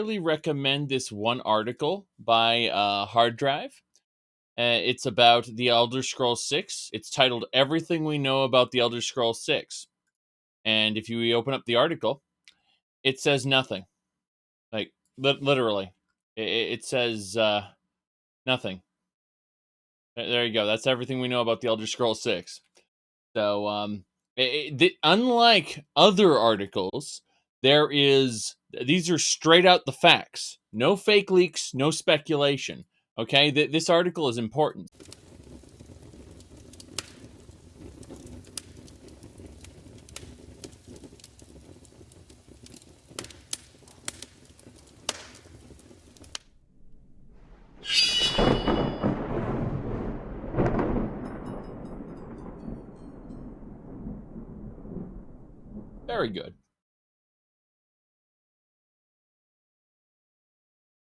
highly recommend this one article by Hard Drive. It's about the Elder Scrolls 6. It's titled Everything We Know About the Elder Scrolls 6. And if you open up the article, it says nothing. Like, literally. It says nothing. There you go. That's everything we know about the Elder Scrolls 6. So, unlike other articles, these are straight out the facts. No fake leaks, no speculation. Okay? This article is important. Very good.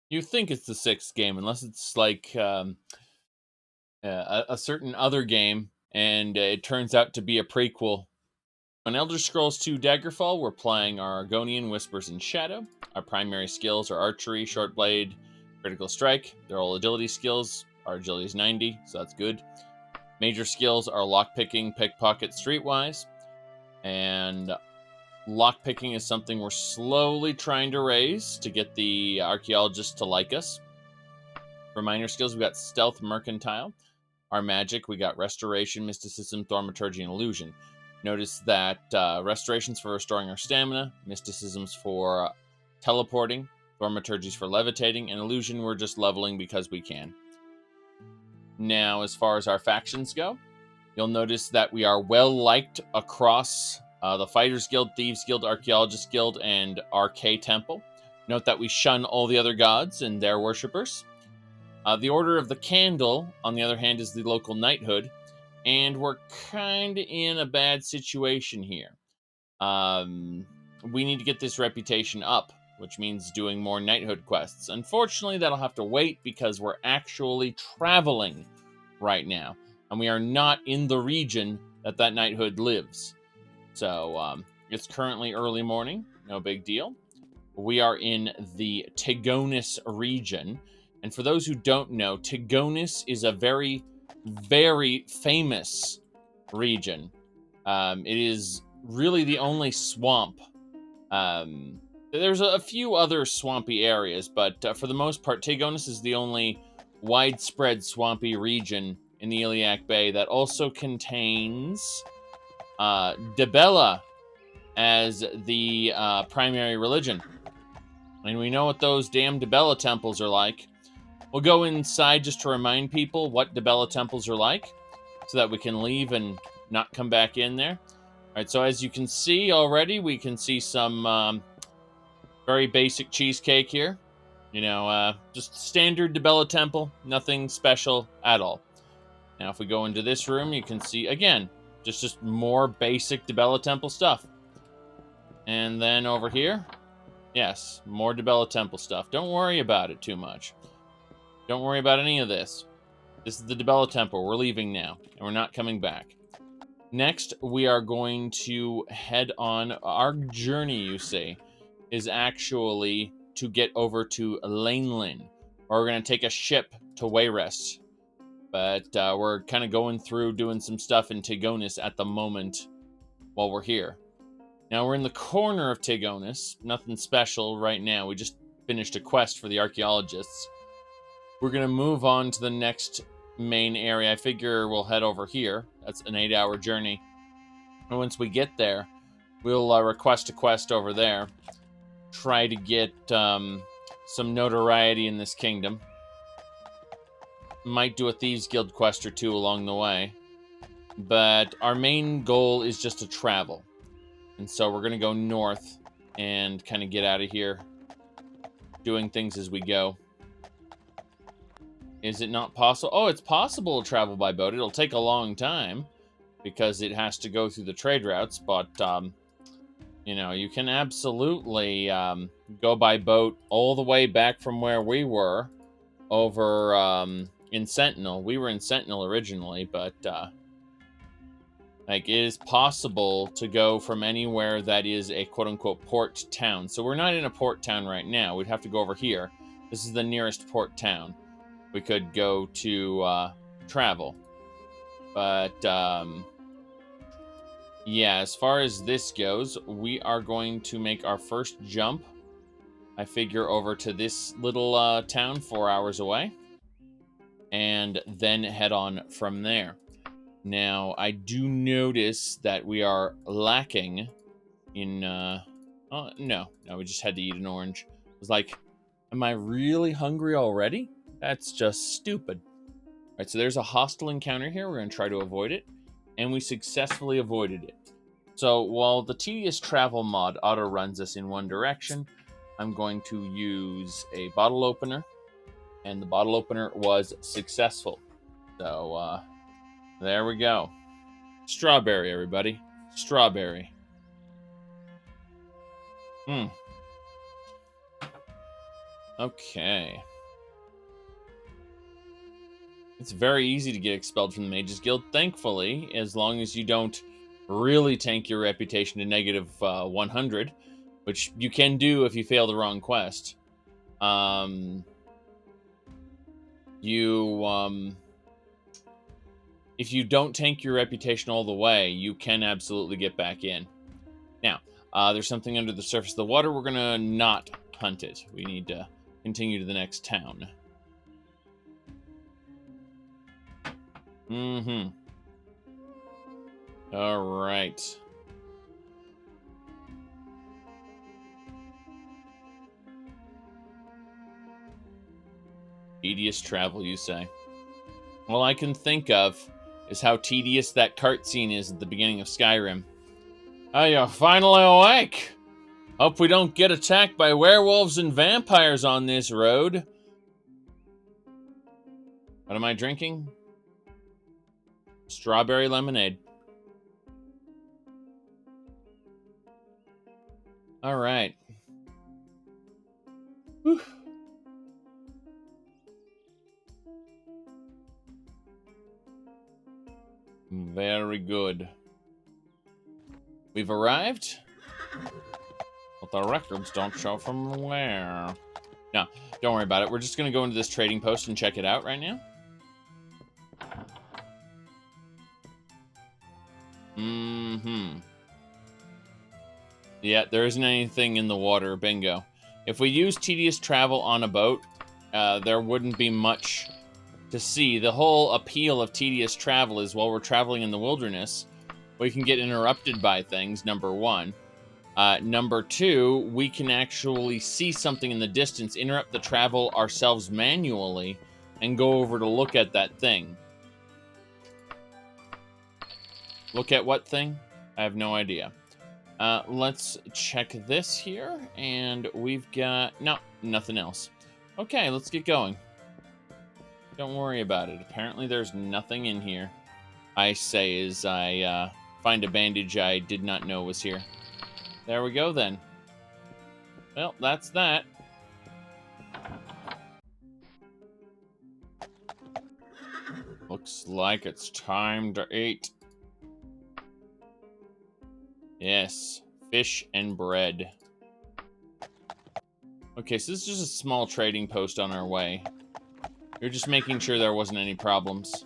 You think it's the 6th game, unless it's like a certain other game, and it turns out to be a prequel. On Elder Scrolls 2 Daggerfall, we're playing our Argonian Whispers in Shadow. Our primary skills are Archery, Short Blade, Critical Strike. They're all agility skills. Our agility is 90, so that's good. Major skills are Lockpicking, Pickpocket, Streetwise. And lockpicking is something we're slowly trying to raise to get the archaeologists to like us. For minor skills, we got Stealth, Mercantile. Our magic, we got Restoration, Mysticism, Thaumaturgy, and Illusion. Notice that Restoration's for restoring our stamina, Mysticism's for teleporting, Thaumaturgy's for levitating, and Illusion we're just leveling because we can. Now, as far as our factions go, you'll notice that we are well liked across the Fighters Guild, Thieves Guild, Archaeologists Guild, and Arcade Temple. Note that we shun all the other gods and their worshippers. The Order of the Candle, on the other hand, is the local knighthood, and we're kind of in a bad situation here. We need to get this reputation up, which means doing more knighthood quests. Unfortunately, that'll have to wait because we're actually traveling right now, and we are not in the region that knighthood lives. So, it's currently early morning, no big deal. We are in the Tegonis region, and for those who don't know, Tegonis is a very, very famous region. It is really the only swamp. There's a few other swampy areas, but for the most part, Tegonis is the only widespread swampy region in the Iliac Bay that also contains Dibella as the primary religion. And we know what those damn Dibella temples are like. We'll go inside just to remind people what Dibella temples are like, so that we can leave and not come back in there. Alright, so as you can see already, we can see some very basic cheesecake here. You know, just standard Dibella temple, nothing special at all. Now, if we go into this room, you can see, again, just more basic Dibella temple stuff. And then over here, yes, more Dibella temple stuff. Don't worry about it too much. Don't worry about any of this. This is the Dibella temple. We're leaving now, and we're not coming back. Next, we are going to head on. Our journey, you see, is actually to get over to Laneland, or we're going to take a ship to Wayrest. But we're kind of going through doing some stuff in Tegonis at the moment while we're here. Now, we're in the corner of Tegonis. Nothing special right now. We just finished a quest for the archaeologists. We're going to move on to the next main area. I figure we'll head over here. That's an 8-hour journey. And once we get there, we'll request a quest over there. Try to get some notoriety in this kingdom. Might do a Thieves Guild quest or two along the way. But our main goal is just to travel. And so we're going to go north and kind of get out of here, doing things as we go. Is it not possible? Oh, it's possible to travel by boat. It'll take a long time because it has to go through the trade routes. But, you know, you can absolutely go by boat all the way back from where we were over in Sentinel. We were in Sentinel originally, but Like, it is possible to go from anywhere that is a quote-unquote port town. So we're not in a port town right now. We'd have to go over here. This is the nearest port town. We could go to travel. But, yeah, as far as this goes, we are going to make our first jump, I figure, over to this little town 4 hours away. And then head on from there. Now, I do notice that we are lacking in, oh, no, we just had to eat an orange. I was like, am I really hungry already? That's just stupid. All right, so there's a hostile encounter here. We're going to try to avoid it, and we successfully avoided it. So while the tedious travel mod auto runs us in one direction, I'm going to use a bottle opener, and the bottle opener was successful. So, there we go. Strawberry, everybody. Strawberry. Okay. It's very easy to get expelled from the Mages Guild, thankfully, as long as you don't really tank your reputation to negative 100, which you can do if you fail the wrong quest. If you don't tank your reputation all the way, you can absolutely get back in. Now, there's something under the surface of the water. We're going to not hunt it. We need to continue to the next town. All right. Tedious travel, you say? All I can think of is how tedious that cart scene is at the beginning of Skyrim. Oh, you're finally awake! Hope we don't get attacked by werewolves and vampires on this road. What am I drinking? Strawberry lemonade. All right. Whew. Very good. We've arrived, but the records don't show from where. No, don't worry about it. We're just going to go into this trading post and check it out right now. Yeah, there isn't anything in the water. Bingo. If we use tedious travel on a boat, there wouldn't be much to see. The whole appeal of tedious travel is while we're traveling in the wilderness, we can get interrupted by things, number one. Number two, we can actually see something in the distance, interrupt the travel ourselves manually, and go over to look at that thing. Look at what thing? I have no idea. Let's check this here, and we've got... No, nothing else. Okay, let's get going. Don't worry about it. Apparently there's nothing in here. I say as I find a bandage I did not know was here. There we go, then. Well, that's that. Looks like it's time to eat. Yes, fish and bread. Okay, so this is just a small trading post on our way. We're just making sure there wasn't any problems.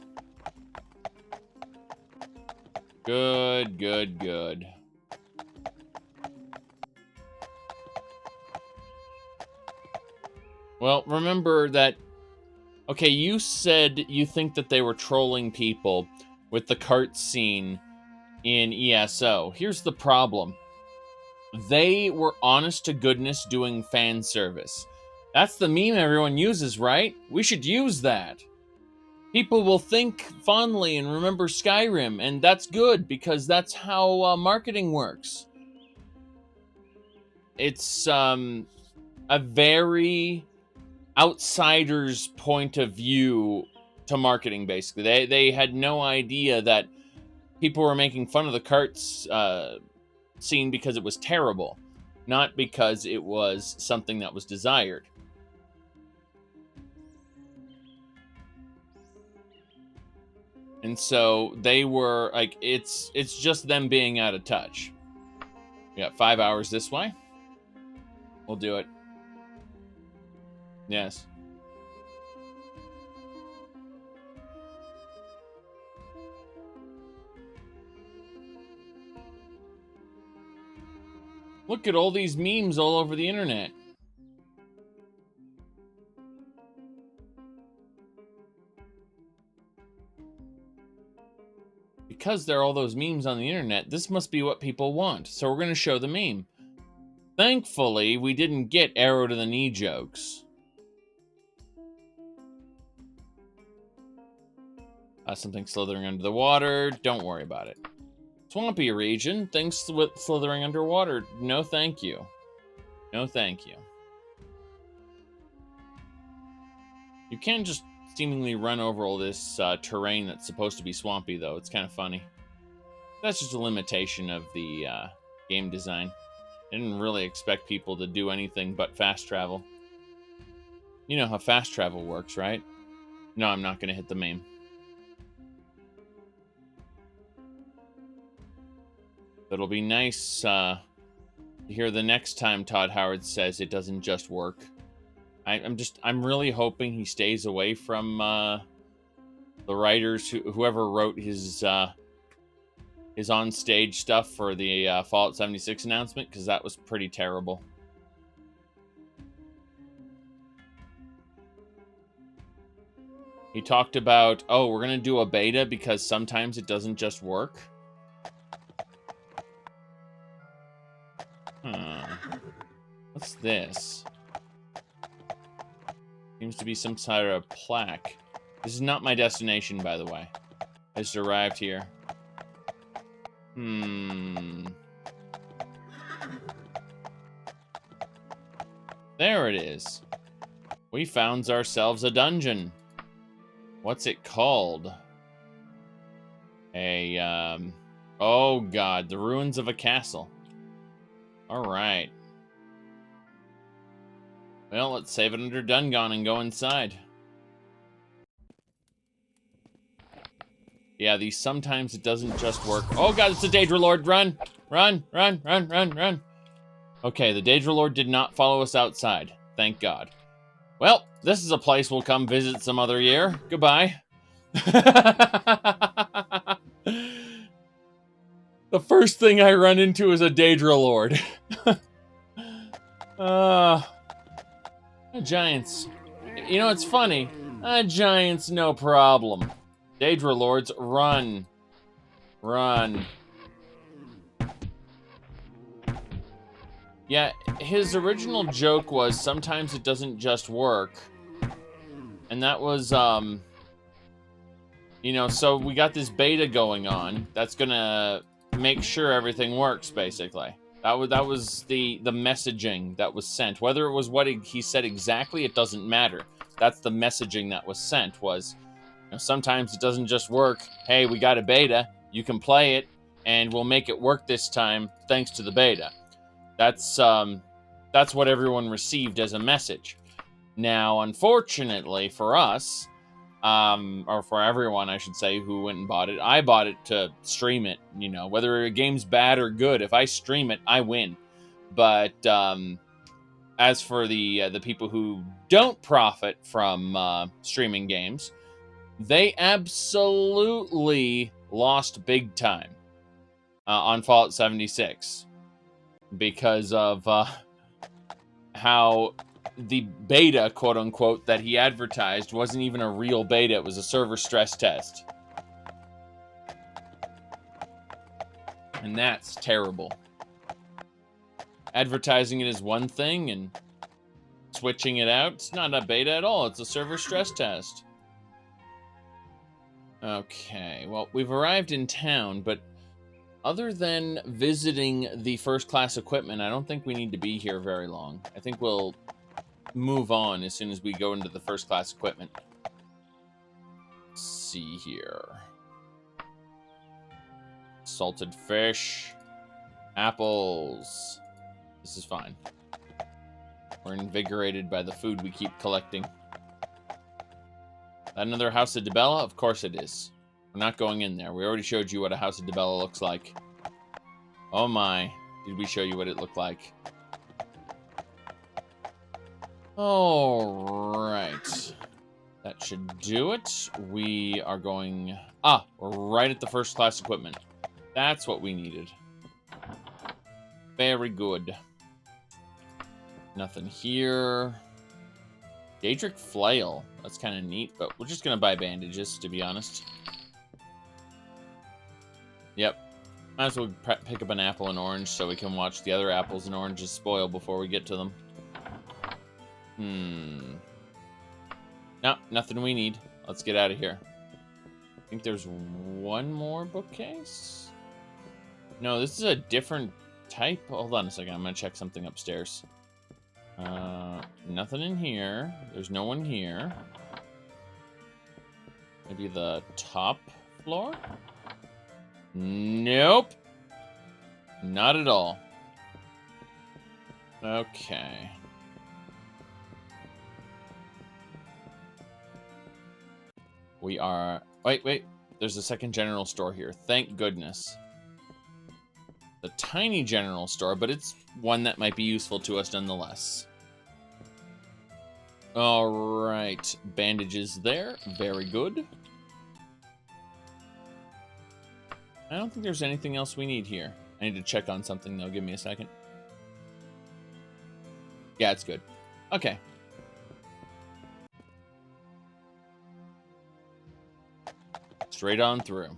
Good, good, good. Well, remember that... Okay, you said you think that they were trolling people with the cart scene in ESO. Here's the problem. They were honest to goodness doing fan service. That's the meme everyone uses, right? We should use that. People will think fondly and remember Skyrim, and that's good because that's how marketing works. It's a very outsider's point of view to marketing, basically. They had no idea that people were making fun of the carts scene because it was terrible, not because it was something that was desired. And so they were like, it's just them being out of touch. We got 5 hours this way. We'll do it. Yes. Look at all these memes all over the internet. Because there are all those memes on the internet, this must be what people want. So we're going to show the meme. Thankfully, we didn't get arrow to the knee jokes. Something slithering under the water. Don't worry about it. Swampy region. Things slithering underwater. No thank you. No thank you. You can't just seemingly run over all this terrain that's supposed to be swampy, though. It's kind of funny. That's just a limitation of the game design. I didn't really expect people to do anything but fast travel. You know how fast travel works, right? No, I'm not going to hit the meme. It'll be nice to hear the next time Todd Howard says it doesn't just work. I'm really hoping he stays away from the writers whoever wrote his on-stage stuff for the Fallout 76 announcement, because that was pretty terrible. He talked about, oh, we're going to do a beta because sometimes it doesn't just work. What's this? Seems to be some sort of plaque. This is not my destination, by the way. I just arrived here. There it is. We found ourselves a dungeon. What's it called? Oh god, the ruins of a castle. Alright. Well, let's save it under Dungon and go inside. Yeah, these sometimes it doesn't just work. Oh god, it's the Daedra Lord! Run! Run! Run! Run! Run! Run! Okay, the Daedra Lord did not follow us outside. Thank God. Well, this is a place we'll come visit some other year. Goodbye. The first thing I run into is a Daedra Lord. Giants. You know, it's funny. Giants, no problem. Daedra Lords, run. Run. Yeah, his original joke was sometimes it doesn't just work. And that was, you know, so we got this beta going on that's gonna make sure everything works, basically. That was the messaging that was sent. Whether it was what he said exactly, it doesn't matter. That's the messaging that was sent, was, you know, sometimes it doesn't just work. Hey, we got a beta. You can play it, and we'll make it work this time thanks to the beta. That's what everyone received as a message. Now, unfortunately for us, or for everyone, I should say, who went and bought it, I bought it to stream it. You know, whether a game's bad or good, if I stream it, I win. But as for the people who don't profit from streaming games, they absolutely lost big time on Fallout 76 because of how the beta, quote unquote, that he advertised wasn't even a real beta. It was a server stress test. And that's terrible. Advertising it as one thing and switching it out, it's not a beta at all. It's a server stress test. Okay, well, we've arrived in town, but other than visiting the first class equipment, I don't think we need to be here very long. I think we'll move on as soon as we go into the first class equipment. Let's see here. Salted fish. Apples. This is fine. We're invigorated by the food we keep collecting. Another House of Dibella? Of course it is. We're not going in there. We already showed you what a House of Dibella looks like. Oh my. Did we show you what it looked like? Alright. That should do it. We are going... Ah! We're right at the first class equipment. That's what we needed. Very good. Nothing here. Daedric Flail. That's kind of neat, but we're just going to buy bandages, to be honest. Yep. Might as well pick up an apple and orange so we can watch the other apples and oranges spoil before we get to them. No, nothing we need. Let's get out of here. I think there's one more bookcase? No, this is a different type. Hold on a second. I'm going to check something upstairs. Nothing in here. There's no one here. Maybe the top floor? Nope. Not at all. Okay. We are... Wait. There's a second general store here. Thank goodness. The tiny general store, but it's one that might be useful to us nonetheless. Alright. Bandages there. Very good. I don't think there's anything else we need here. I need to check on something, though. Give me a second. Yeah, it's good. Okay. Straight on through.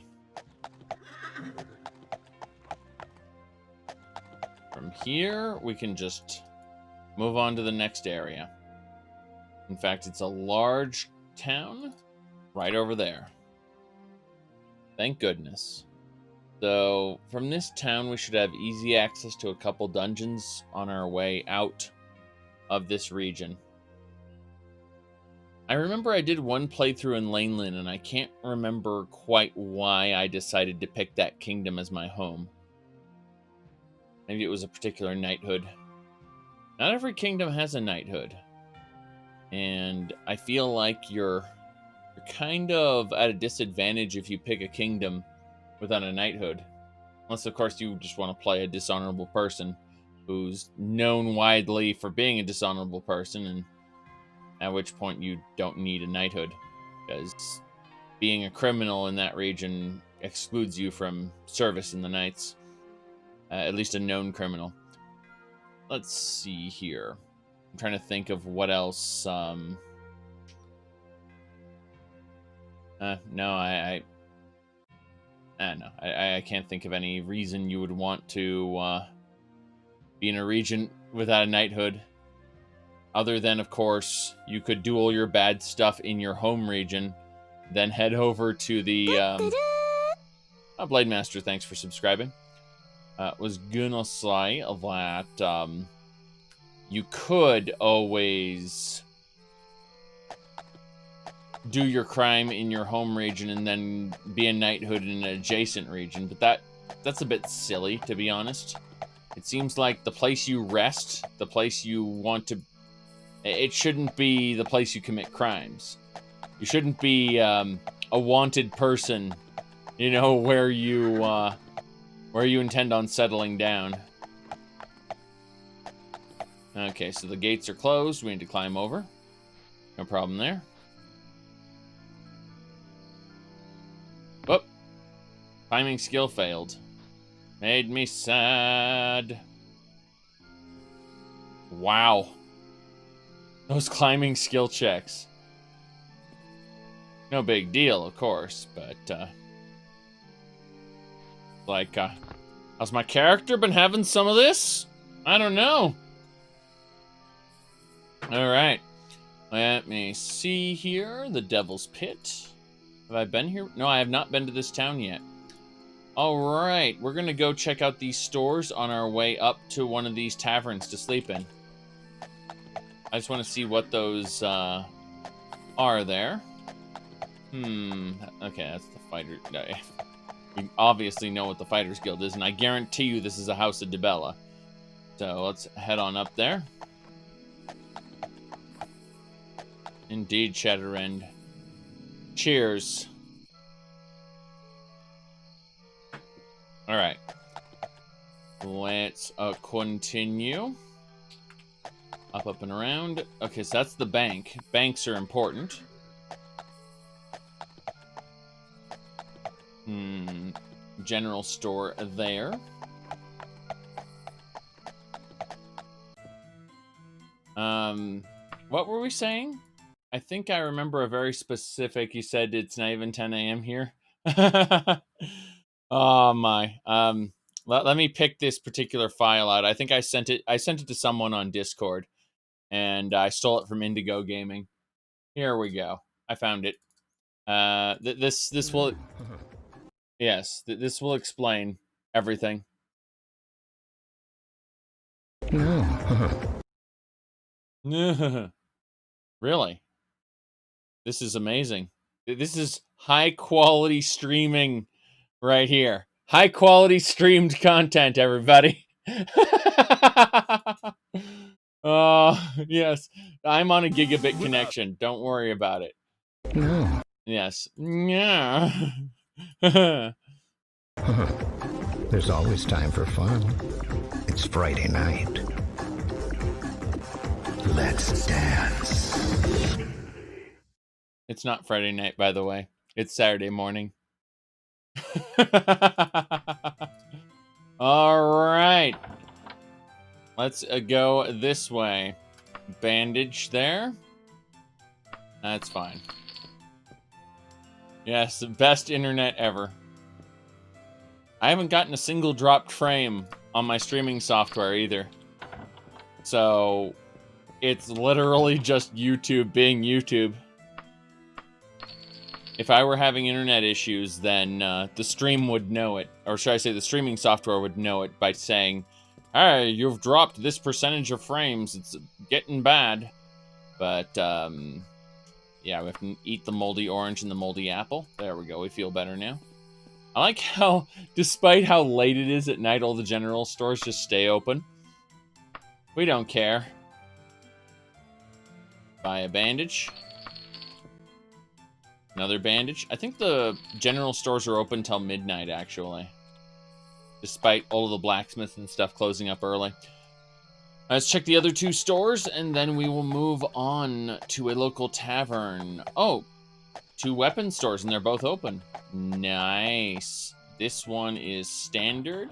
From here, we can just move on to the next area. In fact, it's a large town right over there. Thank goodness. So, from this town, we should have easy access to a couple dungeons on our way out of this region. I remember I did one playthrough in Laneland, and I can't remember quite why I decided to pick that kingdom as my home. Maybe it was a particular knighthood. Not every kingdom has a knighthood. And I feel like you're kind of at a disadvantage if you pick a kingdom without a knighthood. Unless, of course, you just want to play a dishonorable person who's known widely for being a dishonorable person, and at which point you don't need a knighthood, because being a criminal in that region excludes you from service in the knights. At least a known criminal. Let's see here. I'm trying to think of what else. No, I can't think of any reason you would want to be in a region without a knighthood. Other than, of course, you could do all your bad stuff in your home region, then head over to the... Blade Master, thanks for subscribing. Was gonna say that you could always do your crime in your home region and then be a knighthood in an adjacent region, but that's a bit silly, to be honest. It seems like the place you rest, the place you want to... It shouldn't be the place you commit crimes. You shouldn't be a wanted person, you know, where you intend on settling down. Okay, so the gates are closed. We need to climb over. No problem there. Whoop. Climbing skill failed. Made me sad. Wow. Those climbing skill checks. No big deal, of course, but, has my character been having some of this? I don't know. Alright. Let me see here. The Devil's Pit. Have I been here? No, I have not been to this town yet. Alright. We're going to go check out these stores on our way up to one of these taverns to sleep in. I just want to see what those are there. Okay, that's the fighter. We obviously know what the Fighters Guild is, and I guarantee you this is a House of Dibella. So let's head on up there. Indeed, Shatterend. Cheers. All right. Let's continue. Up, and around. Okay, so that's the bank. Banks are important. General store there. What were we saying? I think I remember a very specific, you said it's not even 10 a.m. here. Oh my. Let me pick this particular file out. I think I sent it to someone on Discord, and I stole it from Indigo Gaming. Here we go. I found it. This will yes, this will explain everything. Really? This is amazing. This is high quality streaming right here. High quality streamed content, everybody. Yes. I'm on a gigabit connection. Don't worry about it. No. Yes. Yeah. There's always time for fun. It's Friday night. Let's dance. It's not Friday night, by the way. It's Saturday morning. All right. Let's go this way. Bandage there. That's fine. Yes, the best internet ever. I haven't gotten a single dropped frame on my streaming software either. So, it's literally just YouTube being YouTube. If I were having internet issues, then the stream would know it. Or should I say the streaming software would know it by saying, hey, you've dropped this percentage of frames. It's getting bad. But, yeah, we have to eat the moldy orange and the moldy apple. There we go. We feel better now. I like how, despite how late it is at night, all the general stores just stay open. We don't care. Buy a bandage. Another bandage. I think the general stores are open till midnight, actually. Despite all of the blacksmiths and stuff closing up early. Let's check the other two stores, and then we will move on to a local tavern. Oh, two weapon stores, and they're both open. Nice. This one is standard,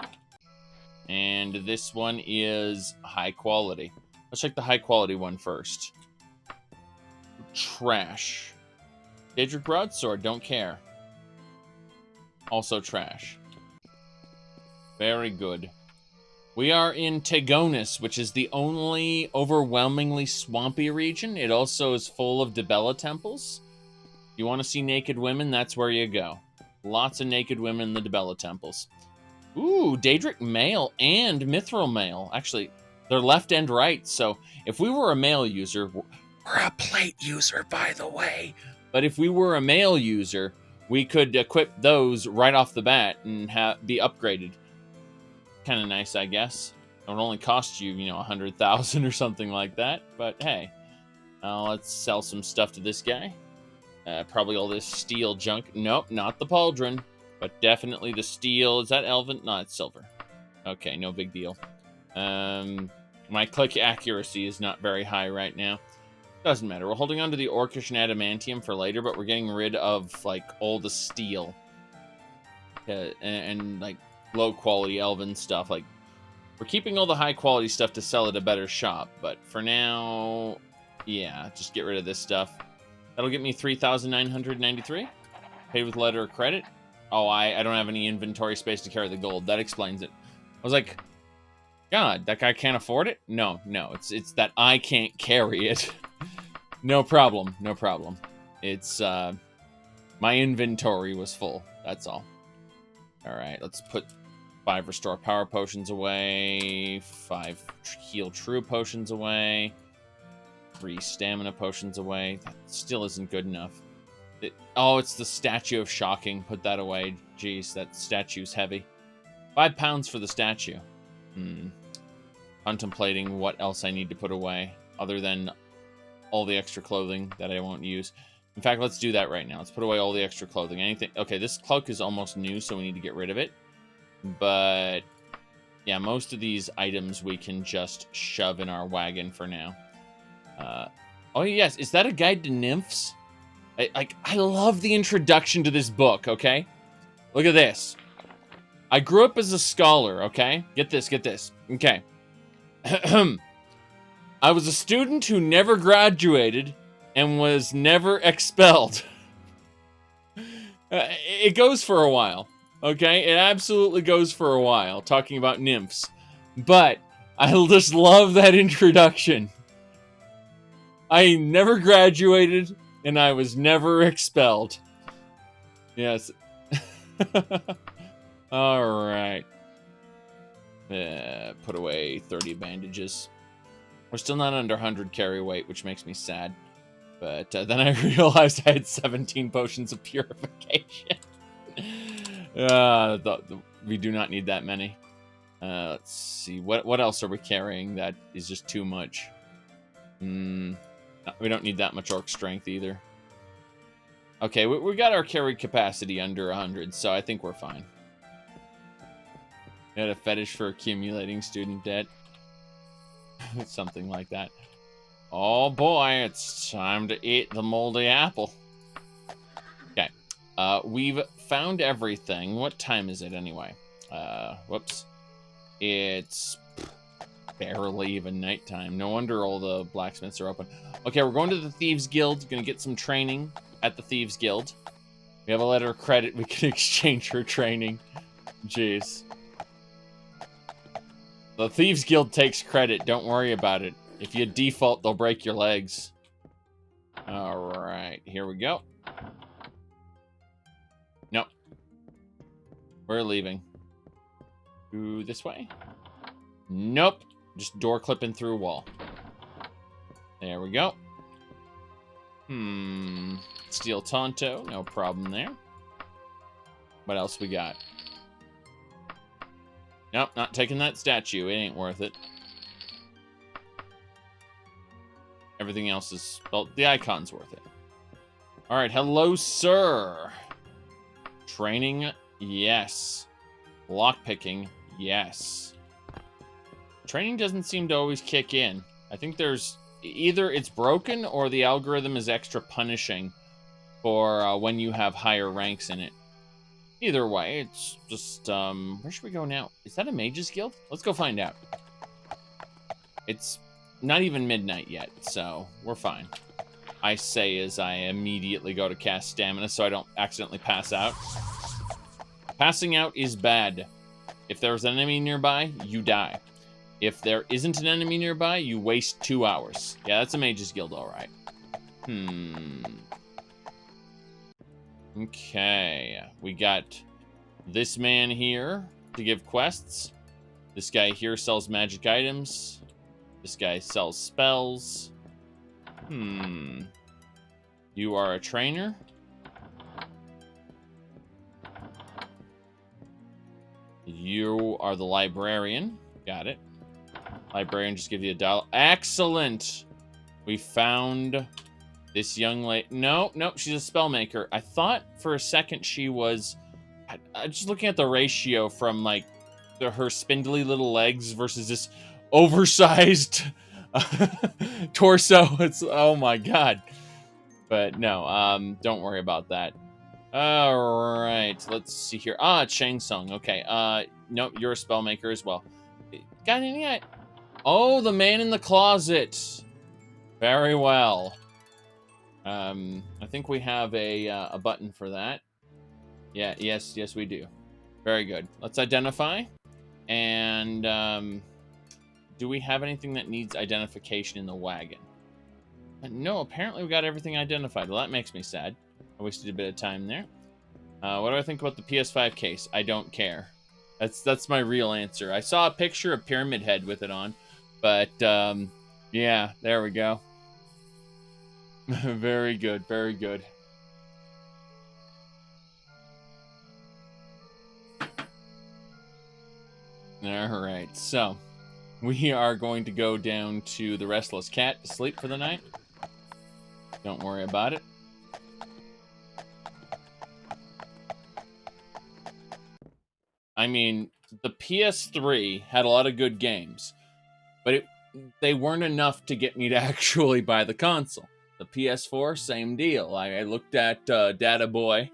and this one is high quality. Let's check the high quality one first. Trash. Daedric broadsword, don't care. Also trash. Very good. We are in Tegonis, which is the only overwhelmingly swampy region. It also is full of Dibella temples. You want to see naked women, that's where you go. Lots of naked women in the Dibella temples. Ooh, Daedric male and Mithril male. Actually, they're left and right, so if we were a male user... We're a plate user, by the way. But if we were a male user, we could equip those right off the bat and be upgraded. Kind of nice, I guess. It would only cost you, 100,000 or something like that. But hey, let's sell some stuff to this guy. Probably all this steel junk. Nope, not the pauldron, but definitely the steel. Is that elven? No, it's silver. Okay, no big deal. My click accuracy is not very high right now. Doesn't matter. We're holding on to the Orcish and Adamantium for later, but we're getting rid of, like, all the steel. And like, low-quality elven stuff. Like, we're keeping all the high-quality stuff to sell at a better shop, but for now, yeah, just get rid of this stuff. That'll get me 3,993. Paid with letter of credit. Oh, I don't have any inventory space to carry the gold. That explains it. I was like, God, that guy can't afford it? No, it's that I can't carry it. No problem, no problem. It's, my inventory was full, that's all. Alright, let's put 5 restore power potions away, 5 heal true potions away, 3 stamina potions away. That still isn't good enough. It's the statue of shocking. Put that away. Jeez, that statue's heavy. 5 pounds for the statue. Contemplating what else I need to put away, other than all the extra clothing that I won't use. In fact, let's do that right now. Let's put away all the extra clothing. Anything. Okay, this cloak is almost new, so we need to get rid of it. But yeah, most of these items we can just shove in our wagon for now. Oh yes, is that a guide to nymphs? I love the introduction to this book, okay? Look at this. I grew up as a scholar, okay? Get this. Okay. I was a student who never graduated and was never expelled. It goes for a while, okay? It absolutely goes for a while, talking about nymphs. But I just love that introduction. I never graduated, and I was never expelled. Yes. All right. Put away 30 bandages. We're still not under 100 carry weight, which makes me sad. But then I realized I had 17 potions of purification. We do not need that many. Let's see. What else are we carrying that is just too much? No, we don't need that much orc strength either. Okay, we got our carry capacity under 100, so I think we're fine. We had a fetish for accumulating student debt. Something like that. Oh boy, it's time to eat the moldy apple. Okay. We've found everything. What time is it anyway? Whoops. It's barely even nighttime. No wonder all the blacksmiths are open. Okay, we're going to the Thieves Guild. Gonna get some training at the Thieves Guild. We have a letter of credit. We can exchange for training. Jeez. The Thieves Guild takes credit. Don't worry about it. If you default, they'll break your legs. Alright, here we go. Nope. We're leaving. Ooh, this way? Nope. Just door clipping through a wall. There we go. Steel Tonto. No problem there. What else we got? Nope, not taking that statue. It ain't worth it. Everything else is... Well, the icon's worth it. Alright, hello, sir. Training, yes. Lockpicking, yes. Training doesn't seem to always kick in. I think there's... Either it's broken or the algorithm is extra punishing for when you have higher ranks in it. Either way, it's just... where should we go now? Is that a mage's guild? Let's go find out. It's... not even midnight yet, so we're fine. I say as I immediately go to cast stamina so I don't accidentally pass out. Passing out is bad. If there's an enemy nearby, you die. If there isn't an enemy nearby, you waste 2 hours. Yeah, that's a mage's guild, alright. Okay, we got this man here to give quests. This guy here sells magic items. This guy sells spells. You are a trainer. You are the librarian. Got it. Librarian just give you $1. Excellent! We found this young lady. No, she's a spell maker. I thought for a second she was... just looking at the ratio from, like, her spindly little legs versus this oversized torso. It's, oh my god. But no, don't worry about that. Alright, let's see here. Ah, Chang Sung. Okay, nope, you're a spell maker as well. Got any... Oh, the man in the closet. Very well. I think we have a button for that. Yeah, yes, we do. Very good. Let's identify. And, do we have anything that needs identification in the wagon? No, apparently we got everything identified. Well, that makes me sad. I wasted a bit of time there. What do I think about the PS5 case? I don't care. That's my real answer. I saw a picture of Pyramid Head with it on. But, yeah, there we go. Very good, very good. Alright, so... we are going to go down to the Restless Cat to sleep for the night. Don't worry about it. I mean, the PS3 had a lot of good games, but they weren't enough to get me to actually buy the console. The PS4, same deal. I looked at Data Boy,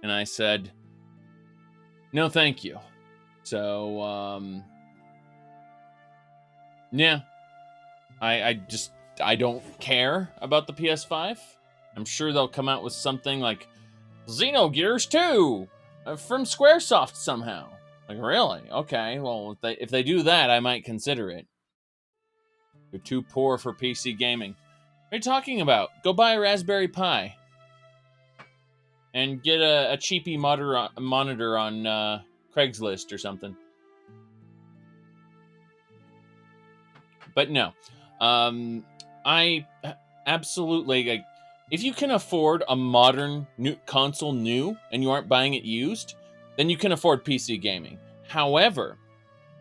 and I said, no, thank you. So, yeah, I don't care about the PS5. I'm sure they'll come out with something like Xenogears 2 from Squaresoft somehow. Like, really? Okay, well, if they do that, I might consider it. You're too poor for PC gaming. What are you talking about? Go buy a Raspberry Pi. And get a cheapy monitor on Craigslist or something. But no. I absolutely... Like, if you can afford a modern new console and you aren't buying it used, then you can afford PC gaming. However,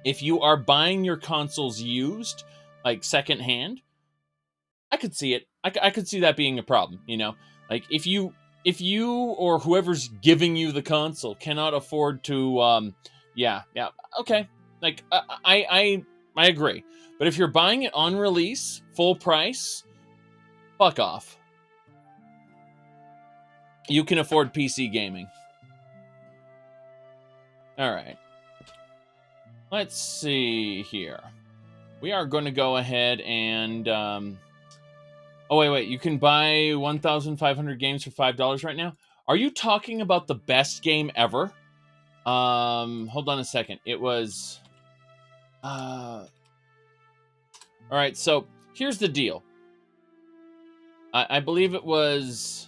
if you are buying your consoles used, like secondhand, I could see it. I could see that being a problem, you know? Like, if you or whoever's giving you the console cannot afford to, yeah, okay. Like, I agree. But if you're buying it on release, full price, fuck off. You can afford PC gaming. All right. Let's see here. We are going to go ahead and... Oh, wait. You can buy 1,500 games for $5 right now? Are you talking about the best game ever? Hold on a second. It was... All right, so here's the deal. I believe it was...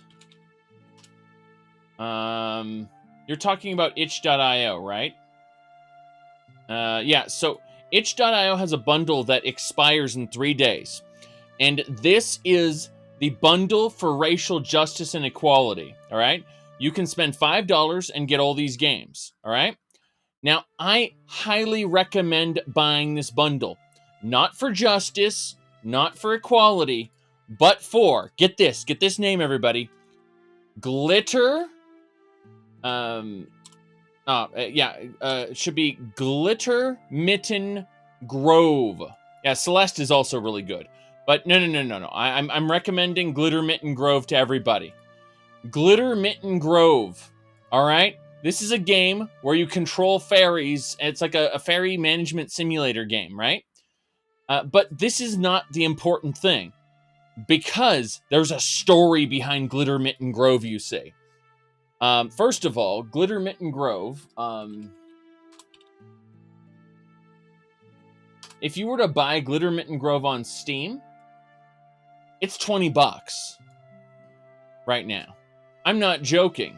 You're talking about itch.io, right? Yeah, so itch.io has a bundle that expires in 3 days. And this is the bundle for racial justice and equality, all right? You can spend $5 and get all these games, all right? Now, I highly recommend buying this bundle. Not for justice, not for equality, but for, get this name, everybody, Glitter, it should be Glitter Mitten Grove. Yeah, Celeste is also really good. But no. I'm recommending Glitter Mitten Grove to everybody. Glitter Mitten Grove. All right? This is a game where you control fairies. It's like a fairy management simulator game, right? But this is not the important thing. Because there's a story behind Glitter Mitten Grove, you see. First of all, Glitter Mitten Grove... if you were to buy Glitter Mitten Grove on Steam... it's $20 right now. I'm not joking.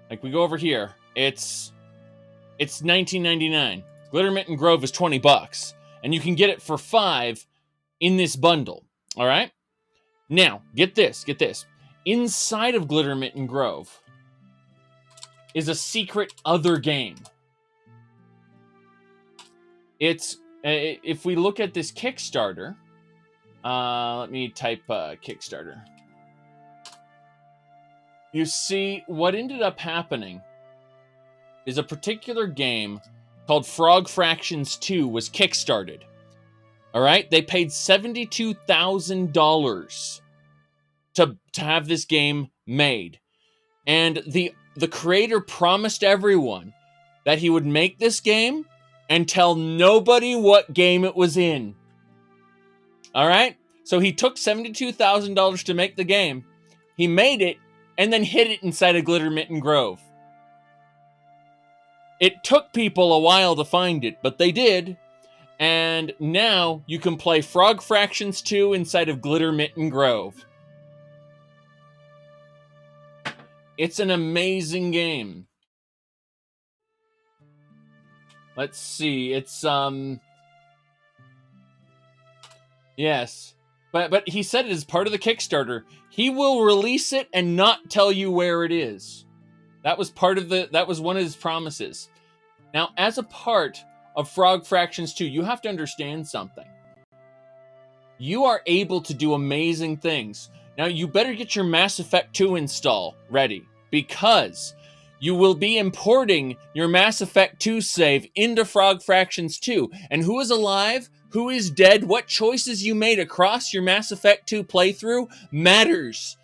Like, we go over here. It's $19.99. Glitter Mitten Grove is $20. And you can get it for $5 in this bundle. All right? Now, get this. Inside of Glitter Mitten Grove is a secret other game. It's... if we look at this Kickstarter... let me type Kickstarter. You see, what ended up happening is a particular game called Frog Fractions 2 was kickstarted. All right? They paid $72,000 to have this game made. And the creator promised everyone that he would make this game and tell nobody what game it was in. All right? So he took $72,000 to make the game. He made it and then hid it inside a Glitter Mitten Grove. It took people a while to find it, but they did. And now you can play Frog Fractions 2 inside of Glitter Mitten Grove. It's an amazing game. Let's see. It's yes. But he said it as part of the Kickstarter. He will release it and not tell you where it is. That was one of his promises. Now, as a part of Frog Fractions 2, you have to understand something. You are able to do amazing things. Now, you better get your Mass Effect 2 install ready, because you will be importing your Mass Effect 2 save into Frog Fractions 2. And who is alive, who is dead, what choices you made across your Mass Effect 2 playthrough matters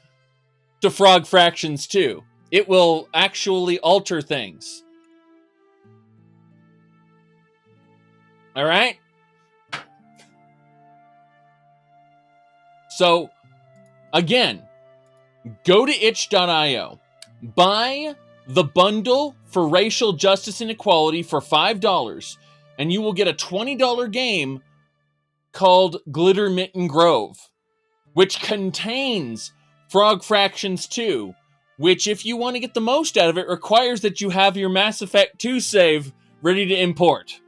to Frog Fractions 2. It will actually alter things. All right? So, again, go to itch.io, buy the bundle for racial justice and equality for $5, and you will get a $20 game called Glitter Mitten Grove, which contains Frog Fractions 2, which, if you want to get the most out of it, requires that you have your Mass Effect 2 save ready to import.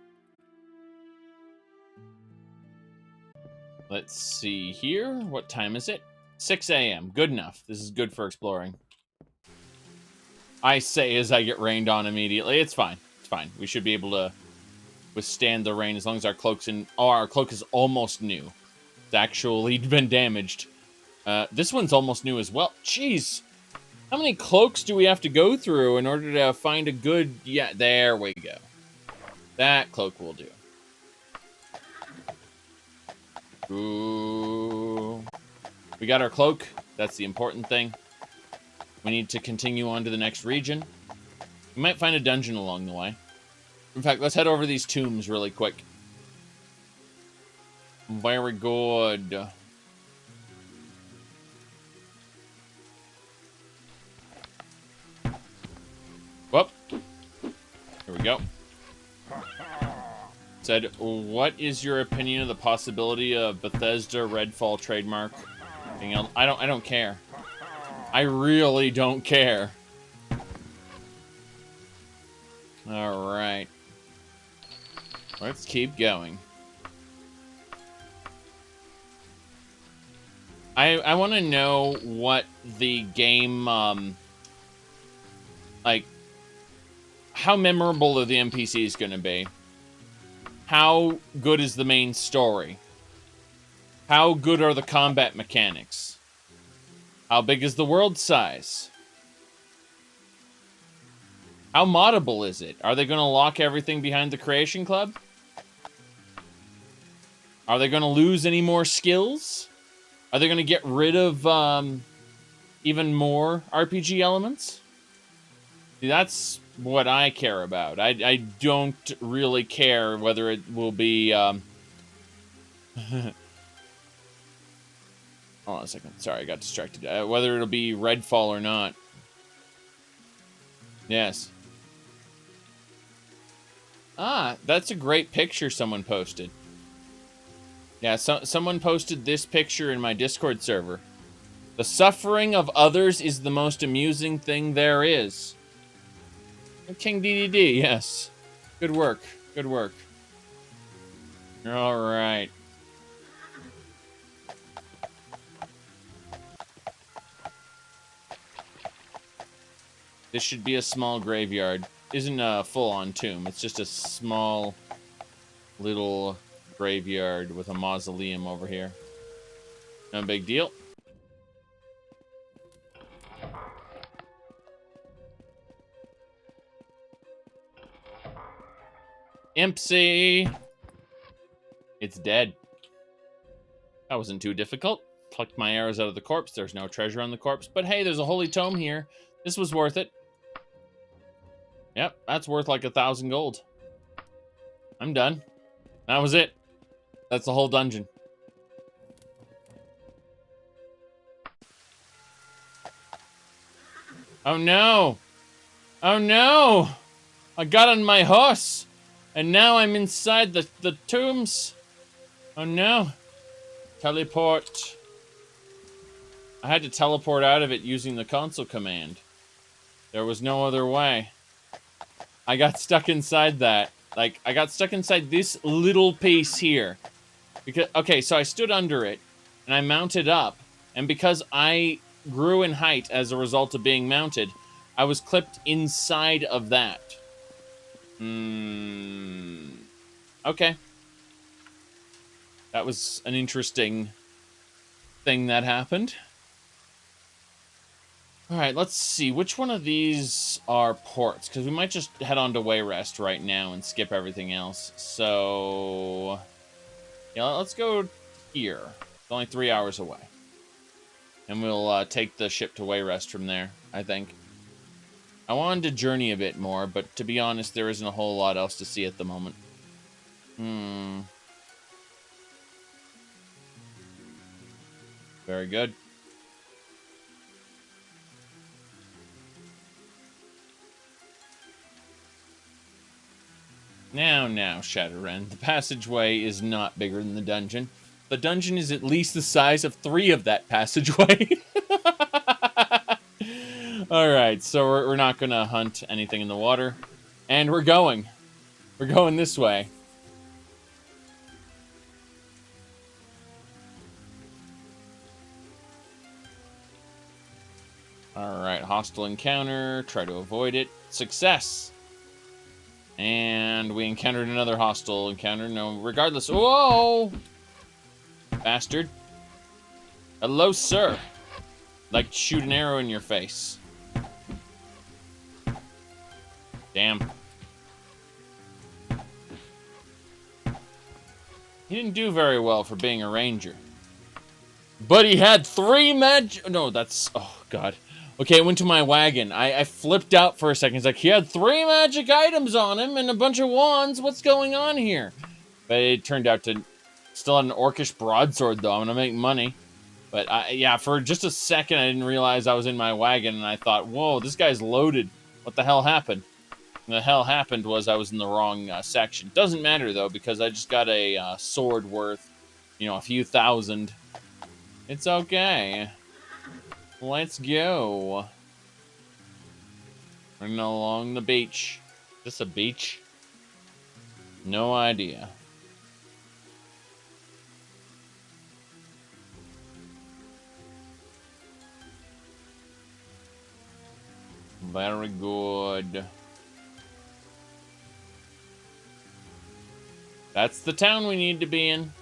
Let's see here. What time is it? 6 a.m. Good enough. This is good for exploring. I say as I get rained on immediately. It's fine. It's fine. We should be able to withstand the rain as long as our cloak's in. Oh, our cloak is almost new. It's actually been damaged. This one's almost new as well. Jeez. How many cloaks do we have to go through in order to find a good... Yeah, there we go. That cloak will do. Ooh. We got our cloak. That's the important thing. We need to continue on to the next region. We might find a dungeon along the way. In fact, let's head over these tombs really quick. Very good. Whoop. Here we go. Said, what is your opinion of the possibility of Bethesda Redfall trademark? I don't care. I really don't care. All right. Let's keep going. I want to know what the game, like, how memorable are the NPCs going to be? How good is the main story? How good are the combat mechanics? How big is the world size? How moddable is it? Are they going to lock everything behind the Creation Club? Are they going to lose any more skills? Are they going to get rid of even more RPG elements? See, that's what I care about. I don't really care whether it will be... Hold on a second. Sorry, I got distracted. Whether it'll be Redfall or not. Yes. Ah, that's a great picture someone posted. Yeah, someone posted this picture in my Discord server. The suffering of others is the most amusing thing there is. King DDD, yes. Good work. Good work. All right. This should be a small graveyard. Isn't a full-on tomb. It's just a small little graveyard with a mausoleum over here. No big deal. Impsy! It's dead. That wasn't too difficult. Plucked my arrows out of the corpse. There's no treasure on the corpse. But hey, there's a holy tome here. This was worth it. Yep, that's worth like 1,000 gold. I'm done. That was it. That's the whole dungeon. Oh no! Oh no! I got on my horse! And now I'm inside the tombs. Oh no. Teleport. I had to teleport out of it using the console command. There was no other way. I got stuck inside that. Like, I got stuck inside this little piece here. Because, okay, so I stood under it, and I mounted up. And because I grew in height as a result of being mounted, I was clipped inside of that. Okay. That was an interesting thing that happened. All right, let's see. Which one of these are ports? Because we might just head on to Wayrest right now and skip everything else. So, yeah, let's go here. It's only 3 hours away. And we'll take the ship to Wayrest from there, I think. I wanted to journey a bit more, but to be honest, there isn't a whole lot else to see at the moment. Very good. Now, Zhakaron, the passageway is not bigger than the dungeon. The dungeon is at least the size of 3 of that passageway. Alright, so we're not going to hunt anything in the water. And we're going. We're going this way. Alright, hostile encounter. Try to avoid it. Success! And we encountered another hostile encounter. No, regardless. Whoa! Bastard. Hello, sir. Like, shoot an arrow in your face. Damn. He didn't do very well for being a ranger. But he had 3 magic... No, that's... Oh, God. Okay, I went to my wagon. I flipped out for a second. It's like, he had 3 magic items on him and a bunch of wands. What's going on here? But it turned out to... Still had an orcish broadsword, though. I'm gonna make money. But, yeah, for just a second, I didn't realize I was in my wagon. And I thought, whoa, this guy's loaded. What the hell happened? The hell happened was I was in the wrong section. Doesn't matter, though, because I just got a sword worth, you know, a few thousand. It's okay. Let's go. Running along the beach. Is this a beach? No idea. Very good. That's the town we need to be in.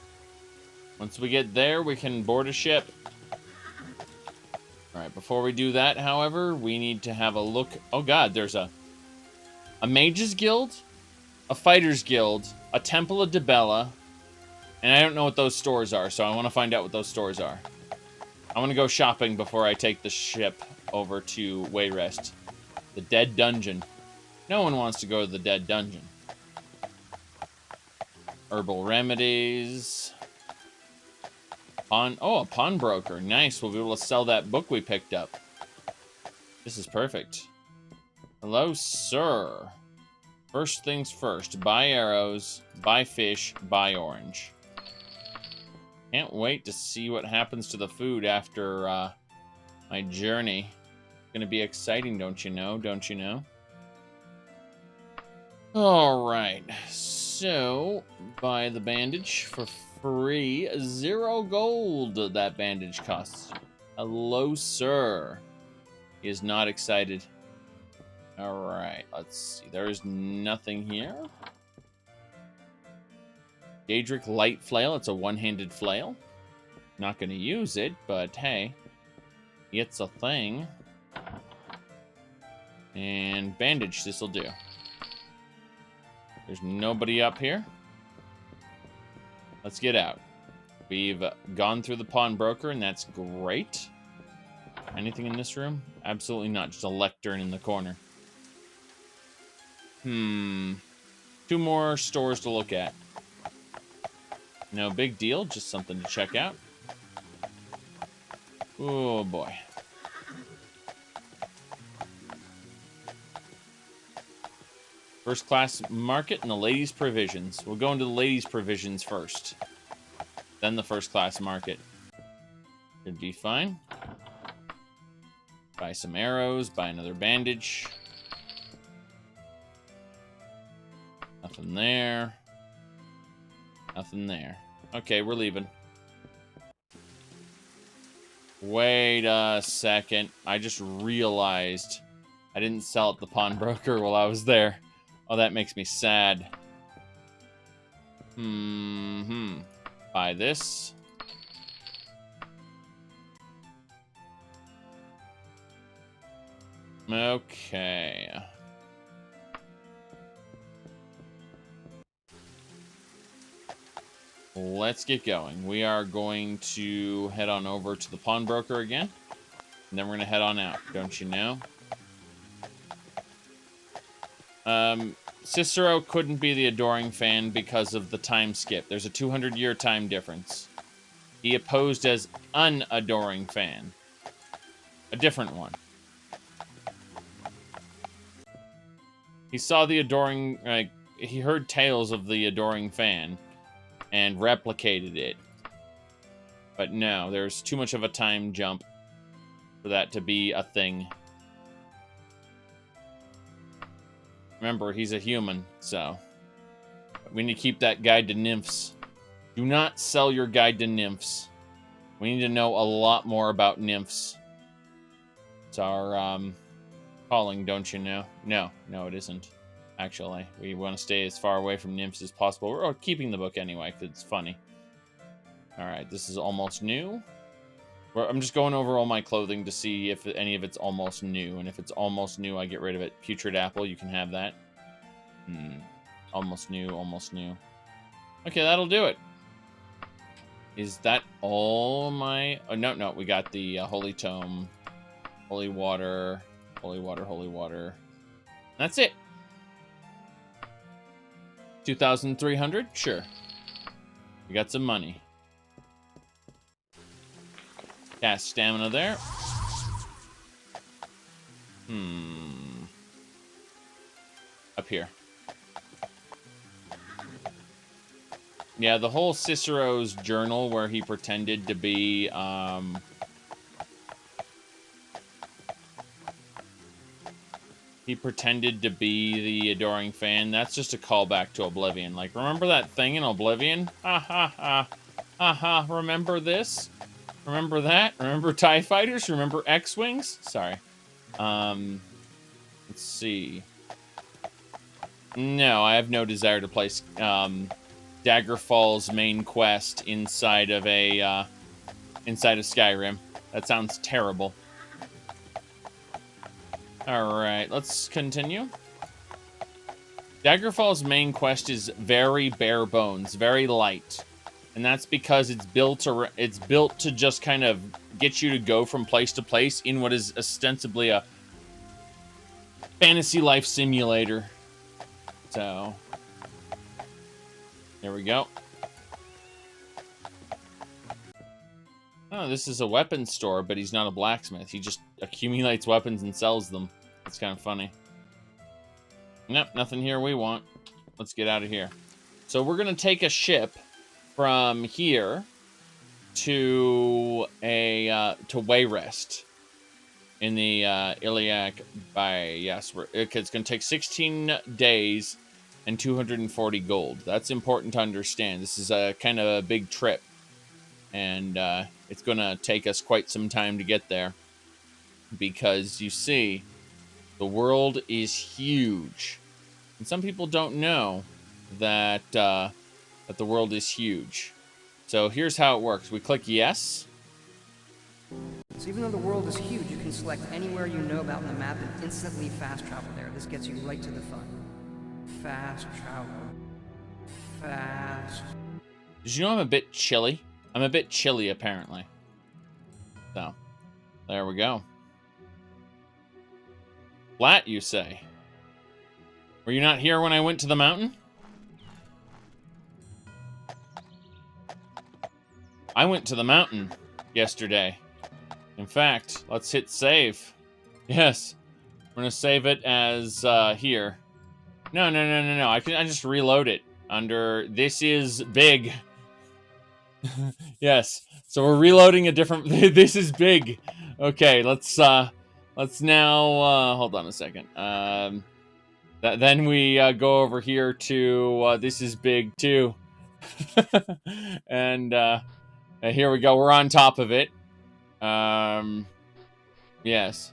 Once we get there, we can board a ship. Alright, before we do that, however, we need to have a look. Oh god, there's a mage's guild, a fighter's guild, a temple of Dibella, and I don't know what those stores are, so I want to find out what those stores are. I want to go shopping before I take the ship over to Wayrest. The Dead Dungeon. No one wants to go to the Dead Dungeon. Herbal remedies. Oh, a pawnbroker. Nice. We'll be able to sell that book we picked up. This is perfect. Hello, sir. First things first. Buy arrows, buy fish, buy orange. Can't wait to see what happens to the food after my journey. It's gonna be exciting, don't you know? Don't you know? Alright. So, buy the bandage for free. 0 gold that bandage costs. Hello, sir. He is not excited. Alright, let's see. There's nothing here. Daedric light flail. It's a one-handed flail. Not going to use it, but hey. It's a thing. And bandage. This'll do. There's nobody up here. Let's get out. We've gone through the pawnbroker, and that's great. Anything in this room? Absolutely not. Just a lectern in the corner. 2 more stores to look at. No big deal. Just something to check out. Oh, boy. First class market and the ladies' provisions. We'll go into the ladies' provisions first. Then the first class market. Should be fine. Buy some arrows. Buy another bandage. Nothing there. Nothing there. Okay, we're leaving. Wait a second. I just realized I didn't sell at the pawnbroker while I was there. Oh, that makes me sad. Buy this. . Okay. Let's get going. We are going to head on over to the pawnbroker again. And then we're going to head on out, don't you know? Cicero couldn't be the adoring fan because of the time skip. There's a 200-year time difference. He opposed as unadoring fan. A different one. He saw the adoring, he heard tales of the adoring fan and replicated it. But no, there's too much of a time jump for that to be a thing. Remember, he's a human, so we need to keep that guide to nymphs. Do not sell your guide to nymphs. We need to know a lot more about nymphs. It's our calling, don't you know? No, it isn't. Actually, we want to stay as far away from nymphs as possible. We're keeping the book anyway, because it's funny. All right, this is almost new. I'm just going over all my clothing to see if any of it's almost new. And if it's almost new, I get rid of it. Putrid apple, you can have that. Almost new, almost new. Okay, that'll do it. Is that all my... Oh, no, we got the Holy Tome. Holy Water. Holy Water, Holy Water. That's it. 2,300? Sure. We got some money. Cast stamina there. Up here. Yeah, the whole Cicero's journal where he pretended to be, he pretended to be the adoring fan. That's just a callback to Oblivion. Like, remember that thing in Oblivion? Ha ha ha. Ha ha, remember this? Remember that? Remember TIE Fighters? Remember X-Wings? Sorry. Let's see. No, I have no desire to place Daggerfall's main quest inside of a inside of Skyrim. That sounds terrible. Alright, let's continue. Daggerfall's main quest is very bare bones, very light. And that's because it's built to just kind of get you to go from place to place in what is ostensibly a fantasy life simulator. So, there we go. Oh, this is a weapons store, but he's not a blacksmith. He just accumulates weapons and sells them. That's kind of funny. Nope, nothing here we want. Let's get out of here. So we're going to take a ship from here to Wayrest in the Iliac Bay. Yes, it's going to take 16 days and 240 gold. That's important to understand. This is a kind of a big trip, and it's going to take us quite some time to get there because you see, the world is huge, and some people don't know that that the world is huge. So here's how it works. We click yes. So even though the world is huge, you can select anywhere you know about in the map and instantly fast travel there. This gets you right to the fun. Fast travel. Fast. Did you know I'm a bit chilly? I'm a bit chilly, apparently. So, there we go. Flat, you say? Were you not here when I went to the mountain? I went to the mountain yesterday. In fact, let's hit save. Yes, we're gonna save it as here. No. I just reload it under this is big. Yes, so we're reloading a different. This is big. Okay, let's now hold on a second. Then we go over here to this is big too, and here we go. We're on top of it. Yes.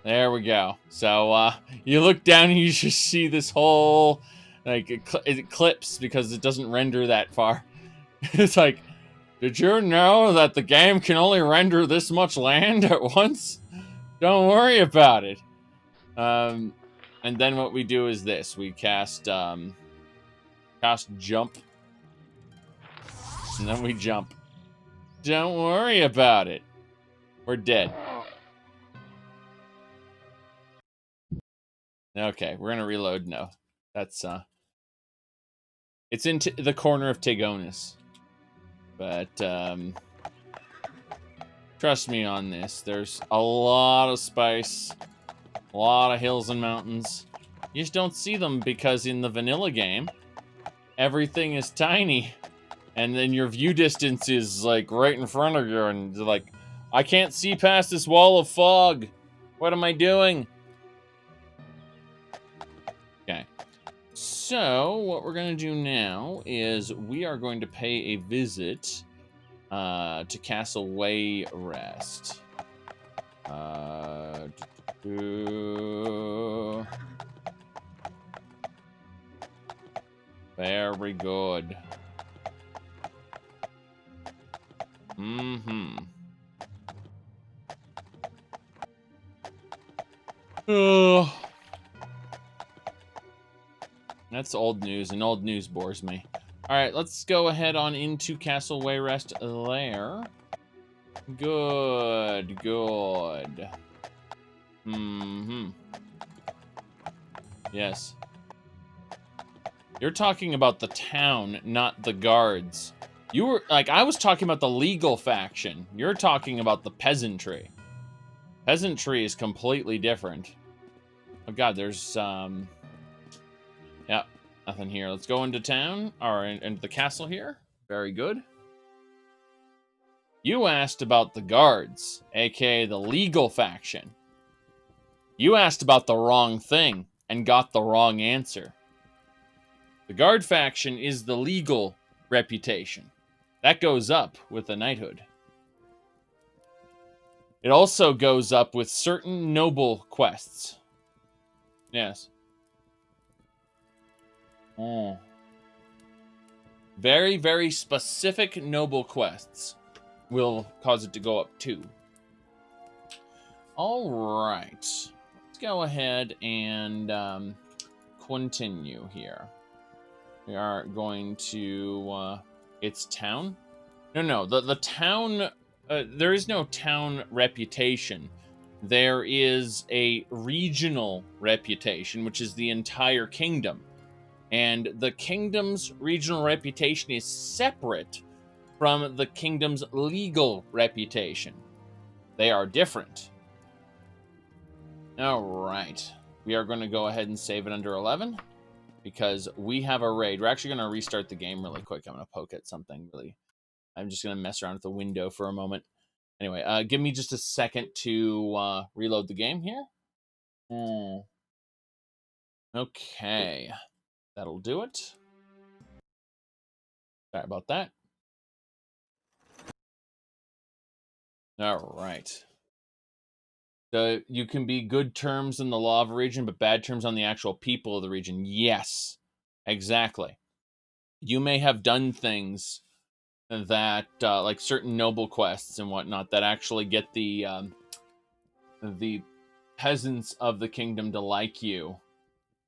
There we go. So, you look down and you just see this whole, like, it clips because it doesn't render that far. It's like, did you know that the game can only render this much land at once? Don't worry about it. And then what we do is this. We cast jump. And then we jump. Don't worry about it. We're dead. Okay, we're gonna reload. No. That's it's in the corner of Tigonus. But trust me on this. There's a lot of spice, a lot of hills and mountains. You just don't see them because in the vanilla game, everything is tiny. And then your view distance is like right in front of you, and you're like, I can't see past this wall of fog. What am I doing? Okay. So, what we're going to do now is we are going to pay a visit to Castle Wayrest. Very good. Oh. That's old news, and old news bores me. Alright, let's go ahead on into Castle Wayrest there. Good, good. Yes. You're talking about the town, not the guards. You were, like, I was talking about the legal faction. You're talking about the peasantry. Peasantry is completely different. Oh god, there's, yeah, nothing here. Let's go into town, or into the castle here. Very good. You asked about the guards, aka the legal faction. You asked about the wrong thing, and got the wrong answer. The guard faction is the legal reputation. That goes up with the knighthood. It also goes up with certain noble quests. Yes. Oh. Very, very specific noble quests will cause it to go up too. All right. Let's go ahead and continue here. We are going to its town. No, the town. There is no town reputation. There is a regional reputation, which is the entire kingdom. And the kingdom's regional reputation is separate from the kingdom's legal reputation. They are different. All right. We are going to go ahead and save it under 11 because we have a raid. We're actually going to restart the game really quick. I'm going to poke at something really. I'm just going to mess around with the window for a moment. Anyway, give me just a second to reload the game here. Okay. That'll do it. Sorry about that. All right. So you can be good terms in the law of a region, but bad terms on the actual people of the region. Yes, exactly. You may have done things that, like certain noble quests and whatnot, that actually get the peasants of the kingdom to like you,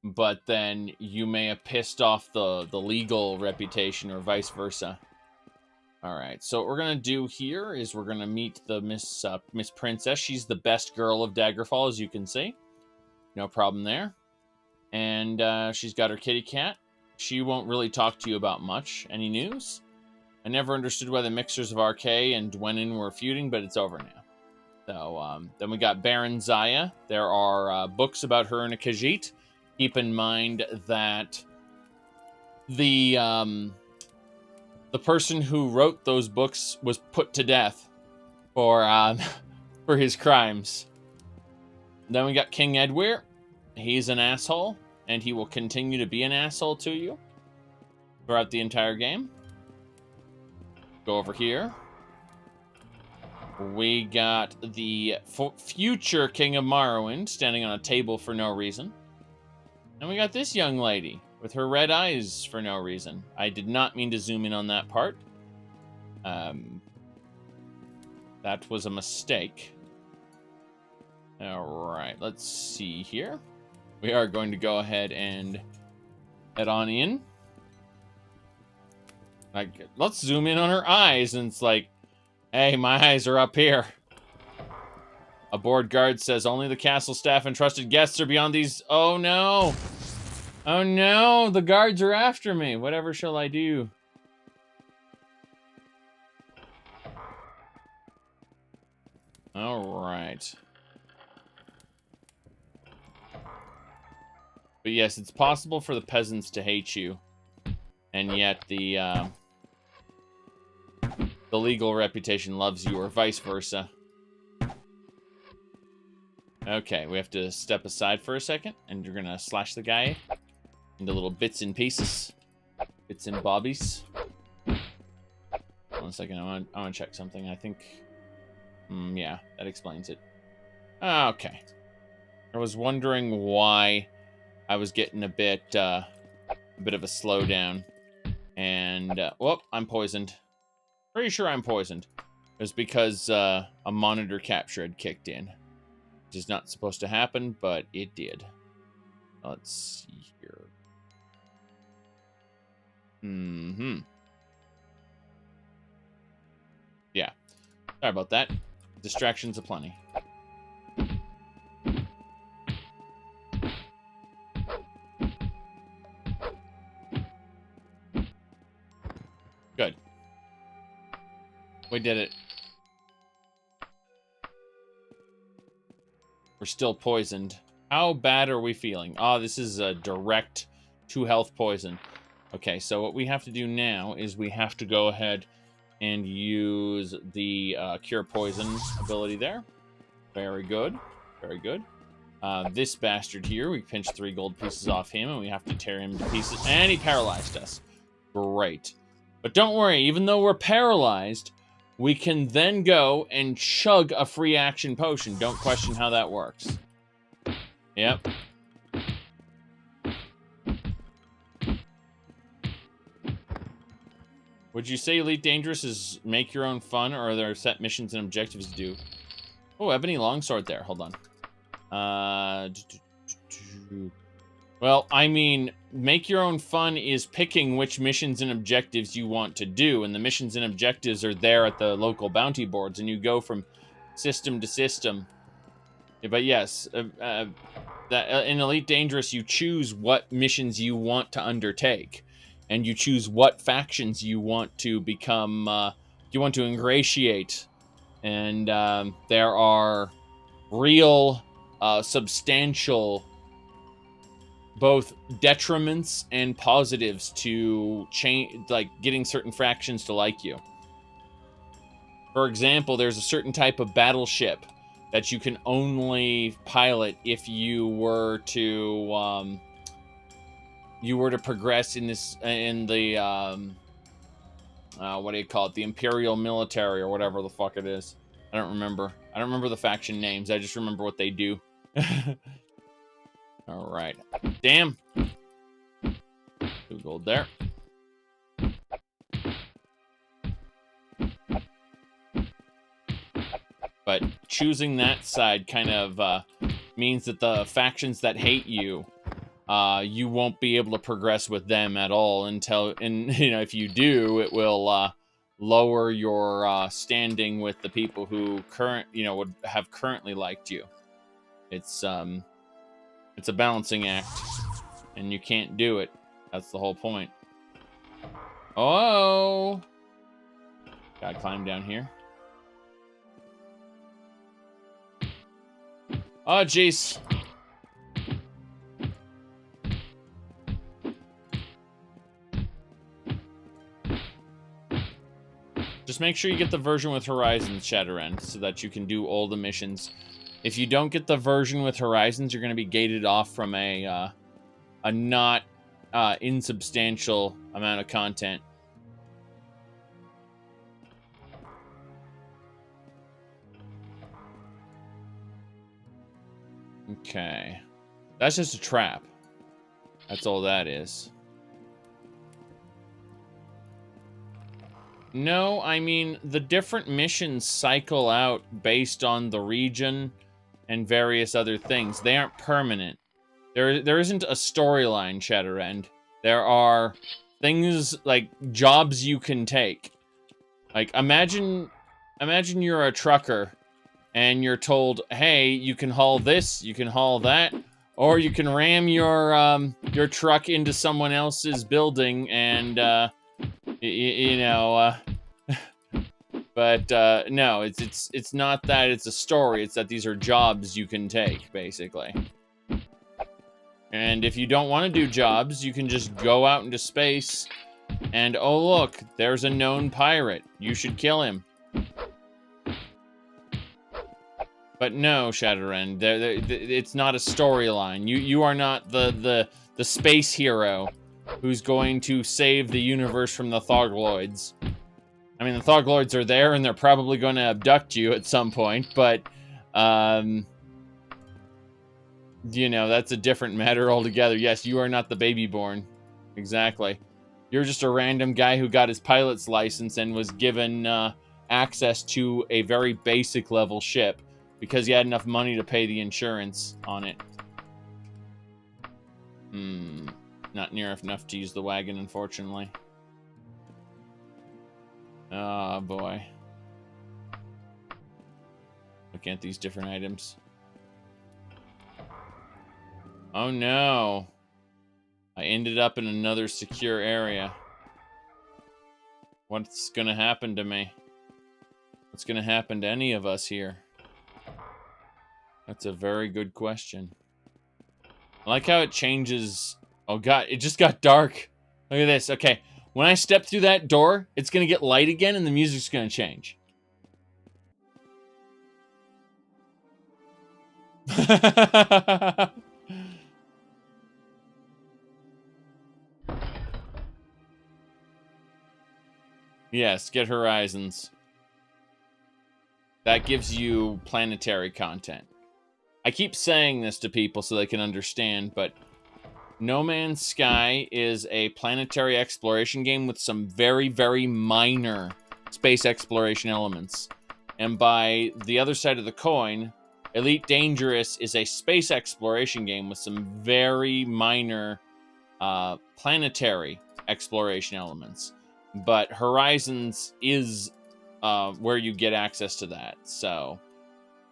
but then you may have pissed off the legal reputation or vice versa. All right, so what we're gonna do here is we're gonna meet the Miss Princess. She's the best girl of Daggerfall, as you can see. No problem there. And she's got her kitty cat. She won't really talk to you about much. Any news? I never understood why the mixers of RK and Dwenin were feuding, but it's over now. So then we got Baron Zaya. There are books about her and a Khajiit. Keep in mind that the person who wrote those books was put to death for for his crimes. Then we got King Edwir. He's an asshole, and he will continue to be an asshole to you throughout the entire game. Go over here. We got the future King of Morrowind standing on a table for no reason. And we got this young lady with her red eyes for no reason. I did not mean to zoom in on that part. That was a mistake. All right, let's see here. We are going to go ahead and head on in. Like, let's zoom in on her eyes, and it's like, hey, my eyes are up here. A board guard says only the castle staff and trusted guests are beyond these. Oh no! Oh no! The guards are after me. Whatever shall I do? All right. But yes, it's possible for the peasants to hate you, and yet the legal reputation loves you, or vice versa. Okay, we have to step aside for a second, and you're gonna slash the guy into little bits and pieces. Bits and bobbies. 1 second, I want to check something. I think... yeah, that explains it. Okay. I was wondering why I was getting a bit of a slowdown. And, whoop, I'm poisoned. Pretty sure I'm poisoned. It was because a monitor capture had kicked in. Which is not supposed to happen, but it did. Let's see here. Yeah. Sorry about that. Distractions aplenty. Good. We did it. We're still poisoned. How bad are we feeling? Oh, this is a direct 2 health poison. Okay, so what we have to do now is we have to go ahead and use the cure poison ability there. Very good. Very good. This bastard here, we pinched 3 gold pieces off him, and we have to tear him to pieces. And he paralyzed us. Great. But don't worry, even though we're paralyzed, we can then go and chug a free action potion. Don't question how that works. Yep. Would you say Elite Dangerous is make your own fun, or are there set missions and objectives to do? Oh, Ebony Longsword there. Hold on. Well, I mean, make your own fun is picking which missions and objectives you want to do, and the missions and objectives are there at the local bounty boards, and you go from system to system. But yes, in Elite Dangerous, you choose what missions you want to undertake, and you choose what factions you want to become, you want to ingratiate, and there are real, substantial both detriments and positives to change, like getting certain factions to like you. For example, there's a certain type of battleship that you can only pilot if you were to progress in this what do you call it? The Imperial Military or whatever the fuck it is. I don't remember. I don't remember the faction names. I just remember what they do. All right. Damn. 2 gold there. But choosing that side kind of means that the factions that hate you, you won't be able to progress with them at all until, and you know, if you do, it will lower your standing with the people who would have currently liked you. It's a balancing act, and you can't do it. That's the whole point. Oh! Gotta climb down here. Oh, jeez. Just make sure you get the version with Horizons, Zhakaron, so that you can do all the missions. If you don't get the version with Horizons, you're going to be gated off from a not insubstantial amount of content. Okay. That's just a trap. That's all that is. No, I mean, the different missions cycle out based on the region and various other things. They aren't permanent. There isn't a storyline, Shatterend. There are things like jobs you can take. Like imagine you're a trucker and you're told, "Hey, you can haul this, you can haul that, or you can ram your truck into someone else's building and you know, but no, it's not that it's a story. It's that these are jobs you can take, basically. And if you don't want to do jobs, you can just go out into space and, oh look, there's a known pirate. You should kill him. But no, Shatterend, it's not a storyline. You are not the space hero who's going to save the universe from the Thogloids. I mean, the Thogloids are there, and they're probably going to abduct you at some point, but, you know, that's a different matter altogether. Yes, you are not the baby born. Exactly. You're just a random guy who got his pilot's license and was given access to a very basic level ship because he had enough money to pay the insurance on it. Not near enough to use the wagon, unfortunately. Oh, boy. Looking at these different items. Oh, no. I ended up in another secure area. What's gonna happen to me? What's gonna happen to any of us here? That's a very good question. I like how it changes. Oh, God, it just got dark. Look at this. Okay. When I step through that door, it's going to get light again and the music's going to change. Yes, get horizons. That gives you planetary content. I keep saying this to people so they can understand, but No Man's Sky is a planetary exploration game with some very, very minor space exploration elements. And by the other side of the coin, Elite Dangerous is a space exploration game with some very minor planetary exploration elements. But Horizons is where you get access to that. So,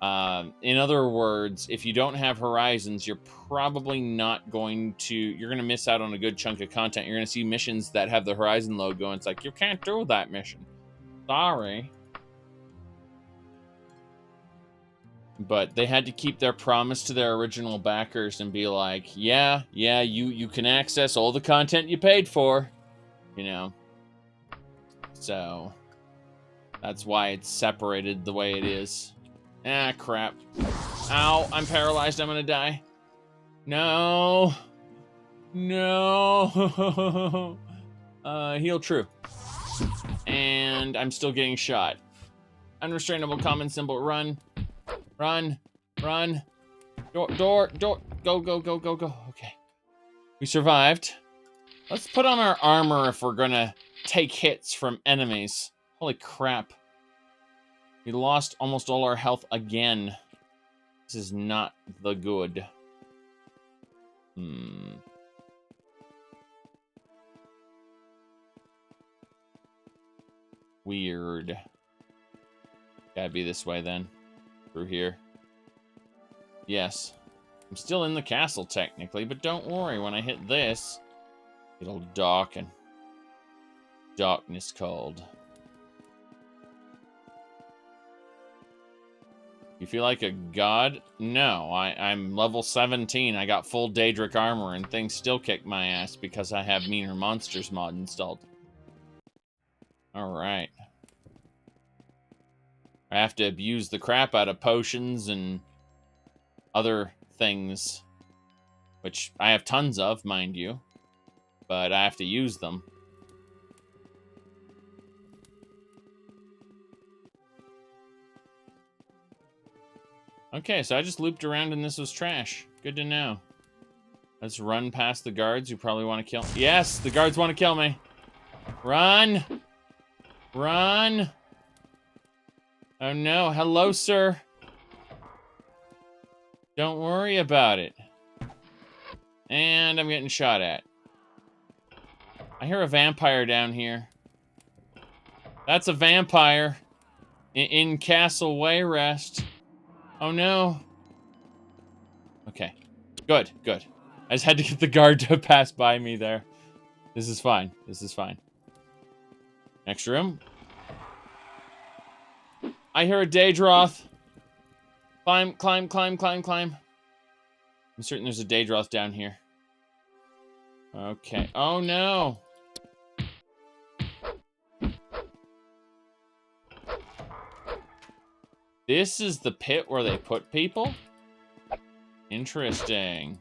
in other words, if you don't have Horizons, you're probably not going to... You're going to miss out on a good chunk of content. You're going to see missions that have the Horizon logo, and it's like, you can't do that mission. Sorry. But they had to keep their promise to their original backers and be like, yeah, you can access all the content you paid for. You know. So, that's why it's separated the way it is. Ah, crap. Ow, I'm paralyzed. I'm gonna die. No. No. Heal true. And I'm still getting shot. Unrestrainable common symbol. Run. Run. Run. Door. Go. Okay. We survived. Let's put on our armor if we're gonna take hits from enemies. Holy crap. We lost almost all our health again. This is not the good. Weird. Gotta be this way then. Through here. Yes. I'm still in the castle technically, but don't worry, when I hit this, it'll darken. Darkness called. You feel like a god? No, I'm level 17. I got full Daedric armor, and things still kick my ass because I have Meaner Monsters mod installed. Alright. I have to abuse the crap out of potions and other things. Which I have tons of, mind you. But I have to use them. Okay, so I just looped around and this was trash. Good to know. Let's run past the guards who probably want to kill me. Yes, the guards want to kill me. Run! Run! Oh no, hello, sir. Don't worry about it. And I'm getting shot at. I hear a vampire down here. That's a vampire. In Castle Wayrest. Oh no. Okay. Good, good. I just had to get the guard to pass by me there. This is fine. This is fine. Next room. I hear a Daedroth. Climb, climb, climb, climb, climb. I'm certain there's a Daedroth down here. Okay. Oh no. This is the pit where they put people? Interesting.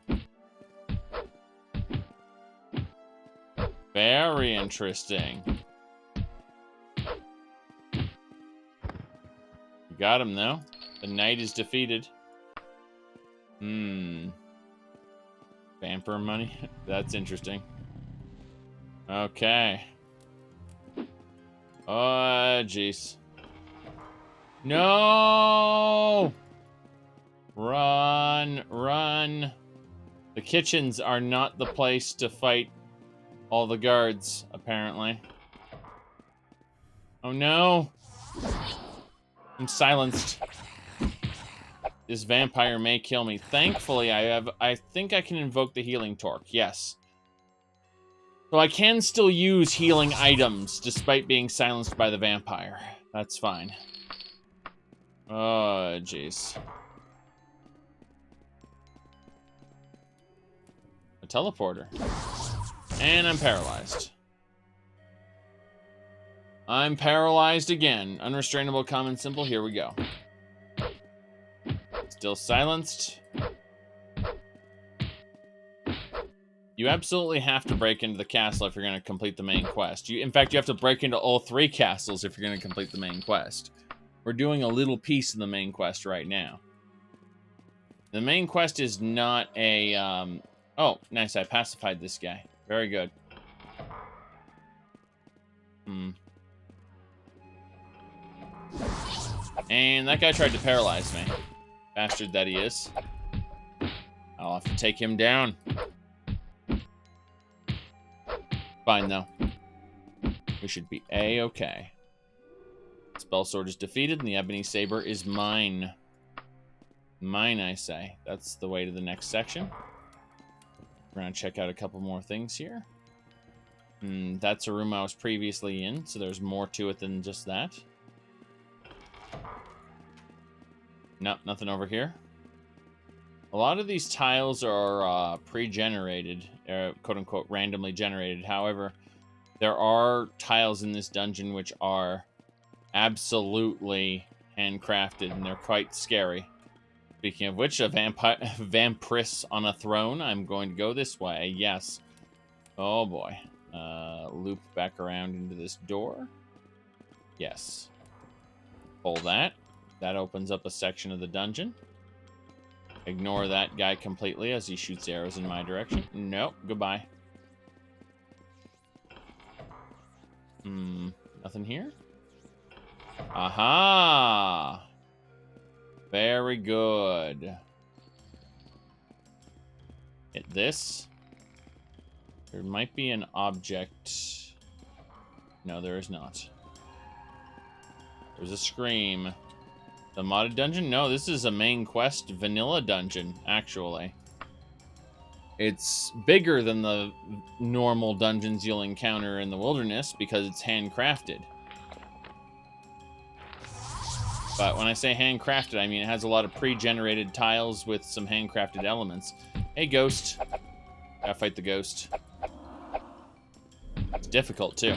Very interesting. You got him, though. The knight is defeated. Vampire money? That's interesting. Okay. Oh, jeez. No! Run, run. The kitchens are not the place to fight all the guards, apparently. Oh no! I'm silenced. This vampire may kill me. Thankfully, I think I can invoke the healing torque. Yes. So I can still use healing items despite being silenced by the vampire. That's fine. Oh, jeez. A teleporter. And I'm paralyzed. I'm paralyzed again. Unrestrainable common symbol. Here we go. Still silenced. You absolutely have to break into the castle if you're going to complete the main quest. In fact, you have to break into all 3 castles if you're going to complete the main quest. We're doing a little piece of the main quest right now. The main quest is not a... Oh, nice. I pacified this guy. Very good. And that guy tried to paralyze me. Bastard that he is. I'll have to take him down. Fine, though. We should be A-okay. Spell Sword is defeated, and the Ebony Saber is mine. Mine, I say. That's the way to the next section. We're going to check out a couple more things here. That's a room I was previously in, so there's more to it than just that. Nope, nothing over here. A lot of these tiles are pre-generated, quote-unquote randomly generated. However, there are tiles in this dungeon which are absolutely handcrafted, and they're quite scary. Speaking of which, a vampress on a throne. I'm going to go this way. Yes. Oh boy. Loop back around into this door. Yes. Pull that. That opens up a section of the dungeon. Ignore that guy completely as he shoots arrows in my direction. Nope. Goodbye. Nothing here? Aha! Very good. Hit this. There might be an object. No, there is not. There's a scream. The modded dungeon? No, this is a main quest vanilla dungeon, actually. It's bigger than the normal dungeons you'll encounter in the wilderness because it's handcrafted. But when I say handcrafted, I mean it has a lot of pre-generated tiles with some handcrafted elements. Hey, ghost. Gotta fight the ghost. It's difficult, too.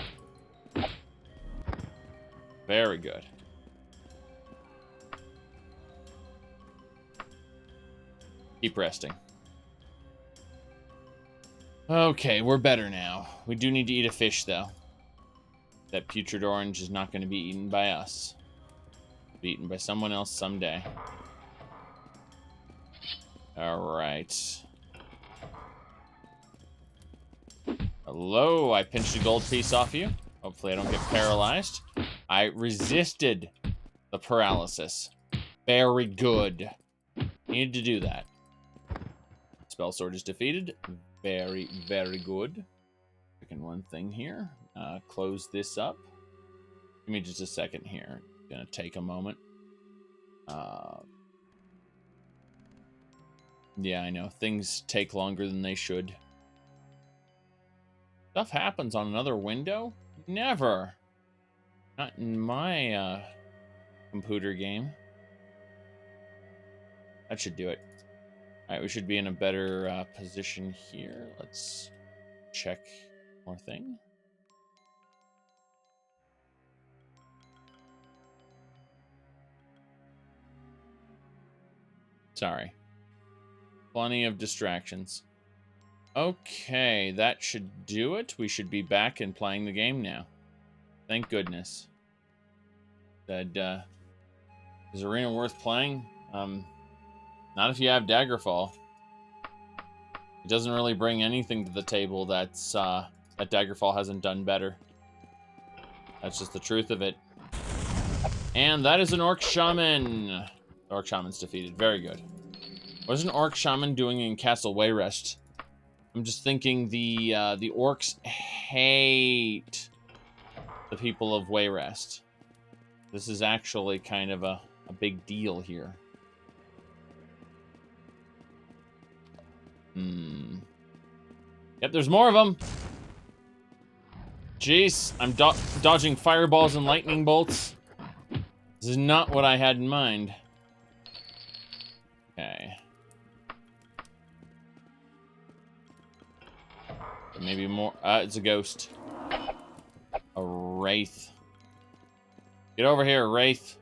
Very good. Keep resting. Okay, we're better now. We do need to eat a fish, though. That putrid orange is not going to be eaten by us. Be eaten by someone else someday. Alright. Hello, I pinched a gold piece off you. Hopefully I don't get paralyzed. I resisted the paralysis. Very good. Needed to do that. spell sword is defeated. Very, very good. Checking one thing here. Close this up. Give me just a second here. It's gonna take a moment. Yeah, I know. Things take longer than they should. Stuff happens on another window? Never. Not in my computer game. That should do it. Alright, we should be in a better position here. Let's check more thing. Sorry. Plenty of distractions. Okay, that should do it. We should be back and playing the game now. Thank goodness. That, is Arena worth playing? Not if you have Daggerfall. It doesn't really bring anything to the table that's, that Daggerfall hasn't done better. That's just the truth of it. And that is an Orc Shaman. The Orc Shaman's defeated. Very good. What is an Orc Shaman doing in Castle Wayrest? I'm just thinking the Orcs hate the people of Wayrest. This is actually kind of a big deal here. Yep, there's more of them. Jeez, I'm dodging fireballs and lightning bolts. This is not what I had in mind. Okay. Maybe more. It's a ghost. A wraith. Get over here, wraith.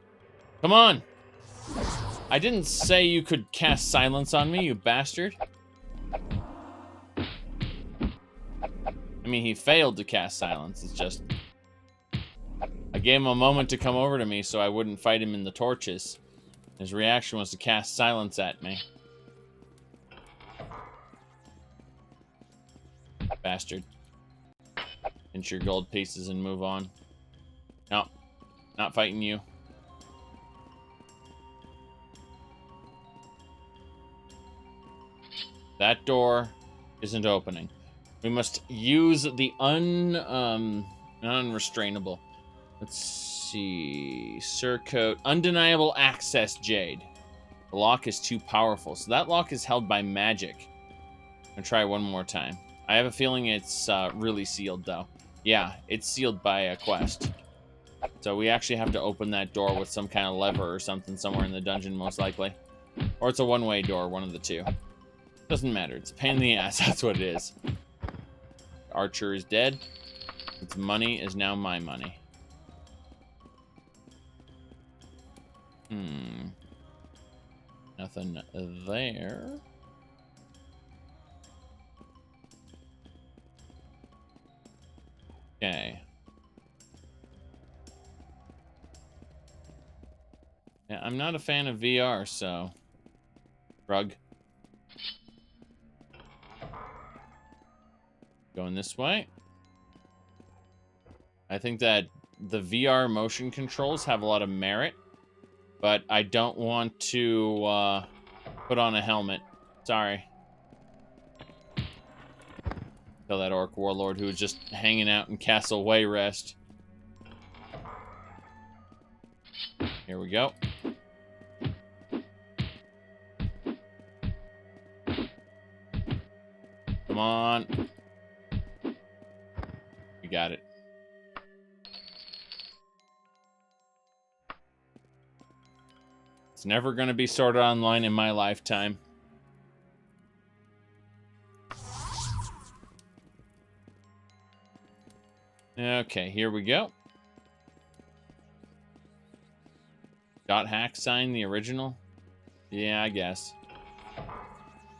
Come on! I didn't say you could cast silence on me, you bastard. I mean, he failed to cast silence. It's just... I gave him a moment to come over to me so I wouldn't fight him in the torches. His reaction was to cast silence at me. Bastard. Pinch your gold pieces and move on. No. Not fighting you. That door isn't opening. We must use the unrestrainable. Let's see. Surcoat. Undeniable access jade. The lock is too powerful. So that lock is held by magic. I'm gonna try one more time. I have a feeling it's really sealed, though. Yeah, it's sealed by a quest. So we actually have to open that door with some kind of lever or something somewhere in the dungeon, most likely. Or it's a one-way door, one of the two. Doesn't matter. It's a pain in the ass. That's what it is. Archer is dead. Its money is now my money. Nothing there. Okay. Yeah, I'm not a fan of VR, so... Rug. Going this way. I think that the VR motion controls have a lot of merit, but I don't want to put on a helmet. Sorry. Kill that orc warlord who was just hanging out in Castle Wayrest. Here we go. Come on. We got it. It's never going to be sorted online in my lifetime. Okay, here we go. Dot hack sign, the original? Yeah, I guess.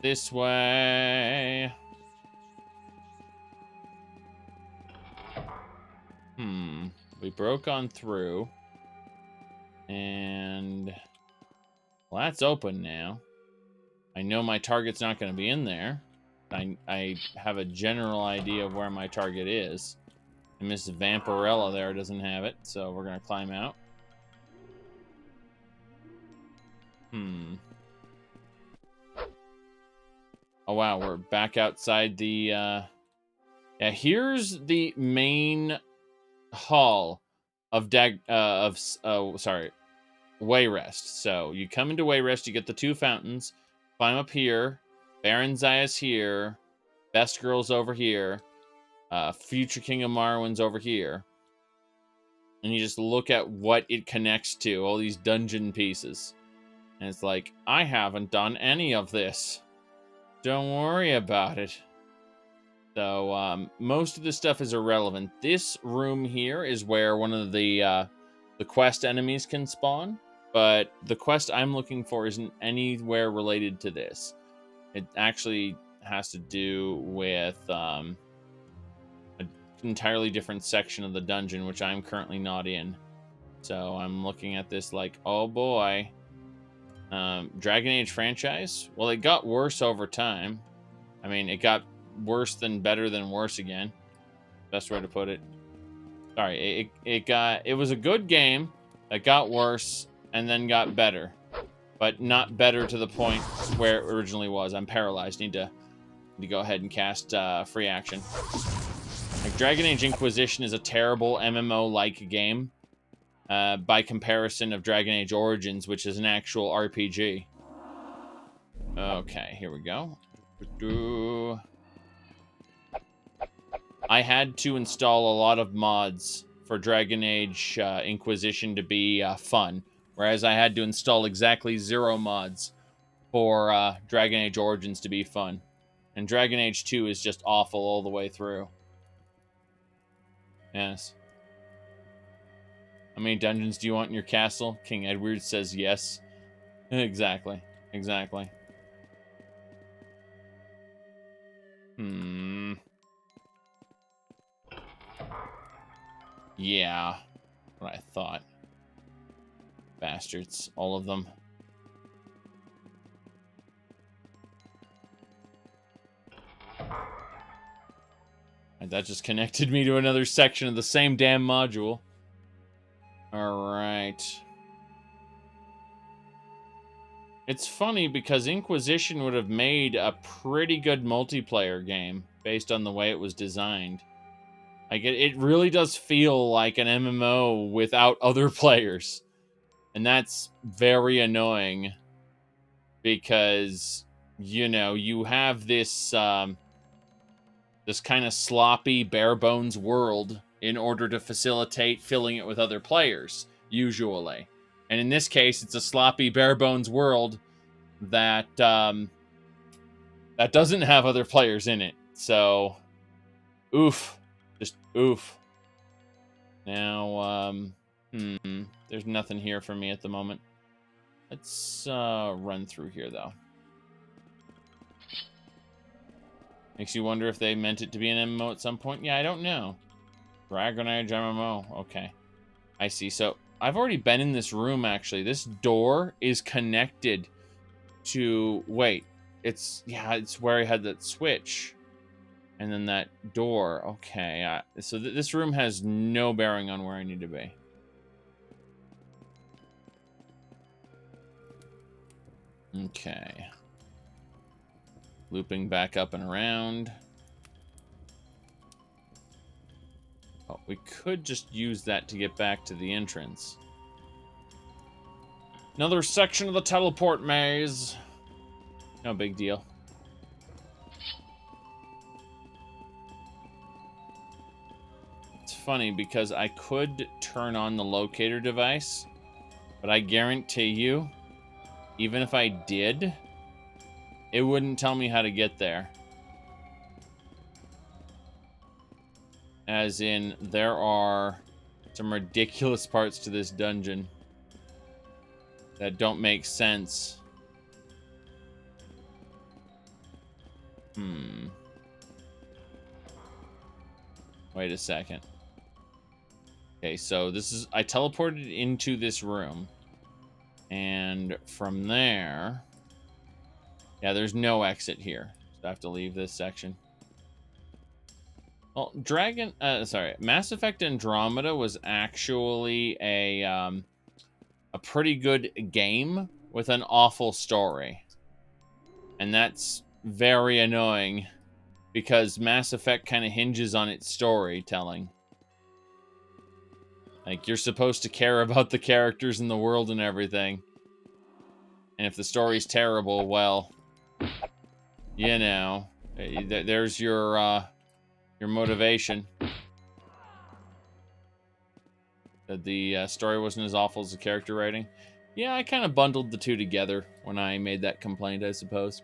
This way. We broke on through. And... well, that's open now. I know my target's not going to be in there. I have a general idea of where my target is. And Miss Vampirella there doesn't have it, so we're going to climb out. Oh, wow. We're back outside the... Yeah, here's the main hall of Wayrest. So you come into Wayrest, you get the 2 fountains, climb up here, Baron Zaya's here, Best Girl's over here, Future King of Marwin's over here. And you just look at what it connects to, all these dungeon pieces. And it's like, I haven't done any of this. Don't worry about it. So, most of this stuff is irrelevant. This room here is where one of the quest enemies can spawn. But the quest I'm looking for isn't anywhere related to this. It actually has to do with an entirely different section of the dungeon, which I'm currently not in. So I'm looking at this like, oh boy. Dragon Age franchise? Well, it got worse over time. I mean, it got worse than better than worse again. Best way to put it. Sorry, it was a good game that got worse and then got better, but not better to the point where it originally was. I'm paralyzed. Need to go ahead and cast free action. Like, Dragon Age Inquisition is a terrible MMO-like game by comparison of Dragon Age Origins, which is an actual RPG. Okay, here we go. I had to install a lot of mods for Dragon Age Inquisition to be fun, whereas I had to install exactly 0 mods for Dragon Age Origins to be fun. And Dragon Age 2 is just awful all the way through. Yes. How many dungeons do you want in your castle? King Edward says yes. Exactly. Exactly. Yeah. What I thought. Bastards. All of them. And that just connected me to another section of the same damn module. Alright. It's funny because Inquisition would have made a pretty good multiplayer game based on the way it was designed. Like, it really does feel like an MMO without other players. And that's very annoying. Because, you know, you have this, this kind of sloppy, bare-bones world in order to facilitate filling it with other players, usually. And in this case, it's a sloppy, bare-bones world that, that doesn't have other players in it. So, oof. Just oof. Now, there's nothing here for me at the moment. Let's run through here, though. Makes you wonder if they meant it to be an MMO at some point. Yeah, I don't know. Dragon Age MMO. Okay. I see. So, I've already been in this room, actually. This door is connected to... Wait. It's where I had that switch. And then that door. Okay. So this room has no bearing on where I need to be. Okay. Looping back up and around. Oh, we could just use that to get back to the entrance. Another section of the teleport maze. No big deal. It's funny because I could turn on the locator device, but I guarantee you, even if I did, it wouldn't tell me how to get there. As in, there are some ridiculous parts to this dungeon that don't make sense. Wait a second. Okay, so this is... I teleported into this room. And from there... Yeah, there's no exit here. So I have to leave this section. Well, Mass Effect Andromeda was actually a pretty good game with an awful story. And that's very annoying because Mass Effect kind of hinges on its storytelling. Like, you're supposed to care about the characters in the world and everything. And if the story's terrible, well, you know, there's your motivation. That the story wasn't as awful as the character writing. Yeah, I kind of bundled the two together when I made that complaint, I suppose.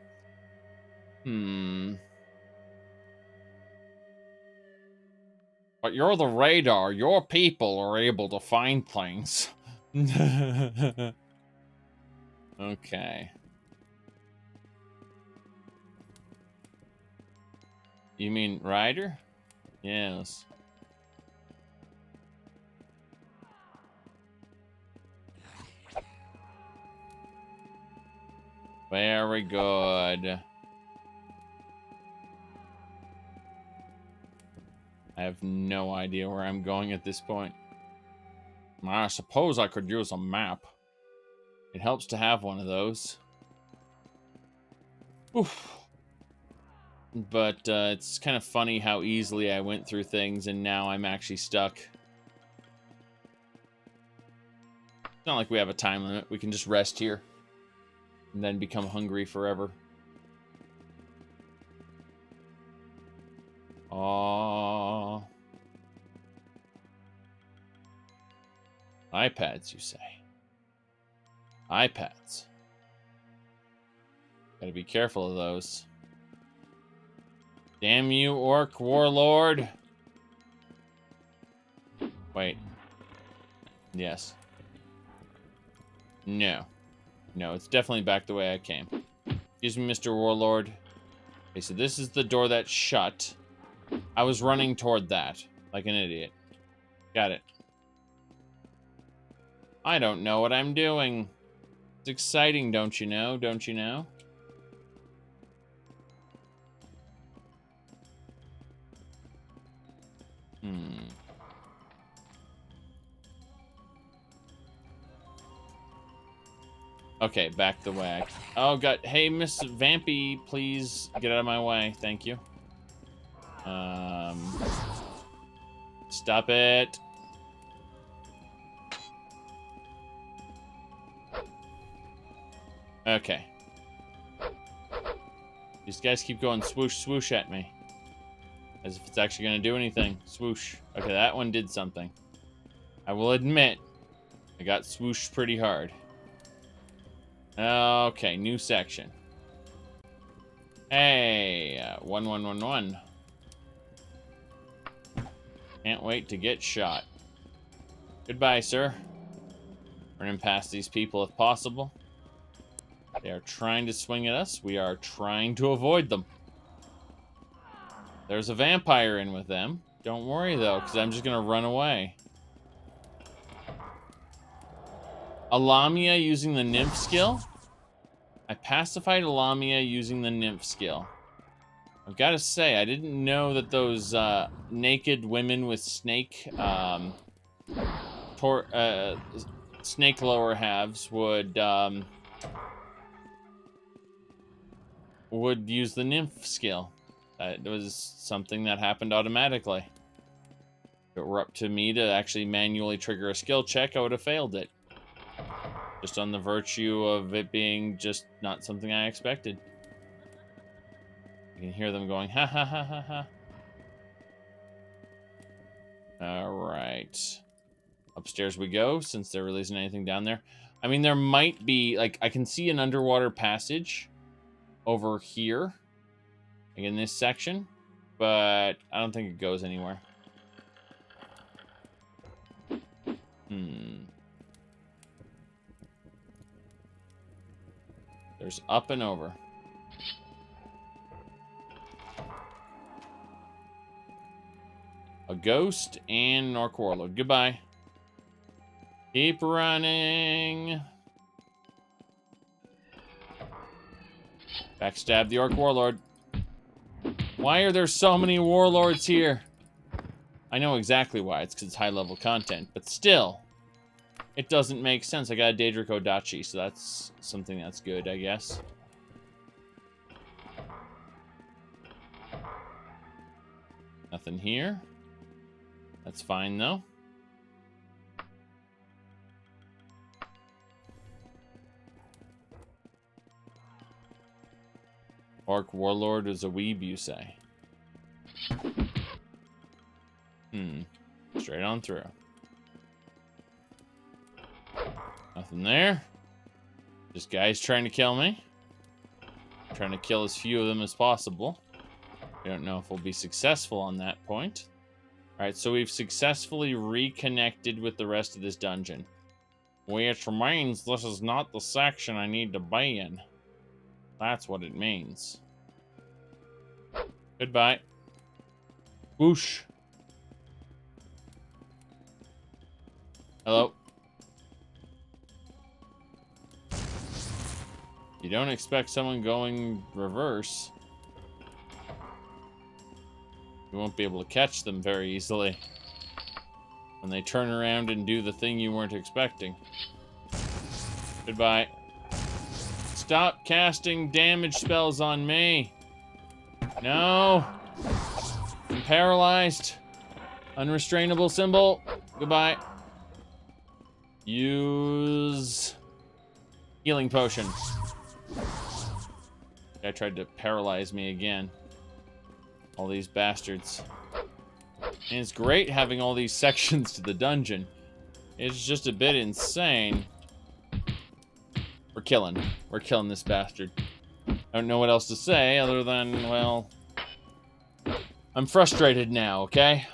But you're the radar. Your people are able to find things. Okay. You mean Ryder? Yes. Very good. I have no idea where I'm going at this point. I suppose I could use a map. It helps to have one of those. Oof. But it's kind of funny how easily I went through things and now I'm actually stuck. It's not like we have a time limit. We can just rest here and then become hungry forever. Aww. iPads, you say? iPads. Gotta be careful of those. Damn you, orc warlord. Wait. Yes. No. No, it's definitely back the way I came. Excuse me, Mr. Warlord. Okay, so this is the door that's shut. I was running toward that, like an idiot. Got it. I don't know what I'm doing. It's exciting, don't you know? Don't you know? Okay, back the way. Oh, God. Hey, Miss Vampy, please get out of my way. Thank you. Stop it. Okay. These guys keep going swoosh, swoosh at me. As if it's actually going to do anything. Swoosh. Okay, that one did something. I will admit, I got swooshed pretty hard. Okay, new section. Hey, 1111. Can't wait to get shot. Goodbye, sir. Running past these people if possible. They are trying to swing at us. We are trying to avoid them. There's a vampire in with them. Don't worry, though, because I'm just going to run away. Alamia using the nymph skill? I pacified Alamia using the nymph skill. I've got to say, I didn't know that those naked women with snake snake lower halves would use the nymph skill. It was something that happened automatically. If it were up to me to actually manually trigger a skill check, I would have failed it. Just on the virtue of it being just not something I expected. You can hear them going, ha ha ha ha ha. Alright. Upstairs we go, since there really isn't anything down there. I mean, there might be, like, I can see an underwater passage over here. Like in this section. But I don't think it goes anywhere. There's up and over. A ghost and an orc warlord. Goodbye. Keep running. Backstab the orc warlord. Why are there so many warlords here? I know exactly why. It's because it's high-level content. But still, it doesn't make sense. I got a Daedric Odachi, so that's something that's good, I guess. Nothing here. That's fine, though. Orc Warlord is a weeb, you say? Straight on through. Nothing there. This guy's trying to kill me. I'm trying to kill as few of them as possible. I don't know if we'll be successful on that point. Alright, so we've successfully reconnected with the rest of this dungeon. Which means this is not the section I need to be in. That's what it means. Goodbye. Whoosh. Hello. You don't expect someone going reverse. You won't be able to catch them very easily when they turn around and do the thing you weren't expecting. Goodbye. Stop casting damage spells on me. No. I'm paralyzed. Unrestrainable symbol. Goodbye. Use healing potion. Guy tried to paralyze me again. All these bastards. And it's great having all these sections to the dungeon. It's just a bit insane. We're killing this bastard. I don't know what else to say other than, well, I'm frustrated now, okay?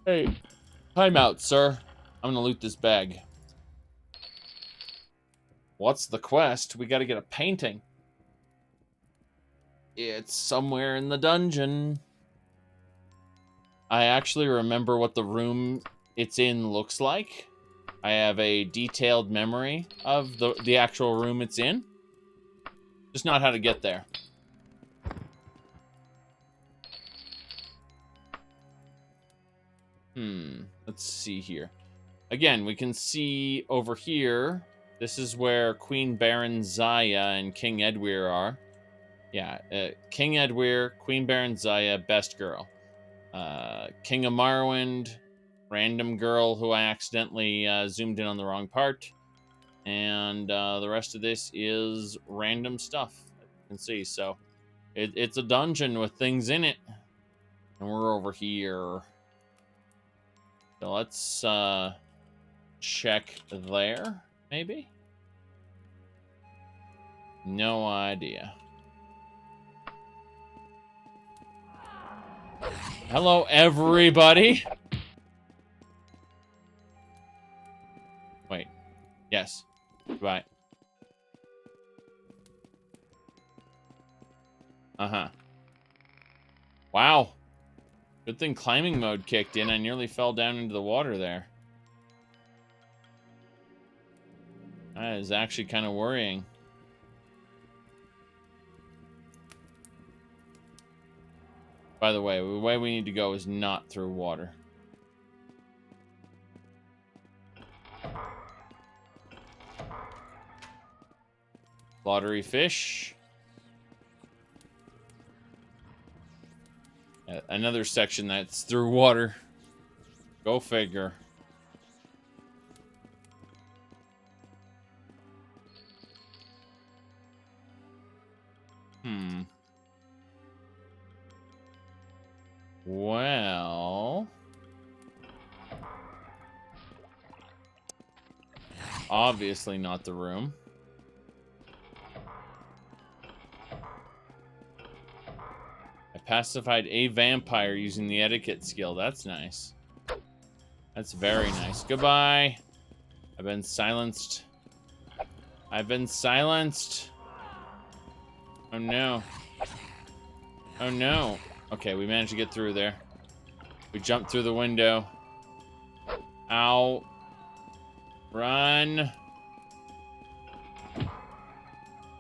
Hey, time out, sir. I'm gonna loot this bag. What's the quest? We gotta get a painting. It's somewhere in the dungeon. I actually remember what the room it's in looks like. I have a detailed memory of the actual room it's in. Just not how to get there. Let's see here. Again, we can see over here. This is where Queen Baron Zaya and King Edwir are. Yeah, King Edwir, Queen Baron Zaya, best girl. King of Morrowind, random girl who I accidentally zoomed in on the wrong part. And the rest of this is random stuff, you can see. So it's a dungeon with things in it. And we're over here. So let's check there, maybe? No idea. Hello, everybody. Wait. Yes. Goodbye. Uh-huh. Wow. Good thing climbing mode kicked in. I nearly fell down into the water there. That is actually kind of worrying. By the way we need to go is not through water. Lottery fish. Another section that's through water. Go figure. Well, obviously not the room. I pacified a vampire using the etiquette skill. That's nice. That's very nice. Goodbye. I've been silenced. I've been silenced. Oh no. Oh no. Okay, we managed to get through there. We jumped through the window. Ow. Run.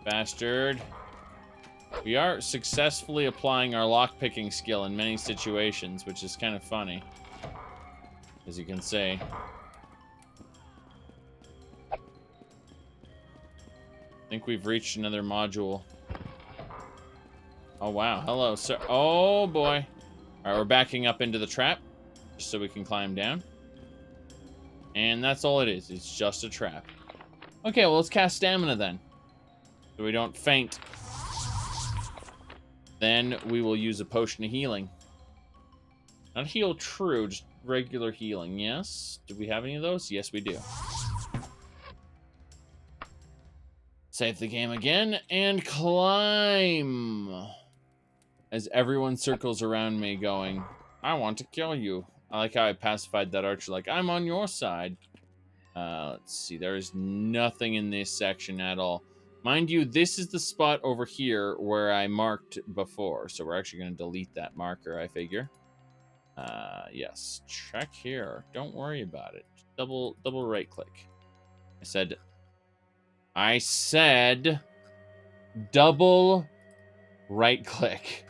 Bastard. We are successfully applying our lockpicking skill in many situations, which is kind of funny, as you can see. I think we've reached another module. Oh, wow. Hello, sir. Oh, boy. All right, we're backing up into the trap just so we can climb down. And that's all it is. It's just a trap. Okay, well, let's cast stamina then, so we don't faint. Then we will use a potion of healing. Not heal true, just regular healing. Yes? Do we have any of those? Yes, we do. Save the game again and climb. As everyone circles around me going, I want to kill you. I like how I pacified that archer, like, I'm on your side. Let's see, there is nothing in this section at all. Mind you, this is the spot over here where I marked before, so we're actually going to delete that marker, I figure. Yes, check here. Don't worry about it. Double right click. I said double right click.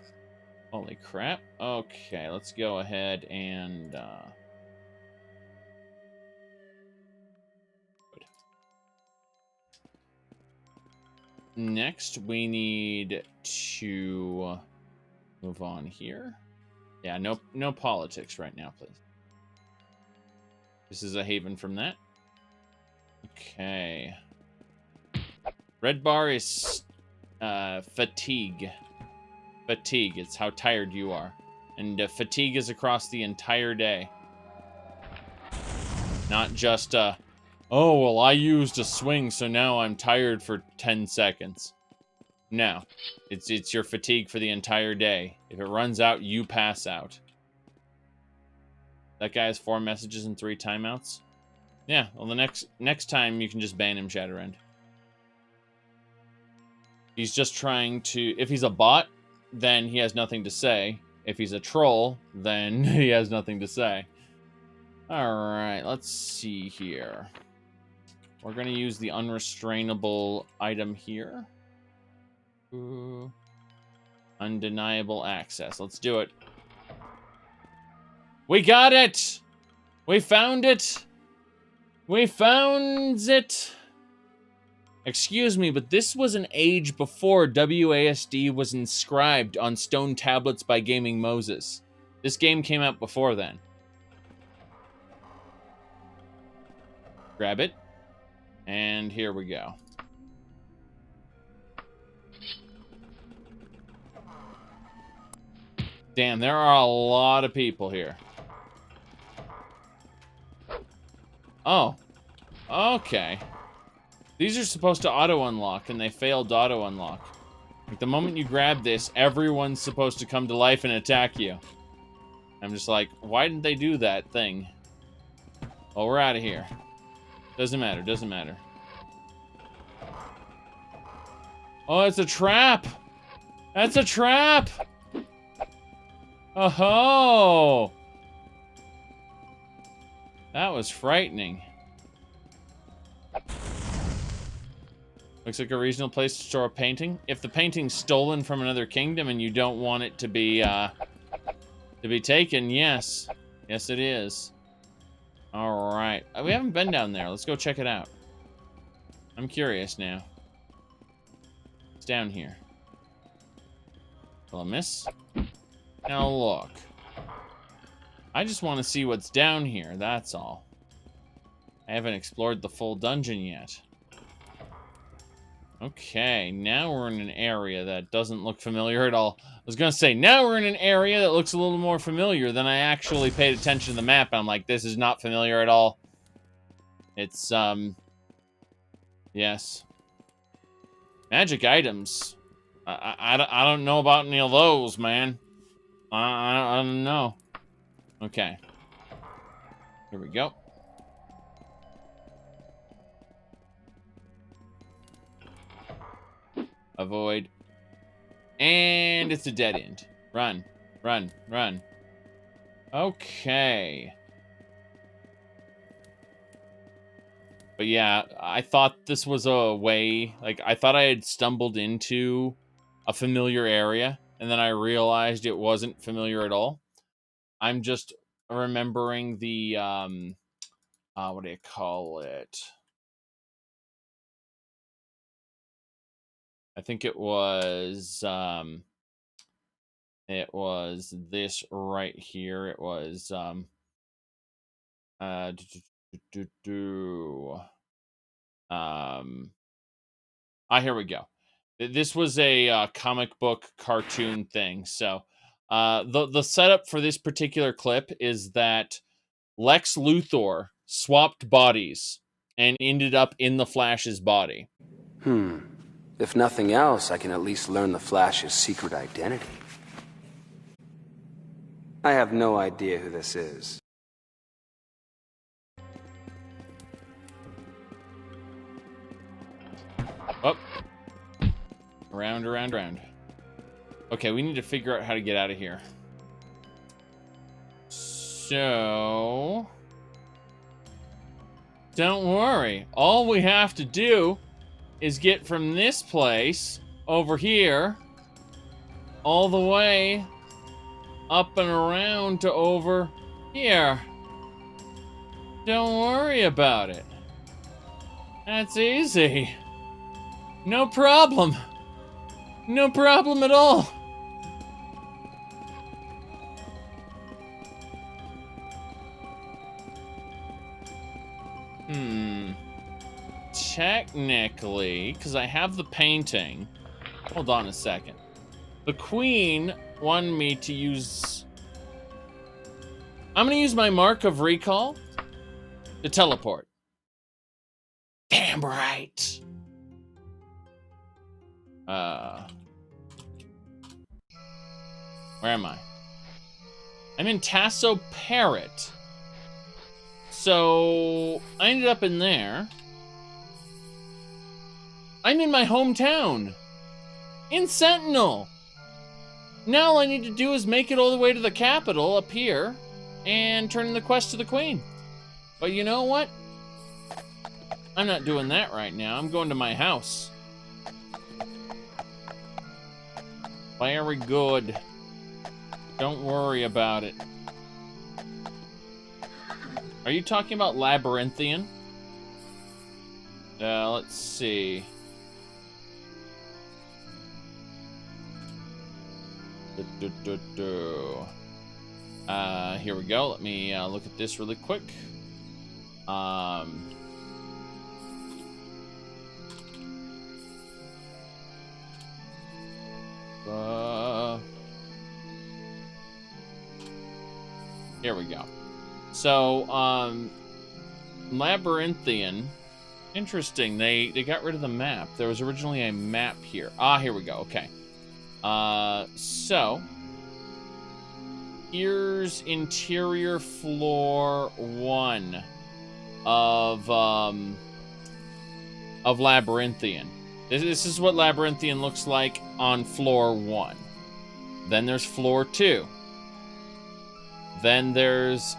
Holy crap. Okay, let's go ahead and good. Next, we need to move on here. Yeah, no politics right now, please. This is a haven from that. Okay. Red bar is fatigue. Fatigue, it's how tired you are. And fatigue is across the entire day. Not just, oh, well, I used a swing, so now I'm tired for 10 seconds. No. It's your fatigue for the entire day. If it runs out, you pass out. That guy has 4 messages and 3 timeouts. Yeah, well, the next time you can just ban him, Shatterend. He's just trying to... If he's a bot, then he has nothing to say. If he's a troll, then he has nothing to say. Alright, let's see here. We're going to use the unrestrainable item here. Ooh. Undeniable access. Let's do it. We got it! We found it! We found it! Excuse me, but this was an age before WASD was inscribed on stone tablets by Gaming Moses. This game came out before then. Grab it. And here we go. Damn, there are a lot of people here. Oh. Okay. These are supposed to auto-unlock, and they failed to auto-unlock. Like, the moment you grab this, everyone's supposed to come to life and attack you. I'm just like, why didn't they do that thing? Well, we're out of here. Doesn't matter, doesn't matter. Oh, it's a trap! That's a trap! Oh-ho! That was frightening. Looks like a reasonable place to store a painting. If the painting's stolen from another kingdom and you don't want it to be taken, yes. Yes, it is. Alright. We haven't been down there. Let's go check it out. I'm curious now. It's down here. Hello, miss. Now look. I just want to see what's down here, that's all. I haven't explored the full dungeon yet. Okay, now we're in an area that doesn't look familiar at all. I was gonna say, now we're in an area that looks a little more familiar than I actually paid attention to the map. I'm like, this is not familiar at all. It's, yes. Magic items. I don't know about any of those, man. I don't know. Okay. Here we go. Avoid. And it's a dead end. Run. Run. Run. Okay. But yeah, I thought this was a way... Like, I thought I had stumbled into a familiar area, and then I realized it wasn't familiar at all. I'm just remembering the, what do you call it? I think it was, It was this right here. It was here we go. This was a comic book cartoon thing. So the setup for this particular clip is that Lex Luthor swapped bodies and ended up in the Flash's body. If nothing else, I can at least learn the Flash's secret identity. I have no idea who this is. Oh. Around, around, around. Okay, we need to figure out how to get out of here. So... don't worry. All we have to do is get from this place over here all the way up and around to over here. Don't worry about it. That's easy. No problem. No problem at all. Technically, because I have the painting. Hold on a second. The Queen wanted me to use... I'm going to use my Mark of Recall to teleport. Damn right. Where am I? I'm in Tasso Parrot. So, I ended up in there. I'm in my hometown. In Sentinel. Now all I need to do is make it all the way to the capital up here and turn in the quest to the Queen. But you know what? I'm not doing that right now. I'm going to my house. Very good. Don't worry about it. Are you talking about Labyrinthian? Let's see. Here we go. Let me look at this really quick. Here we go. So, Labyrinthian. Interesting. They got rid of the map. There was originally a map here. Ah, here we go. Okay. So here's interior floor 1 of Labyrinthian. This is what Labyrinthian looks like on floor 1. Then there's floor 2. Then there's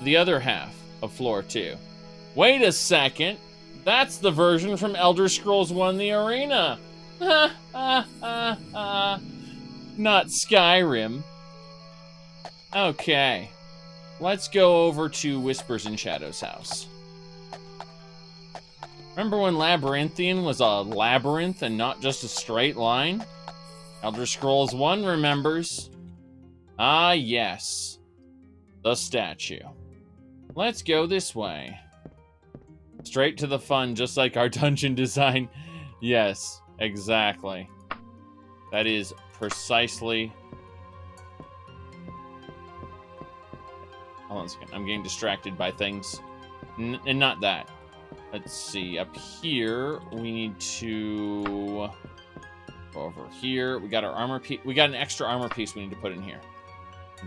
the other half of floor 2. Wait a second. That's the version from Elder Scrolls 1: The Arena. Not Skyrim. Okay. Let's go over to Whispers in Shadow's house. Remember when Labyrinthian was a labyrinth and not just a straight line? Elder Scrolls 1 remembers. Ah, yes. The statue. Let's go this way. Straight to the fun, just like our dungeon design. Yes, exactly. That is precisely... Hold on a second. I'm getting distracted by things. And not that. Let's see. Up here, we need to... go over here. We got our armor piece. We got an extra armor piece we need to put in here.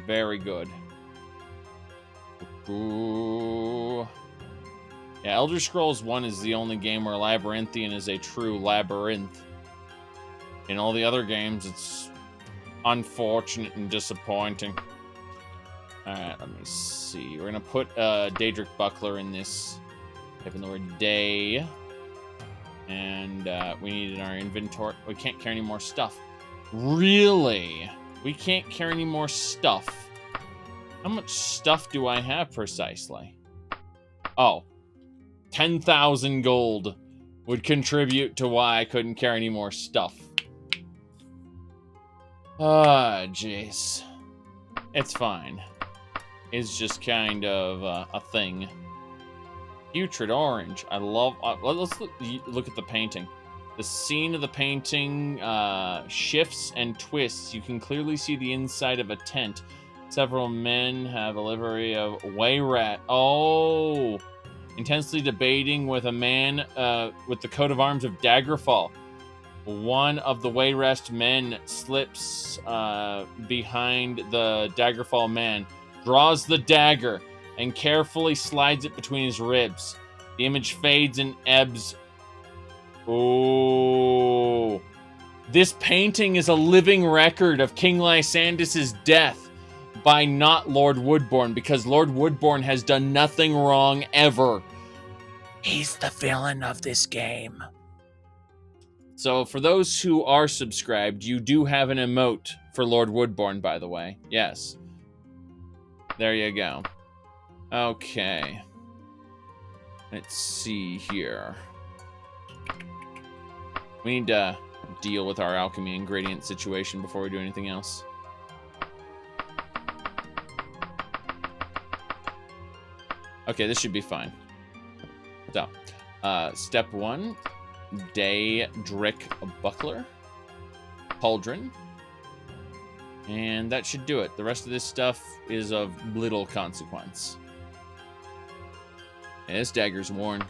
Very good. Ooh. Yeah, Elder Scrolls 1 is the only game where Labyrinthian is a true labyrinth. In all the other games, it's unfortunate and disappointing. Alright, let me see. We're gonna put Daedric Buckler in this. Type in the word day. And we need in our inventory. We can't carry any more stuff. Really? We can't carry any more stuff. How much stuff do I have precisely? Oh. 10,000 gold would contribute to why I couldn't carry any more stuff. Ah, jeez. It's fine. It's just kind of a thing. Putrid orange. I love... let's look at the painting. The scene of the painting shifts and twists. You can clearly see the inside of a tent. Several men have a livery of Wayrat. Oh! Intensely debating with a man with the coat of arms of Daggerfall. One of the Wayrat men slips behind the Daggerfall man, draws the dagger, and carefully slides it between his ribs. The image fades and ebbs. Oh. This painting is a living record of King Lysandas's death by not Lord Woodbourne, because Lord Woodbourne has done nothing wrong ever. He's the villain of this game. So for those who are subscribed, you do have an emote for Lord Woodbourne, by the way. Yes. There you go. Okay. Let's see here. We need to deal with our alchemy ingredient situation before we do anything else. Okay, this should be fine. So, step 1, Daedric Buckler, Pauldron, and that should do it. The rest of this stuff is of little consequence. Yeah, this dagger's worn.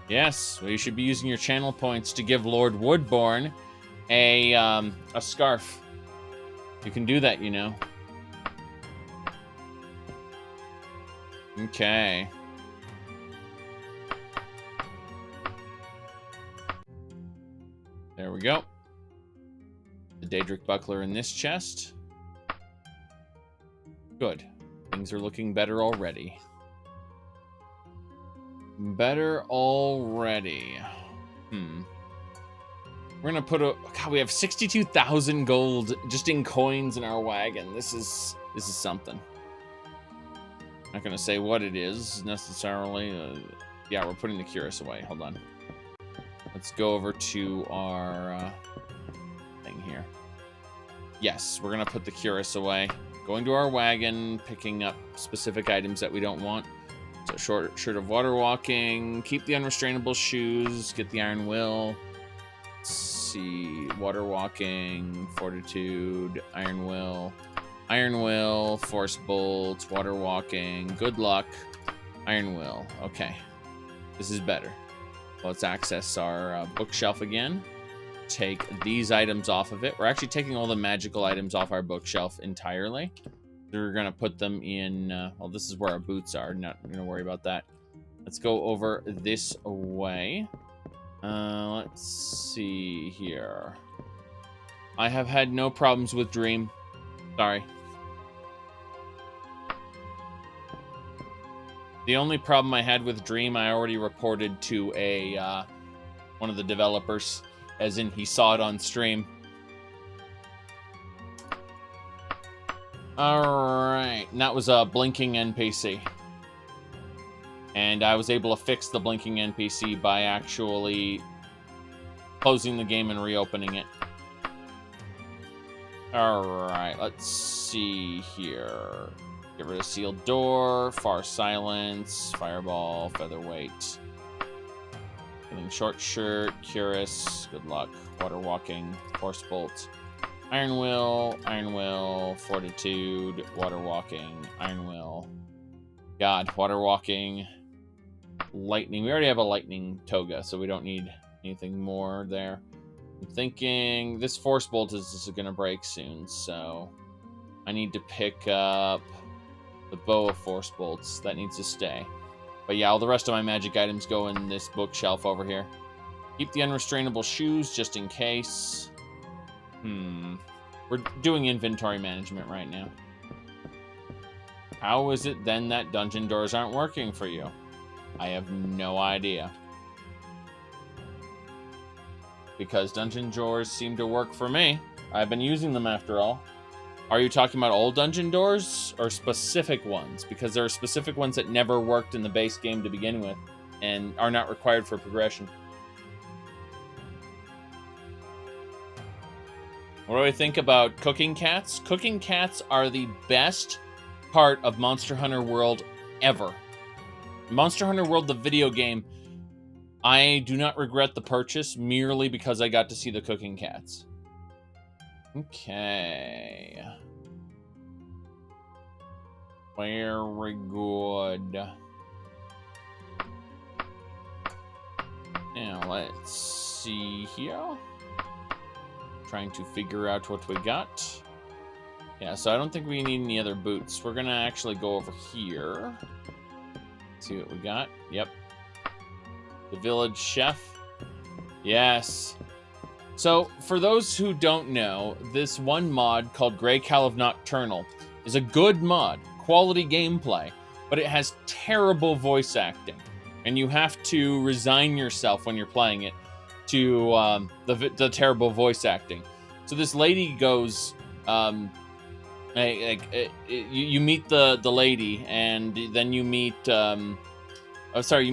Yes, well, you should be using your channel points to give Lord Woodbourne a scarf. You can do that, you know. Okay. There we go. The Daedric Buckler in this chest. Good. Things are looking better already. Better already. We're gonna put a... God, we have 62,000 gold just in coins in our wagon. This is something. Not gonna say what it is necessarily. Yeah, we're putting the cuirass away. Hold on. Let's go over to our thing here. Yes, we're gonna put the cuirass away. Going to our wagon, picking up specific items that we don't want. So short shirt of water walking, keep the unrestrainable shoes, get the iron will. Let's see, water walking, fortitude, iron will, force bolt, water walking, good luck, iron will. Okay, this is better. Let's access our bookshelf again. Take these items off of it. We're actually taking all the magical items off our bookshelf entirely. We're gonna put them in, well, this is where our boots are. Not gonna worry about that. Let's go over this way. Let's see here. I have had no problems with Dream. Sorry. The only problem I had with Dream, I already reported to a one of the developers, as in he saw it on stream. Alright, and that was a blinking NPC. And I was able to fix the blinking NPC by actually closing the game and reopening it. Alright, let's see here. Get rid of sealed door, far silence, fireball, featherweight. Getting short shirt, cuirass, good luck, water walking, force bolt. Iron will, fortitude, water walking, iron will. God, water walking, lightning. We already have a lightning toga, so we don't need anything more there. I'm thinking this force bolt is going to break soon, so I need to pick up the bow of force bolts. That needs to stay. But yeah, all the rest of my magic items go in this bookshelf over here. Keep the unrestrainable shoes just in case. We're doing inventory management right now. How is it then that dungeon doors aren't working for you? I have no idea. Because dungeon doors seem to work for me. I've been using them after all. Are you talking about all dungeon doors or specific ones? Because there are specific ones that never worked in the base game to begin with and are not required for progression. What do I think about cooking cats? Cooking cats are the best part of Monster Hunter World ever. Monster Hunter World, the video game, I do not regret the purchase merely because I got to see the cooking cats. Okay. Very good. Now, let's see here. Trying to figure out what we got. Yeah, so I don't think we need any other boots. We're gonna actually go over here. See what we got. Yep. The village chef. Yes. So, for those who don't know, this one mod called Grey Cowl of Nocturnal is a good mod, quality gameplay, but it has terrible voice acting. And you have to resign yourself when you're playing it to the terrible voice acting. So this lady goes, you meet the lady, and then you meet, you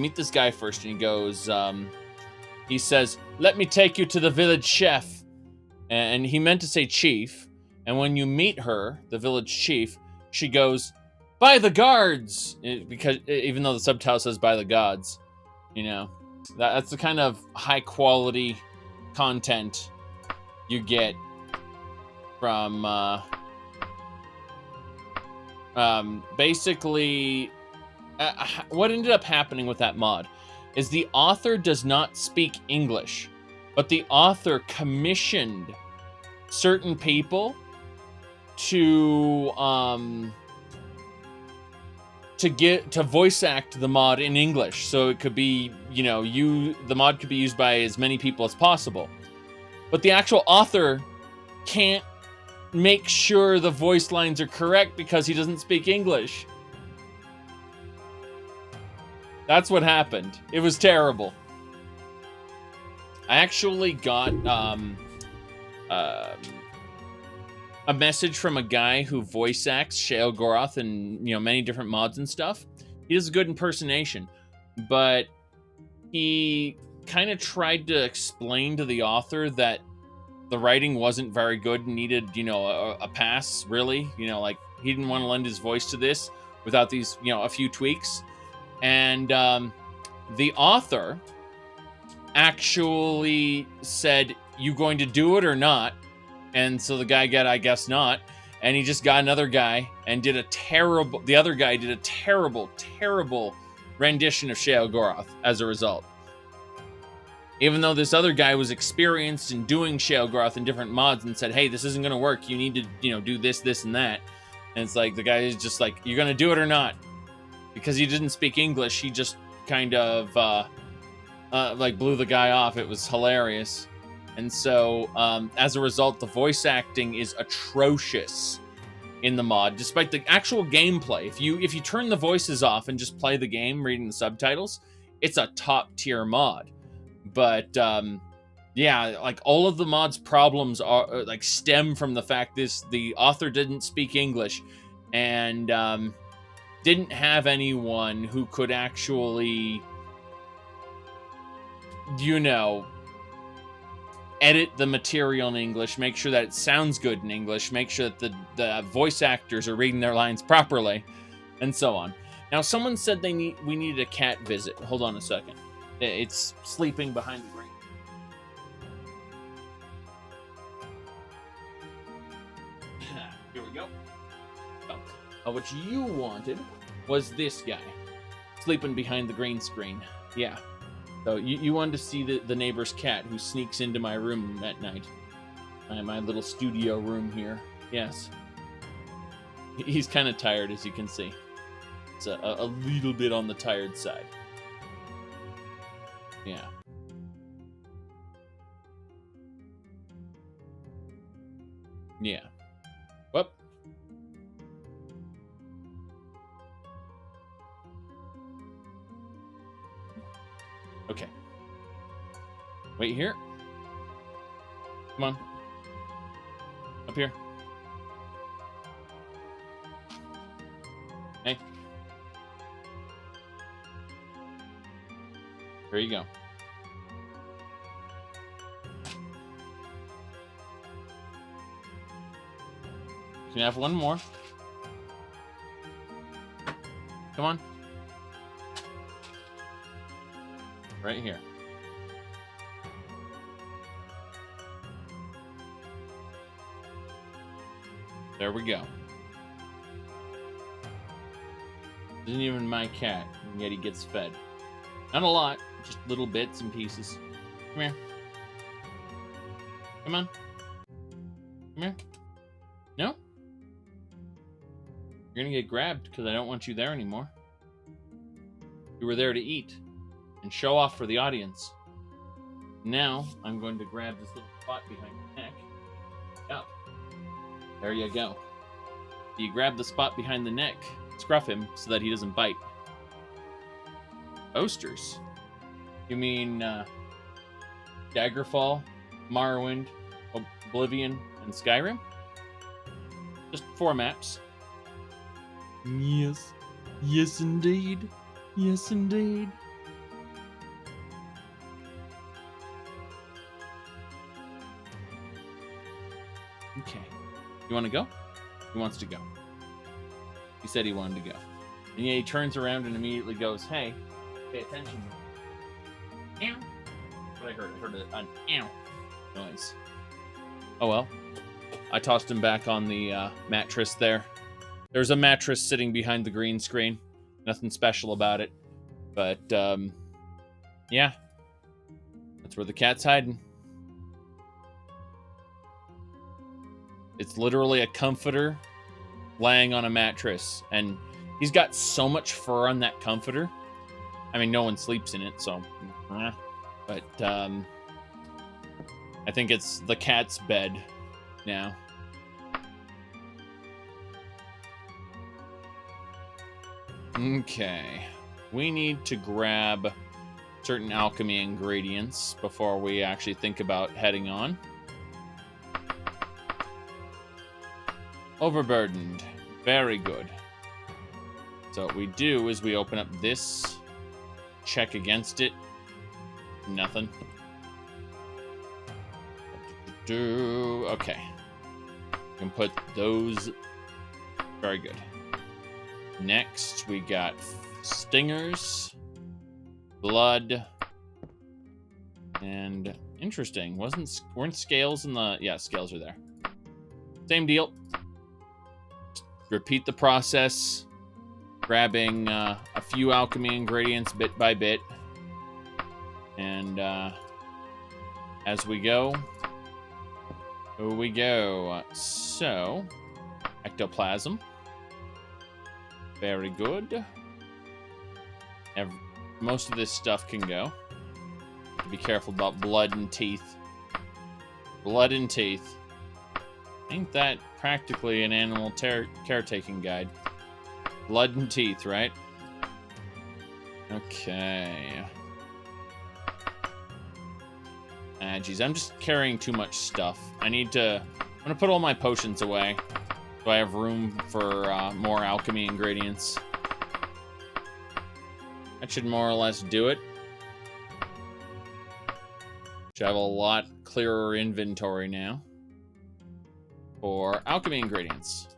meet this guy first, and he goes, he says, "Let me take you to the village chef." And he meant to say chief. And when you meet her, the village chief, she goes, "By the guards!" Because even though the subtitle says "by the gods," you know, that's the kind of high quality content you get from basically what ended up happening with that mod is the author does not speak English, but the author commissioned certain people to voice act the mod in English, so it could be, you know, the mod could be used by as many people as possible. But the actual author can't make sure the voice lines are correct because he doesn't speak English. That's what happened. It was terrible. I actually got a message from a guy who voice acts Shale Goroth and, you know, many different mods and stuff. He does a good impersonation, but he kind of tried to explain to the author that the writing wasn't very good and needed, you know, a pass, really. You know, like, he didn't want to lend his voice to this without these, you know, a few tweaks. And the author actually said, "You going to do it or not?" And so the guy got, "I guess not." And he just got another guy and the other guy did a terrible, terrible rendition of Shale Goroth as a result. Even though this other guy was experienced in doing Shale Goroth in different mods and said, "Hey, this isn't going to work. You need to, you know, do this, this, and that." And it's like, the guy is just like, "You're going to do it or not?" Because he didn't speak English, he just kind of, like, blew the guy off. It was hilarious. And so, as a result, the voice acting is atrocious in the mod, despite the actual gameplay. If you turn the voices off and just play the game, reading the subtitles, it's a top-tier mod. But, yeah, like, all of the mod's problems are, like, stem from the fact the author didn't speak English, and, didn't have anyone who could actually, you know, edit the material in English, make sure that it sounds good in English, make sure that the voice actors are reading their lines properly, and so on. Now, someone said we needed a cat visit. Hold on a second. It's sleeping behind the green. Here we go. What you wanted was this guy sleeping behind the green screen. Yeah. So you wanted to see the neighbor's cat who sneaks into my room at night. My little studio room here. Yes. He's kind of tired, as you can see. It's a little bit on the tired side. Yeah. Yeah. Whoop. Okay. Wait here. Come on. Up here. Hey. There you go. Can I have one more? Come on. Right here. There we go. Isn't even my cat, and yet he gets fed. Not a lot, just little bits and pieces. Come here. Come on. Come here. No? You're gonna get grabbed because I don't want you there anymore. You were there to eat and show off for the audience. Now, I'm going to grab this little spot behind your neck. Up. There you go. You grab the spot behind the neck, scruff him so that he doesn't bite. Posters? You mean Daggerfall, Morrowind, Oblivion, and Skyrim? Just 4 maps. Yes. Yes, indeed. Yes, indeed. Okay. You want to go? He wants to go. He said he wanted to go. And yeah, he turns around and immediately goes, hey, pay attention. Ew. That's what I heard. I heard an ew noise. Oh well. I tossed him back on the mattress there. There's a mattress sitting behind the green screen. Nothing special about it. But, yeah. That's where the cat's hiding. It's literally a comforter laying on a mattress. And he's got so much fur on that comforter. I mean, no one sleeps in it, so... But, I think it's the cat's bed now. Okay. We need to grab certain alchemy ingredients before we actually think about heading on. Overburdened. Very good. So what we do is we open up this, check against it. Nothing. Okay. We can put those. Very good. Next, we got stingers, blood, and interesting. Weren't scales in the? Yeah, scales are there. Same deal. Repeat the process, grabbing a few alchemy ingredients bit by bit, and as we go, So, ectoplasm. Very good. Most of this stuff can go. Be careful about blood and teeth. Blood and teeth. Ain't that practically an animal caretaking guide? Blood and teeth, right? Okay. Geez, I'm just carrying too much stuff. I'm gonna put all my potions away, so I have room for more alchemy ingredients. That should more or less do it. Should have a lot clearer inventory now for alchemy ingredients.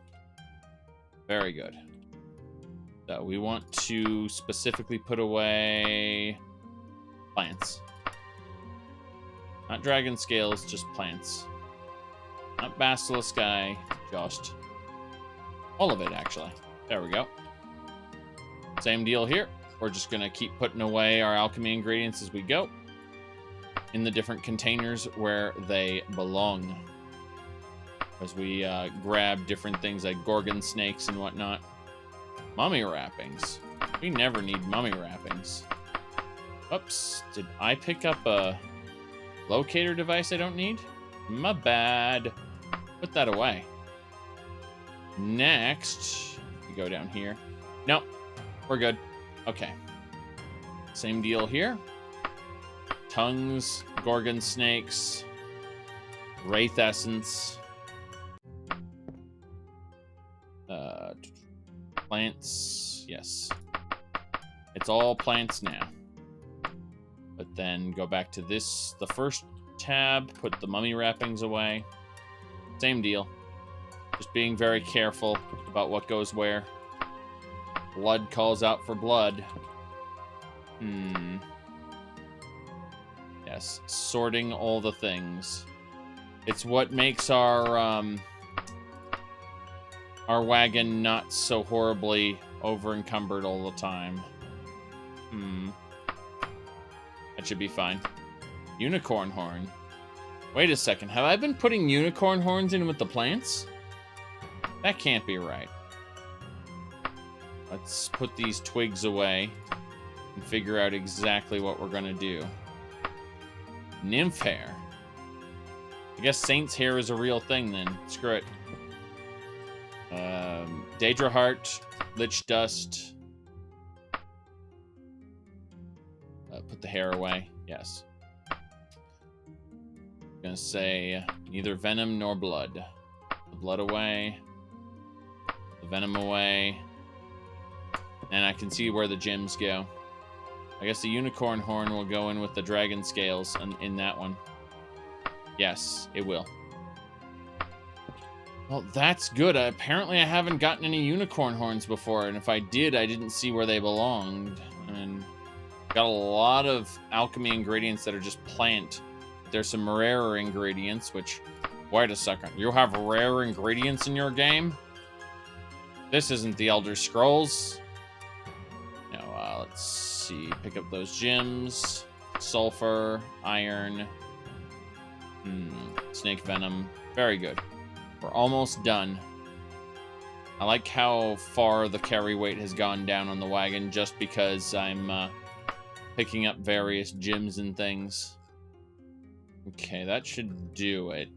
Very good. So we want to specifically put away plants. Not dragon scales, just plants. Not basilisk eye, just all of it, actually. There we go. Same deal here. We're just going to keep putting away our alchemy ingredients as we go in the different containers where they belong. As we grab different things like gorgon snakes and whatnot. Mummy wrappings. We never need mummy wrappings. Oops. Did I pick up a locator device I don't need? My bad. Put that away. Next, we go down here. Nope. We're good. Okay. Same deal here. Tongues, gorgon snakes, wraith essence, plants. Yes. It's all plants now. But then go back to this, the first tab, put the mummy wrappings away. Same deal. Just being very careful about what goes where. Blood calls out for blood. Yes, sorting all the things. It's what makes our wagon not so horribly over-encumbered all the time. That should be fine. Unicorn horn. Wait a second. Have I been putting unicorn horns in with the plants? That can't be right. Let's put these twigs away and figure out exactly what we're going to do. Nymph hair. I guess Saint's hair is a real thing then. Screw it. Daedra Heart, Lich Dust. Put the hair away. Yes. I'm gonna say neither venom nor blood. The blood away. The venom away. And I can see where the gems go. I guess the unicorn horn will go in with the dragon scales in that one. Yes, it will. Well, that's good. Apparently, I haven't gotten any unicorn horns before, and if I did, I didn't see where they belonged. And got a lot of alchemy ingredients that are just plant. There's some rarer ingredients, which... Wait a second. You have rare ingredients in your game? This isn't the Elder Scrolls. No, let's see. Pick up those gems. Sulfur, iron, snake venom. Very good. We're almost done. I like how far the carry weight has gone down on the wagon just because I'm picking up various gems and things. Okay, that should do it.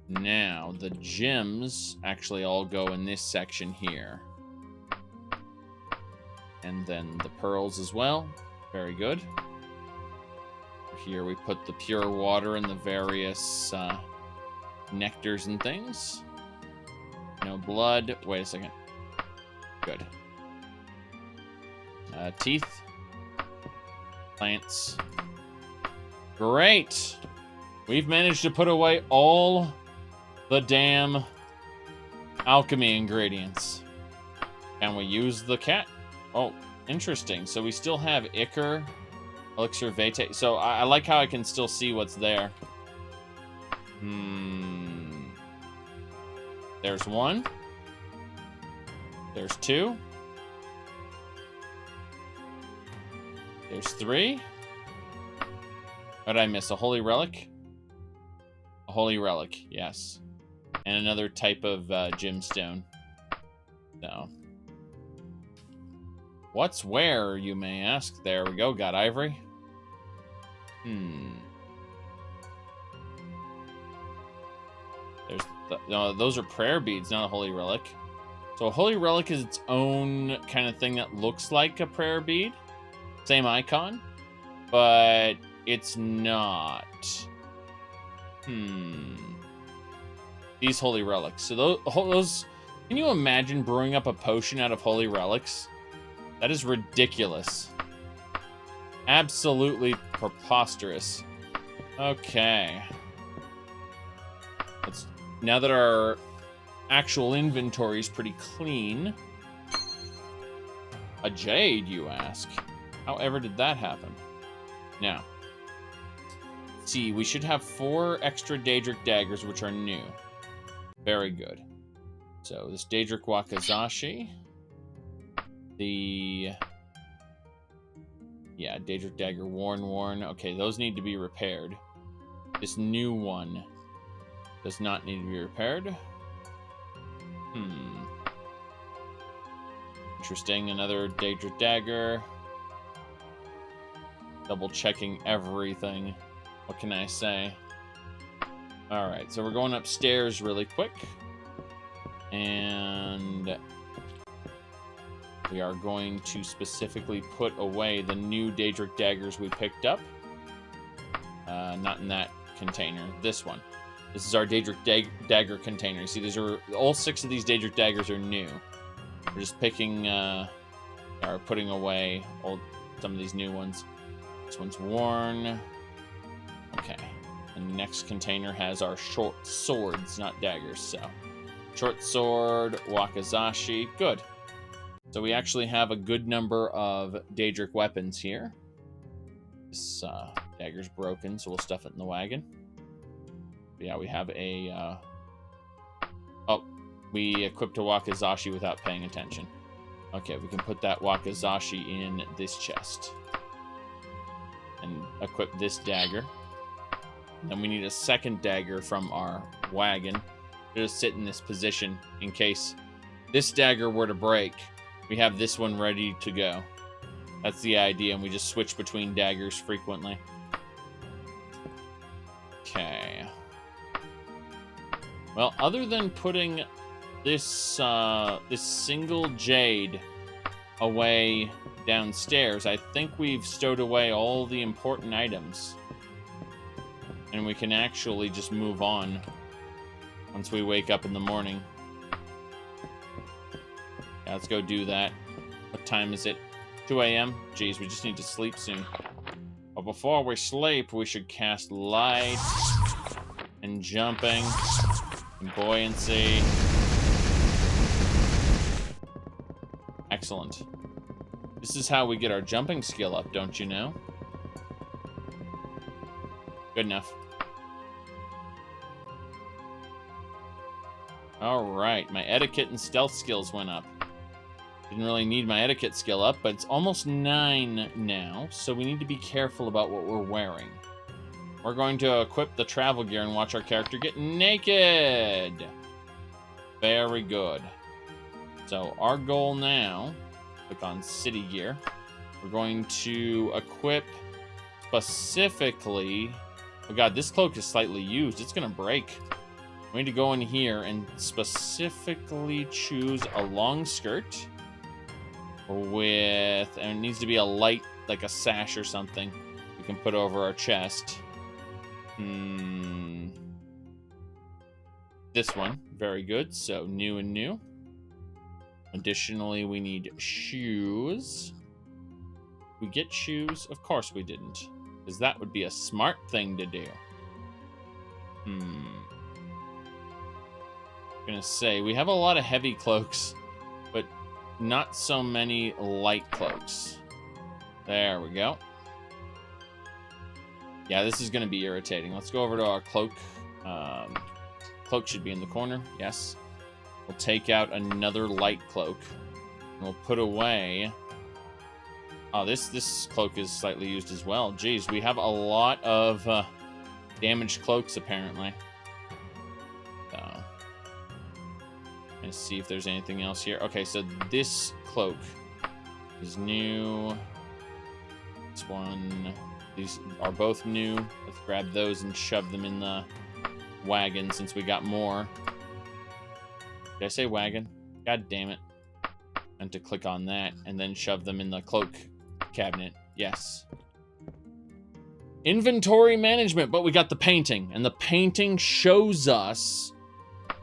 Now, the gems actually all go in this section here. And then the pearls as well. Very good. Here we put the pure water and the various nectars and things. No blood. Wait a second. Good. Teeth. Plants. Great! We've managed to put away all the damn alchemy ingredients. Can we use the cat? Oh, interesting. So we still have Ichor, Elixir Vitae. So I like how I can still see what's there. There's one. There's two. There's three. What did I miss? A holy relic? A holy relic, yes. And another type of gemstone. So. What's where, you may ask? There we go, got ivory. There's no, those are prayer beads, not a holy relic. So a holy relic is its own kind of thing that looks like a prayer bead. Same icon, but it's not. These holy relics. So those can you imagine brewing up a potion out of holy relics? That is ridiculous. Absolutely preposterous. Okay. Now that our actual inventory is pretty clean. A jade, you ask? However did that happen? Now, let's see, we should have 4 extra Daedric daggers, which are new. Very good. So, this Daedric Wakizashi. Yeah, Daedric dagger, worn. Okay, those need to be repaired. This new one does not need to be repaired. Interesting, another Daedric dagger. Double checking everything. What can I say? Alright, so we're going upstairs really quick. And we are going to specifically put away the new Daedric daggers we picked up. Not in that container, this one. This is our Daedric dagger container. You see, these are all 6 of these Daedric daggers are new. We're just picking, or putting away some of these new ones. This one's worn. Okay. And the next container has our short swords, not daggers, so. Short sword, wakizashi, good. So we actually have a good number of Daedric weapons here. This dagger's broken, so we'll stuff it in the wagon. But yeah, we have a... Oh, we equipped a wakizashi without paying attention. Okay, we can put that wakizashi in this chest. And equip this dagger. Then we need a second dagger from our wagon. Just sit in this position in case this dagger were to break. We have this one ready to go. That's the idea, and we just switch between daggers frequently. Okay. Well, other than putting this this single jade away downstairs, I think we've stowed away all the important items. And we can actually just move on once we wake up in the morning. Yeah, let's go do that. What time is it? 2 a.m.? Jeez, we just need to sleep soon. But before we sleep, we should cast light and jumping and buoyancy. Excellent. This is how we get our jumping skill up, don't you know? Good enough. Alright, my etiquette and stealth skills went up. Didn't really need my etiquette skill up, but it's almost 9 now, so we need to be careful about what we're wearing. We're going to equip the travel gear and watch our character get naked! Very good. So, our goal now, click on city gear, we're going to equip specifically... Oh god, this cloak is slightly used, it's gonna break. We need to go in here and specifically choose a long skirt with, and it needs to be a light, like a sash or something we can put over our chest. This one, very good. So new and new. Additionally, we need shoes. We get shoes? Of course we didn't, because that would be a smart thing to do. Gonna say we have a lot of heavy cloaks, but not so many light cloaks. There we go. Yeah, this is gonna be irritating. Let's go over to our cloak. Cloak should be in the corner. Yes. We'll take out another light cloak, and we'll put away. Oh, this cloak is slightly used as well. Jeez, we have a lot of damaged cloaks apparently. Let's see if there's anything else here. Okay, so this cloak is new. This one, these are both new. Let's grab those and shove them in the wagon since we got more. Did I say wagon? God damn it. I meant to click on that and then shove them in the cloak cabinet. Yes. Inventory management, but we got the painting, and the painting shows us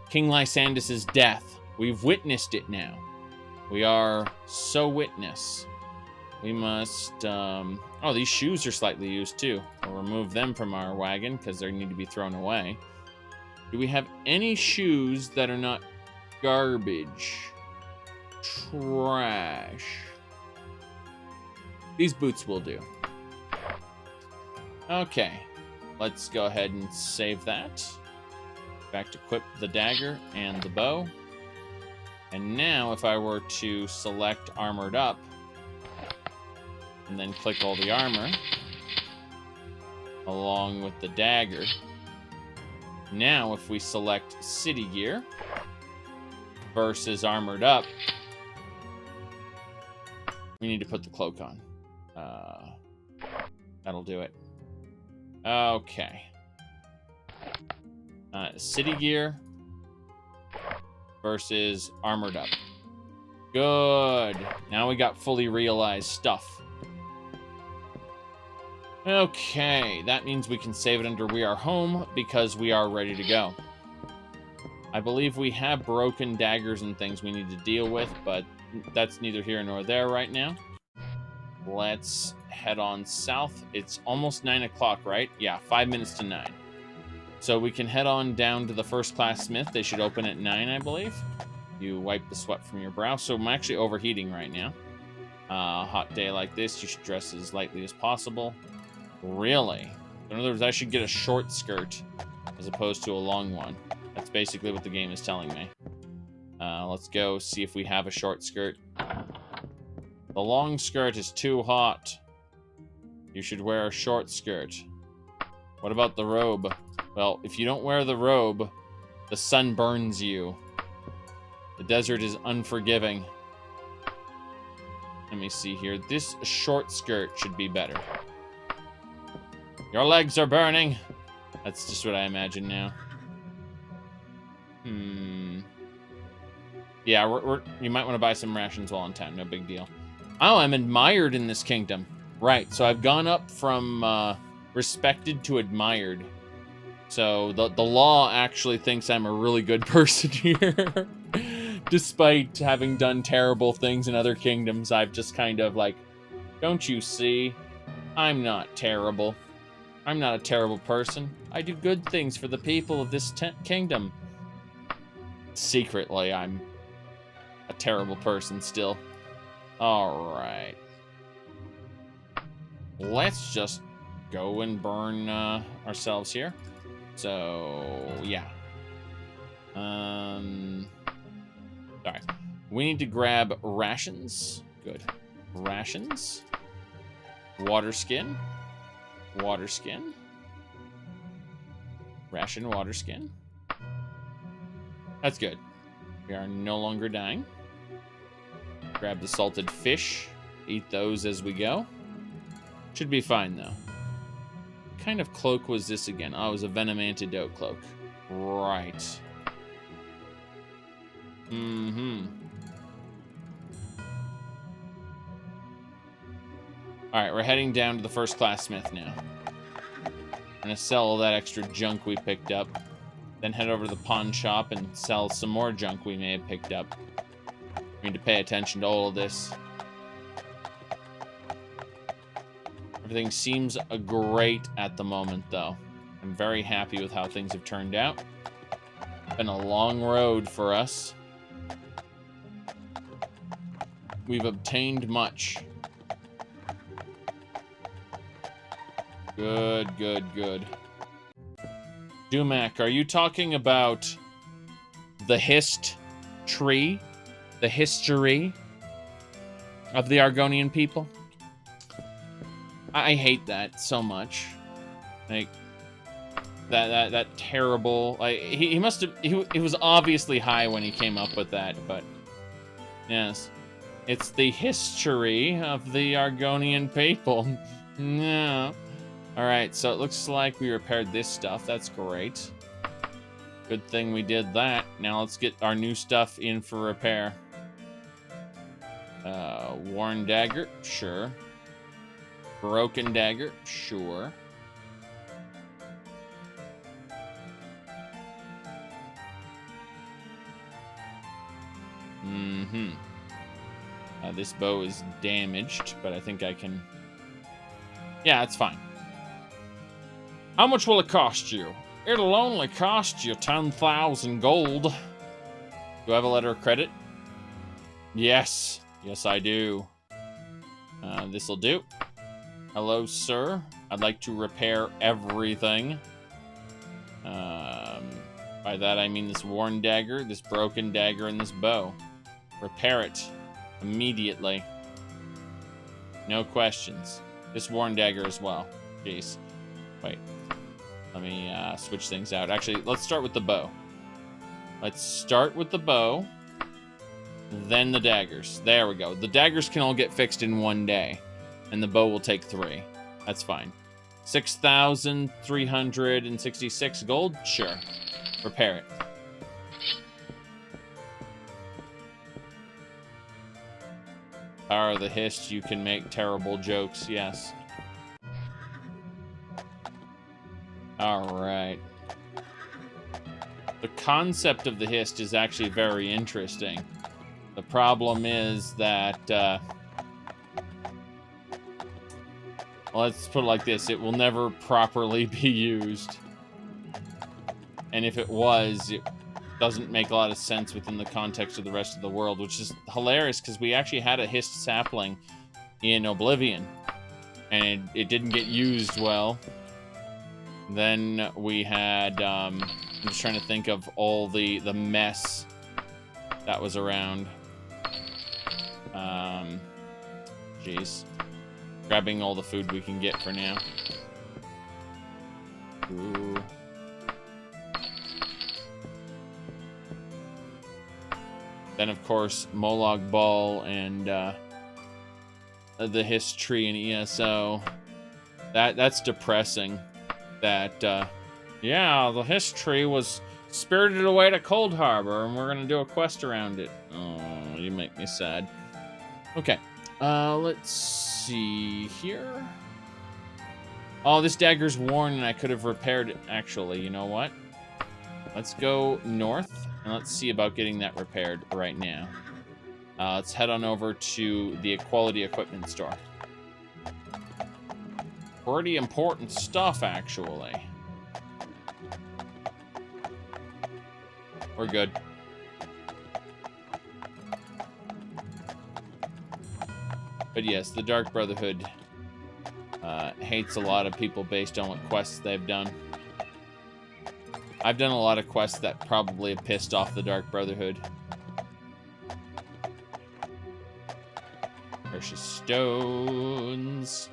King Lysandas's death. We've witnessed it now. We are so witness. We must, oh, these shoes are slightly used too. We'll remove them from our wagon because they need to be thrown away. Do we have any shoes that are not garbage? Trash. These boots will do. Okay. Let's go ahead and save that. Back to equip the dagger and the bow. And now, if I were to select Armored Up, and then click all the armor, along with the dagger. Now, if we select City Gear versus Armored Up, we need to put the cloak on. That'll do it. Okay. City Gear versus Armored Up. Good. Now we got fully realized stuff. Okay, that means we can save it under We Are Home because we are ready to go. I believe we have broken daggers and things we need to deal with, but that's neither here nor there right now. Let's head on south. It's almost 9 o'clock, right? Yeah, 5 minutes to 9. So we can head on down to the first class smith. They should open at 9, I believe. You wipe the sweat from your brow. So I'm actually overheating right now. Hot day like this, you should dress as lightly as possible. Really? In other words, I should get a short skirt as opposed to a long one. That's basically what the game is telling me. Let's go see if we have a short skirt. The long skirt is too hot. You should wear a short skirt. What about the robe? Well, if you don't wear the robe, the sun burns you. The desert is unforgiving. Let me see here. This short skirt should be better. Your legs are burning. That's just what I imagine now. Yeah, you might want to buy some rations while in town. No big deal. Oh, I'm admired in this kingdom. Right, so I've gone up from respected to admired. So the law actually thinks I'm a really good person here. Despite having done terrible things in other kingdoms, I've just kind of like, don't you see? I'm not terrible. I'm not a terrible person. I do good things for the people of this kingdom. Secretly, I'm a terrible person still. All right. Let's just go and burn ourselves here. So, yeah. Sorry. We need to grab rations. Good. Rations. Water skin. Water skin. Ration water skin. That's good. We are no longer dying. Grab the salted fish. Eat those as we go. Should be fine, though. What kind of cloak was this again? Oh, it was a venom antidote cloak. Right. Alright, we're heading down to the first class smith now. I'm gonna sell all that extra junk we picked up. Then head over to the pawn shop and sell some more junk we may have picked up. We need to pay attention to all of this. Everything seems great at the moment, though. I'm very happy with how things have turned out. Been a long road for us. We've obtained much. Good, good, good. Dumac, are you talking about the hist tree? The history of the Argonian people? I hate that so much. Like that terrible. Like he must have. He was obviously high when he came up with that, but yes, it's the history of the Argonian people. No. All right, so it looks like we repaired this stuff. That's great. Good thing we did that. Now let's get our new stuff in for repair. Worn dagger, sure. Broken dagger, sure. This bow is damaged, but I think I can... Yeah, it's fine. How much will it cost you? It'll only cost you 10,000 gold. Do I have a letter of credit? Yes. Yes, I do. This'll do. Hello, sir. I'd like to repair everything. By that, I mean this worn dagger, this broken dagger, and this bow. Repair it immediately. No questions. This worn dagger as well. Jeez. Wait. Let me switch things out. Actually, let's start with the bow. Let's start with the bow. Then the daggers. There we go. The daggers can all get fixed in one day. And the bow will take 3. That's fine. 6,366 gold? Sure. Repair it. Power of the hist, you can make terrible jokes, yes. Alright. The concept of the hist is actually very interesting. The problem is that, well, let's put it like this. It will never properly be used. And if it was, it doesn't make a lot of sense within the context of the rest of the world, which is hilarious because we actually had a hissed sapling in Oblivion, and it didn't get used well. Then we had, I'm just trying to think of all the mess that was around. Jeez. Grabbing all the food we can get for now. Ooh. Then, of course, Molag Ball and the Hiss Tree and ESO. That's depressing. That, yeah, the Hiss Tree was spirited away to Cold Harbor, and we're going to do a quest around it. Oh, you make me sad. Okay, let's see here. Oh, this dagger's worn, and I could have repaired it, actually. You know what? Let's go north, and let's see about getting that repaired right now. Let's head on over to the Equality Equipment Store. Pretty important stuff, actually. We're good. But yes, the Dark Brotherhood hates a lot of people based on what quests they've done. I've done a lot of quests that probably have pissed off the Dark Brotherhood. Precious stones.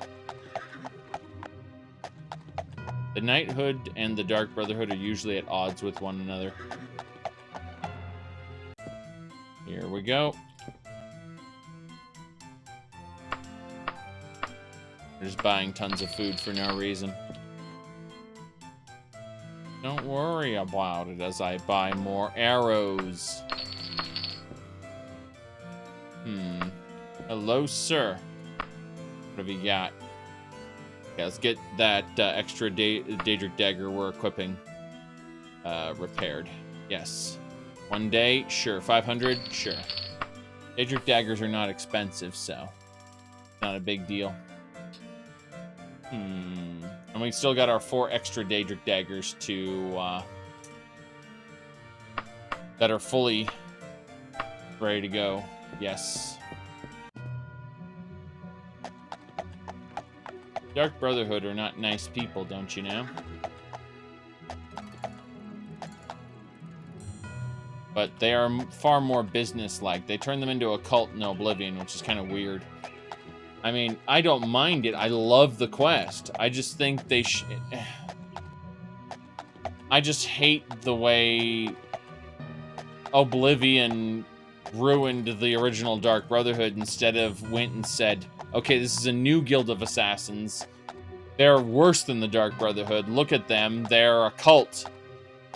The Knighthood and the Dark Brotherhood are usually at odds with one another. Here we go. We're just buying tons of food for no reason. Don't worry about it as I buy more arrows. Hello, sir. What have you got? Okay, let's get that extra Daedric dagger we're equipping repaired. Yes. 1 day? Sure. 500? Sure. Daedric daggers are not expensive, so not a big deal. And we still got our 4 extra Daedric daggers to that are fully ready to go. Yes. Dark Brotherhood are not nice people, don't you know? But they are far more business-like. They turn them into a cult in Oblivion, which is kind of weird. I mean, I don't mind it. I love the quest. I just think they I just hate the way Oblivion ruined the original Dark Brotherhood instead of went and said, okay, this is a new guild of assassins. They're worse than the Dark Brotherhood. Look at them. They're a cult.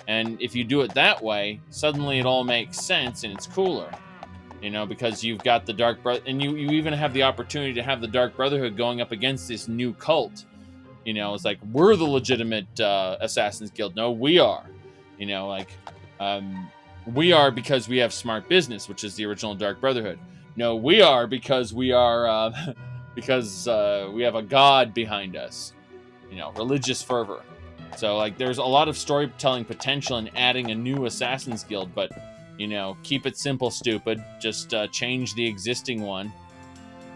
And if you do it that way, suddenly it all makes sense and it's cooler. You know, because you've got the Dark Brotherhood, and you even have the opportunity to have the Dark Brotherhood going up against this new cult. You know, it's like, we're the legitimate Assassin's Guild. No, we are. You know, like, we are because we have smart business, which is the original Dark Brotherhood. No, we are because we are, because we have a god behind us. You know, religious fervor. So, like, there's a lot of storytelling potential in adding a new Assassin's Guild, but, you know, keep it simple, stupid. Just change the existing one.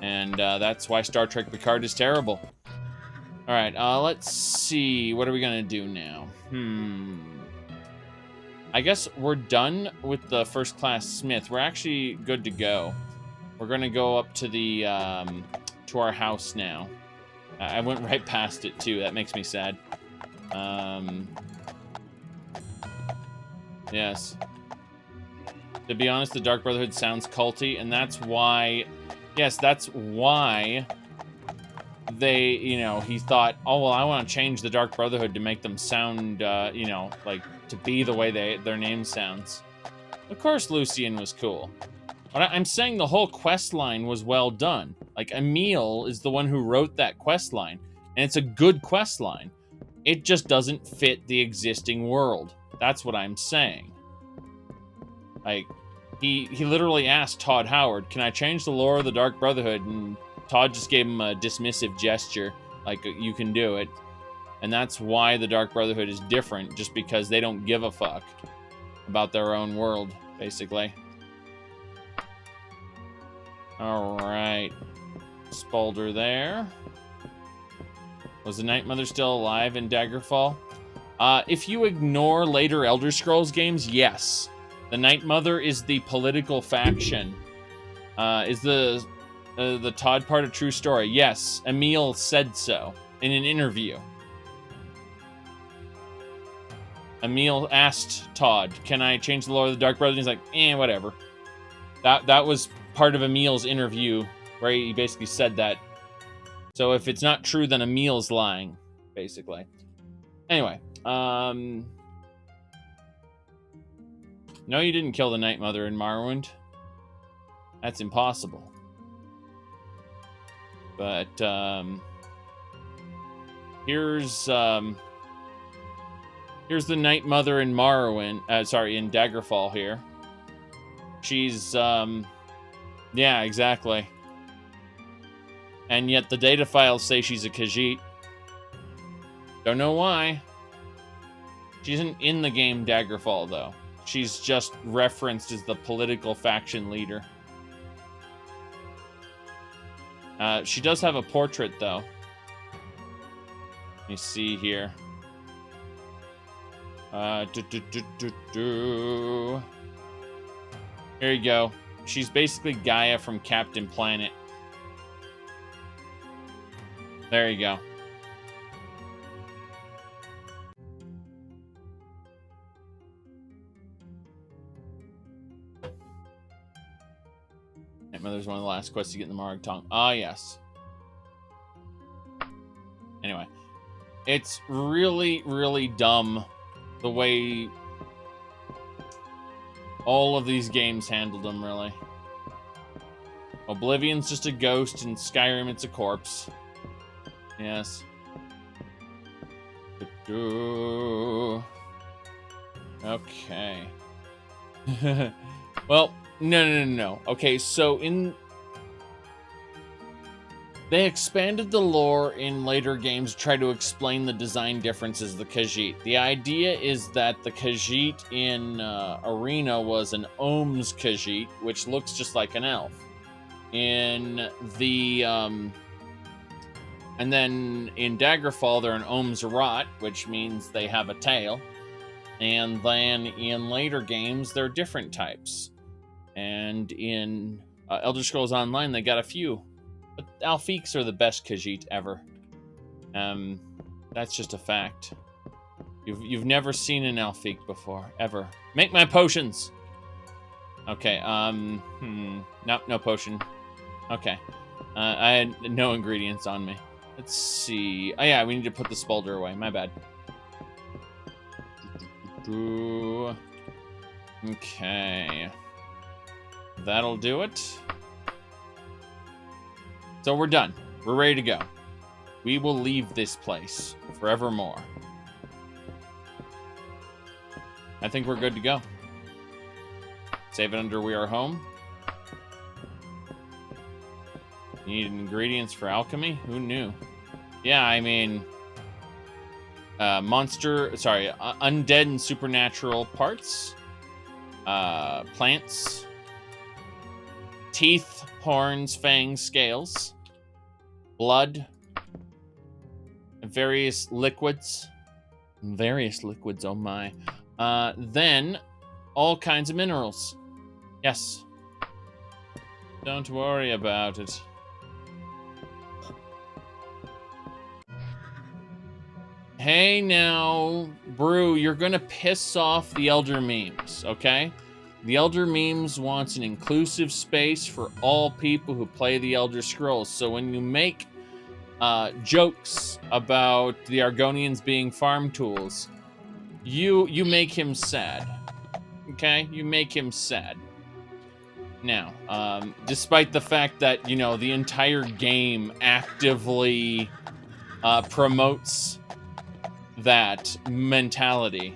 And that's why Star Trek Picard is terrible. All right, let's see. What are we going to do now? I guess we're done with the first class smith. We're actually good to go. We're going to go up to the to our house now. I went right past it, too. That makes me sad. Yes. To be honest, the Dark Brotherhood sounds culty, and that's why... Yes, that's why they, you know, he thought, oh, well, I want to change the Dark Brotherhood to make them sound, you know, like, to be the way their name sounds. Of course Lucian was cool. But I'm saying the whole quest line was well done. Like, Emil is the one who wrote that quest line, and it's a good quest line. It just doesn't fit the existing world. That's what I'm saying. Like, he literally asked Todd Howard, can I change the lore of the Dark Brotherhood? And Todd just gave him a dismissive gesture, like, you can do it. And that's why the Dark Brotherhood is different, just because they don't give a fuck about their own world, basically. Alright. Spalder there. Was the Night Mother still alive in Daggerfall? If you ignore later Elder Scrolls games, yes. The Night Mother is the political faction. Is the Todd part a true story? Yes. Emil said so in an interview. Emil asked Todd, "Can I change the lore of the Dark Brotherhood?" He's like, whatever. That was part of Emil's interview where he basically said that. So if it's not true, then Emil's lying, basically. Anyway, no, you didn't kill the Night Mother in Morrowind. That's impossible. But here's the Night Mother in Morrowind. In Daggerfall here. She's yeah, exactly. And yet the data files say she's a Khajiit. Don't know why. She isn't in the game Daggerfall, though. She's just referenced as the political faction leader. She does have a portrait, though. Let me see here. Here you go. She's basically Gaia from Captain Planet. There you go. Night Mother's one of the last quests to get in the Morag Tong. Ah, yes. Anyway. It's really, really dumb the way all of these games handled them, really. Oblivion's just a ghost, and Skyrim, it's a corpse. Yes. Okay. Well, no. Okay, so they expanded the lore in later games to try to explain the design differences of the Khajiit. The idea is that the Khajiit in Arena was an Ohm's Khajiit, which looks just like an elf. In the and then in Daggerfall, they're an Ohm's Rot, which means they have a tail. And then in later games, they're different types. And in Elder Scrolls Online, they got a few. But Alfiks are the best Khajiit ever. That's just a fact. You've never seen an Alfik before, ever. Make my potions! Okay, nope, no potion. Okay. I had no ingredients on me. Let's see. Oh yeah, we need to put the Spalder away. My bad. Okay. That'll do it. So we're done. We're ready to go. We will leave this place forevermore. I think we're good to go. Save it under We Are Home. Need ingredients for alchemy? Who knew? Yeah, I mean... undead and supernatural parts. Plants. Teeth, horns, fangs, scales. Blood. Various liquids. Various liquids, oh my. Then, all kinds of minerals. Yes. Don't worry about it. Hey now, Brew, you're gonna piss off the Elder Memes, okay? The Elder Memes wants an inclusive space for all people who play the Elder Scrolls. So when you make jokes about the Argonians being farm tools, you make him sad, okay? You make him sad. Now, despite the fact that, you know, the entire game actively promotes that mentality.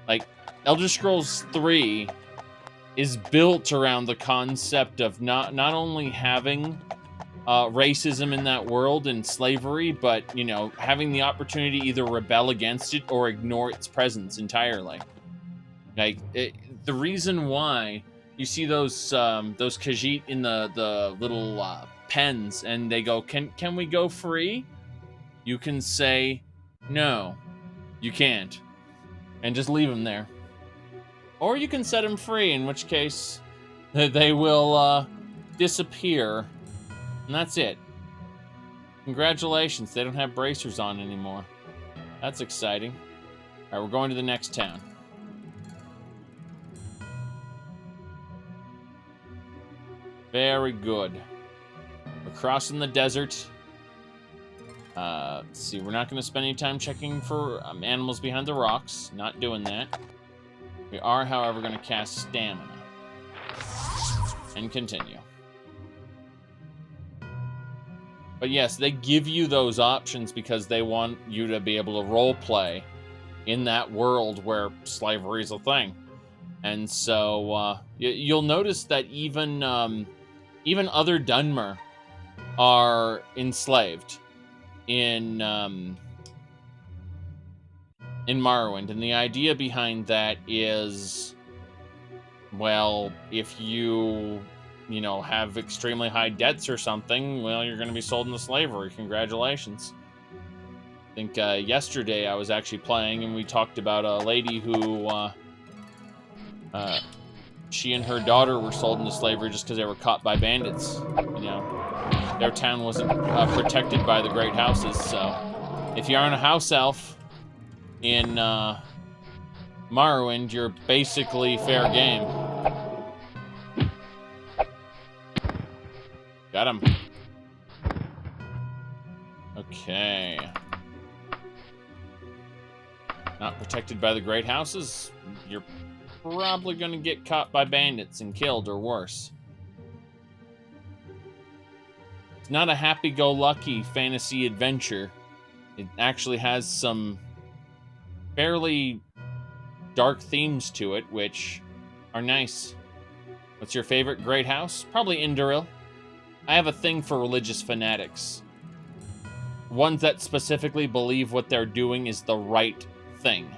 Like, Elder Scrolls 3 is built around the concept of not only having racism in that world and slavery, but, you know, having the opportunity to either rebel against it or ignore its presence entirely. Like, the reason why you see those Khajiit in the little pens, and they go, can we go free? You can say, no, you can't, and just leave them there. Or you can set them free, in which case they will disappear, and that's it. Congratulations, they don't have bracers on anymore. That's exciting. All right, we're going to the next town. Very good. We're crossing the desert. Let's see, we're not going to spend any time checking for animals behind the rocks. Not doing that. We are, however, going to cast stamina. And continue. But yes, they give you those options because they want you to be able to roleplay in that world where slavery is a thing. And so you'll notice that even other Dunmer are enslaved in Morrowind, and the idea behind that is, well, if you know, have extremely high debts or something, well, you're going to be sold into slavery. Congratulations. I think yesterday I was actually playing, and we talked about a lady who she and her daughter were sold into slavery just because they were caught by bandits. You know, their town wasn't protected by the great houses, so if you aren't a house elf in Morrowind, you're basically fair game. Got him. Okay. Not protected by the great houses, you're probably going to get caught by bandits and killed or worse. It's not a happy-go-lucky fantasy adventure. It actually has some fairly dark themes to it, which are nice. What's your favorite great house? Probably Indoril. I have a thing for religious fanatics. Ones that specifically believe what they're doing is the right thing.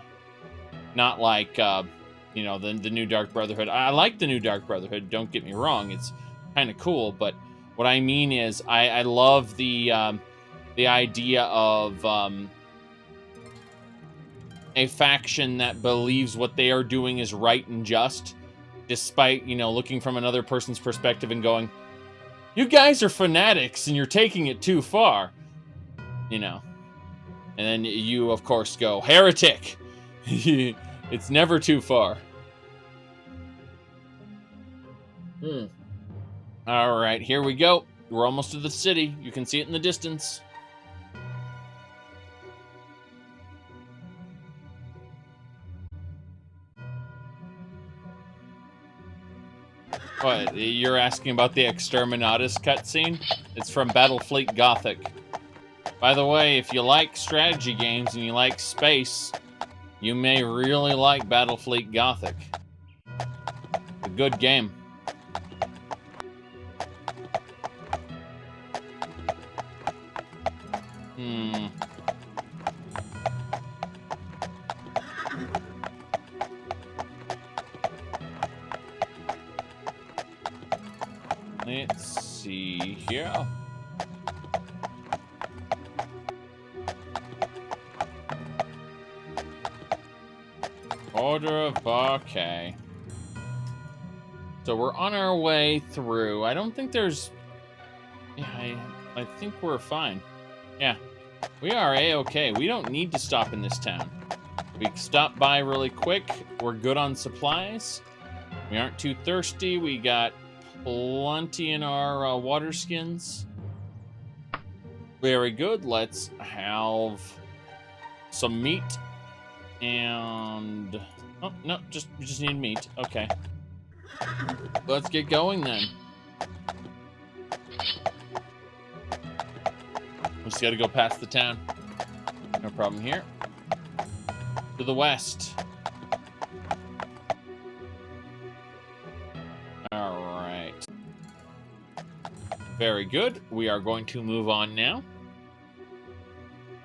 Not like, you know, the new Dark Brotherhood. I like the new Dark Brotherhood, don't get me wrong. It's kind of cool, but what I mean is I love the idea of a faction that believes what they are doing is right and just, despite, you know, looking from another person's perspective and going, you guys are fanatics and you're taking it too far, you know. And then you, of course, go, heretic. It's never too far. All right, here we go. We're almost to the city. You can see it in the distance. What, you're asking about the Exterminatus cutscene? It's from Battlefleet Gothic. By the way, if you like strategy games and you like space, you may really like Battlefleet Gothic. A good game. Let's see here. Order of Bouquet. So we're on our way through. I don't think there's... Yeah, I think we're fine. Yeah, we are A-okay. We don't need to stop in this town. We stop by really quick. We're good on supplies. We aren't too thirsty. We got plenty in our water skins. Very good. Let's have some meat. And... Oh, no, we just need meat. Okay. Let's get going then. We just gotta go past the town. No problem here. To the west. Alright. Very good. We are going to move on now.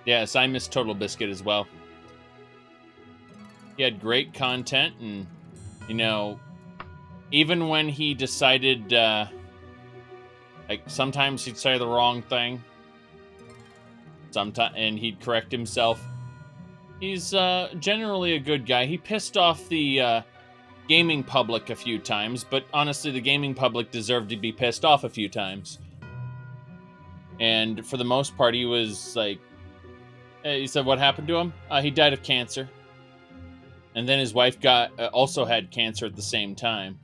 Yes, I miss Total Biscuit as well. He had great content, and, you know, even when he decided, like, sometimes he'd say the wrong thing, sometimes, and he'd correct himself. He's generally a good guy. He pissed off the gaming public a few times, but honestly, the gaming public deserved to be pissed off a few times. And for the most part, he was like, he said what happened to him? He died of cancer. And then his wife also had cancer at the same time,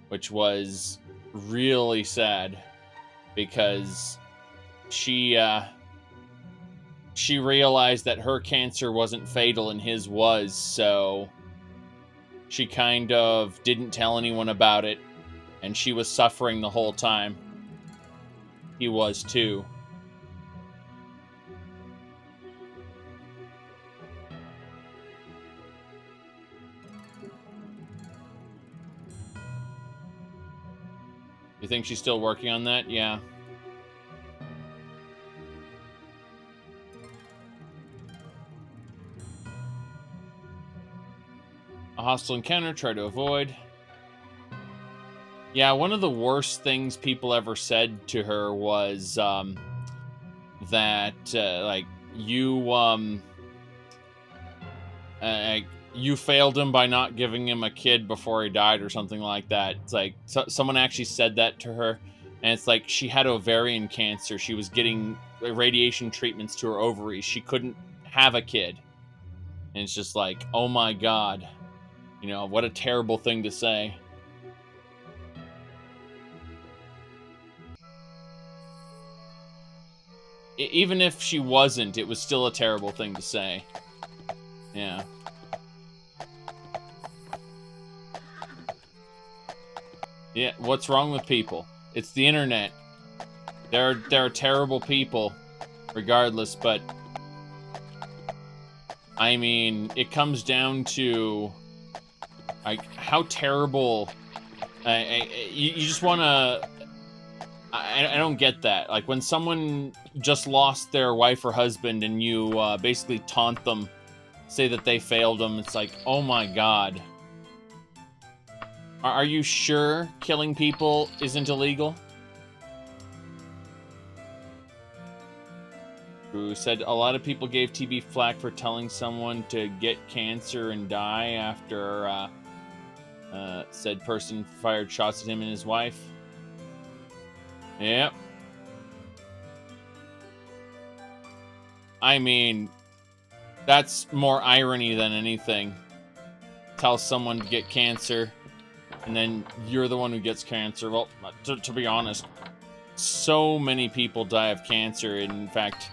which was really sad because she realized that her cancer wasn't fatal and his was, so she kind of didn't tell anyone about it, and she was suffering the whole time. He was too. You think she's still working on that? Yeah. A hostile encounter, try to avoid. Yeah, one of the worst things people ever said to her was that like you failed him by not giving him a kid before he died or something like that. It's like someone actually said that to her, and it's like she had ovarian cancer. She was getting radiation treatments to her ovaries. She couldn't have a kid, and it's just like, oh my god, you know, what a terrible thing to say. Even if she wasn't, it was still a terrible thing to say. Yeah. Yeah, what's wrong with people? It's the internet. There are terrible people, regardless, but I mean, it comes down to like how terrible. You just want to. I don't get that. Like when someone just lost their wife or husband, and you basically taunt them, say that they failed them. It's like, oh my god. Are you sure killing people isn't illegal? Who said a lot of people gave TB flack for telling someone to get cancer and die after said person fired shots at him and his wife. Yep. I mean, that's more irony than anything. Tell someone to get cancer, and then you're the one who gets cancer. Well, to be honest, so many people die of cancer. In fact,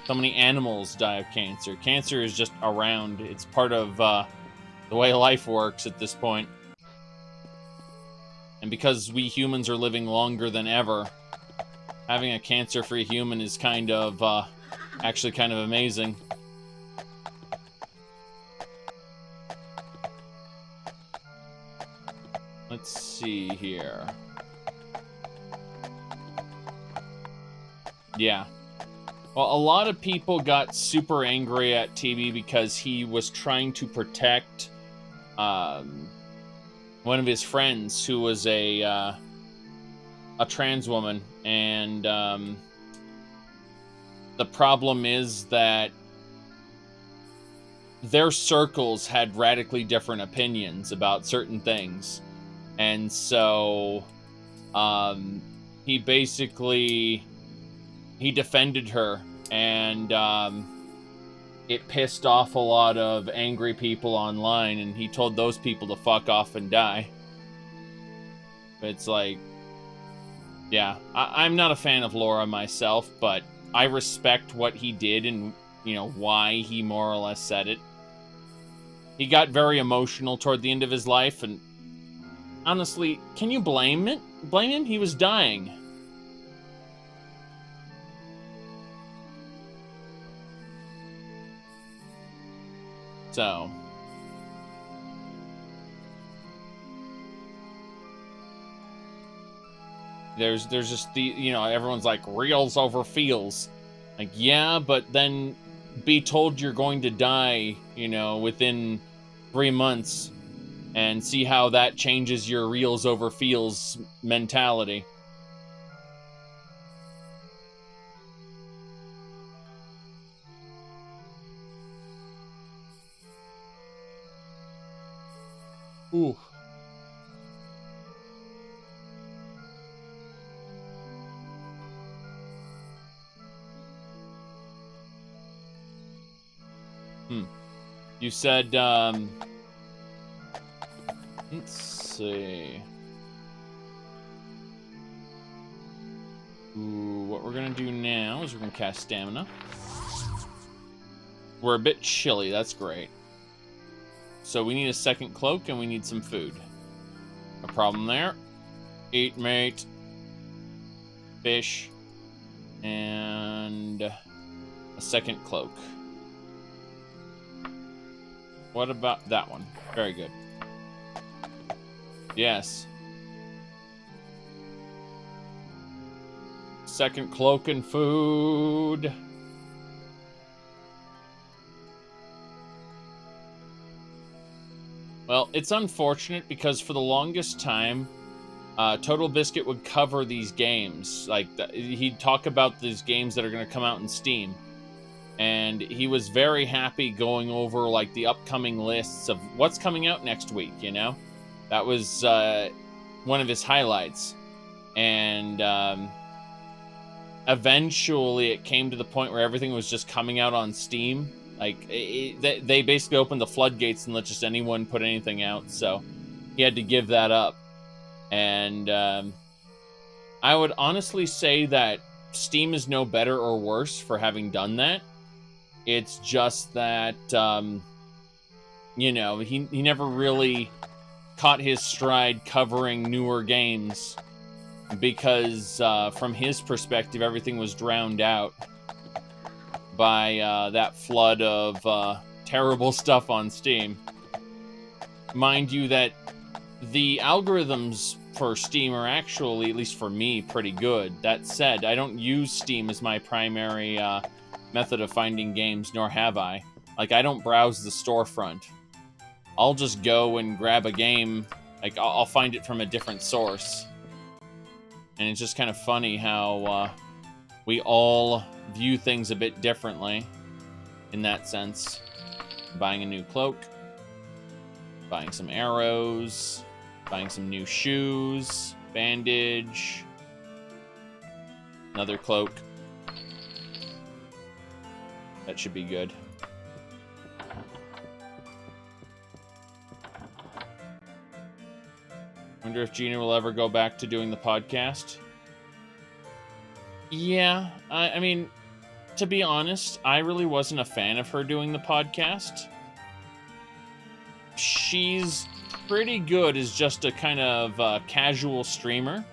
so many animals die of cancer. Cancer is just around. It's part of the way life works at this point. And because we humans are living longer than ever, having a cancer-free human is kind of, actually kind of amazing. Let's see here. Yeah. Well, a lot of people got super angry at TB because he was trying to protect one of his friends who was a trans woman, and the problem is that their circles had radically different opinions about certain things, and so he defended her, and it pissed off a lot of angry people online, and he told those people to fuck off and die. But it's like, yeah, I'm not a fan of Laura myself, but I respect what he did and, you know, why he more or less said it. He got very emotional toward the end of his life, and honestly, can you blame it? Blame him? He was dying. So There's just the, you know, everyone's like, reels over feels. Like, yeah, but then be told you're going to die, you know, within 3 months, and see how that changes your reels over feels mentality. Ooh. You said, let's see. Ooh, what we're gonna do now is we're gonna cast stamina. We're a bit chilly, that's great. So we need a second cloak and we need some food. No problem there. Eat, mate. Fish. And a second cloak. What about that one? Very good. Yes. Second cloak and food. Well, it's unfortunate because for the longest time, Total Biscuit would cover these games. Like, he'd talk about these games that are going to come out in Steam. And he was very happy going over, like, the upcoming lists of what's coming out next week, you know? That was one of his highlights. And eventually it came to the point where everything was just coming out on Steam. Like, they basically opened the floodgates and let just anyone put anything out. So he had to give that up. And I would honestly say that Steam is no better or worse for having done that. It's just that, you know, he never really caught his stride covering newer games because from his perspective, everything was drowned out by that flood of terrible stuff on Steam. Mind you that the algorithms for Steam are actually, at least for me, pretty good. That said, I don't use Steam as my primary method of finding games, nor have I. Like, I don't browse the storefront. I'll just go and grab a game. Like, I'll find it from a different source. And it's just kind of funny how we all view things a bit differently in that sense. Buying a new cloak. Buying some arrows. Buying some new shoes. Bandage. Another cloak. That should be good. Wonder if Gina will ever go back to doing the podcast. Yeah, I mean, to be honest, I really wasn't a fan of her doing the podcast. She's pretty good as just a kind of casual streamer.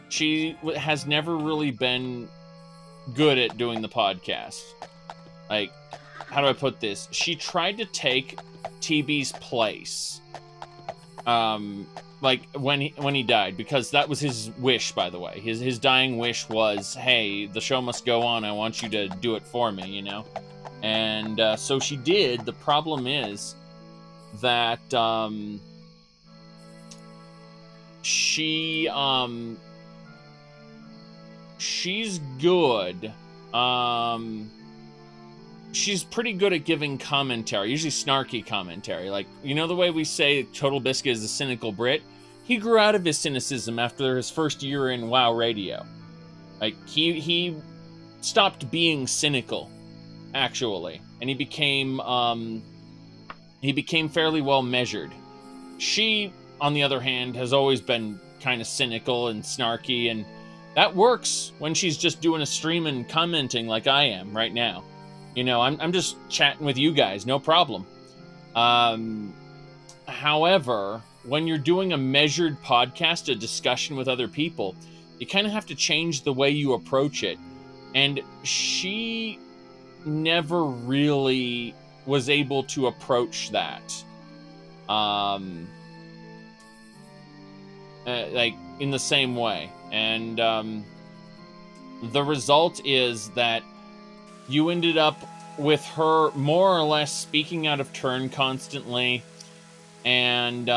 She has never really been good at doing the podcast. Like, how do I put this? She tried to take TB's place. Like when he died, because that was his wish, by the way. His dying wish was, hey, the show must go on. I want you to do it for me, you know? And so she did. The problem is that she's good. She's pretty good at giving commentary, usually snarky commentary. Like, you know the way we say Total Biscuit is a cynical Brit? He grew out of his cynicism after his first year in WoW Radio. Like, he stopped being cynical, actually. And he became fairly well measured. She, on the other hand, has always been kind of cynical and snarky, and that works when she's just doing a stream and commenting like I am right now. You know, I'm just chatting with you guys, no problem. However, when you're doing a measured podcast, a discussion with other people, you kind of have to change the way you approach it. And she never really was able to approach that. like in the same way. And the result is that you ended up with her more or less speaking out of turn constantly, and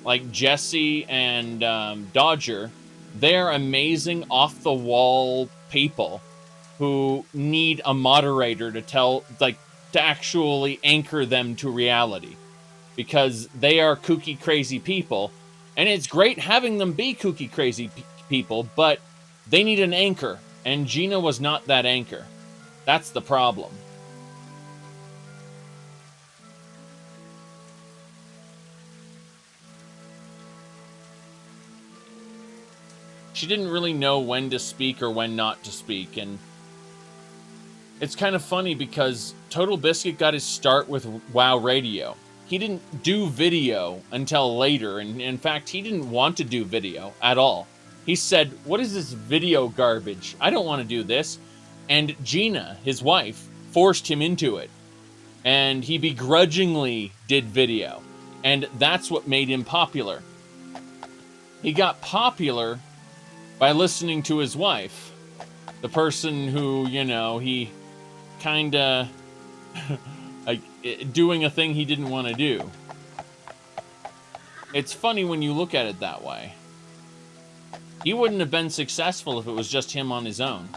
like Jesse and Dodger, they're amazing off-the-wall people who need a moderator to to actually anchor them to reality, because they are kooky, crazy people, and it's great having them be kooky, crazy people, but they need an anchor, and Gina was not that anchor. That's the problem. She didn't really know when to speak or when not to speak, and it's kind of funny because Total Biscuit got his start with WoW Radio. He didn't do video until later, and in fact, he didn't want to do video at all. He said, "What is this video garbage? I don't want to do this." And Gina, his wife, forced him into it. And he begrudgingly did video. And that's what made him popular. He got popular by listening to his wife. The person who, you know, he kinda like doing a thing he didn't want to do. It's funny when you look at it that way. He wouldn't have been successful if it was just him on his own.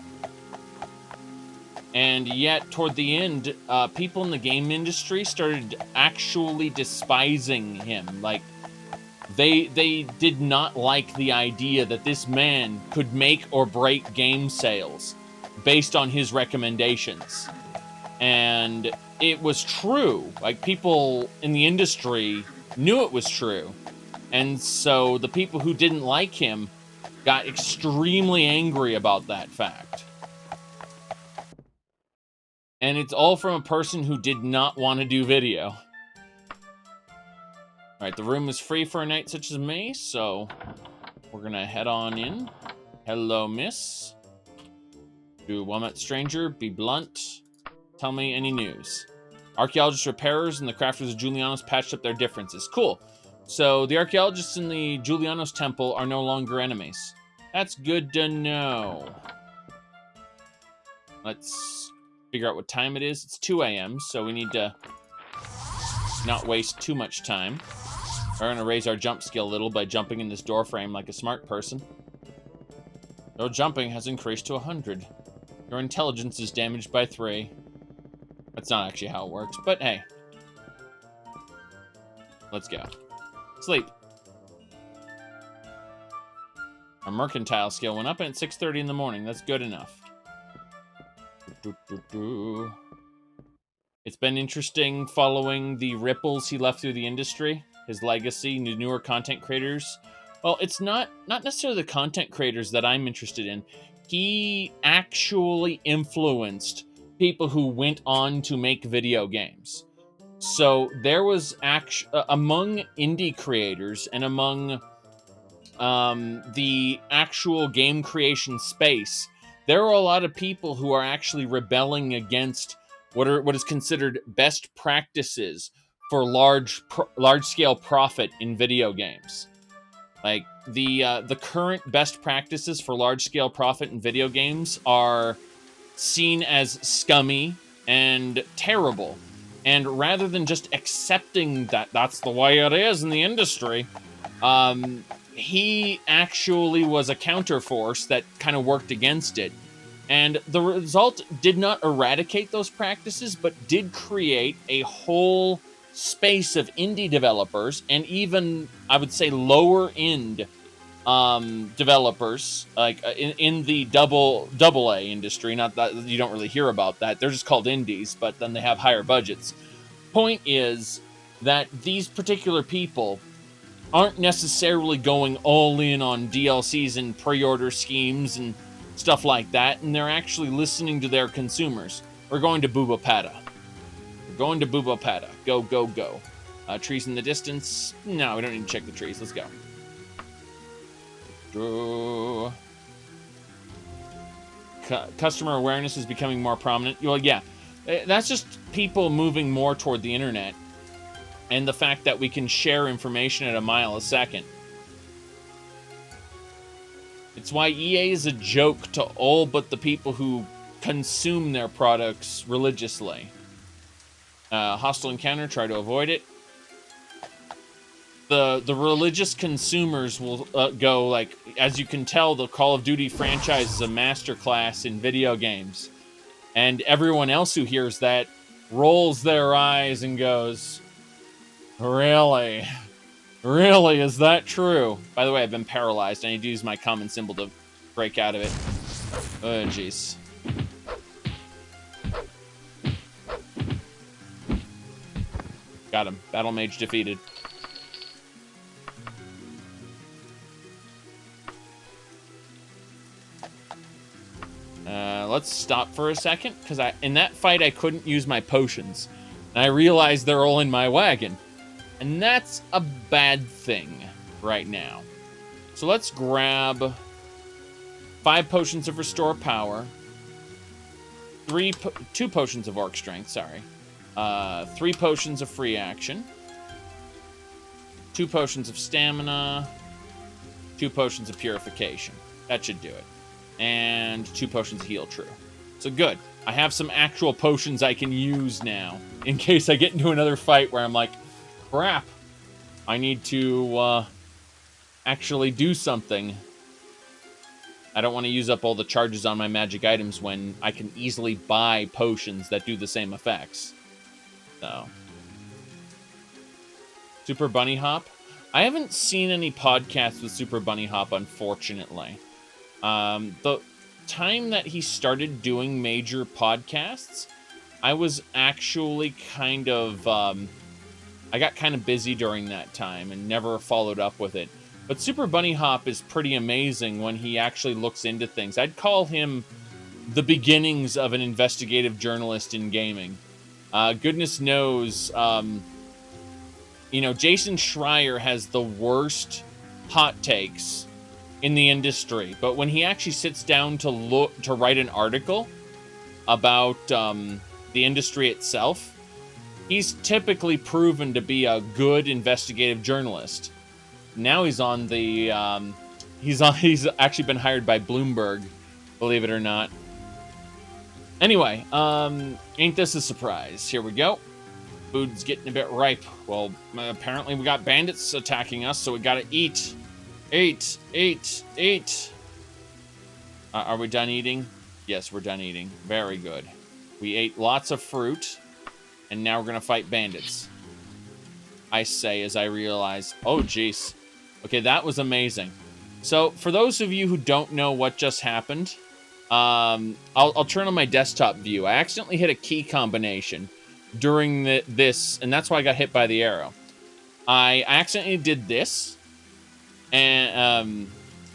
And yet, toward the end, people in the game industry started actually despising him. Like, they did not like the idea that this man could make or break game sales based on his recommendations. And it was true. Like, people in the industry knew it was true. And so the people who didn't like him got extremely angry about that fact. And it's all from a person who did not want to do video. Alright, the room is free for a night such as me, so we're gonna head on in. Hello, miss. Do well met stranger, be blunt. Tell me any news. Archaeologists, repairers, and the crafters of Julianos patched up their differences. Cool. So the archaeologists in the Julianos temple are no longer enemies. That's good to know. Let's figure out what time it is. It's 2 a.m., so we need to not waste too much time. We're going to raise our jump skill a little by jumping in this door frame like a smart person. Your jumping has increased to 100. Your intelligence is damaged by 3. That's not actually how it works, but hey. Let's go. Sleep. Our mercantile skill went up, and it's 6:30 in the morning. That's good enough. It's been interesting following the ripples he left through the industry, his legacy, newer content creators. Well, it's not necessarily the content creators that I'm interested in. He actually influenced people who went on to make video games. So there was among indie creators and among the actual game creation space, there are a lot of people who are actually rebelling against what is considered best practices for large-scale profit in video games. Like, the current best practices for large-scale profit in video games are seen as scummy and terrible. And rather than just accepting that that's the way it is in the industry, he actually was a counterforce that kind of worked against it. And the result did not eradicate those practices, but did create a whole space of indie developers and even, I would say, lower-end developers, like in the double A industry. Not that you don't really hear about that. They're just called indies, but then they have higher budgets. Point is that these particular people aren't necessarily going all in on DLCs and pre-order schemes and stuff like that, and they're actually listening to their consumers. We're going to Bubapata. We're going to Bubapata. Go, go, go. Trees in the distance. No, we don't need to check the trees. Let's go. Customer awareness is becoming more prominent. Well, yeah. That's just people moving more toward the internet. And the fact that we can share information at a mile a second. It's why EA is a joke to all but the people who consume their products religiously. Hostile encounter, try to avoid it. The religious consumers will go, like, as you can tell, the Call of Duty franchise is a masterclass in video games. And everyone else who hears that rolls their eyes and goes, really? Really? Is that true? By the way, I've been paralyzed. I need to use my common symbol to break out of it. Oh, jeez. Got him. Battle Mage defeated. Let's stop for a second, because in that fight I couldn't use my potions. And I realized they're all in my wagon. And that's a bad thing right now. So let's grab 5 potions of Restore Power, 2 potions of Orc Strength, sorry, 3 potions of Free Action, 2 potions of Stamina, 2 potions of Purification. That should do it. And 2 potions of Heal True. So good. I have some actual potions I can use now, in case I get into another fight where I'm like, crap, I need to actually do something. I don't want to use up all the charges on my magic items when I can easily buy potions that do the same effects. So, Super Bunny Hop. I haven't seen any podcasts with Super Bunny Hop, unfortunately. The time that he started doing major podcasts, I was actually kind of, I got kind of busy during that time and never followed up with it. But Super Bunny Hop is pretty amazing when he actually looks into things. I'd call him the beginnings of an investigative journalist in gaming. Goodness knows, you know, Jason Schreier has the worst hot takes in the industry, but when he actually sits down to write an article about the industry itself, he's typically proven to be a good investigative journalist. Now he's on the he's actually been hired by Bloomberg, believe it or not. Anyway, ain't this a surprise? Here we go. Food's getting a bit ripe. Well, apparently we got bandits attacking us, so we gotta eat. Eat. Are we done eating? Yes, we're done eating. Very good. We ate lots of fruit, and now we're gonna fight bandits. I say as I realize, oh jeez. Okay, that was amazing. So, for those of you who don't know what just happened, I'll turn on my desktop view. I accidentally hit a key combination during this, and that's why I got hit by the arrow. I accidentally did this, and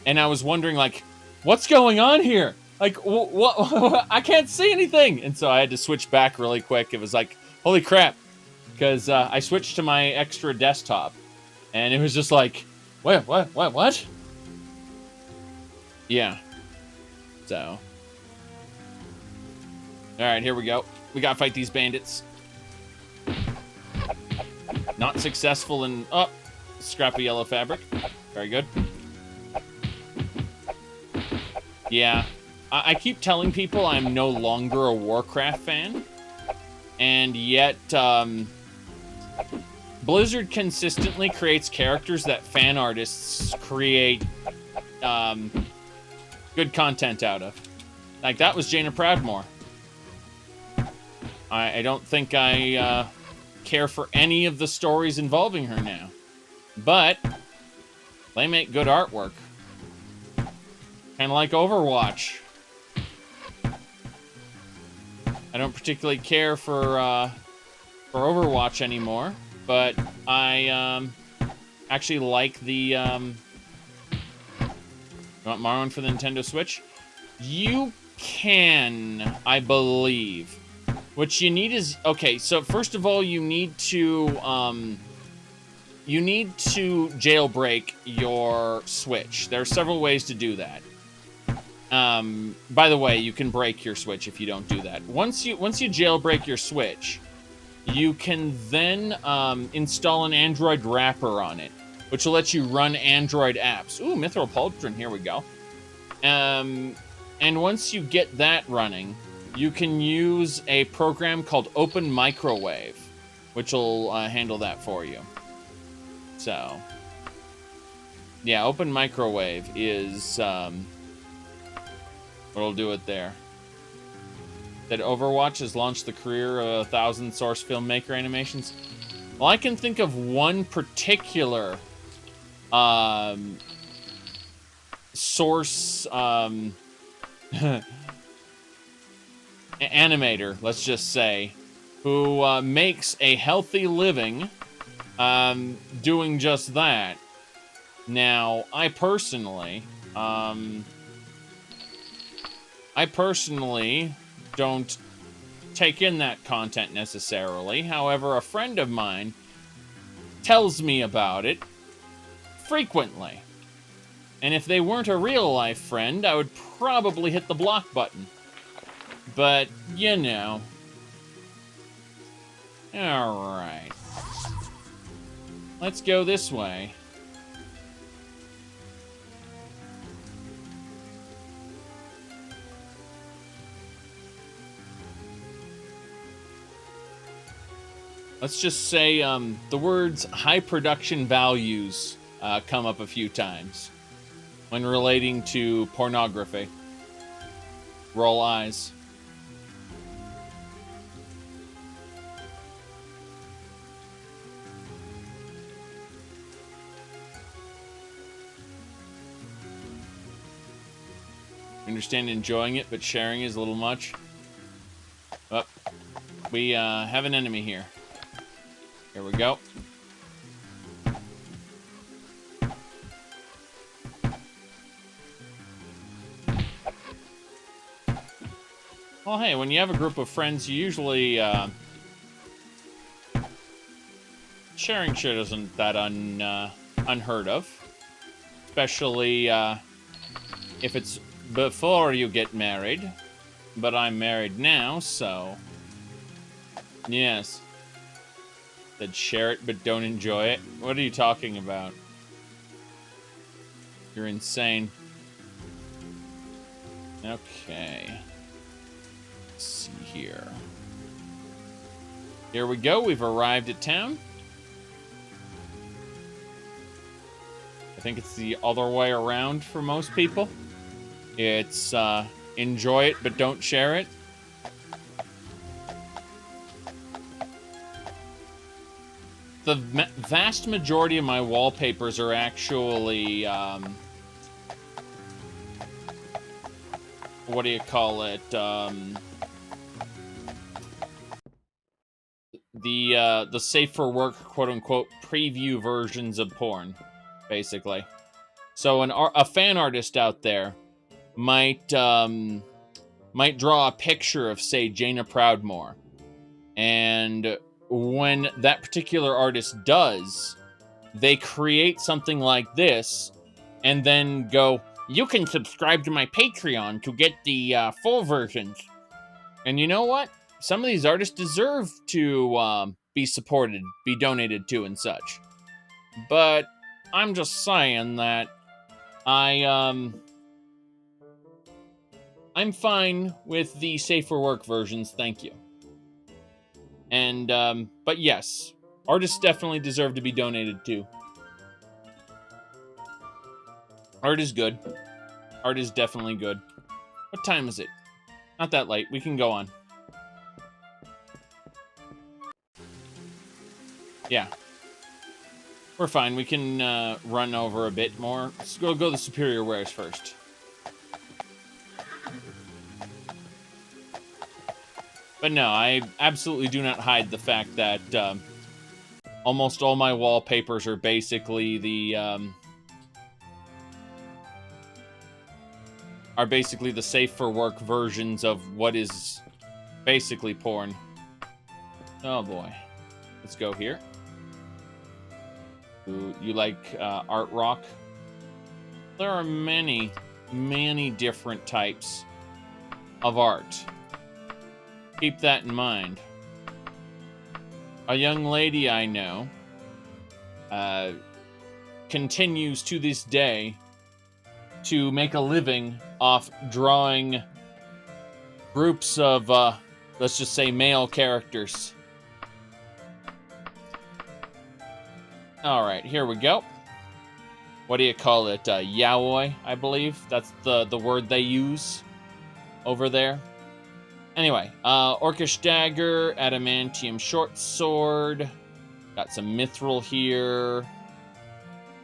I was wondering, like, what's going on here? Like, what? I can't see anything. And so I had to switch back really quick. It was like, holy crap, because I switched to my extra desktop, and it was just like, what? Yeah. So. Alright, here we go. We gotta fight these bandits. Not successful in... Oh! Scrappy yellow fabric. Very good. Yeah. I keep telling people I'm no longer a Warcraft fan. And yet, Blizzard consistently creates characters that fan artists create good content out of. Like, that was Jaina Proudmoore. I don't think I care for any of the stories involving her now. But they make good artwork. Kind of like Overwatch. I don't particularly care for Overwatch anymore, but I actually like the... You want Marlon for the Nintendo Switch? You can, I believe. What you need is... Okay, so first of all, you need to jailbreak your Switch. There are several ways to do that. By the way, you can break your Switch if you don't do that. Once you jailbreak your Switch, you can then install an Android wrapper on it, which will let you run Android apps. Ooh, Mithril Pauldron, here we go. And once you get that running, you can use a program called Open Microwave, which will handle that for you. So, yeah, Open Microwave is what'll do it there. That Overwatch has launched the career of 1,000 source filmmaker animations. Well, I can think of one particular source animator, let's just say, who makes a healthy living doing just that. Now, I personally don't take in that content necessarily. However, a friend of mine tells me about it frequently. And if they weren't a real-life friend, I would probably hit the block button. But, you know. Alright. Let's go this way. Let's just say the words high production values come up a few times when relating to pornography. Roll eyes. Understand enjoying it, but sharing is a little much. Oh, we have an enemy here. Here we go. Well, hey, when you have a group of friends, you usually sharing shit isn't that unheard of, especially if it's before you get married. But I'm married now, so yes. Said share it, but don't enjoy it. What are you talking about? You're insane. Okay. Let's see here. Here we go. We've arrived at town. I think it's the other way around for most people. It's enjoy it, but don't share it. The vast majority of my wallpapers are actually, what do you call it? The safe for work, quote unquote, preview versions of porn, basically. So a fan artist out there might draw a picture of, say, Jaina Proudmore, and when that particular artist does, they create something like this, and then go, you can subscribe to my Patreon to get the full versions. And you know what? Some of these artists deserve to be supported, be donated to, and such. But I'm just saying that I'm fine with the safe for work versions, thank you. And, but yes, artists definitely deserve to be donated to. Art is good. Art is definitely good. What time is it? Not that late. We can go on. Yeah. We're fine. We can run over a bit more. Let's go the superior wares first. But no, I absolutely do not hide the fact that almost all my wallpapers are basically the safe for work versions of what is basically porn. Oh boy. Let's go here. Ooh, you like art rock? There are many, many different types of art. Keep that in mind. A young lady I know continues to this day to make a living off drawing groups of, let's just say, male characters. All right, here we go. What do you call it? Yaoi, I believe. That's the word they use over there. Anyway, Orcish Dagger, Adamantium Short Sword. Got some Mithril here.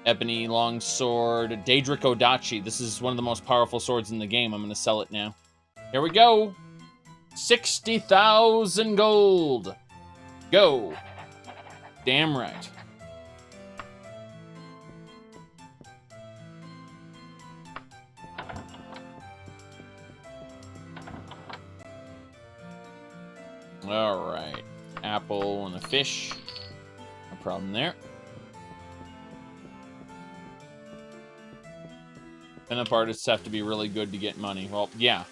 Ebony Longsword. Daedric Odachi. This is one of the most powerful swords in the game. I'm going to sell it now. Here we go. 60,000 gold. Go. Damn right. All right. Apple and a fish. No problem there. Pin-up artists have to be really good to get money. Well, yeah.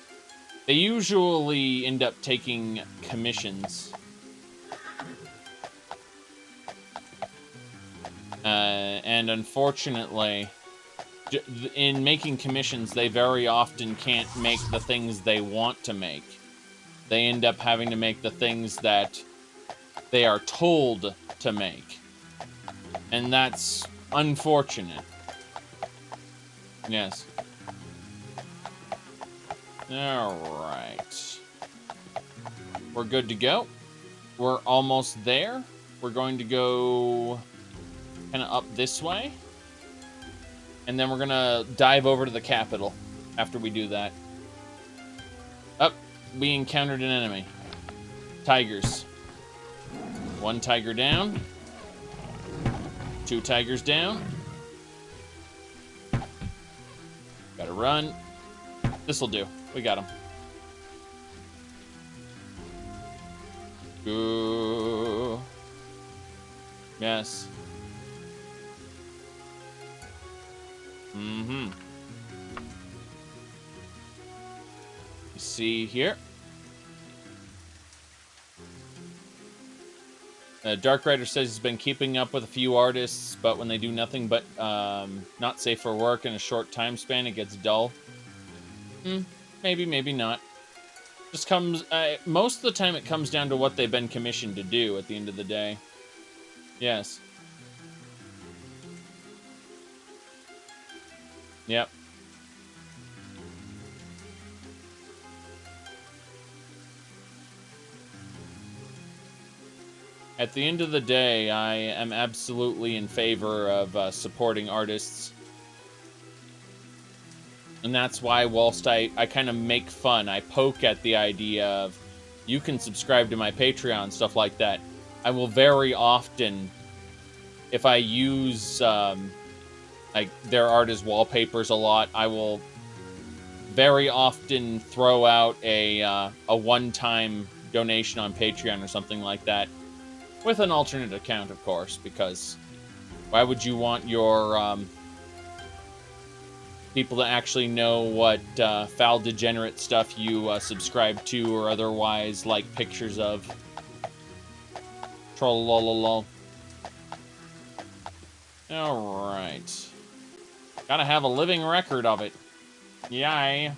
They usually end up taking commissions. And unfortunately, in making commissions, they very often can't make the things they want to make. They end up having to make the things that they are told to make. And that's unfortunate. Yes. Alright. We're good to go. We're almost there. We're going to go kind of up this way. And then we're going to dive over to the capital after we do that. Up. We encountered an enemy. Tigers. One tiger down. Two tigers down. Gotta run. This'll do. We got him. Go. Yes. Mm-hmm. You see here. Dark Rider says he's been keeping up with a few artists, but when they do nothing but not safe for work in a short time span, it gets dull. Maybe, maybe not. Just comes... most of the time it comes down to what they've been commissioned to do at the end of the day. Yes. Yep. At the end of the day, I am absolutely in favor of supporting artists. And that's why, whilst I kind of make fun, I poke at the idea of, you can subscribe to my Patreon, stuff like that. I will very often, if I use, like, their art as wallpapers a lot, I will very often throw out a one-time donation on Patreon or something like that. With an alternate account, of course, because why would you want your people to actually know what foul degenerate stuff you subscribe to or otherwise like pictures of? Trollololol. Alright. Gotta have a living record of it. Yay.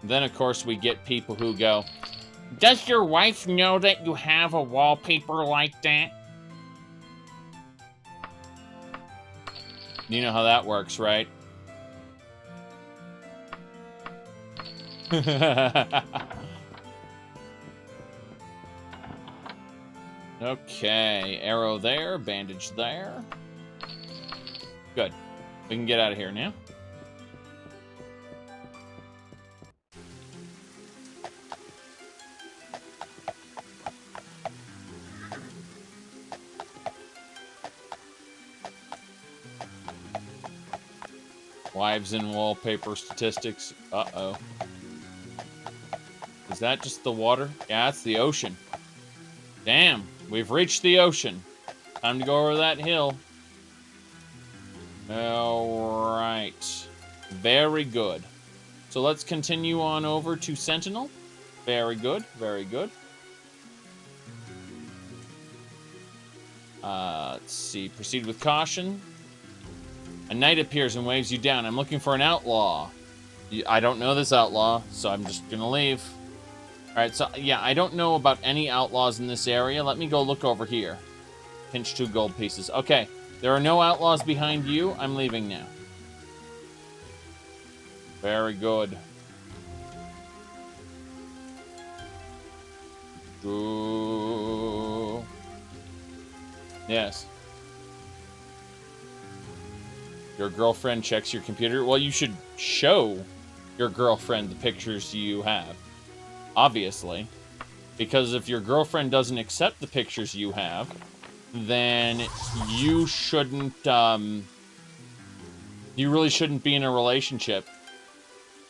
Then, of course, we get people who go, does your wife know that you have a wallpaper like that? You know how that works, right? Okay, arrow there, bandage there. Good. We can get out of here now. Wives in wallpaper statistics. Uh-oh. Is that just the water? Yeah, it's the ocean. Damn, we've reached the ocean. Time to go over that hill. Alright. Very good. So let's continue on over to Sentinel. Very good, very good. Let's see. Proceed with caution. A knight appears and waves you down. I'm looking for an outlaw. I don't know this outlaw, so I'm just gonna leave. Alright, so yeah, I don't know about any outlaws in this area. Let me go look over here. Pinch 2 gold pieces. Okay, there are no outlaws behind you. I'm leaving now. Very good. Ooh. Yes. Your girlfriend checks your computer. Well, you should show your girlfriend the pictures you have. Obviously. Because if your girlfriend doesn't accept the pictures you have, then you shouldn't, you really shouldn't be in a relationship.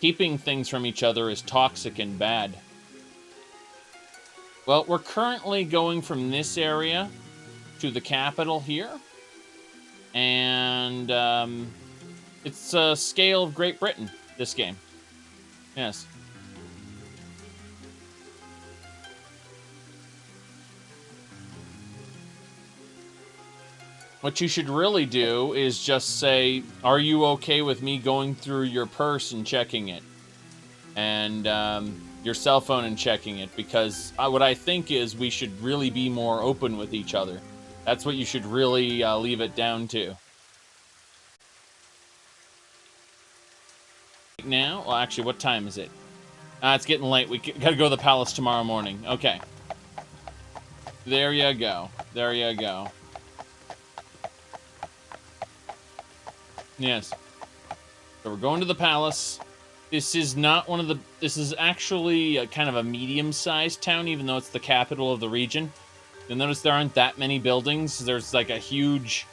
Keeping things from each other is toxic and bad. Well, we're currently going from this area to the capital here. And, it's a scale of Great Britain, this game. Yes. What you should really do is just say, are you okay with me going through your purse and checking it? And, your cell phone and checking it, because what I think is we should really be more open with each other. That's what you should really leave it down to. Now, well, actually, what time is it? It's getting late. We gotta go to the palace tomorrow morning. Okay. There you go. There you go. Yes. So we're going to the palace. This is not one of the... This is actually a kind of a medium-sized town, even though it's the capital of the region. You'll notice there aren't that many buildings. There's like a huge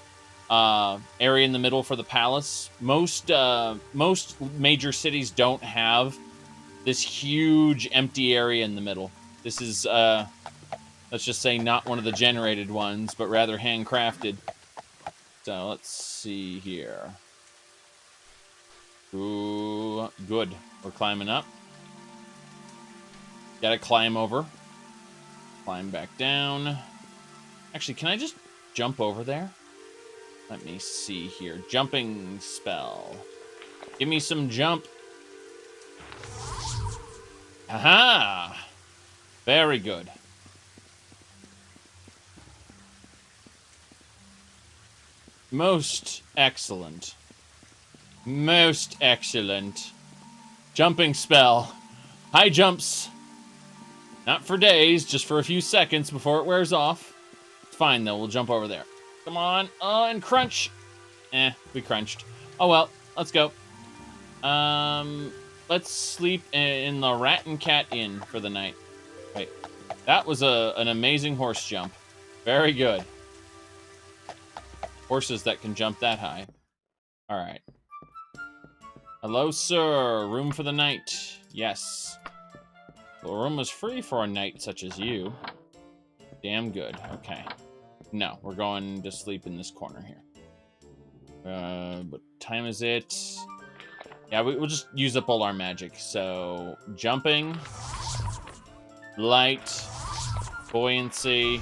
area in the middle for the palace. Most major cities don't have this huge empty area in the middle. This is, let's just say, not one of the generated ones, but rather handcrafted. So let's see here. Ooh, good. We're climbing up. Gotta climb over. Climb back down. Actually, can I just jump over there? Let me see here. Jumping spell. Give me some jump. Aha! Very good. Most excellent. Most excellent. Jumping spell. High jumps. Not for days, just for a few seconds before it wears off. It's fine, though. We'll jump over there. Come on. Oh, and crunch. We crunched. Oh, well. Let's go. Let's sleep in the Rat and Cat Inn for the night. Wait. That was an amazing horse jump. Very good. Horses that can jump that high. All right. Hello, sir. Room for the night. Yes. The room is free for a knight such as you. Damn good. Okay. No, we're going to sleep in this corner here. What time is it? Yeah, we'll just use up all our magic. So, jumping, light, buoyancy,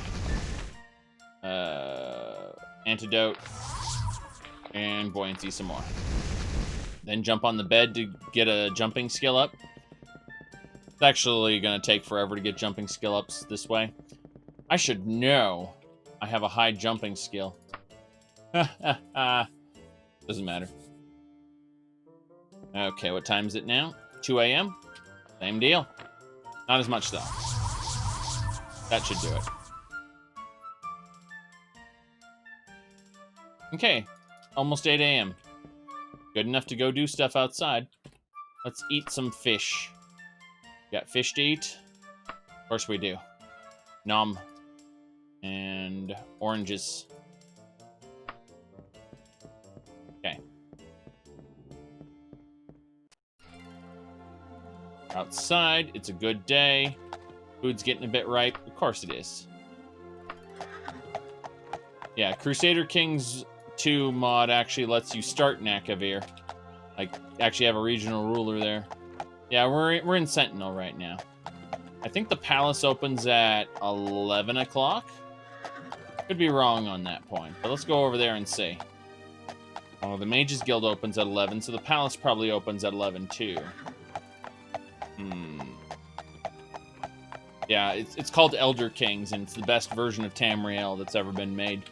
antidote, and buoyancy some more. Then jump on the bed to get a jumping skill up. It's actually going to take forever to get jumping skill ups this way. I should know I have a high jumping skill. Doesn't matter. Okay, what time is it now? 2 a.m.? Same deal. Not as much, though. That should do it. Okay, almost 8 a.m. Good enough to go do stuff outside. Let's eat some fish. Got fish to eat? Of course we do. Nom. And oranges. Okay. Outside, it's a good day. Food's getting a bit ripe. Of course it is. Yeah, Crusader Kings 2 mod actually lets you start in Akavir. Like, actually have a regional ruler there. Yeah, we're in Sentinel right now. I think the palace opens at 11 o'clock. Could be wrong on that point, but let's go over there and see. Oh, the Mages Guild opens at 11, so the Palace probably opens at 11 too. Yeah, it's called Elder Kings, and it's the best version of Tamriel that's ever been made.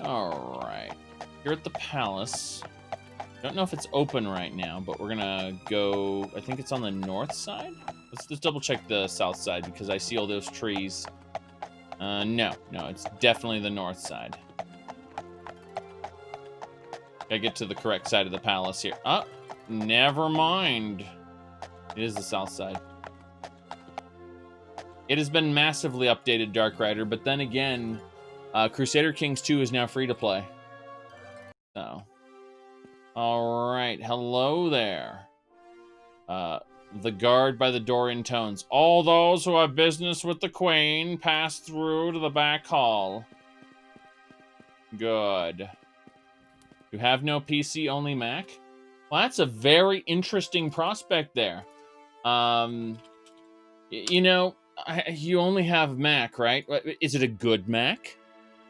All right, here at the Palace. Don't know if it's open right now, but we're gonna go. I think it's on the north side. Let's double check the south side because I see all those trees. No, it's definitely the north side. Gotta get to the correct side of the palace here. Oh, never mind. It is the south side. It has been massively updated, Dark Rider, but then again, Crusader Kings 2 is now free to play. So, all right, hello there. The guard by the door intones, all those who have business with the Queen pass through to the back hall. Good. You have no PC, only Mac? Well, that's a very interesting prospect there. You know, you only have Mac, right? Is it a good Mac?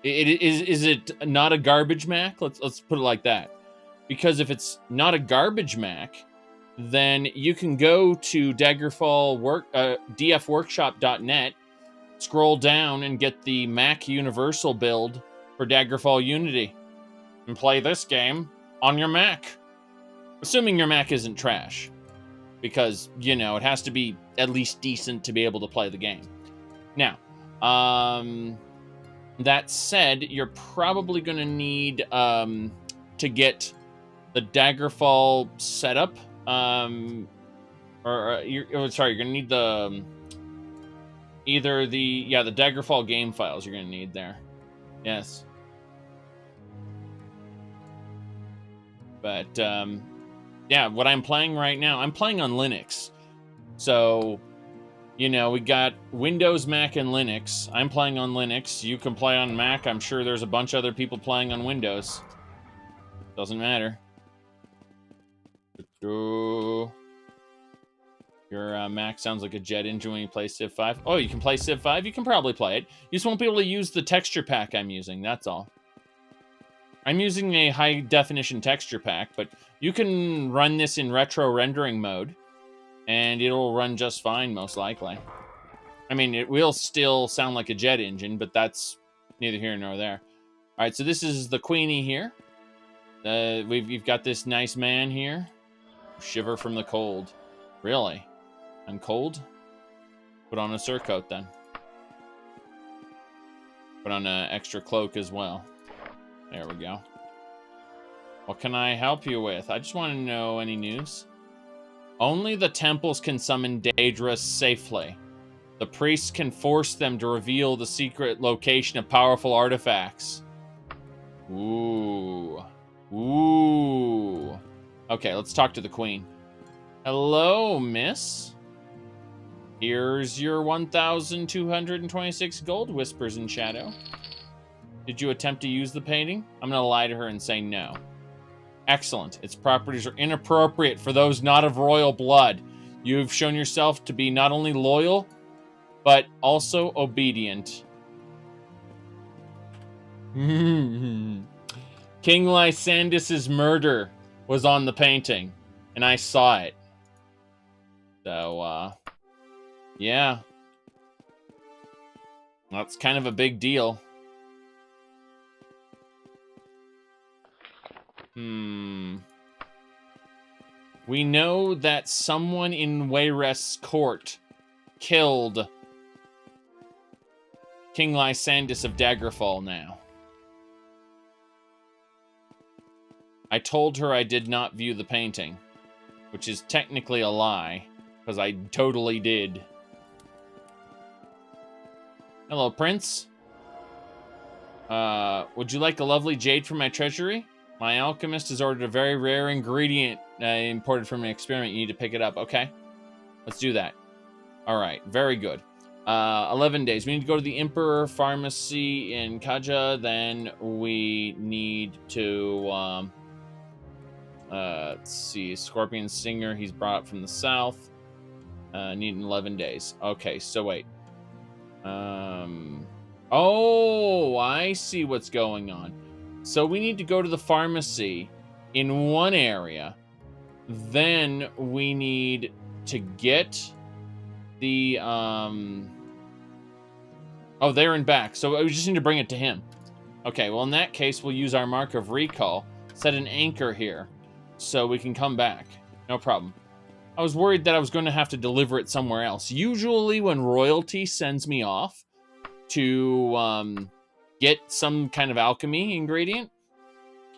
Is it not a garbage Mac? Let's put it like that. Because if it's not a garbage Mac, then you can go to dfworkshop.net, scroll down, and get the Mac Universal build for Daggerfall Unity, and play this game on your Mac. Assuming your Mac isn't trash. Because, you know, it has to be at least decent to be able to play the game. Now, that said, you're probably going to need to get the Daggerfall setup. You're going to need the the Daggerfall game files you're going to need there. Yes. But, yeah, what I'm playing right now, I'm playing on Linux. So, you know, we got Windows, Mac, and Linux. I'm playing on Linux. You can play on Mac. I'm sure there's a bunch of other people playing on Windows. Doesn't matter. Your Mac sounds like a jet engine when you play Civ 5. Oh, you can play Civ 5? You can probably play it. You just won't be able to use the texture pack I'm using, that's all. I'm using a high-definition texture pack, but you can run this in retro rendering mode, and it'll run just fine, most likely. I mean, it will still sound like a jet engine, but that's neither here nor there. All right, so this is the Queenie here. We've got this nice man here. Shiver from the cold. Really? I'm cold? Put on a surcoat, then. Put on an extra cloak as well. There we go. What can I help you with? I just want to know any news. Only the temples can summon Daedra safely. The priests can force them to reveal the secret location of powerful artifacts. Ooh. Ooh. Okay, let's talk to the queen. Hello, miss. Here's your 1,226 gold, whispers in shadow. Did you attempt to use the painting? I'm going to lie to her and say no. Excellent. Its properties are inappropriate for those not of royal blood. You've shown yourself to be not only loyal, but also obedient. King Lysandas's murder was on the painting, and I saw it. So, yeah. That's kind of a big deal. We know that someone in Wayrest's court killed King Lysandus of Daggerfall now. I told her I did not view the painting, which is technically a lie, because I totally did. Hello, Prince. Would you like a lovely jade from my treasury? My alchemist has ordered a very rare ingredient imported from an experiment. You need to pick it up. Okay. Let's do that. All right. Very good. 11 days. We need to go to the Emperor Pharmacy in Kaja. Then we need to... let's see. Scorpion Singer. He's brought up from the south. Need 11 days. Okay. So wait. Oh, I see what's going on. So we need to go to the pharmacy in one area. Then we need to get the, oh, there and back. So we just need to bring it to him. Okay, well, in that case, we'll use our mark of recall. Set an anchor here so we can come back. No problem. I was worried that I was going to have to deliver it somewhere else. Usually when royalty sends me off to get some kind of alchemy ingredient,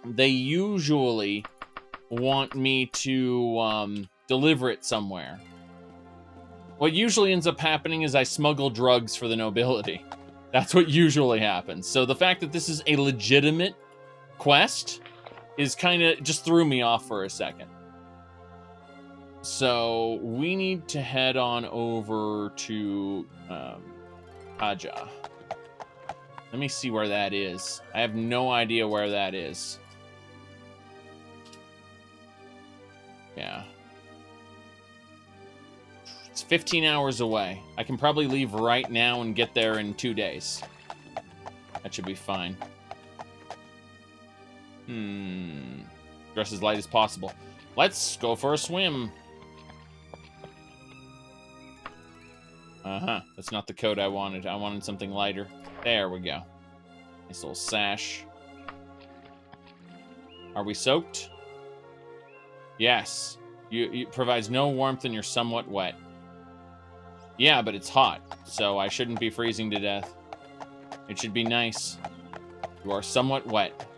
they usually want me to deliver it somewhere. What usually ends up happening is I smuggle drugs for the nobility. That's what usually happens. So the fact that this is a legitimate quest is kind of just threw me off for a second. So we need to head on over to Aja. Let me see where that is. I have no idea where that is. Yeah. It's 15 hours away. I can probably leave right now and get there in 2 days. That should be fine. Dress as light as possible. Let's go for a swim. Uh-huh. That's not the coat I wanted. I wanted something lighter. There we go. Nice little sash. Are we soaked? Yes. It provides no warmth and you're somewhat wet. Yeah, but it's hot, so I shouldn't be freezing to death. It should be nice. You are somewhat wet.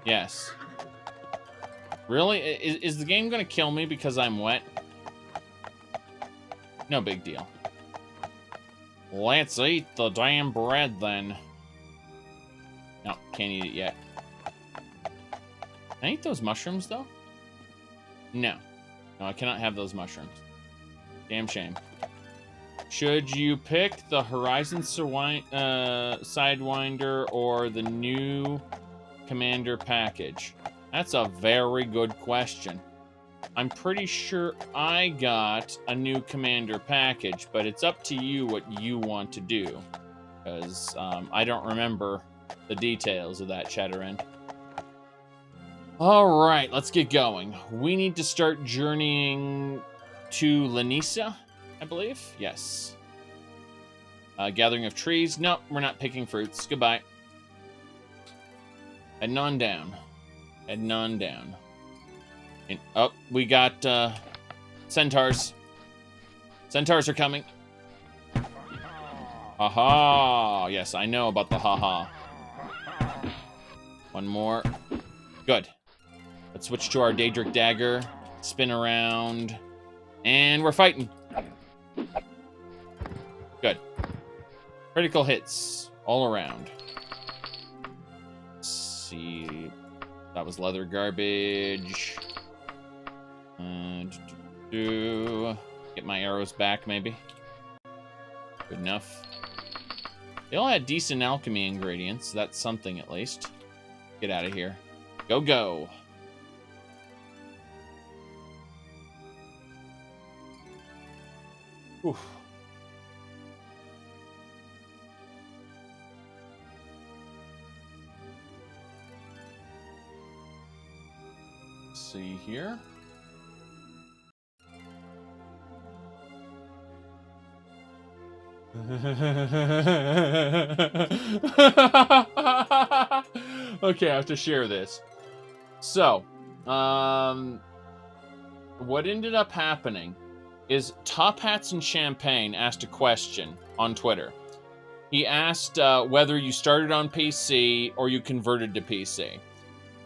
Yes. Really? Is the game going to kill me because I'm wet? No big deal. Let's eat the damn bread, then. No, can't eat it yet. Can I eat those mushrooms, though? No. No, I cannot have those mushrooms. Damn shame. Should you pick the Horizon Sidewinder or the new Commander package? That's a very good question. I'm pretty sure I got a new Commander package, but it's up to you what you want to do. Because I don't remember the details of that Zhakaron. Alright, let's get going. We need to start journeying to Lanisa, I believe. Yes. Gathering of trees. Nope, we're not picking fruits. Goodbye. Heading on down. Heading on down. And, oh, we got centaurs. Centaurs are coming. Haha. Yes, I know about the haha. One more. Good. Let's switch to our Daedric dagger. Spin around. And we're fighting. Good. Critical hits all around. Let's see. That was leather garbage. Get my arrows back, maybe. Good enough. They all had decent alchemy ingredients. That's something, at least. Get out of here. Go, go. Whew. Let's see here. Okay, I have to share this. So, what ended up happening is Top Hats and Champagne asked a question on Twitter. He asked whether you started on PC or you converted to PC.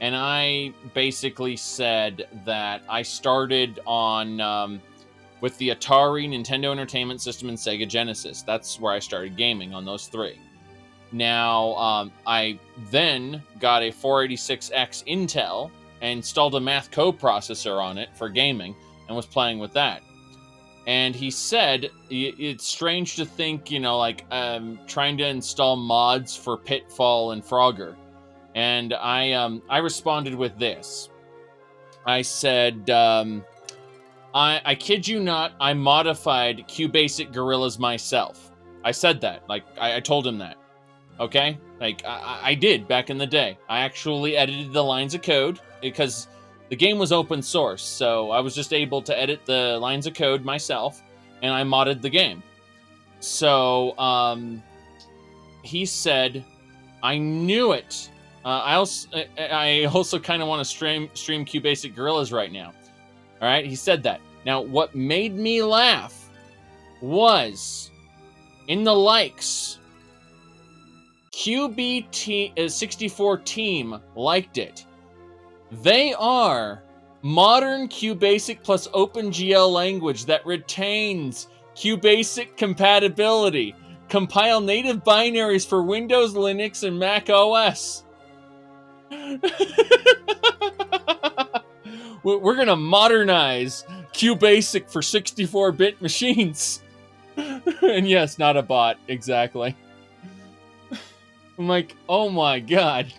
And I basically said that I started on with the Atari, Nintendo Entertainment System, and Sega Genesis. That's where I started gaming, on those three. Now, I then got a 486X Intel and installed a math coprocessor on it for gaming and was playing with that. And he said, it's strange to think, you know, like, trying to install mods for Pitfall and Frogger. And I responded with this. I said, I kid you not, I modified QBasic Gorillas myself. I said that. Like, I told him that. Okay? Like, I did back in the day. I actually edited the lines of code because the game was open source, so I was just able to edit the lines of code myself, and I modded the game. So, he said, I knew it. I also kind of want to stream QBasic Gorillas right now. All right, he said that. Now, what made me laugh was in the likes, QBT64 team liked it. They are modern QBasic plus OpenGL language that retains QBasic compatibility. Compile native binaries for Windows, Linux, and Mac OS. We're gonna modernize QBasic for 64-bit machines. And yes, not a bot, exactly. I'm like, oh my god.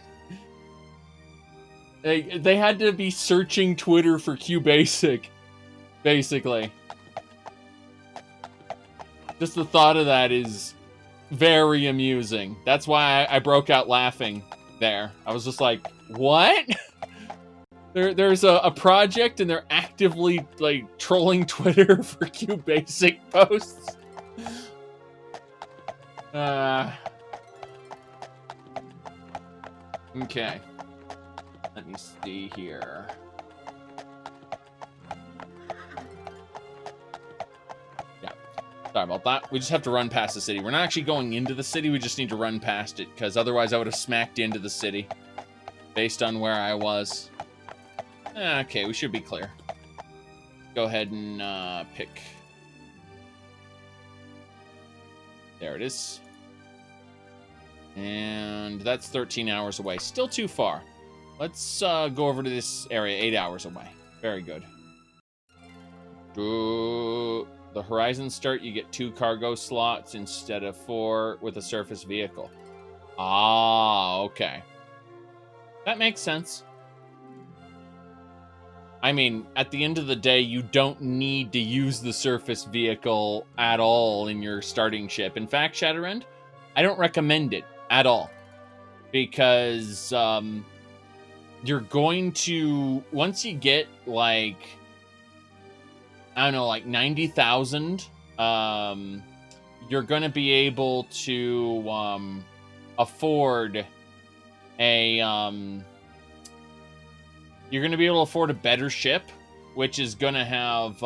They had to be searching Twitter for QBasic, basically. Just the thought of that is very amusing. That's why I broke out laughing there. I was just like, what? There's a project and they're actively like trolling Twitter for QBasic posts. Okay. Let me see here. Yeah. Sorry about that. We just have to run past the city. We're not actually going into the city. We just need to run past it because otherwise I would have smacked into the city based on where I was. Okay, we should be clear. Go ahead and pick. There it is. And that's 13 hours away. Still too far. Let's go over to this area, 8 hours away. Very good. The Horizon start, you get 2 cargo slots instead of 4 with a surface vehicle. Ah, okay. That makes sense. I mean, at the end of the day, you don't need to use the surface vehicle at all in your starting ship. In fact, Shatterend, I don't recommend it at all. Because you're going to, once you get like, I don't know, like 90,000, you're going to be able to afford a, you're going to be able to afford a better ship, which is going to have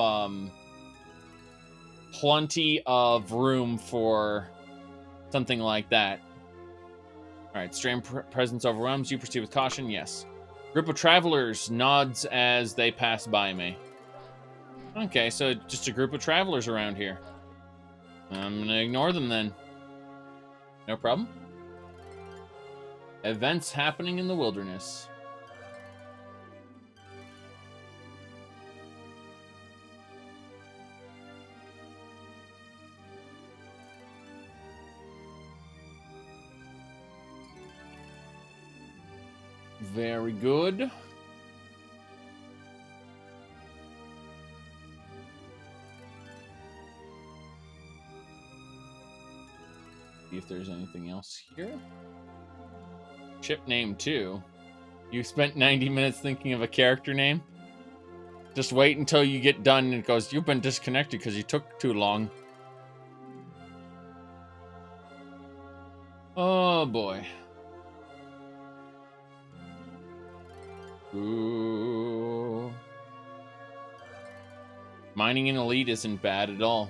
plenty of room for something like that. All right, strange presence overwhelms you. Proceed with caution. Yes. Group of travelers nods as they pass by me. Okay, so just a group of travelers around here. I'm going to ignore them then. No problem. Events happening in the wilderness. Very good. See if there's anything else here. Ship name 2. You spent 90 minutes thinking of a character name? Just wait until you get done and it goes, you've been disconnected because you took too long. Oh boy. Ooh. Mining in Elite isn't bad at all.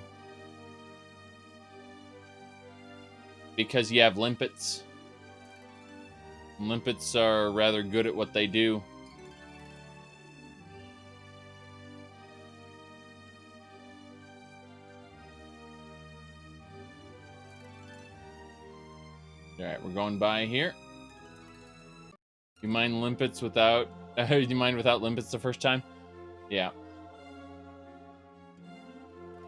Because you have limpets. Limpets are rather good at what they do. Alright, we're going by here. You mine limpets without... you mine without limpets the first time? Yeah.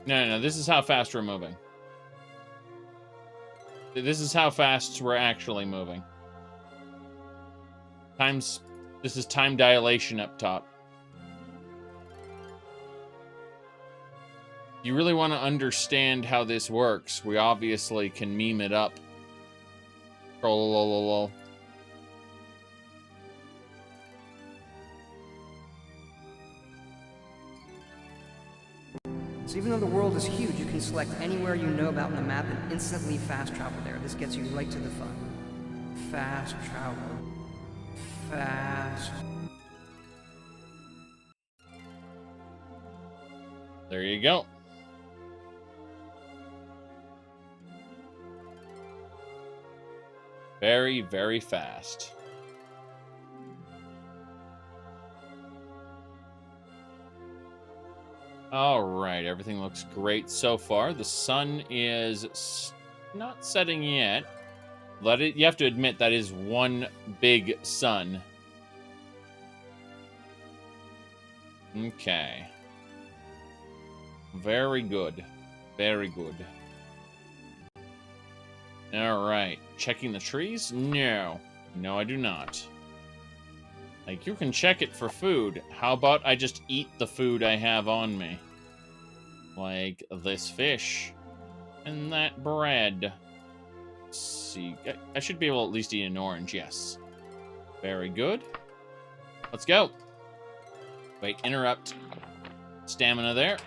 No, this is how fast we're moving. This is how fast we're actually moving. This is time dilation up top. If you really want to understand how this works, we obviously can meme it up. Lol. So even though the world is huge, you can select anywhere you know about on the map and instantly fast travel there. This gets you right to the fun. Fast travel. Fast. There you go. Very, very fast. All right, everything looks great so far. The sun is not setting yet. You have to admit that is one big sun. Okay. Very good. Very good. All right. Checking the trees? No. No, I do not. Like, you can check it for food. How about I just eat the food I have on me? Like this fish and that bread. Let's see. I should be able to at least eat an orange, yes. Very good. Let's go. Wait, interrupt. Stamina there.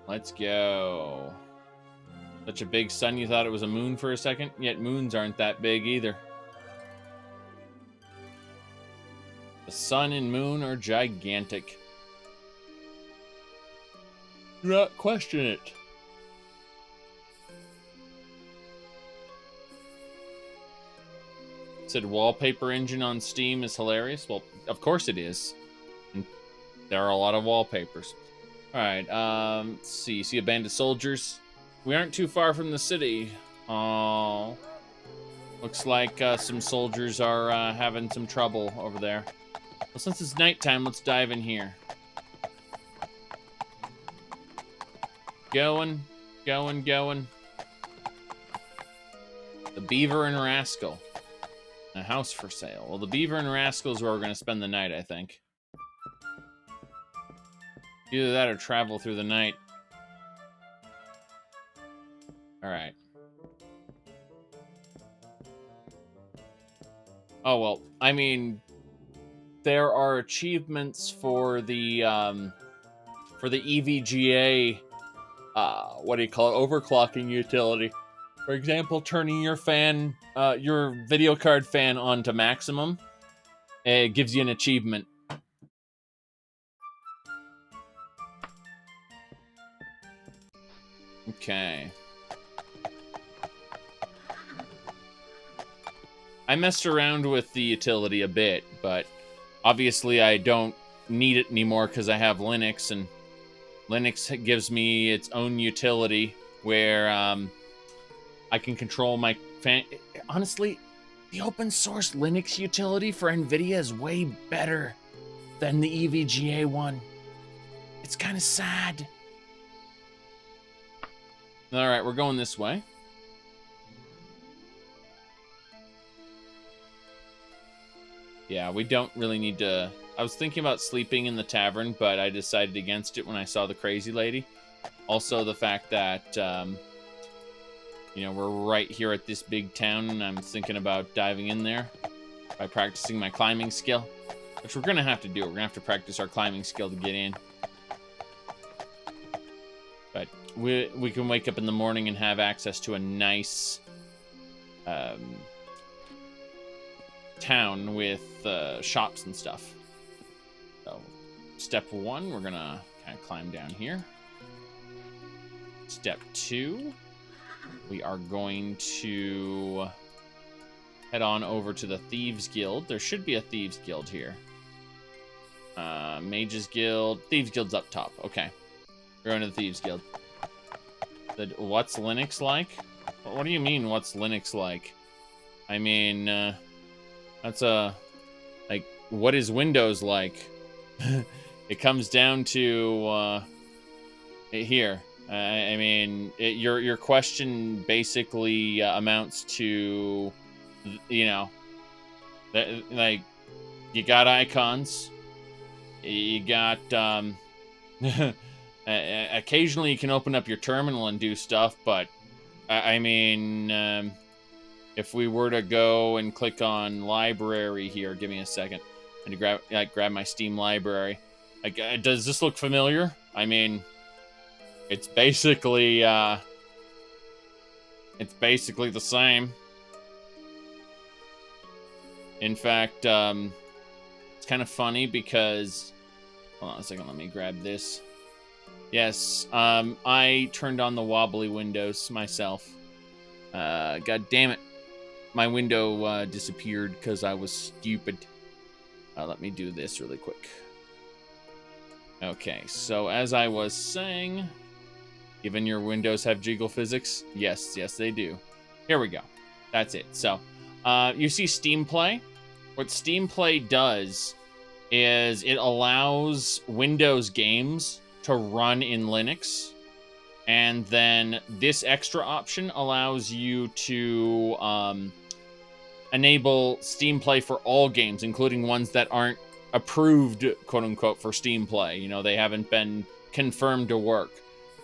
Let's go. Such a big sun, you thought it was a moon for a second? Yet moons aren't that big either. The sun and moon are gigantic. Do not question it. Said wallpaper engine on Steam is hilarious. Well, of course it is. And there are a lot of wallpapers. Alright, let's see. See a band of soldiers? We aren't too far from the city. Oh, looks like some soldiers are having some trouble over there. Well, since it's nighttime, let's dive in here. Going. The Beaver and Rascal. A house for sale. Well, the Beaver and Rascal is where we're going to spend the night, I think. Either that or travel through the night. Alright. Oh, well, I mean, there are achievements for the EVGA, what do you call it, overclocking utility. For example, turning your fan, your video card fan on to maximum, it gives you an achievement. Okay. I messed around with the utility a bit, but obviously I don't need it anymore because I have Linux, and Linux gives me its own utility where I can control my fan. Honestly, the open source Linux utility for NVIDIA is way better than the EVGA one. It's kind of sad. All right, we're going this way. Yeah, we don't really need to... I was thinking about sleeping in the tavern, but I decided against it when I saw the crazy lady. Also, the fact that, you know, we're right here at this big town, and I'm thinking about diving in there by practicing my climbing skill, which we're going to have to do. We're going to have to practice our climbing skill to get in. But we can wake up in the morning and have access to a nice town with shops and stuff. So, step 1, we're gonna kind of climb down here. Step 2, we are going to head on over to the Thieves Guild. There should be a Thieves Guild here. Mages Guild. Thieves Guild's up top. Okay. We're going to the Thieves Guild. What's Linux like? What do you mean, what's Linux like? I mean, that's like, what is Windows like? It comes down to, here. I mean, your question basically amounts to, you know, like, you got icons, you got, occasionally you can open up your terminal and do stuff, but I mean, if we were to go and click on library here, give me a second, and to grab my Steam library. Like, does this look familiar? I mean, it's basically the same. In fact, it's kind of funny because, hold on a second, let me grab this. Yes, I turned on the wobbly windows myself. God damn it. My window disappeared because I was stupid. Let me do this really quick. Okay, so as I was saying, given your windows have jiggle physics, yes, they do. Here we go. That's it. So, you see Steam Play? What Steam Play does is it allows Windows games to run in Linux, and then this extra option allows you to enable Steam Play for all games, including ones that aren't approved, quote unquote, for Steam Play. You know, they haven't been confirmed to work.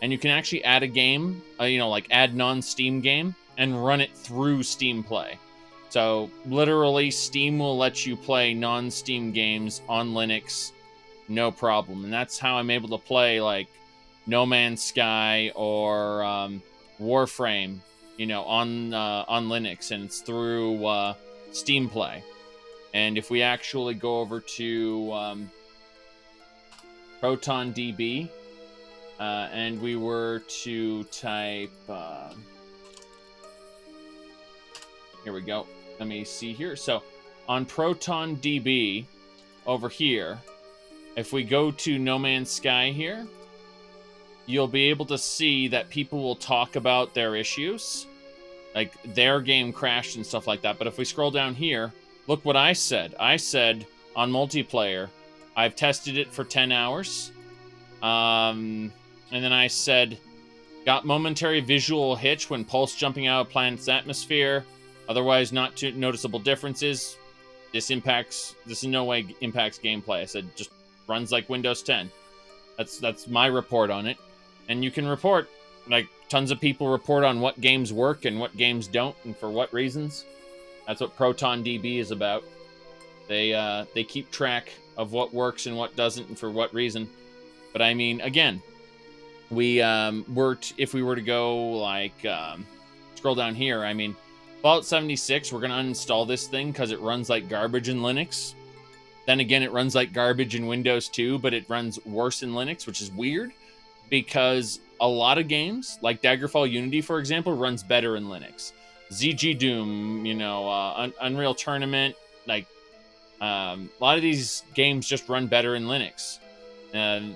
And you can actually add a game, like add non-Steam game, and run it through Steam Play. So literally, Steam will let you play non-Steam games on Linux, no problem. And that's how I'm able to play like No Man's Sky or Warframe, on Linux, and it's through Steam Play. And if we actually go over to ProtonDB, and we were to type, here we go. Let me see here. So on ProtonDB over here, if we go to No Man's Sky here, you'll be able to see that people will talk about their issues, like their game crashed and stuff like that. But if we scroll down here, look what I said. I said on multiplayer, I've tested it for 10 hours. And then I said, got momentary visual hitch when pulse jumping out of planet's atmosphere. Otherwise, not too noticeable differences. This in no way impacts gameplay. I said, just runs like Windows 10. That's my report on it. And you can report, like, tons of people report on what games work and what games don't, and for what reasons. That's what ProtonDB is about. They keep track of what works and what doesn't, and for what reason. But I mean, again, if we were to go like scroll down here, I mean, Fallout 76, we're gonna uninstall this thing because it runs like garbage in Linux. Then again, it runs like garbage in Windows too, but it runs worse in Linux, which is weird because a lot of games, like Daggerfall Unity, for example, runs better in Linux. ZG Doom, Unreal Tournament, like a lot of these games just run better in Linux.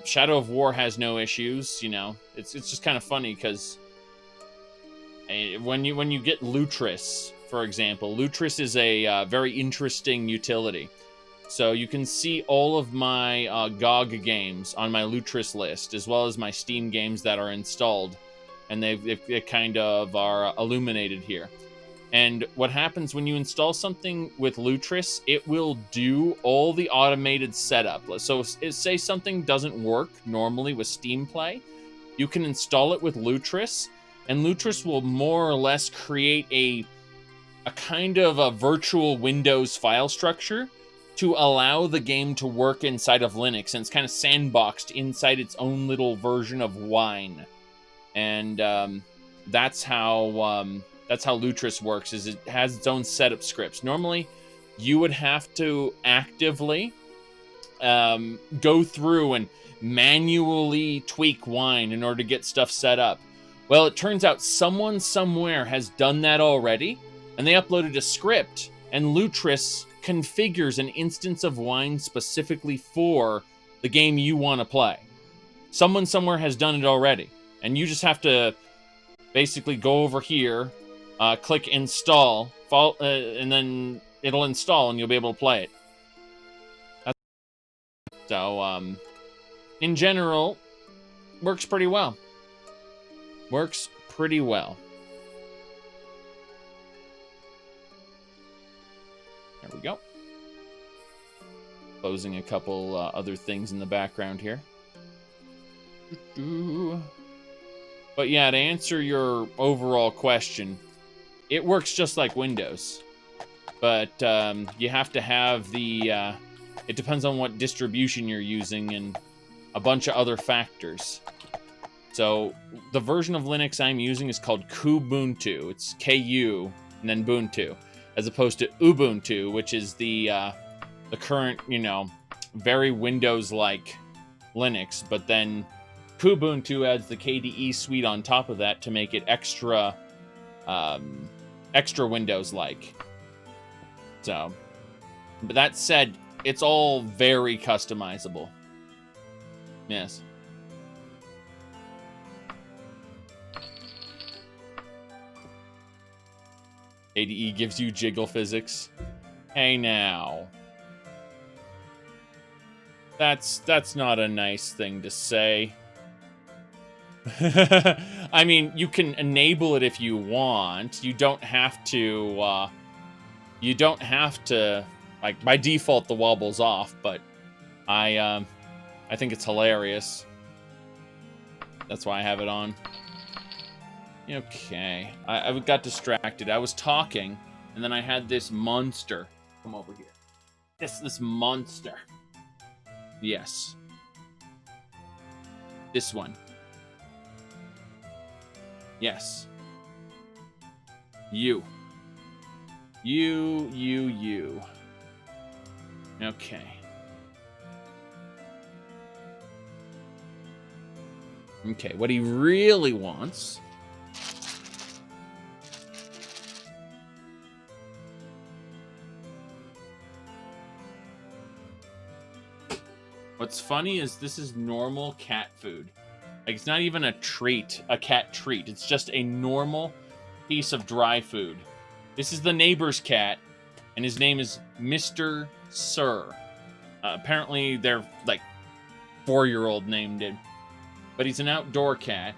Shadow of War has no issues. It's just kind of funny because when you get Lutris, for example, Lutris is a very interesting utility. So you can see all of my GOG games on my Lutris list, as well as my Steam games that are installed, and they kind of are illuminated here. And what happens when you install something with Lutris, it will do all the automated setup. So say something doesn't work normally with Steam Play, you can install it with Lutris, and Lutris will more or less create a kind of a virtual Windows file structure to allow the game to work inside of Linux, and it's kind of sandboxed inside its own little version of Wine. And that's how Lutris works, is it has its own setup scripts. Normally, you would have to actively go through and manually tweak Wine in order to get stuff set up. Well, it turns out someone somewhere has done that already, and they uploaded a script, and Lutris configures an instance of Wine specifically for the game you want to play. Someone somewhere has done it already, and you just have to basically go over here, click install, and then it'll install and you'll be able to play it. So, in general, works pretty well. Works pretty well. There we go. Closing a couple other things in the background here. But yeah, to answer your overall question, it works just like Windows. But you have to have the... it depends on what distribution you're using and a bunch of other factors. So the version of Linux I'm using is called Kubuntu. It's Ku and then Buntu, as opposed to Ubuntu, which is the current, you know, very Windows-like Linux. But then Kubuntu adds the KDE suite on top of that to make it extra Windows-like. So, but that said, it's all very customizable. Yes. KDE gives you jiggle physics. Hey now. That's not a nice thing to say. I mean, you can enable it if you want. You don't have to, like, by default the wobble's off, but I think it's hilarious. That's why I have it on. Okay. I got distracted. I was talking, and then I had this monster come over here. This monster. Yes. This one. Yes. You. You. Okay. Okay, what he really wants... What's funny is this is normal cat food. Like, it's not even a treat, a cat treat. It's just a normal piece of dry food. This is the neighbor's cat, and his name is Mr. Sir. Apparently, their, like, 4-year-old named it. But he's an outdoor cat,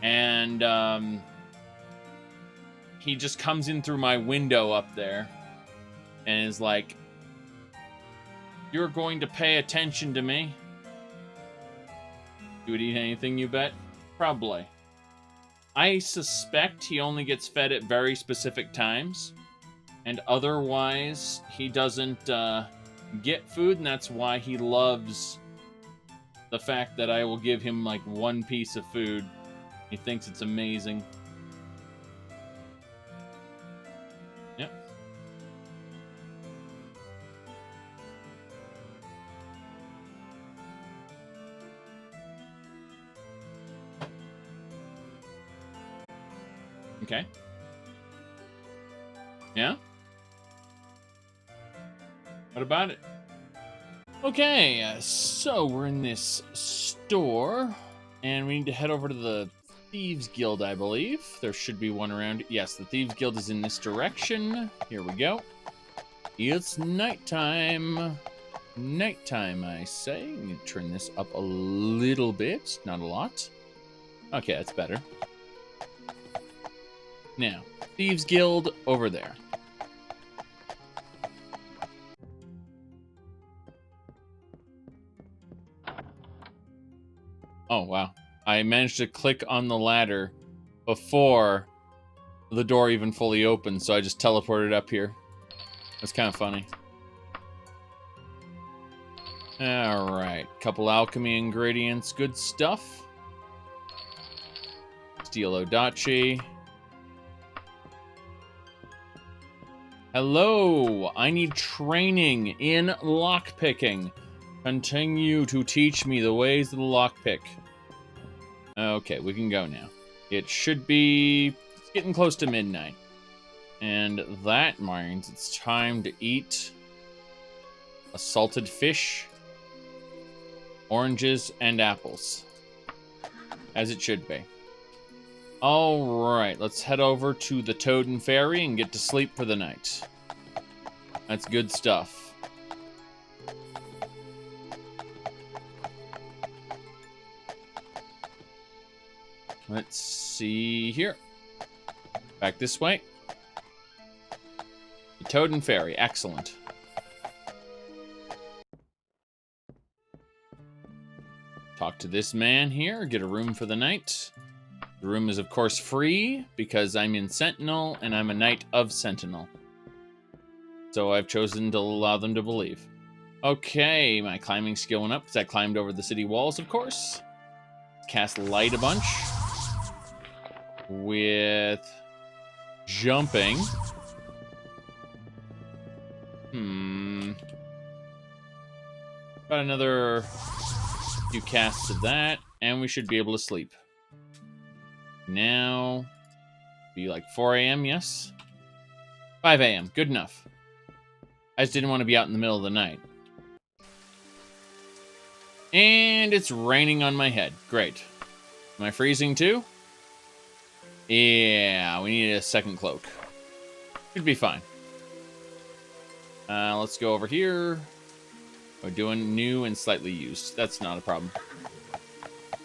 and he just comes in through my window up there and is like, "You're going to pay attention to me." You would eat anything, you bet? Probably. I suspect he only gets fed at very specific times, and otherwise he doesn't get food, and that's why he loves the fact that I will give him like one piece of food. He thinks it's amazing. Yep. Okay. Yeah? What about it? Okay, so we're in this store, and we need to head over to the Thieves Guild, I believe. There should be one around. Yes, the Thieves Guild is in this direction. Here we go. It's nighttime. Nighttime, I say. I'm going to turn this up a little bit, not a lot. Okay, that's better. Now, Thieves Guild over there. Oh, wow. I managed to click on the ladder before the door even fully opened, so I just teleported up here. That's kind of funny. Alright, couple alchemy ingredients, good stuff. Steel Odachi. Hello, I need training in lockpicking. Continue to teach me the ways of the lockpick. Okay, we can go now. It should be... It's getting close to midnight. And that means it's time to eat a salted fish, oranges, and apples. As it should be. Alright, let's head over to the Toad and Fairy and get to sleep for the night. That's good stuff. Let's see here. Back this way. The Toad and Fairy, excellent. Talk to this man here, get a room for the night. The room is, of course, free because I'm in Sentinel and I'm a Knight of Sentinel. So I've chosen to allow them to believe. Okay, my climbing skill went up because I climbed over the city walls, of course. Cast light a bunch. With jumping. Got another few casts of that, and we should be able to sleep. Now, be like 4 a.m., yes? 5 a.m., good enough. I just didn't want to be out in the middle of the night. And it's raining on my head. Great. Am I freezing too? Yeah, we need a second cloak. Should be fine. Let's go over here. We're doing new and slightly used. That's not a problem.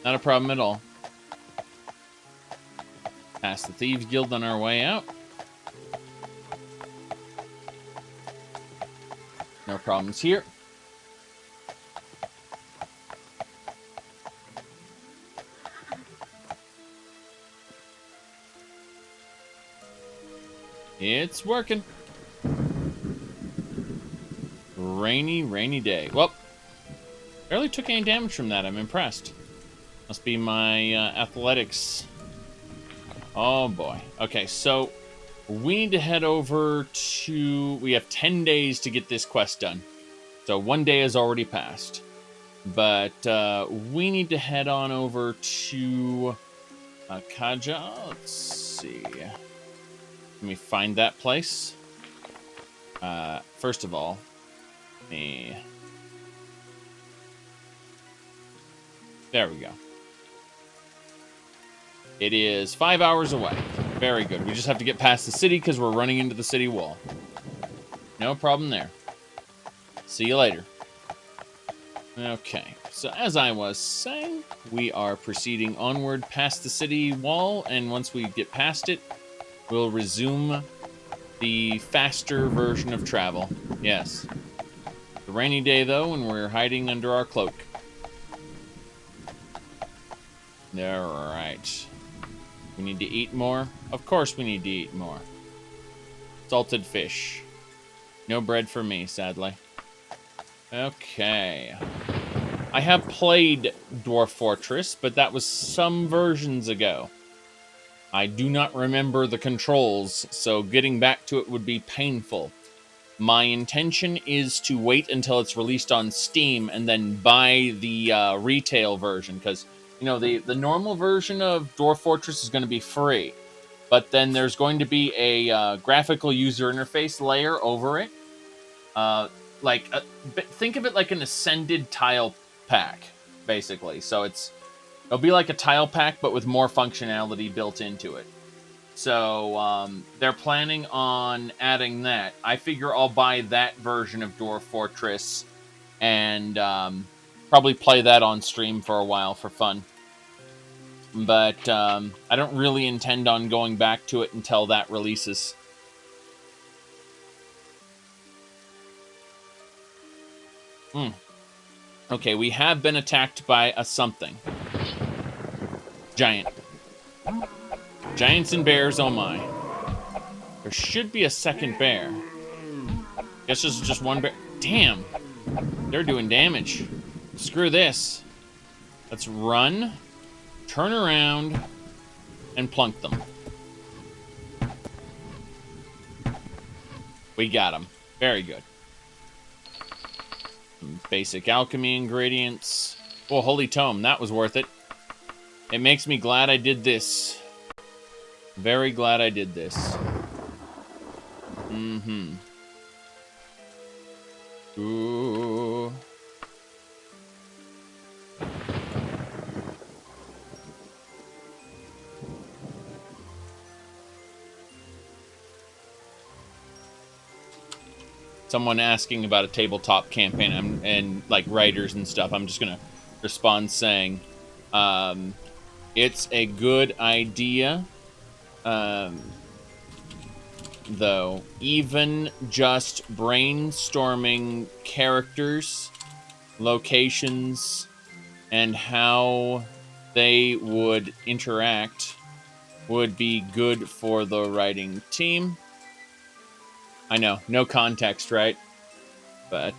Not a problem at all. Past the Thieves Guild on our way out. No problems here. It's working. Rainy, rainy day. Well, barely took any damage from that. I'm impressed. Must be my athletics. Oh, boy. Okay, so we need to head over to... We have 10 days to get this quest done. So 1 day has already passed. But we need to head on over to Kaja. Let's see. Let me find that place. First of all, there we go. It is 5 hours away. Very good. We just have to get past the city because we're running into the city wall. No problem there. See you later. Okay, so as I was saying, we are proceeding onward past the city wall, and once we get past it, we'll resume the faster version of travel. Yes. It's a rainy day, though, and we're hiding under our cloak. Alright. We need to eat more? Of course we need to eat more. Salted fish. No bread for me, sadly. Okay. I have played Dwarf Fortress, but that was some versions ago. I do not remember the controls, so getting back to it would be painful. My intention is to wait until it's released on Steam and then buy the retail version, because, you know, the normal version of Dwarf Fortress is going to be free, but then there's going to be a graphical user interface layer over it. Think of it like an Ascended tile pack, basically. So it'll be like a tile pack, but with more functionality built into it. So they're planning on adding that. I figure I'll buy that version of Dwarf Fortress and probably play that on stream for a while for fun. But I don't really intend on going back to it until that releases. Okay, we have been attacked by a something. Giant. Giants and bears, oh my. There should be a second bear. Guess this is just one bear. Damn. They're doing damage. Screw this. Let's run, turn around, and plunk them. We got them. Very good. Some basic alchemy ingredients. Oh, holy tome. That was worth it. It makes me glad I did this. Very glad I did this. Ooh. Someone asking about a tabletop campaign and like writers and stuff. I'm just gonna respond saying, it's a good idea. Though, even just brainstorming characters, locations, and how they would interact would be good for the writing team. I know, no context, right? But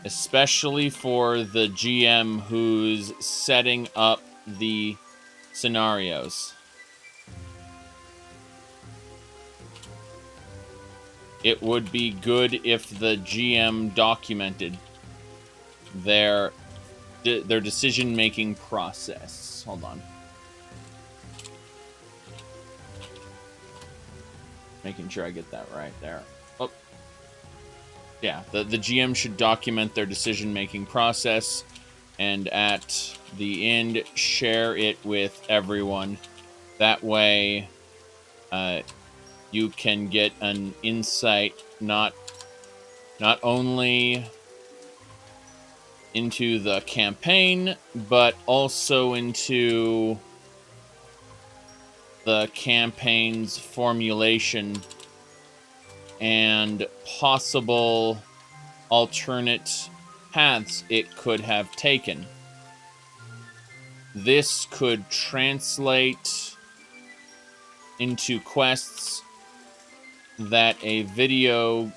especially for the GM who's setting up the scenarios. It would be good if the GM documented their decision-making process. Hold on. Making sure I get that right there. Oh. Yeah, the GM should document their decision-making process, and at the end, share it with everyone. That way, you can get an insight not only into the campaign, but also into the campaign's formulation and possible alternate paths it could have taken. This could translate into quests that a video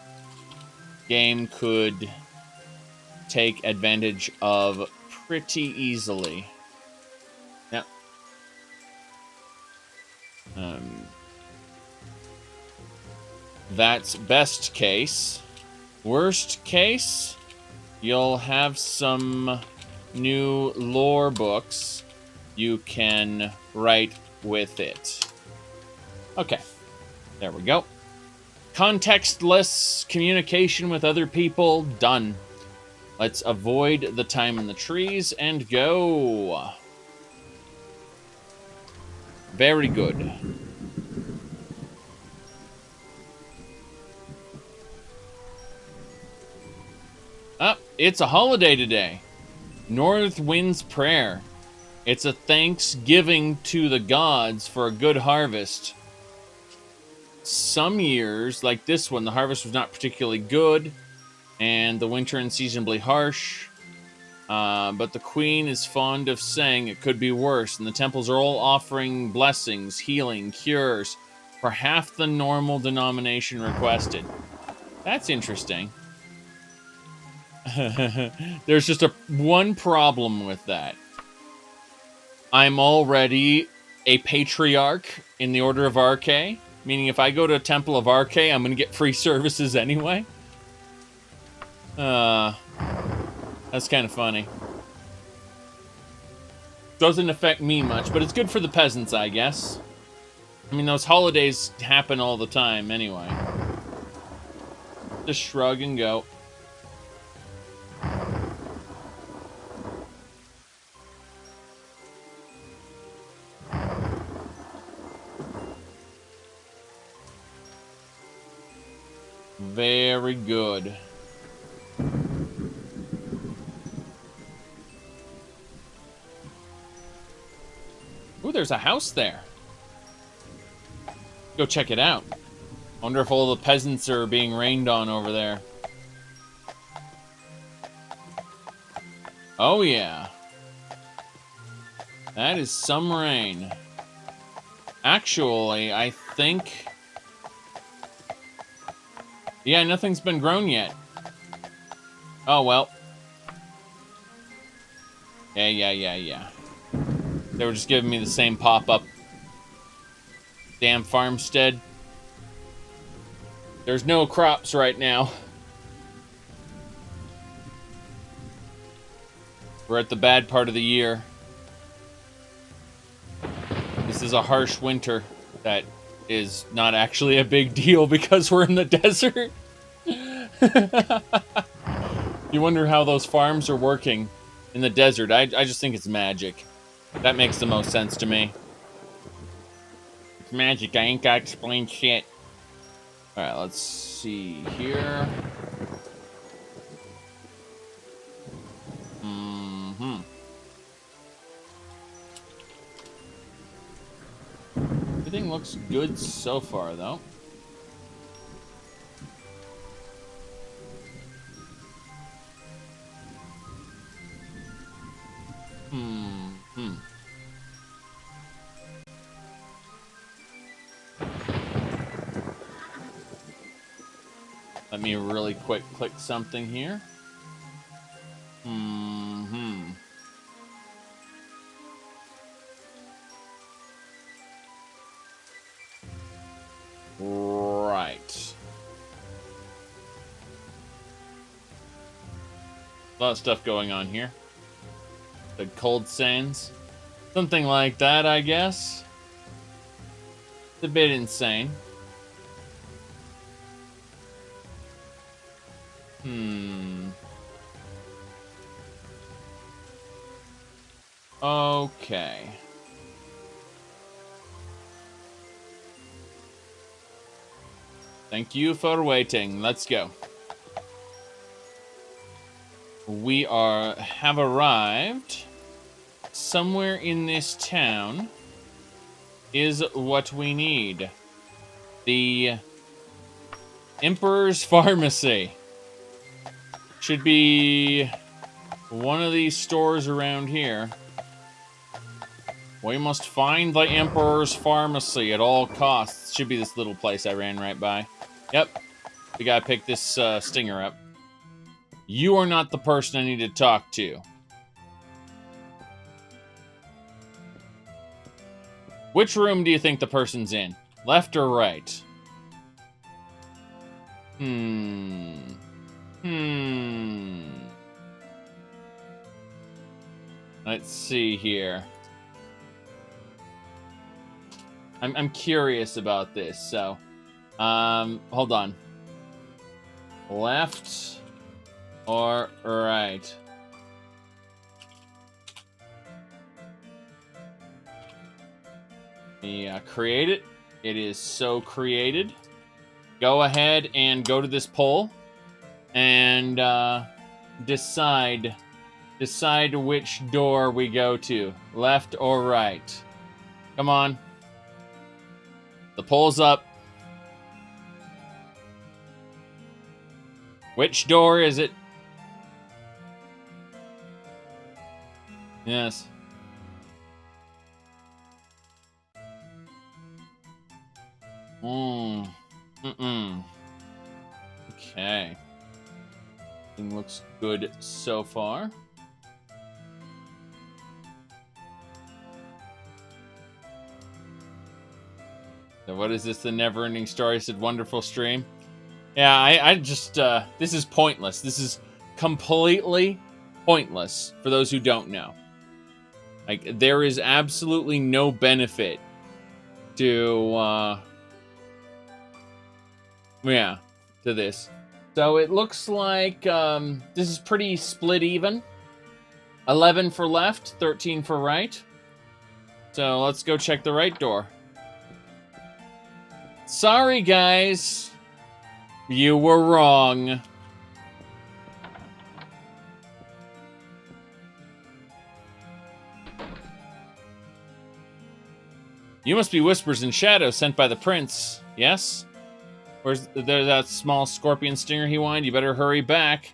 game could take advantage of pretty easily. Yep. That's best case. Worst case, you'll have some new lore books you can write with it. Okay, there we go. Contextless communication with other people, done. Let's avoid the time in the trees and go. Very good. It's a holiday today. North Wind's Prayer. It's a thanksgiving to the gods for a good harvest. Some years, like this one, the harvest was not particularly good, and the winter unseasonably harsh. But the queen is fond of saying it could be worse, and the temples are all offering blessings, healing, cures for half the normal denomination requested. That's interesting. There's just one problem with that. I'm already a patriarch in the Order of Arche, meaning if I go to a Temple of Arche, I'm going to get free services anyway. That's kind of funny. Doesn't affect me much, but it's good for the peasants, I guess. I mean, those holidays happen all the time anyway. Just shrug and go. Very good. Ooh, there's a house there. Go check it out. Wonder if all the peasants are being rained on over there. Oh, yeah. That is some rain. Actually, I think... Yeah, nothing's been grown yet. Oh, well. Yeah. They were just giving me the same pop-up. Damn farmstead. There's no crops right now. We're at the bad part of the year. This is a harsh winter that is not actually a big deal because we're in the desert. You wonder how those farms are working in the desert. I just think it's magic. That makes the most sense to me. It's magic. I ain't got to explain shit. Alright, let's see here. Everything looks good so far, though. Let me really quick click something here. Right. A lot of stuff going on here. The cold sands. Something like that, I guess. It's a bit insane. Okay. Thank you for waiting. Let's go. We have arrived. Somewhere in this town is what we need. The Emperor's Pharmacy. Should be one of these stores around here. We must find the Emperor's Pharmacy at all costs. Should be this little place I ran right by. Yep. We gotta pick this stinger up. You are not the person I need to talk to. Which room do you think the person's in? Left or right? Let's see here. I'm curious about this, so hold on. Left or right? Yeah, create it. It is so created. Go ahead and go to this poll and decide which door we go to, left or right. Come on. The poll's up. Which door is it? Yes. Okay. Everything looks good so far. So what is this, the never-ending story? Said wonderful stream. Yeah, I just, this is pointless. This is completely pointless for those who don't know. Like, there is absolutely no benefit to, to this. So it looks like, this is pretty split even. 11 for left, 13 for right. So let's go check the right door. Sorry, guys. You were wrong. You must be Whispers and Shadows sent by the prince, yes? Where's there that small scorpion stinger he whined? You better hurry back.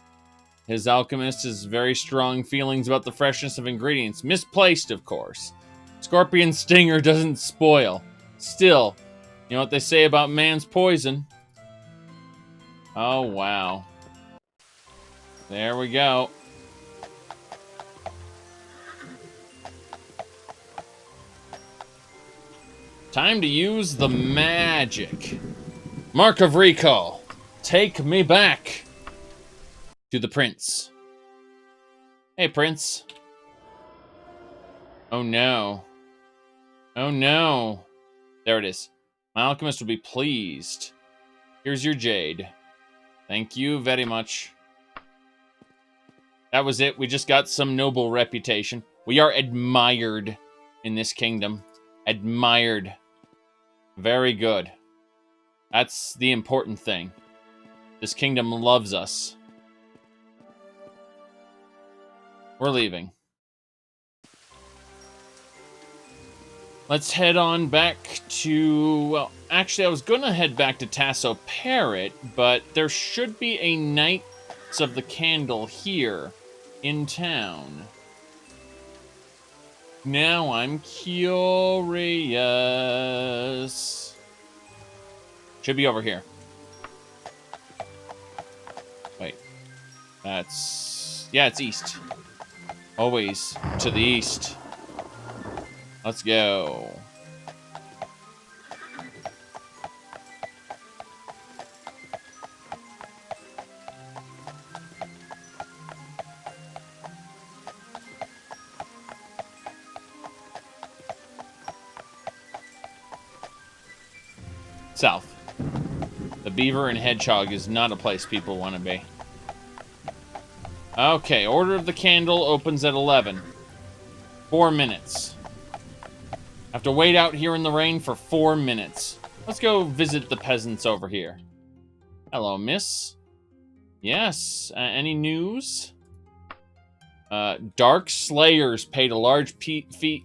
His alchemist has very strong feelings about the freshness of ingredients. Misplaced, of course. Scorpion stinger doesn't spoil. Still, you know what they say about man's poison? Oh, wow. There we go. Time to use the magic. Mark of recall. Take me back to the prince. Hey, prince. Oh, no. Oh, no. There it is. My alchemist will be pleased. Here's your jade. Thank you very much. That was it. We just got some noble reputation. We are admired in this kingdom. Admired. Very good. That's the important thing. This kingdom loves us. We're leaving. Let's head on back to... Well, actually, I was going to head back to Tasso Parrot, but there should be a Knights of the Candle here in town. Now I'm curious. Should be over here. That's... yeah, it's east. Always to the east. Let's go. South. The beaver and hedgehog is not a place people want to be. Okay, Order of the Candle opens at 11. 4 minutes. Have to wait out here in the rain for 4 minutes. Let's go visit the peasants over here. Hello, miss. Yes, any news? Dark Slayers paid a large peace fee?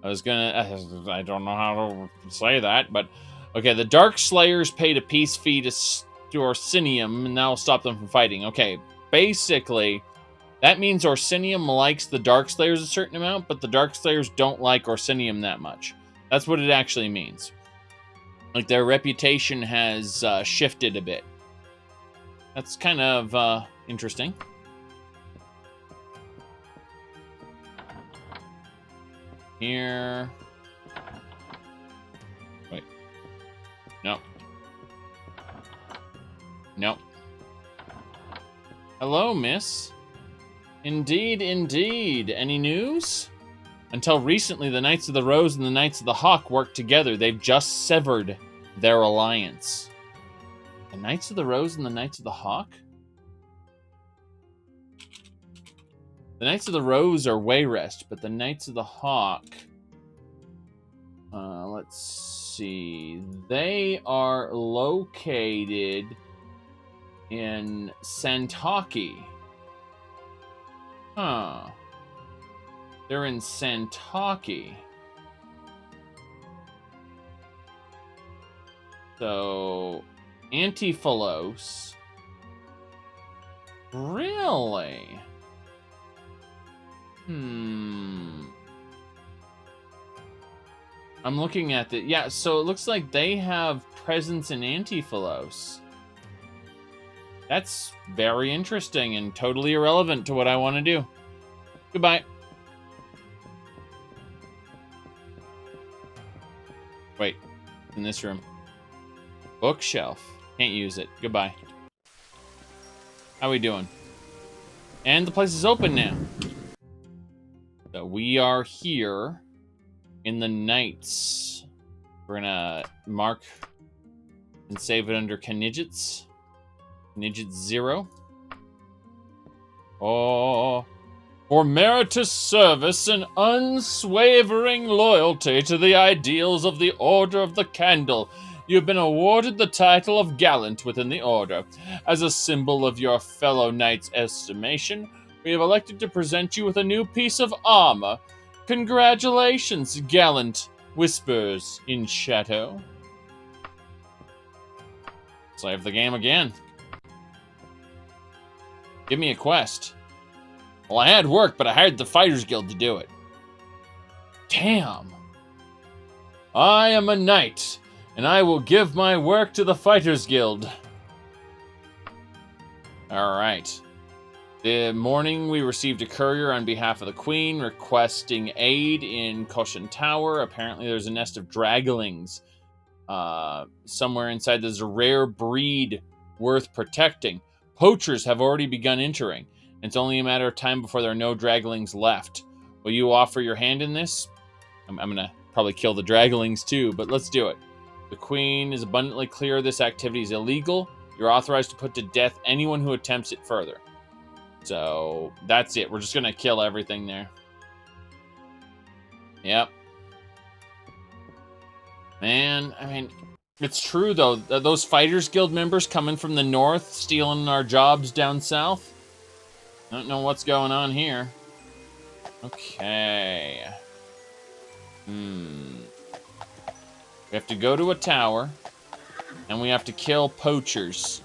I was gonna... I don't know how to say that, but... Okay, the Dark Slayers paid a peace fee to Orsinium, and that will stop them from fighting. Okay, basically, that means Orsinium likes the Dark Slayers a certain amount, but the Dark Slayers don't like Orsinium that much. That's what it actually means. Like, their reputation has shifted a bit. That's kind of interesting. Here. Wait. No. No. Hello, miss. Indeed, indeed. Any news? Until recently, the Knights of the Rose and the Knights of the Hawk worked together. They've just severed their alliance. The Knights of the Rose and the Knights of the Hawk? The Knights of the Rose are Wayrest, but the Knights of the Hawk... let's see... They are located in Santaki. Huh. They're in Santaki. So... Antiphalos. Really? I'm looking at the... Yeah, so it looks like they have presence in Antiphalos. That's very interesting and totally irrelevant to what I want to do. Goodbye. Wait, in this room. Bookshelf. Can't use it. Goodbye. How we doing? And the place is open now. So we are here in the Knights. We're gonna mark and save it under Knidgets. Knidgets 0. Oh, for meritorious service and unswavering loyalty to the ideals of the Order of the Candle, you have been awarded the title of Gallant within the Order. As a symbol of your fellow knights' estimation, we have elected to present you with a new piece of armor. Congratulations, Gallant, whispers in shadow. Save the game again. Give me a quest. Well, I had work, but I hired the Fighters Guild to do it. Damn. I am a knight, and I will give my work to the Fighters Guild. Alright. The morning, we received a courier on behalf of the Queen requesting aid in Koshin Tower. Apparently, there's a nest of draglings somewhere inside. There's a rare breed worth protecting. Poachers have already begun entering. It's only a matter of time before there are no draglings left. Will you offer your hand in this? I'm going to probably kill the draglings too, but let's do it. The Queen is abundantly clear this activity is illegal. You're authorized to put to death anyone who attempts it further. So, that's it. We're just going to kill everything there. Yep. Man, I mean, it's true, though. Those Fighters Guild members coming from the north, stealing our jobs down south. I don't know what's going on here. Okay. We have to go to a tower, and we have to kill poachers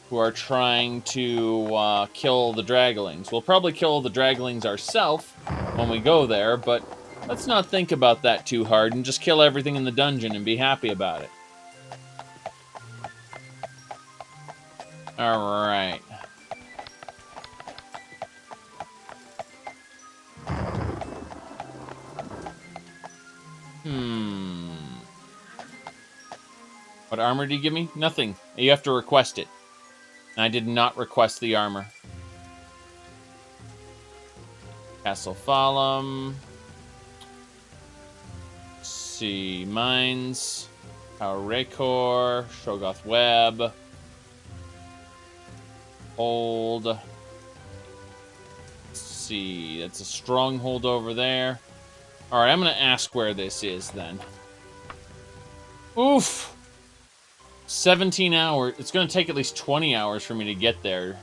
who are trying to kill the draglings. We'll probably kill the draglings ourselves when we go there, but let's not think about that too hard and just kill everything in the dungeon and be happy about it. All right. What armor did you give me? Nothing. You have to request it. And I did not request the armor. Castle Falum. Let's see. Mines. Power Raycor. Shogoth Web. Hold. Let's see. That's a stronghold over there. Alright, I'm going to ask where this is then. Oof! 17 hours. It's going to take at least 20 hours for me to get there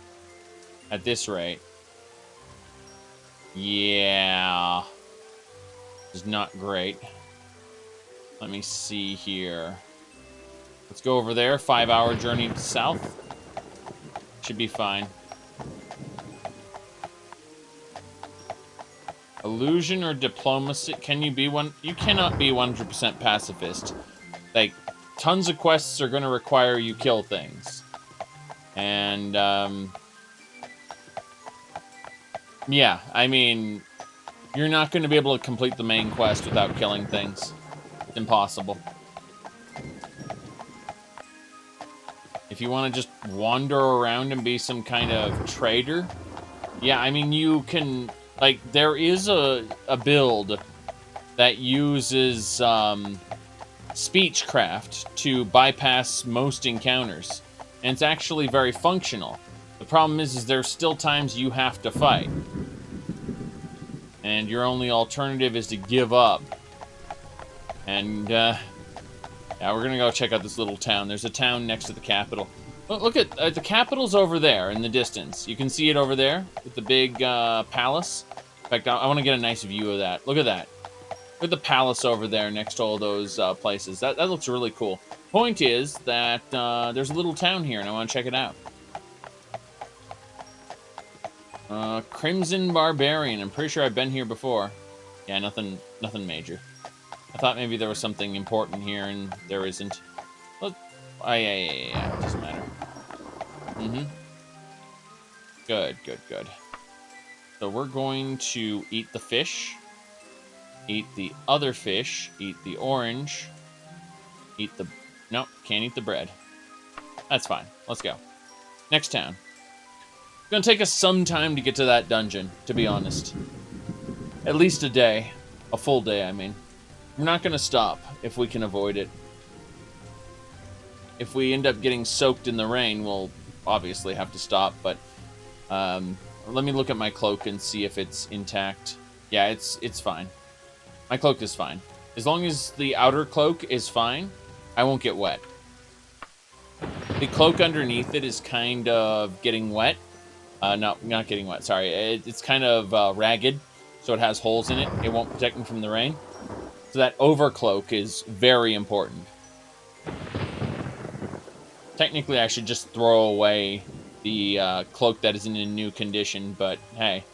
at this rate. Yeah. It's not great. Let me see here. Let's go over there. 5-hour journey south. Should be fine. Illusion or diplomacy? Can you be one? You cannot be 100% pacifist. Like, tons of quests are going to require you kill things. And, yeah, I mean, you're not going to be able to complete the main quest without killing things. It's impossible. If you want to just wander around and be some kind of trader, yeah, I mean, you can, like, there is a build that uses, speechcraft to bypass most encounters. And it's actually very functional. The problem is there's still times you have to fight. And your only alternative is to give up. And, yeah, we're gonna go check out this little town. There's a town next to the capital. Look at, the capital's over there in the distance. You can see it over there with the big, palace. In fact, I want to get a nice view of that. Look at that. Look at the palace over there next to all those, places. That looks really cool. Point is that, there's a little town here, and I want to check it out. Crimson Barbarian. I'm pretty sure I've been here before. Yeah, nothing major. I thought maybe there was something important here, and there isn't. Well, yeah. It doesn't matter. Good. So we're going to eat the fish, eat the other fish, eat the orange, eat the... Nope, can't eat the bread. That's fine. Let's go. Next town. It's gonna take us some time to get to that dungeon, to be honest. At least a day. A full day, I mean. We're not gonna stop if we can avoid it. If we end up getting soaked in the rain, we'll obviously have to stop, but let me look at my cloak and see if it's intact. Yeah, it's fine. My cloak is fine. As long as the outer cloak is fine, I won't get wet. The cloak underneath it is kind of getting wet. No, not getting wet, sorry. It's kind of ragged, so it has holes in it. It won't protect me from the rain. So that overcloak is very important. Technically, I should just throw away the cloak that is in a new condition, but hey,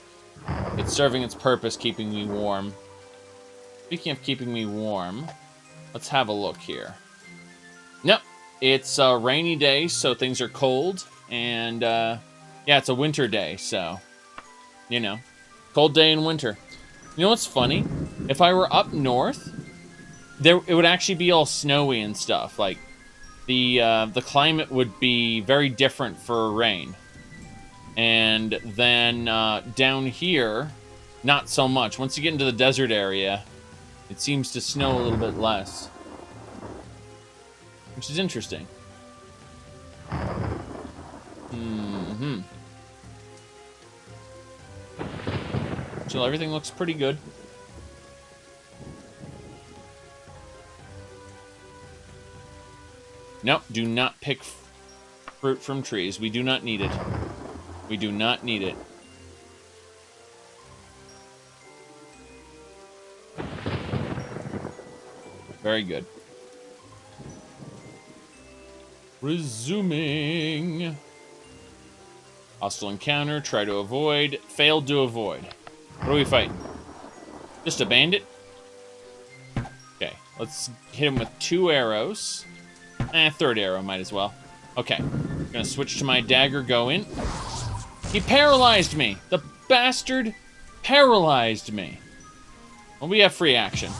it's serving its purpose, keeping me warm. Speaking of keeping me warm, let's have a look here. Nope, it's a rainy day, so things are cold, and yeah, it's a winter day, so, you know, cold day in winter. You know what's funny? If I were up north, it would actually be all snowy and stuff. Like, the climate would be very different for rain. And then down here, not so much. Once you get into the desert area, it seems to snow a little bit less. Which is interesting. So everything looks pretty good. Nope, do not pick fruit from trees. We do not need it. We do not need it. Very good. Resuming. Hostile encounter, try to avoid. Failed to avoid. What are we fighting? Just a bandit? Okay, let's hit him with 2 arrows. Third arrow might as well. Okay. Gonna switch to my dagger, go in. He paralyzed me! The bastard paralyzed me! Well, we have free action.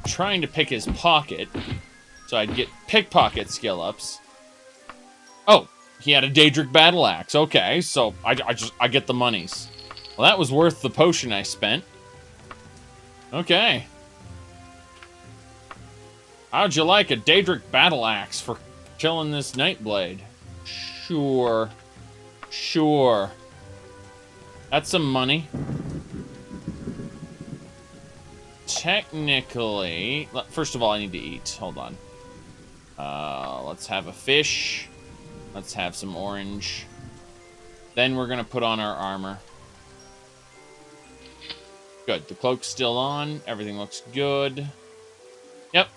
Trying to pick his pocket, so I'd get pickpocket skill ups. Oh, he had a Daedric battle axe. Okay, so I get the monies. Well, that was worth the potion I spent. Okay. How'd you like a Daedric battle axe for killing this Nightblade? Sure. Sure. That's some money. Technically, first of all, I need to eat. Hold on. Let's have a fish. Let's have some orange. Then we're gonna put on our armor. Good. The cloak's still on. Everything looks good. Yep.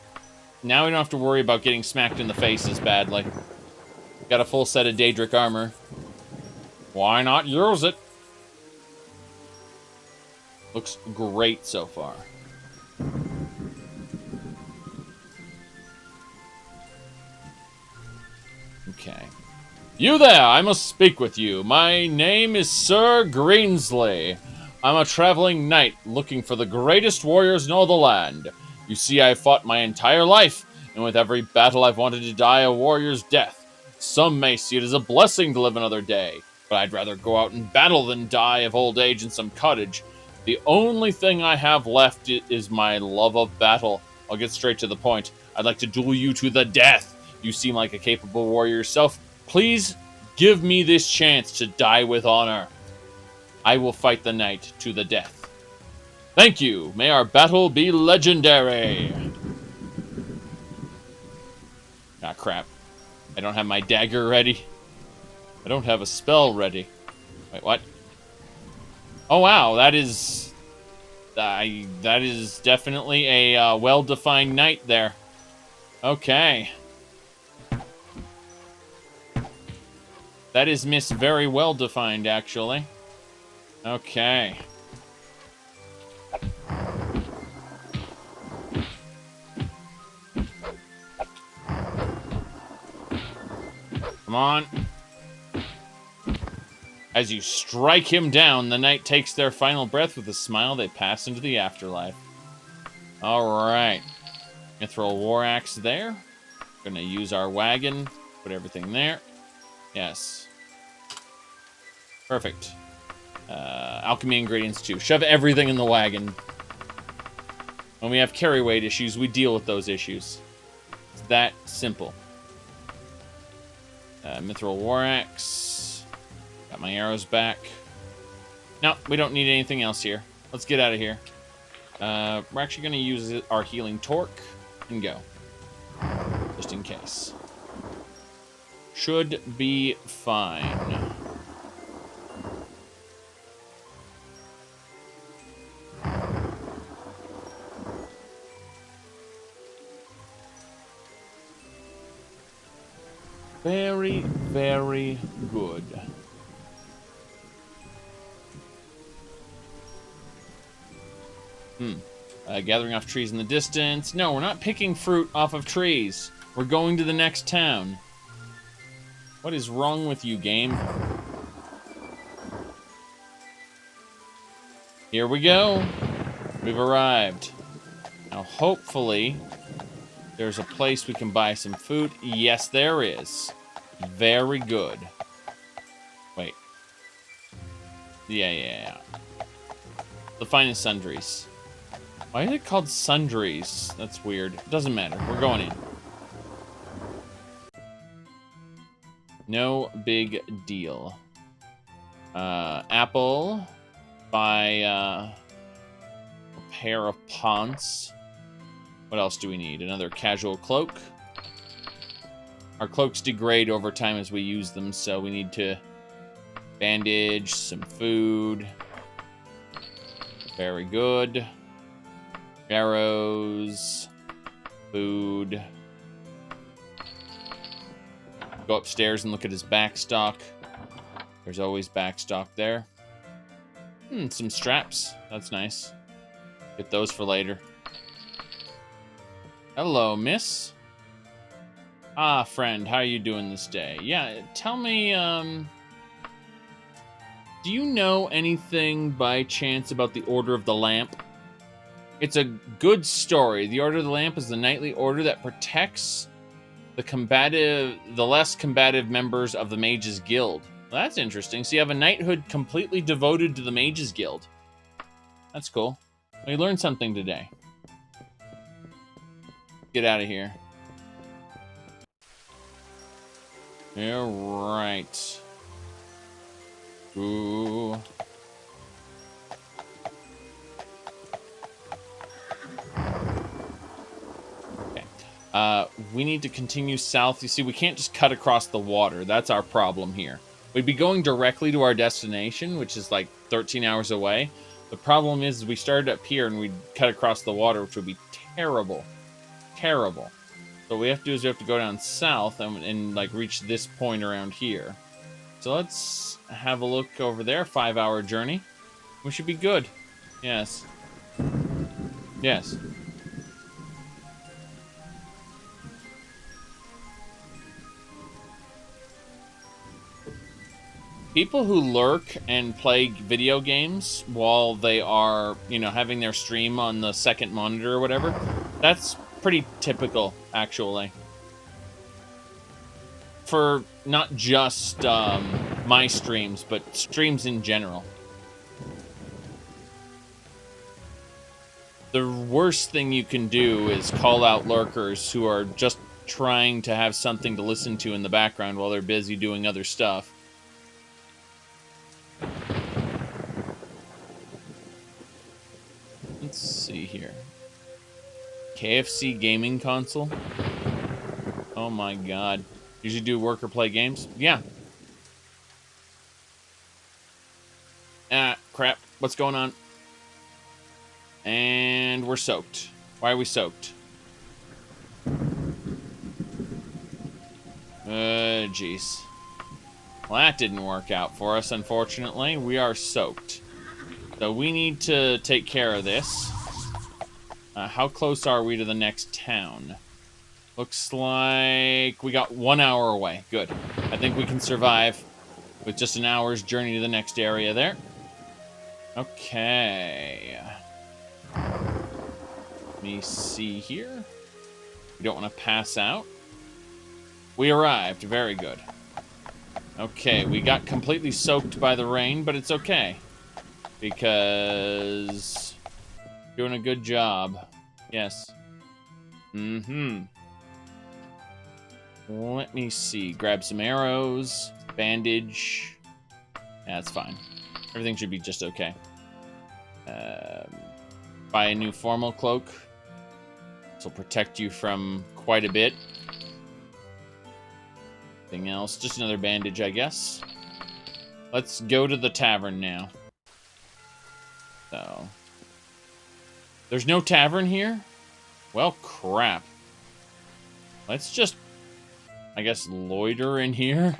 Now we don't have to worry about getting smacked in the face as badly. Got a full set of Daedric armor. Why not use it? Looks great so far. Okay. You there! I must speak with you. My name is Sir Greensley. I'm a traveling knight looking for the greatest warriors in all the land. You see, I've fought my entire life, and with every battle I've wanted to die a warrior's death. Some may see it as a blessing to live another day, but I'd rather go out and battle than die of old age in some cottage. The only thing I have left is my love of battle. I'll get straight to the point. I'd like to duel you to the death. You seem like a capable warrior yourself. Please give me this chance to die with honor. I will fight the knight to the death. Thank you. May our battle be legendary. Ah, crap. I don't have my dagger ready. I don't have a spell ready. Wait, what? Oh, wow. That is definitely a well-defined knight there. Okay. That is Miss very well-defined, actually. Okay. Come on. As you strike him down, the knight takes their final breath. With a smile, they pass into the afterlife. Alright. Gonna throw a war axe there. Gonna use our wagon. Put everything there. Yes. Perfect. Alchemy ingredients too. Shove everything in the wagon. When we have carry weight issues, we deal with those issues. It's that simple. Mithril war axe. Got my arrows back. No, we don't need anything else here. Let's get out of here. We're actually going to use our healing torque and go. Just in case. Should be fine. Very, very good. Gathering off trees in the distance. No, we're not picking fruit off of trees. We're going to the next town. What is wrong with you, game? Here we go. We've arrived. Now, hopefully, there's a place we can buy some food. Yes, there is. Very good. Wait. Yeah. The finest sundries. Why are they called sundries? That's weird. Doesn't matter. We're going in. No big deal. Apple. Buy a pair of pants. What else do we need? Another casual cloak. Our cloaks degrade over time as we use them, so we need to bandage, some food. Very good. Arrows. Food. Go upstairs and look at his backstock. There's always backstock there. Some straps. That's nice. Get those for later. Hello, miss. Ah, friend, how are you doing this day? Yeah, tell me, do you know anything by chance about the Order of the Lamp? It's a good story. The Order of the Lamp is the knightly order that protects the less combative members of the Mages Guild. Well, that's interesting. So you have a knighthood completely devoted to the Mages Guild. That's cool. We learned something today. Get out of here. All right. Ooh. Okay. We need to continue south. You see, we can't just cut across the water. That's our problem here. We'd be going directly to our destination, which is like 13 hours away. The problem is we started up here and we'd cut across the water, which would be terrible. Terrible. So what we have to do is we have to go down south and like reach this point around here. So let's have a look over there. 5-hour journey. We should be good. Yes. Yes. People who lurk and play video games while they are, you know, having their stream on the second monitor or whatever, that's pretty typical, actually. For not just my streams, but streams in general. The worst thing you can do is call out lurkers who are just trying to have something to listen to in the background while they're busy doing other stuff. Let's see here. KFC gaming console? Oh my god. Usually do work or play games? Yeah. Ah, crap. What's going on? And we're soaked. Why are we soaked? Jeez. Well, that didn't work out for us, unfortunately. We are soaked. So we need to take care of this. How close are we to the next town? Looks like we got 1 hour away. Good. I think we can survive with just an hour's journey to the next area there. Okay. Let me see here. We don't want to pass out. We arrived. Very good. Okay, we got completely soaked by the rain, but it's okay. Because doing a good job. Yes. Mm-hmm. Let me see. Grab some arrows. Bandage. That's fine. Everything should be just okay. Buy a new formal cloak. This will protect you from quite a bit. Anything else? Just another bandage, I guess. Let's go to the tavern now. So, there's no tavern here? Well, crap. Let's just, I guess, loiter in here.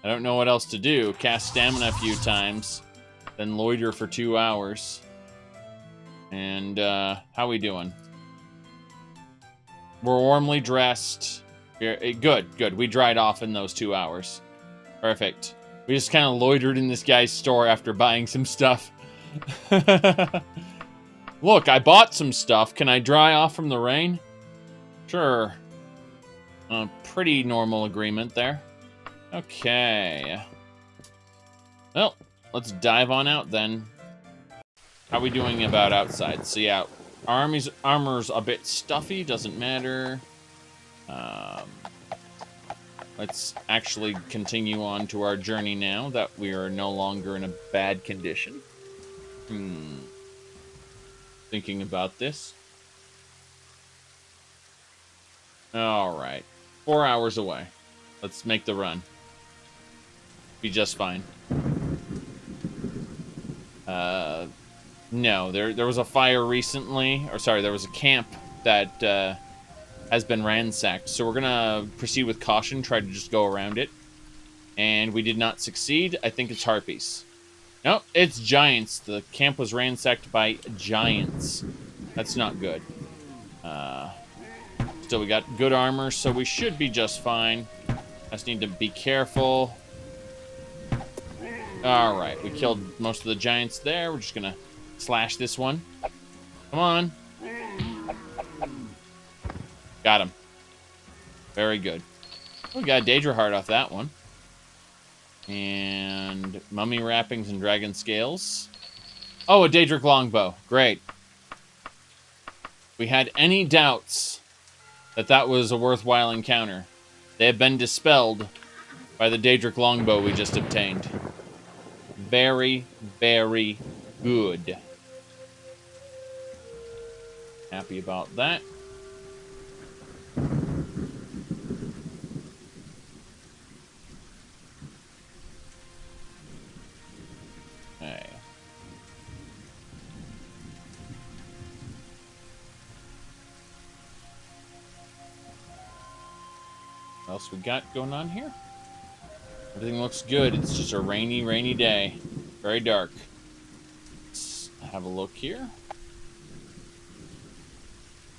I don't know what else to do. Cast stamina a few times, then loiter for 2 hours. And, how we doing? We're warmly dressed. Good. We dried off in those 2 hours. Perfect. We just kind of loitered in this guy's store after buying some stuff. Look, I bought some stuff. Can I dry off from the rain? Sure. Pretty normal agreement there. Okay. Well, let's dive on out then. How are we doing about outside? So yeah, armor's a bit stuffy, doesn't matter. Let's actually continue on to our journey now that we are no longer in a bad condition. Thinking about this. Alright. 4 hours away. Let's make the run. Be just fine. No, there was a fire recently. Or sorry, there was a camp that has been ransacked. So we're gonna proceed with caution, try to just go around it. And we did not succeed. I think it's harpies. Nope, it's giants. The camp was ransacked by giants. That's not good. Still, we got good armor, so we should be just fine. Just need to be careful. Alright, we killed most of the giants there. We're just gonna slash this one. Come on. Got him. Very good. We got a Daedra heart off that one. And mummy wrappings and dragon scales. Oh, a Daedric longbow. Great. We had any doubts that that was a worthwhile encounter. They have been dispelled by the Daedric longbow we just obtained. Very, very good. Happy about that. Okay. What else we got going on here? Everything looks good. It's just a rainy, rainy day. Very dark. Let's have a look here.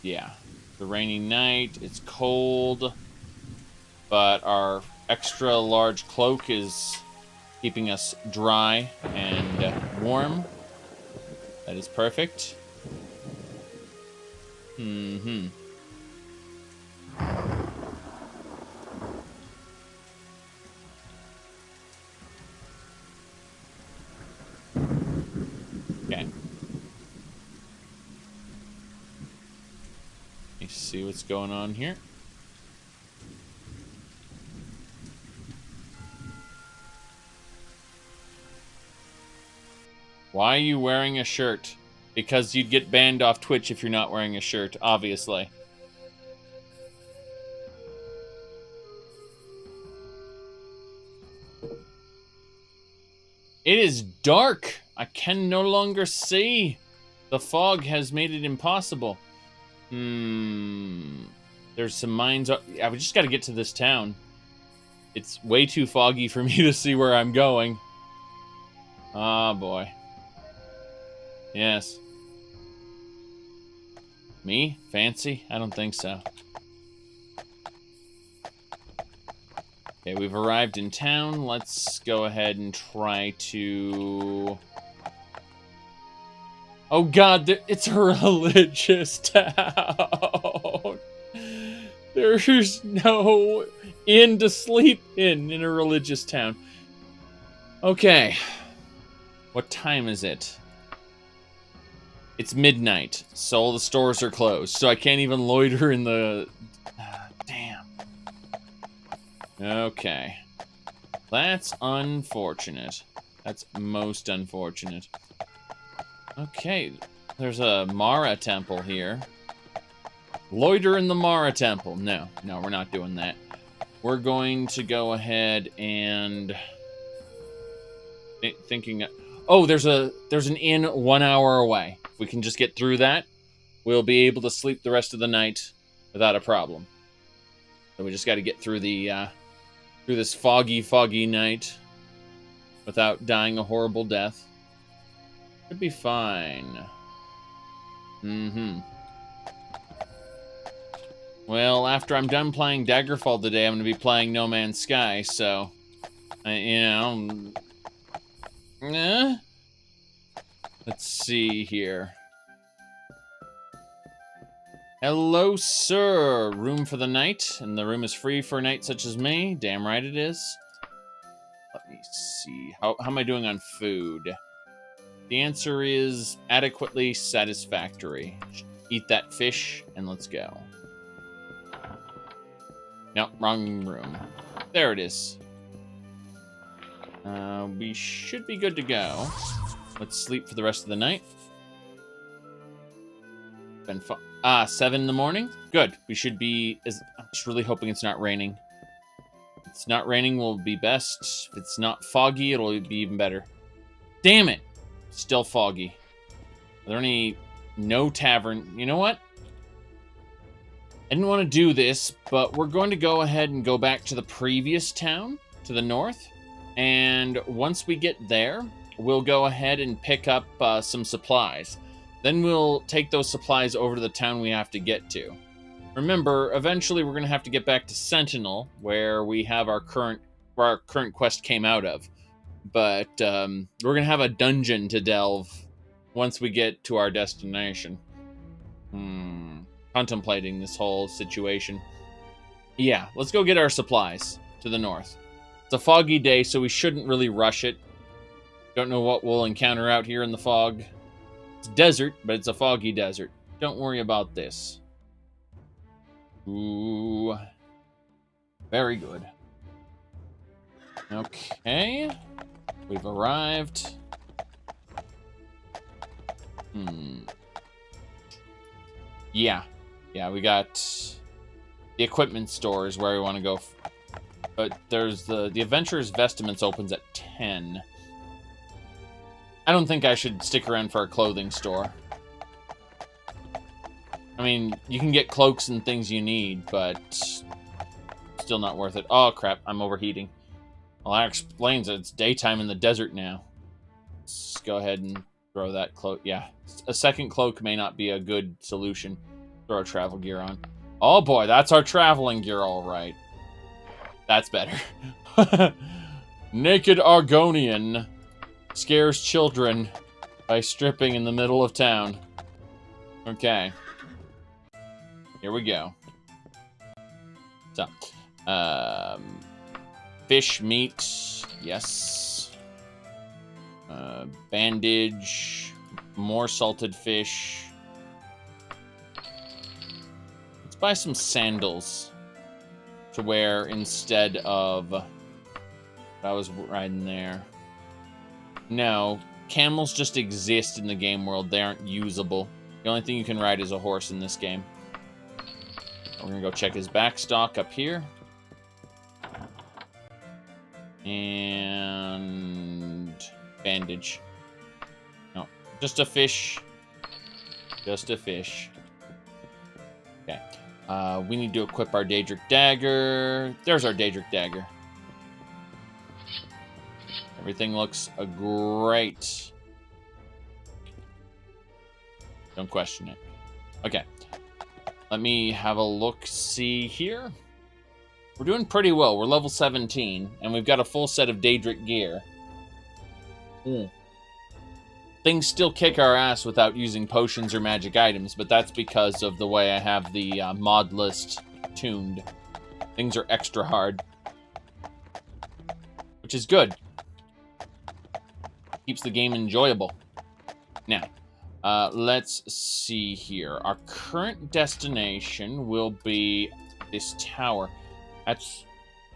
Yeah. The rainy night. It's cold. But our extra large cloak is keeping us dry and warm. That is perfect. Mm-hmm. Okay. Let's see what's going on here. Why are you wearing a shirt? Because you'd get banned off Twitch if you're not wearing a shirt, obviously. It is dark. I can no longer see. The fog has made it impossible. There's some mines. Yeah, we just got to get to this town. It's way too foggy for me to see where I'm going. Oh, boy. Yes. Me? Fancy? I don't think so. Okay, we've arrived in town. Let's go ahead and try to... Oh god, it's a religious town. There's no inn to sleep in a religious town. Okay. What time is it? It's midnight, so all the stores are closed, so I can't even loiter in the... damn. Okay. That's unfortunate. That's most unfortunate. Okay, there's a Mara temple here. Loiter in the Mara temple. No, we're not doing that. We're going to go ahead and... thinking... Oh, there's an inn 1 hour away. If we can just get through that, we'll be able to sleep the rest of the night without a problem. So we just got to get through the through this foggy night without dying a horrible death. Should be fine. Well, after I'm done playing Daggerfall today, I'm going to be playing No Man's Sky, so you know. Let's see here. Hello, sir. Room for the night, and the room is free for a night such as me. Damn right it is. Let me see. How am I doing on food? The answer is adequately satisfactory. Eat that fish, and let's go. Nope, wrong room. There it is. We should be good to go. Let's sleep for the rest of the night. Been 7 in the morning? Good. We should be... I'm just really hoping it's not raining. If it's not raining, will be best. If it's not foggy, it'll be even better. Damn it! Still foggy. Are there any... No tavern... You know what? I didn't want to do this, but we're going to go ahead and go back to the previous town, to the north. And once we get there, we'll go ahead and pick up some supplies. Then we'll take those supplies over to the town we have to get to. Remember, eventually we're going to have to get back to Sentinel, where we have where our current quest came out of. But we're going to have a dungeon to delve once we get to our destination. Contemplating this whole situation. Yeah, let's go get our supplies to the north. It's a foggy day, so we shouldn't really rush it. Don't know what we'll encounter out here in the fog. It's desert, but it's a foggy desert. Don't worry about this. Ooh. Very good. Okay. We've arrived. Yeah. Yeah, we got the equipment store is where we want to go. But there's the Adventurer's Vestments opens at 10. I don't think I should stick around for a clothing store. I mean, you can get cloaks and things you need, but still not worth it. Oh, crap. I'm overheating. Well, that explains it. It's daytime in the desert now. Let's go ahead and throw that cloak. Yeah. A second cloak may not be a good solution. Throw our travel gear on. Oh, boy. That's our traveling gear, all right. That's better. Naked Argonian scares children by stripping in the middle of town. Okay. Here we go. So, fish, meat, yes. Bandage, more salted fish. Let's buy some sandals to wear instead of what I was riding there. No, camels just exist in the game world. They aren't usable. The only thing you can ride is a horse in this game. We're going to go check his backstock up here. And bandage. No, just a fish. Just a fish. Okay. We need to equip our Daedric Dagger. There's our Daedric Dagger. Everything looks great. Don't question it. Okay. Let me have a look-see here. We're doing pretty well. We're level 17, and we've got a full set of Daedric gear. Things still kick our ass without using potions or magic items, but that's because of the way I have the mod list tuned. Things are extra hard. Which is good. Keeps the game enjoyable. Now, let's see here. Our current destination will be this tower. That's...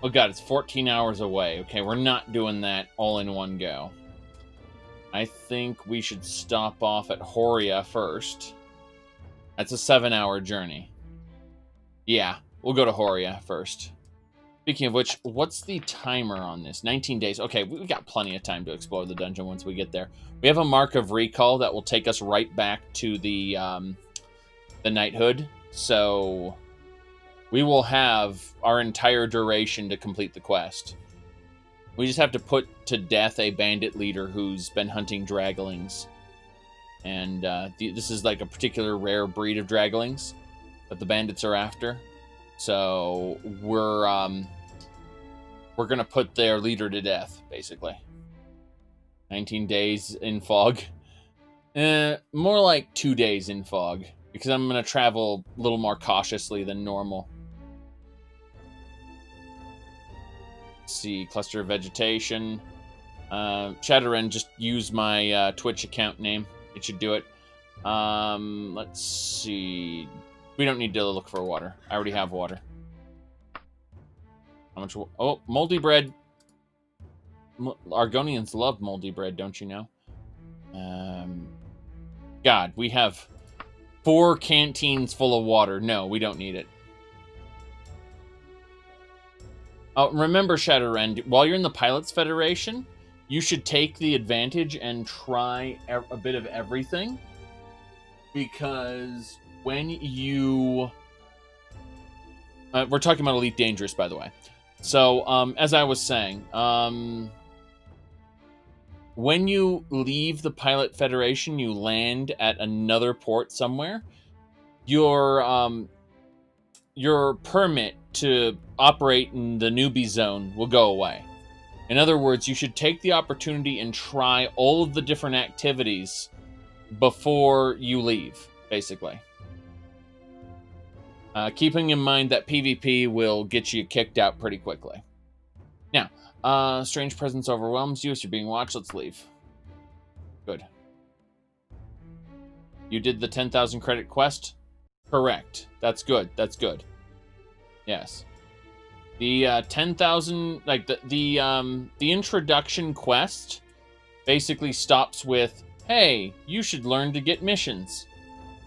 Oh god, it's 14 hours away. Okay, we're not doing that all in one go. I think we should stop off at Horia first. That's a 7-hour journey. Yeah, we'll go to Horia first. Speaking of which, what's the timer on this? 19 days. Okay, we've got plenty of time to explore the dungeon once we get there. We have a Mark of Recall that will take us right back to the knighthood. So we will have our entire duration to complete the quest. We just have to put to death a bandit leader who's been hunting draglings. And this is like a particular rare breed of draglings that the bandits are after. So we're gonna put their leader to death, basically. 19 days in fog. More like 2 days in fog, because I'm gonna travel a little more cautiously than normal. Let's see, cluster of vegetation. Zhakaron, just use my Twitch account name. It should do it. Let's see. We don't need to look for water. I already have water. How much? Oh, moldy bread. Argonians love moldy bread, don't you know? God, we have 4 canteens full of water. No, we don't need it. Oh, remember, Zhakaron, while you're in the Pilots Federation, you should take the advantage and try a bit of everything. Because when you... we're talking about Elite Dangerous, by the way. So, as I was saying, when you leave the Pilot Federation, you land at another port somewhere. Your your permit to operate in the newbie zone will go away. In other words, you should take the opportunity and try all of the different activities before you leave, basically. Keeping in mind that PvP will get you kicked out pretty quickly. Now, strange presence overwhelms you. You're being watched. Let's leave. Good. You did the 10,000 credit quest? Correct. That's good. That's good. Yes. The 10,000, like the introduction quest basically stops with, hey, you should learn to get missions.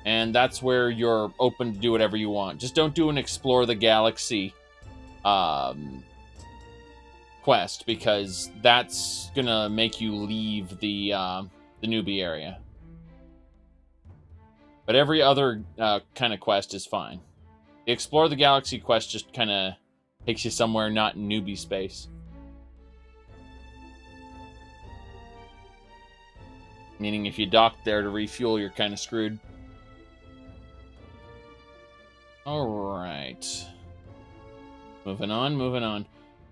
And that's where you're open to do whatever you want. Just don't do an explore the galaxy quest, because that's gonna make you leave the newbie area. But every other kind of quest is fine. The explore the galaxy quest just kind of takes you somewhere not in newbie space. Meaning if you dock there to refuel, you're kind of screwed. Alright. Moving on, moving on.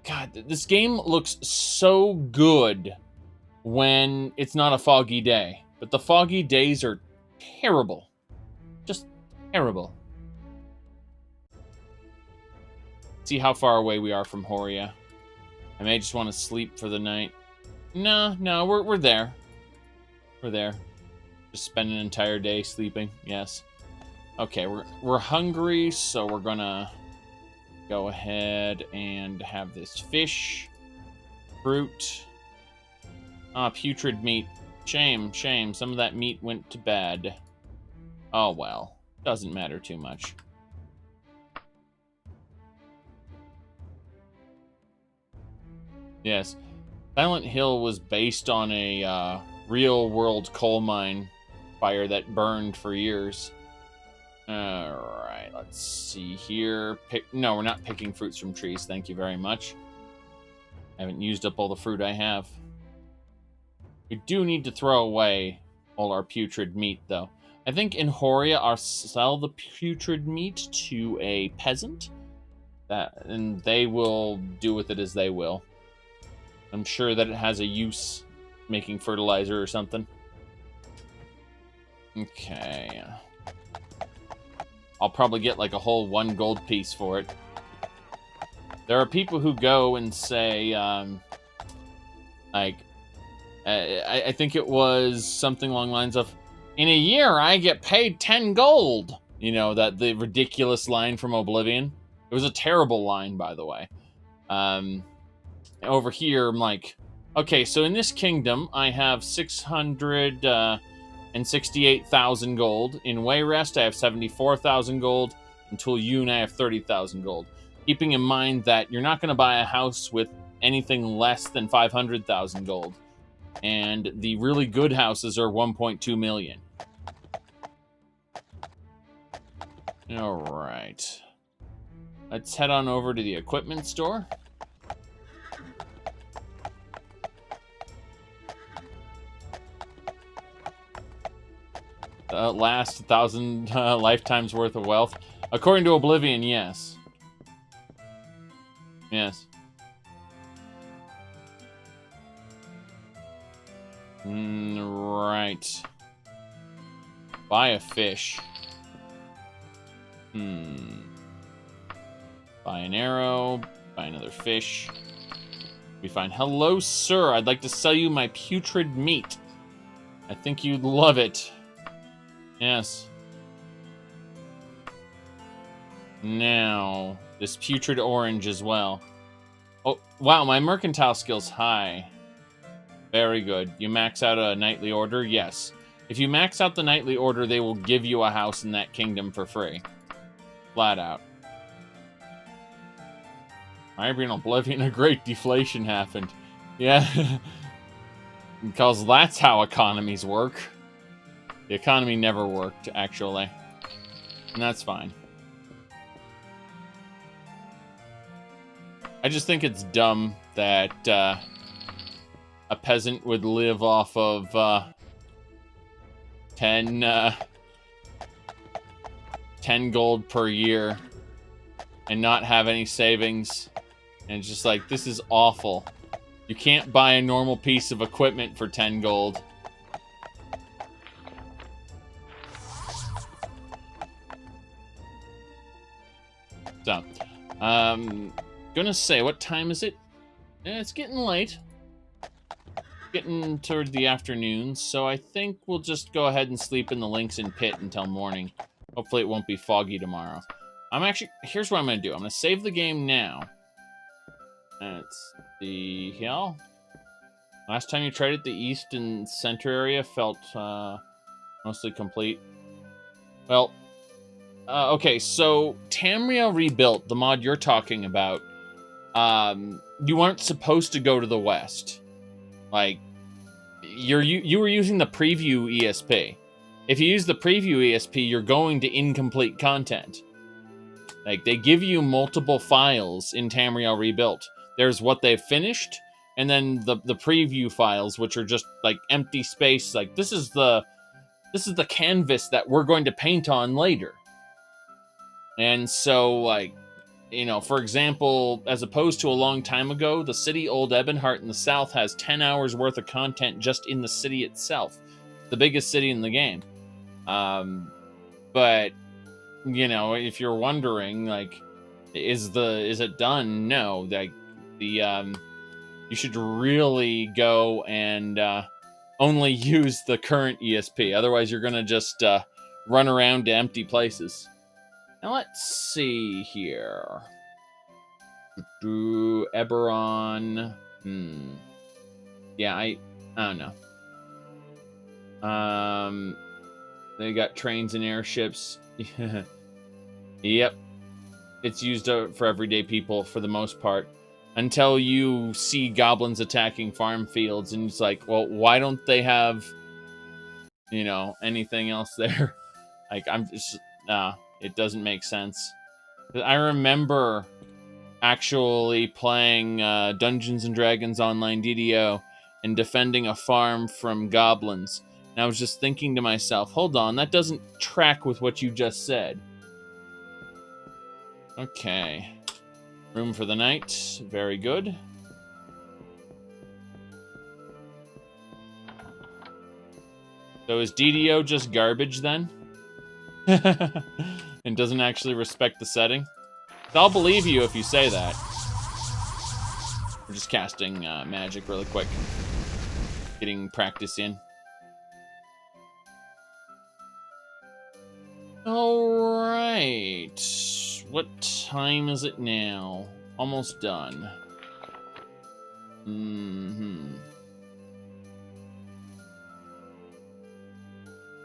God, this game looks so good when it's not a foggy day. But the foggy days are terrible. Just terrible. See how far away we are from Horia. I may just want to sleep for the night. No, we're there. We're there. Just spend an entire day sleeping. Yes. Okay, we're hungry, so we're gonna go ahead and have this fish, fruit. Putrid meat. Shame, shame. Some of that meat went to bed. Oh well, doesn't matter too much. Yes, Silent Hill was based on a real-world coal mine fire that burned for years. Alright, let's see here. No, we're not picking fruits from trees, thank you very much. I haven't used up all the fruit I have. We do need to throw away all our putrid meat, though. I think in Horia, I'll sell the putrid meat to a peasant, and they will do with it as they will. I'm sure that it has a use, making fertilizer or something. Okay. I'll probably get like a whole 1 gold piece for it. There are people who go and say, like, I think it was something along the lines of, in a year I get paid 10 gold. You know, the ridiculous line from Oblivion. It was a terrible line, by the way. Over here, I'm like, okay, so in this kingdom, I have 668,000 gold. In Wayrest, I have 74,000 gold. In Tulyun, I have 30,000 gold. Keeping in mind that you're not going to buy a house with anything less than 500,000 gold. And the really good houses are 1.2 million. Alright. Let's head on over to the equipment store. Last 1,000 lifetimes worth of wealth. According to Oblivion, yes. Yes. Right. Buy a fish. Buy an arrow. Buy another fish. We find, hello, sir. I'd like to sell you my putrid meat. I think you'd love it. Yes. Now, this putrid orange as well. Oh, wow, my mercantile skill's high. Very good. You max out a knightly order? Yes. If you max out the knightly order, they will give you a house in that kingdom for free. Flat out. Maybe in Oblivion, a great deflation happened. Yeah. Because that's how economies work. The economy never worked, actually. And that's fine. I just think it's dumb that a peasant would live off of 10 gold per year and not have any savings. And it's just like, this is awful. You can't buy a normal piece of equipment for 10 gold. So, gonna say, what time is it? It's getting late. Getting toward the afternoon, so I think we'll just go ahead and sleep in the Lynxen pit until morning. Hopefully it won't be foggy tomorrow. Here's what I'm gonna do. I'm gonna save the game now. Let's see here. Last time you tried it, the east and center area felt mostly complete. Well, okay, so Tamriel Rebuilt, the mod you're talking about, you weren't supposed to go to the west. Like, you were using the preview ESP. If you use the preview ESP, you're going to incomplete content. Like, they give you multiple files in Tamriel Rebuilt. There's what they've finished, and then the preview files, which are just like empty space. Like, this is the canvas that we're going to paint on later. And so, like, you know, for example, as opposed to a long time ago, the city Old Ebonheart in the south has 10 hours worth of content just in the city itself. The biggest city in the game. But, you know, if you're wondering, like, is it done? No. Like, you should really go and only use the current ESP. Otherwise, you're going to just run around to empty places. Now, let's see here. Eberron. Yeah, I don't know. They got trains and airships. Yep. It's used for everyday people for the most part. Until you see goblins attacking farm fields, and it's like, well, why don't they have, you know, anything else there? Like, I'm just, it doesn't make sense. I remember actually playing Dungeons and Dragons Online DDO and defending a farm from goblins. And I was just thinking to myself, hold on, that doesn't track with what you just said. Okay. Room for the night. Very good. So is DDO just garbage then? And doesn't actually respect the setting? I'll believe you if you say that. We're just casting magic really quick. Getting practice in. Alright. What time is it now? Almost done.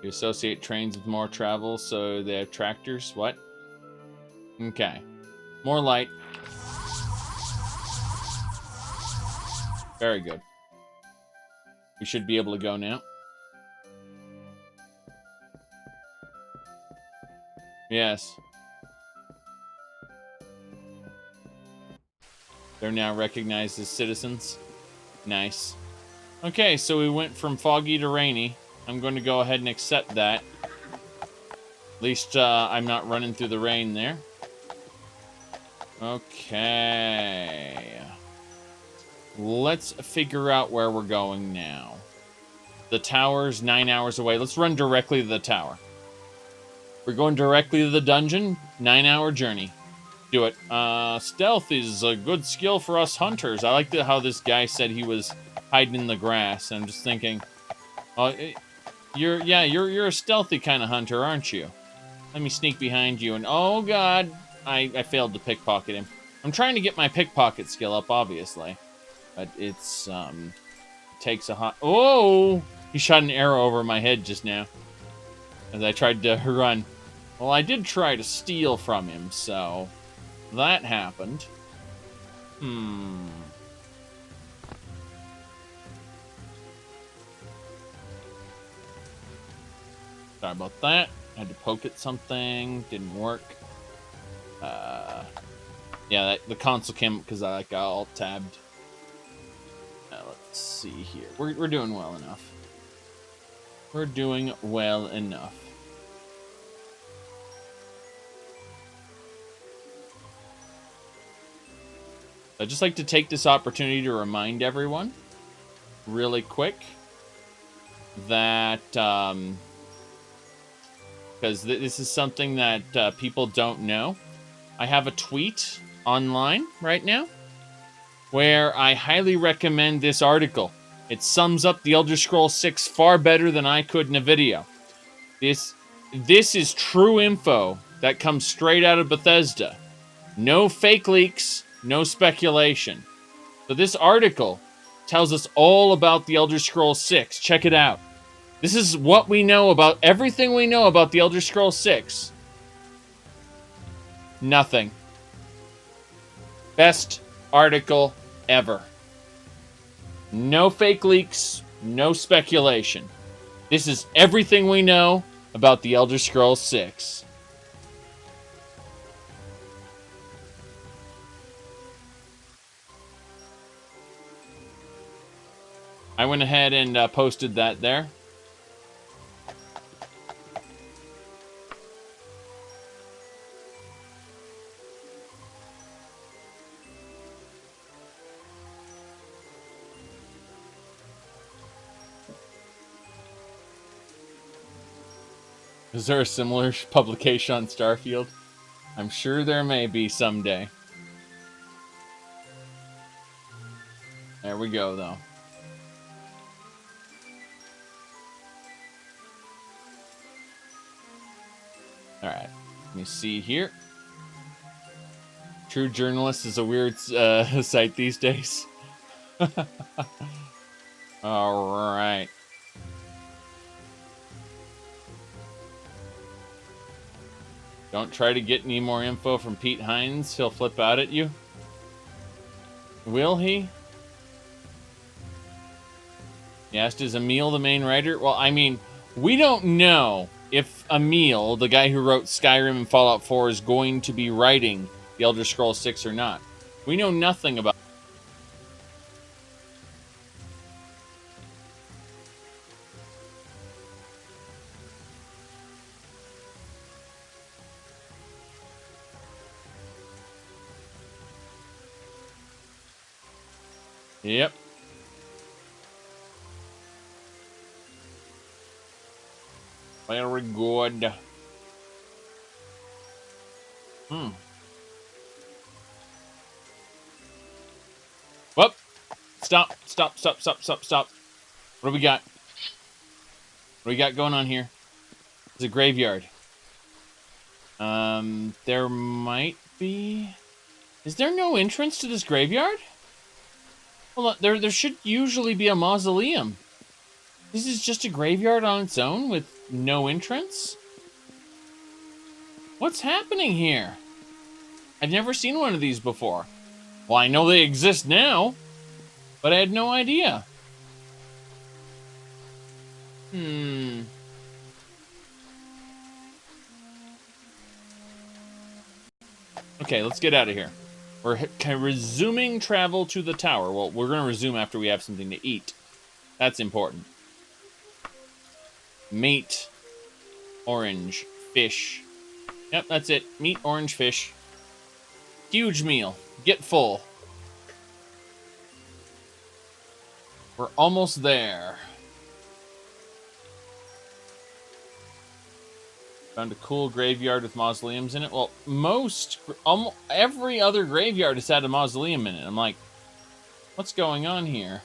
You associate trains with more travel, so they have tractors. What? Okay. More light. Very good. We should be able to go now. Yes. They're now recognized as citizens. Nice. Okay, so we went from foggy to rainy. I'm going to go ahead and accept that. At least I'm not running through the rain there. Okay. Let's figure out where we're going now. The tower's 9 hours away. Let's run directly to the tower. We're going directly to the dungeon. 9-hour journey. Do it. Stealth is a good skill for us hunters. I like how this guy said he was hiding in the grass. I'm just thinking, oh, you're a stealthy kind of hunter, aren't you? Let me sneak behind you and oh god, I failed to pickpocket him. I'm trying to get my pickpocket skill up, obviously, but it's takes a hot. Oh, he shot an arrow over my head just now as I tried to run. Well, I did try to steal from him, so that happened. Sorry about that. I had to poke at something. Didn't work. Yeah, the console came up because I got alt-tabbed. Let's see here. We're doing well enough. We're doing well enough. I'd just like to take this opportunity to remind everyone, really quick, that, because this is something that people don't know. I have a tweet online right now where I highly recommend this article. It sums up the Elder Scrolls 6 far better than I could in a video. This is true info that comes straight out of Bethesda. No fake leaks, no speculation. So this article tells us all about the Elder Scrolls 6. Check it out. This is what we know about, everything we know about the Elder Scrolls 6. Nothing. Best article ever. No fake leaks, no speculation. This is everything we know about the Elder Scrolls 6. I went ahead and posted that there. Is there a similar publication on Starfield? I'm sure there may be someday. There we go, though. Alright, let me see here. True Journalist is a weird site these days. Alright. Don't try to get any more info from Pete Hines. He'll flip out at you. Will he? He asked, is Emil the main writer? Well, I mean, we don't know if Emil, the guy who wrote Skyrim and Fallout 4, is going to be writing The Elder Scrolls 6 or not. We know nothing about. Yep. Very good. Whoop. Stop. What do we got? What do we got going on here? It's a graveyard. There might be... Is there no entrance to this graveyard? Hold on, there should usually be a mausoleum. This is just a graveyard on its own with no entrance? What's happening here? I've never seen one of these before. Well, I know they exist now, but I had no idea. Okay, let's get out of here. We're resuming travel to the tower. Well, we're going to resume after we have something to eat. That's important. Meat. Orange. Fish. Yep, that's it. Meat, orange, fish. Huge meal. Get full. We're almost there. Found a cool graveyard with mausoleums in it. Well, almost every other graveyard has had a mausoleum in it. I'm like, what's going on here?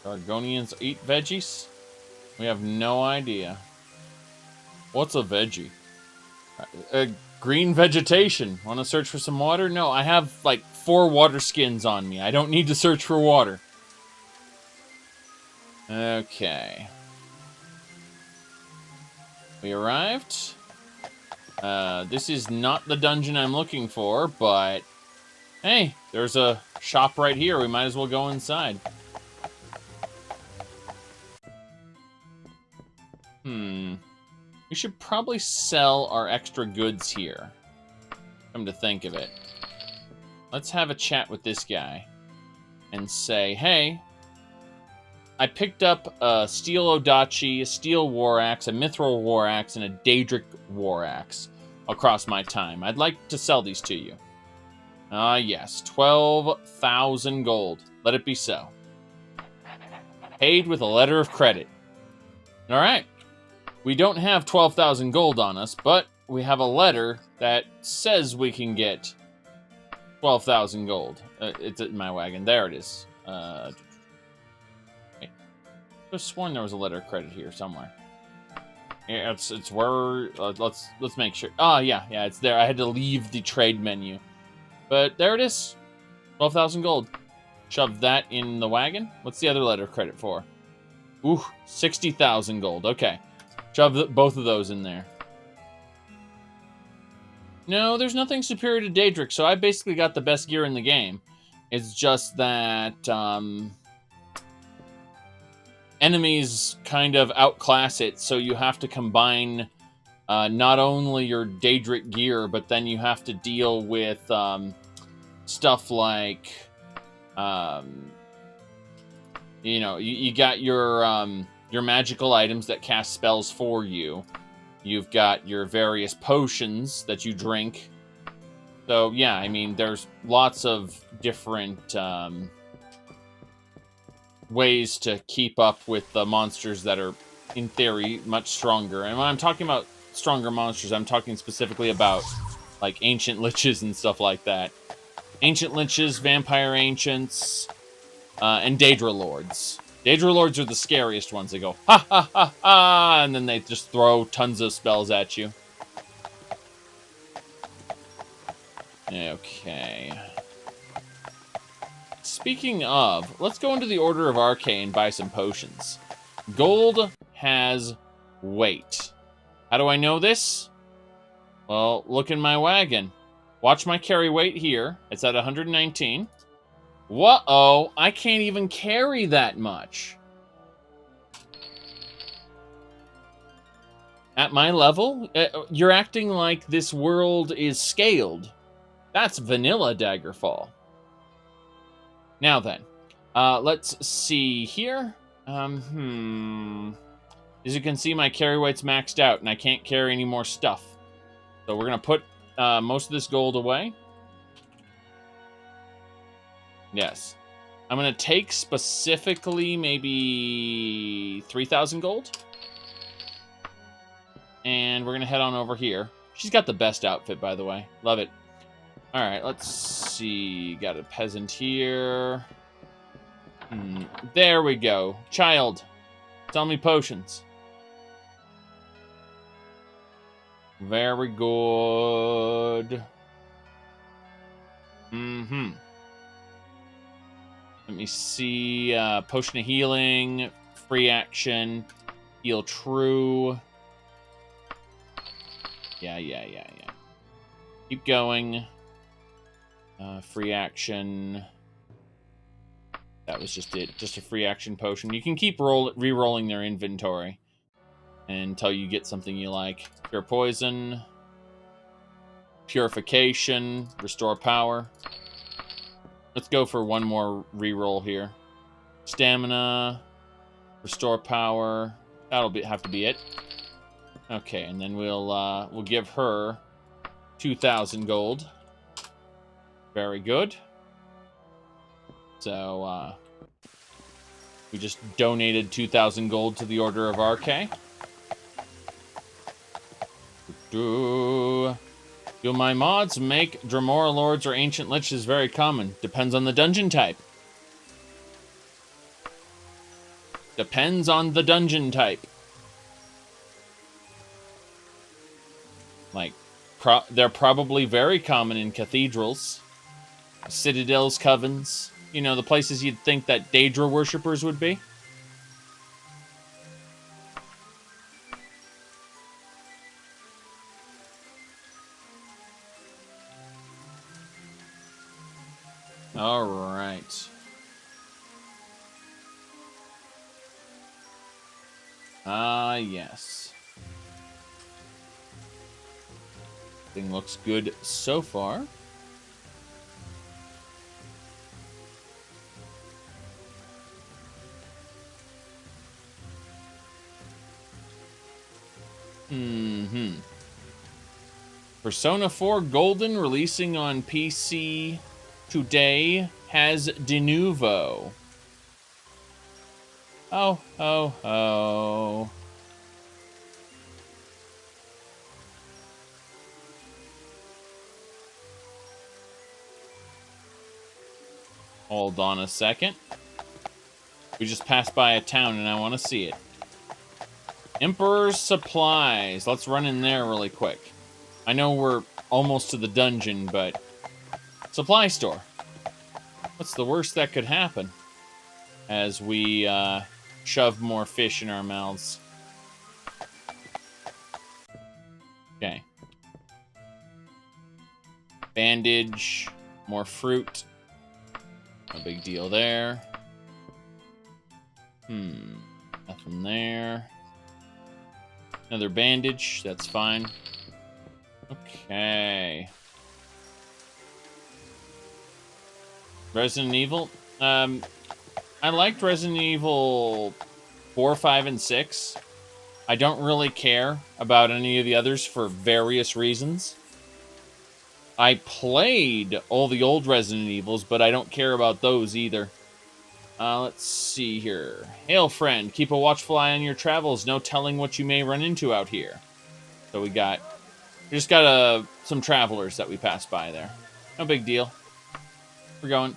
Argonians eat veggies? We have no idea. What's a veggie? Green vegetation. Want to search for some water? No, I have like 4 water skins on me. I don't need to search for water. Okay. We arrived. This is not the dungeon I'm looking for, but hey, there's a shop right here. We might as well go inside. We should probably sell our extra goods here. Come to think of it. Let's have a chat with this guy and say, hey, I picked up a steel Odachi, a steel war axe, a mithril war axe, and a Daedric war axe across my time. I'd like to sell these to you. Ah, yes. 12,000 gold. Let it be so. Paid with a letter of credit. All right. We don't have 12,000 gold on us, but we have a letter that says we can get 12,000 gold. It's in my wagon. There it is. I could have sworn there was a letter of credit here somewhere. Yeah, it's where let's make sure. Oh yeah, it's there. I had to leave the trade menu, but there it is. 12,000 gold. Shove that in the wagon. What's the other letter of credit for? Ooh, 60,000 gold. Okay, shove both of those in there. No, there's nothing superior to Daedric, so I basically got the best gear in the game. It's just that enemies kind of outclass it, so you have to combine not only your Daedric gear, but then you have to deal with stuff like, you know, you got your magical items that cast spells for you. You've got your various potions that you drink. So, yeah, I mean, there's lots of different ways to keep up with the monsters that are, in theory, much stronger. And when I'm talking about stronger monsters, I'm talking specifically about, like, ancient liches and stuff like that. Ancient liches, vampire ancients, and Daedra lords. Daedra lords are the scariest ones. They go, ha ha ha ha, and then they just throw tons of spells at you. Okay. Speaking of, let's go into the Order of Arcane and buy some potions. Gold has weight. How do I know this? Well, look in my wagon. Watch my carry weight here. It's at 119. Whoa, I can't even carry that much. At my level, you're acting like this world is scaled. That's vanilla Daggerfall. Now then, let's see here. As you can see, my carry weight's maxed out, and I can't carry any more stuff. So we're going to put most of this gold away. Yes. I'm going to take specifically maybe 3,000 gold. And we're going to head on over here. She's got the best outfit, by the way. Love it. All right, let's see. Got a peasant here. There we go. Child, sell me potions. Very good. Let me see. Potion of healing, free action, heal true. Yeah. Keep going. Free action. That was just it. Just a free action potion. You can keep re-rolling their inventory until you get something you like. Cure poison. Purification. Restore power. Let's go for one more re-roll here. Stamina. Restore power. That'll have to be it. Okay, and then we'll give her 2,000 gold. Very good. So, we just donated 2,000 gold to the Order of Arcane. Do my mods make Dremora Lords or Ancient Liches very common? Depends on the dungeon type. Depends on the dungeon type. Like, they're probably very common in cathedrals, citadels, covens. You know, the places you'd think that Daedra worshippers would be. All right. Yes. Thing looks good so far. Persona 4 Golden releasing on PC today has de nouveau. Oh, oh, oh. Hold on a second. We just passed by a town and I want to see it. Emperor's Supplies. Let's run in there really quick. I know we're almost to the dungeon, but... Supply store. What's the worst that could happen? As we shove more fish in our mouths. Okay. Bandage. More fruit. No big deal there. Nothing there. Another bandage. That's fine. Okay. Resident Evil. I liked Resident Evil 4, 5, and 6. I don't really care about any of the others for various reasons. I played all the old Resident Evils, but I don't care about those either. Let's see here. Hail, friend. Keep a watchful eye on your travels. No telling what you may run into out here. So we just got some travelers that we passed by there. No big deal. We're going.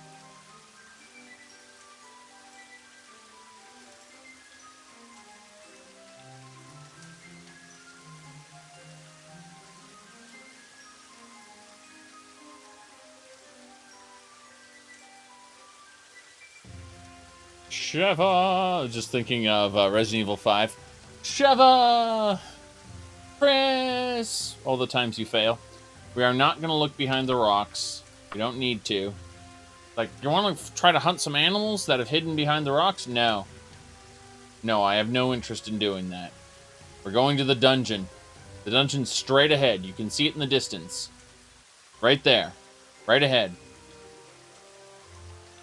Sheva! Just thinking of Resident Evil 5. Sheva! Chris! All the times you fail. We are not going to look behind the rocks. We don't need to. Like, you want to try to hunt some animals that have hidden behind the rocks? No. No, I have no interest in doing that. We're going to the dungeon. The dungeon's straight ahead. You can see it in the distance. Right there. Right ahead.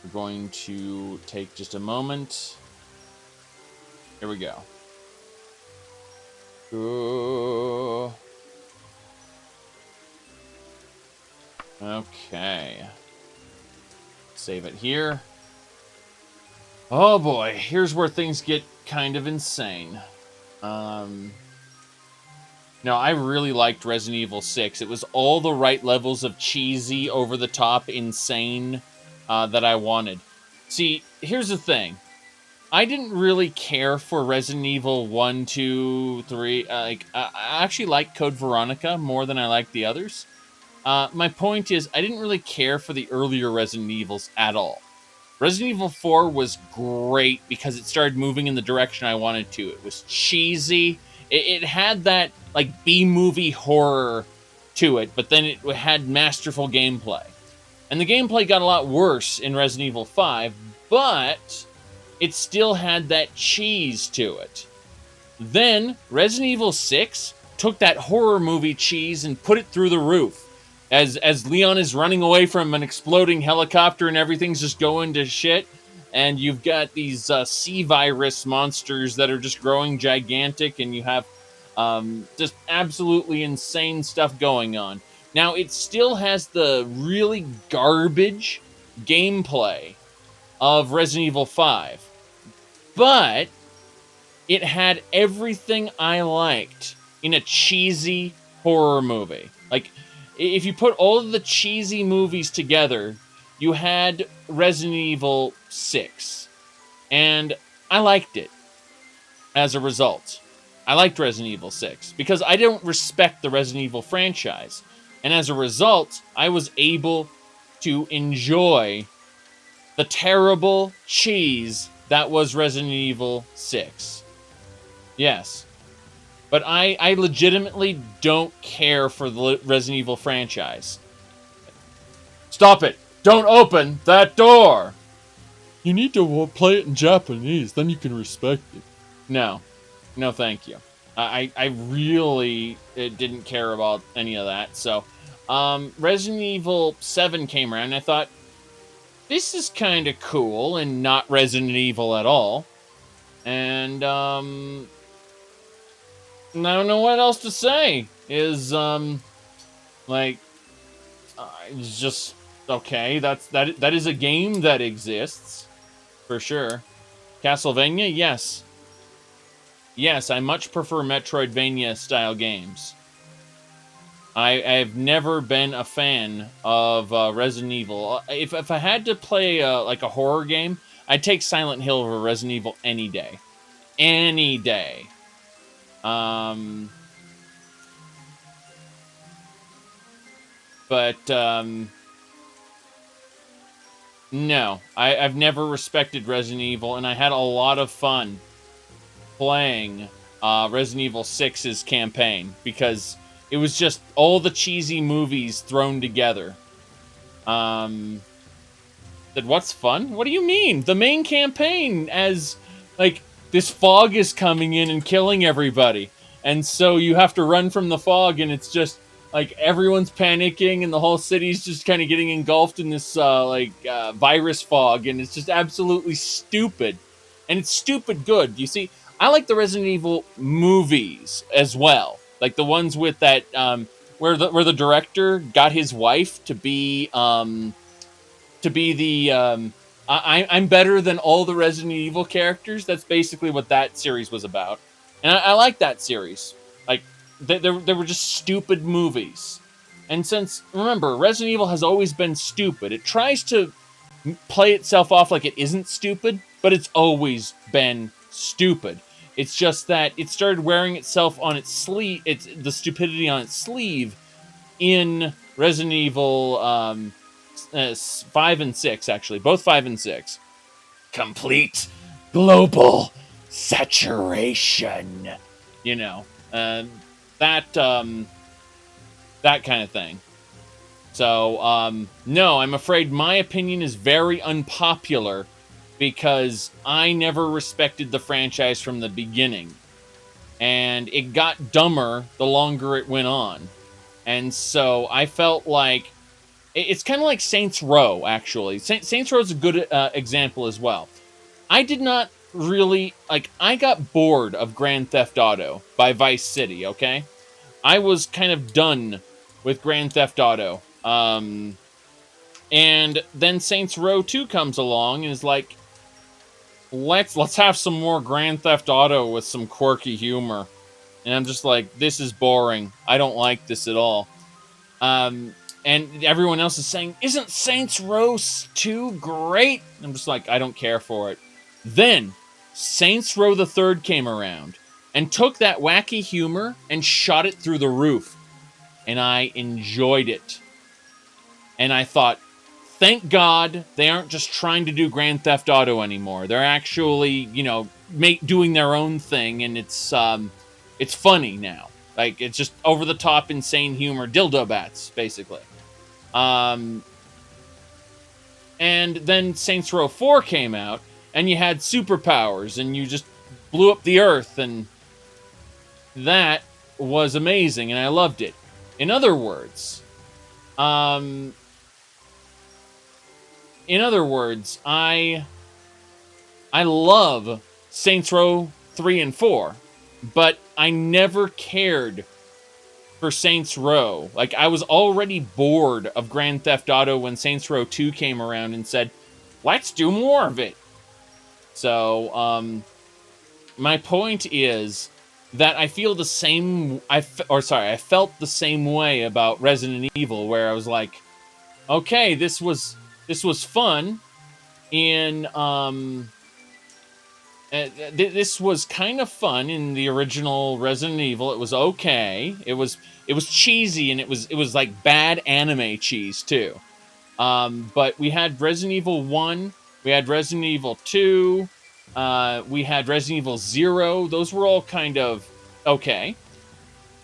We're going to take just a moment. Here we go. Ooh. Okay. Save it here. Oh boy, here's where things get kind of insane. No, I really liked Resident Evil 6. It was all the right levels of cheesy, over-the-top, insane that I wanted. See, here's the thing. I didn't really care for Resident Evil 1, 2, 3. I actually liked Code Veronica more than I liked the others. My point is, I didn't really care for the earlier Resident Evils at all. Resident Evil 4 was great because it started moving in the direction I wanted to. It was cheesy. It had that, like, B-movie horror to it, but then it had masterful gameplay. And the gameplay got a lot worse in Resident Evil 5, but it still had that cheese to it. Then, Resident Evil 6 took that horror movie cheese and put it through the roof. As Leon is running away from an exploding helicopter and everything's just going to shit, and you've got these sea virus monsters that are just growing gigantic, and you have just absolutely insane stuff going on. Now, it still has the really garbage gameplay of Resident Evil 5, but it had everything I liked in a cheesy horror movie. Like, if you put all of the cheesy movies together, you had Resident Evil 6, and I liked it as a result. I liked Resident Evil 6 because I don't respect the Resident Evil franchise. And as a result, I was able to enjoy the terrible cheese that was Resident Evil 6. Yes. But I legitimately don't care for the Resident Evil franchise. Stop it! Don't open that door! You need to play it in Japanese, then you can respect it. No. No, thank you. I really didn't care about any of that. So, Resident Evil 7 came around, and I thought, this is kind of cool and not Resident Evil at all. And, I don't know what else to say. Like, it's just okay. That is a game that exists for sure. Castlevania, yes. Yes, I much prefer Metroidvania style games. I've never been a fan of Resident Evil. If I had to play like a horror game, I'd take Silent Hill over Resident Evil any day. Any day. But no, I've never respected Resident Evil, and I had a lot of fun playing Resident Evil 6's campaign because it was just all the cheesy movies thrown together. Said, what's fun? What do you mean? The main campaign, as like this fog is coming in and killing everybody, and so you have to run from the fog, and it's just like everyone's panicking, and the whole city's just kind of getting engulfed in this virus fog, and it's just absolutely stupid, and it's stupid good. You see, I like the Resident Evil movies as well, like the ones with that where the director got his wife to be the I'm better than all the Resident Evil characters. That's basically what that series was about, and I like that series. Like they were just stupid movies, and since remember Resident Evil has always been stupid, it tries to play itself off like it isn't stupid, but it's always been stupid. It's just that it started wearing itself on its sleeve. It's the stupidity on its sleeve in Resident Evil 5 and 6, actually. Both 5 and 6. Complete global saturation. You know, that kind of thing. So, no, I'm afraid my opinion is very unpopular because I never respected the franchise from the beginning. And it got dumber the longer it went on. And so I felt like it's kind of like Saints Row, actually. Saints Row is a good example as well. I did not really, like, I got bored of Grand Theft Auto by Vice City, okay? I was kind of done with Grand Theft Auto. And then Saints Row 2 comes along and is like, let's have some more Grand Theft Auto with some quirky humor. And I'm just like, this is boring. I don't like this at all. And everyone else is saying, isn't Saints Row 2 great? I'm just like, I don't care for it. Then, Saints Row the Third came around and took that wacky humor and shot it through the roof. And I enjoyed it. And I thought, thank God they aren't just trying to do Grand Theft Auto anymore. They're actually, you know, doing their own thing, and it's funny now. Like, it's just over-the-top, insane humor. Dildo bats, basically. And then Saints Row 4 came out, and you had superpowers, and you just blew up the earth, and that was amazing, and I loved it. In other words, I love Saints Row 3 and 4, but I never cared for Saints Row. Like, I was already bored of Grand Theft Auto when Saints Row 2 came around and said, let's do more of it. So, my point is that I feel the same, I felt the same way about Resident Evil, where I was like, okay, this was fun. This was kind of fun in the original Resident Evil. It was okay. It was cheesy, and it was like bad anime cheese too. But we had Resident Evil 1, we had Resident Evil 2, we had Resident Evil 0. Those were all kind of okay.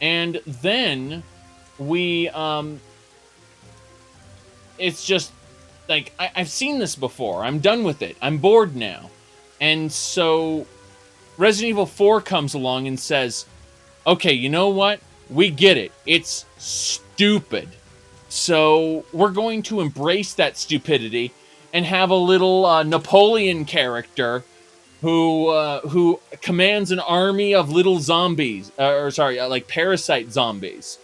And then we it's just like I've seen this before. I'm done with it. I'm bored now. And so Resident Evil 4 comes along and says, okay, you know what? We get it. It's stupid. So we're going to embrace that stupidity and have a little Napoleon character who commands an army of little zombies, like parasite zombies.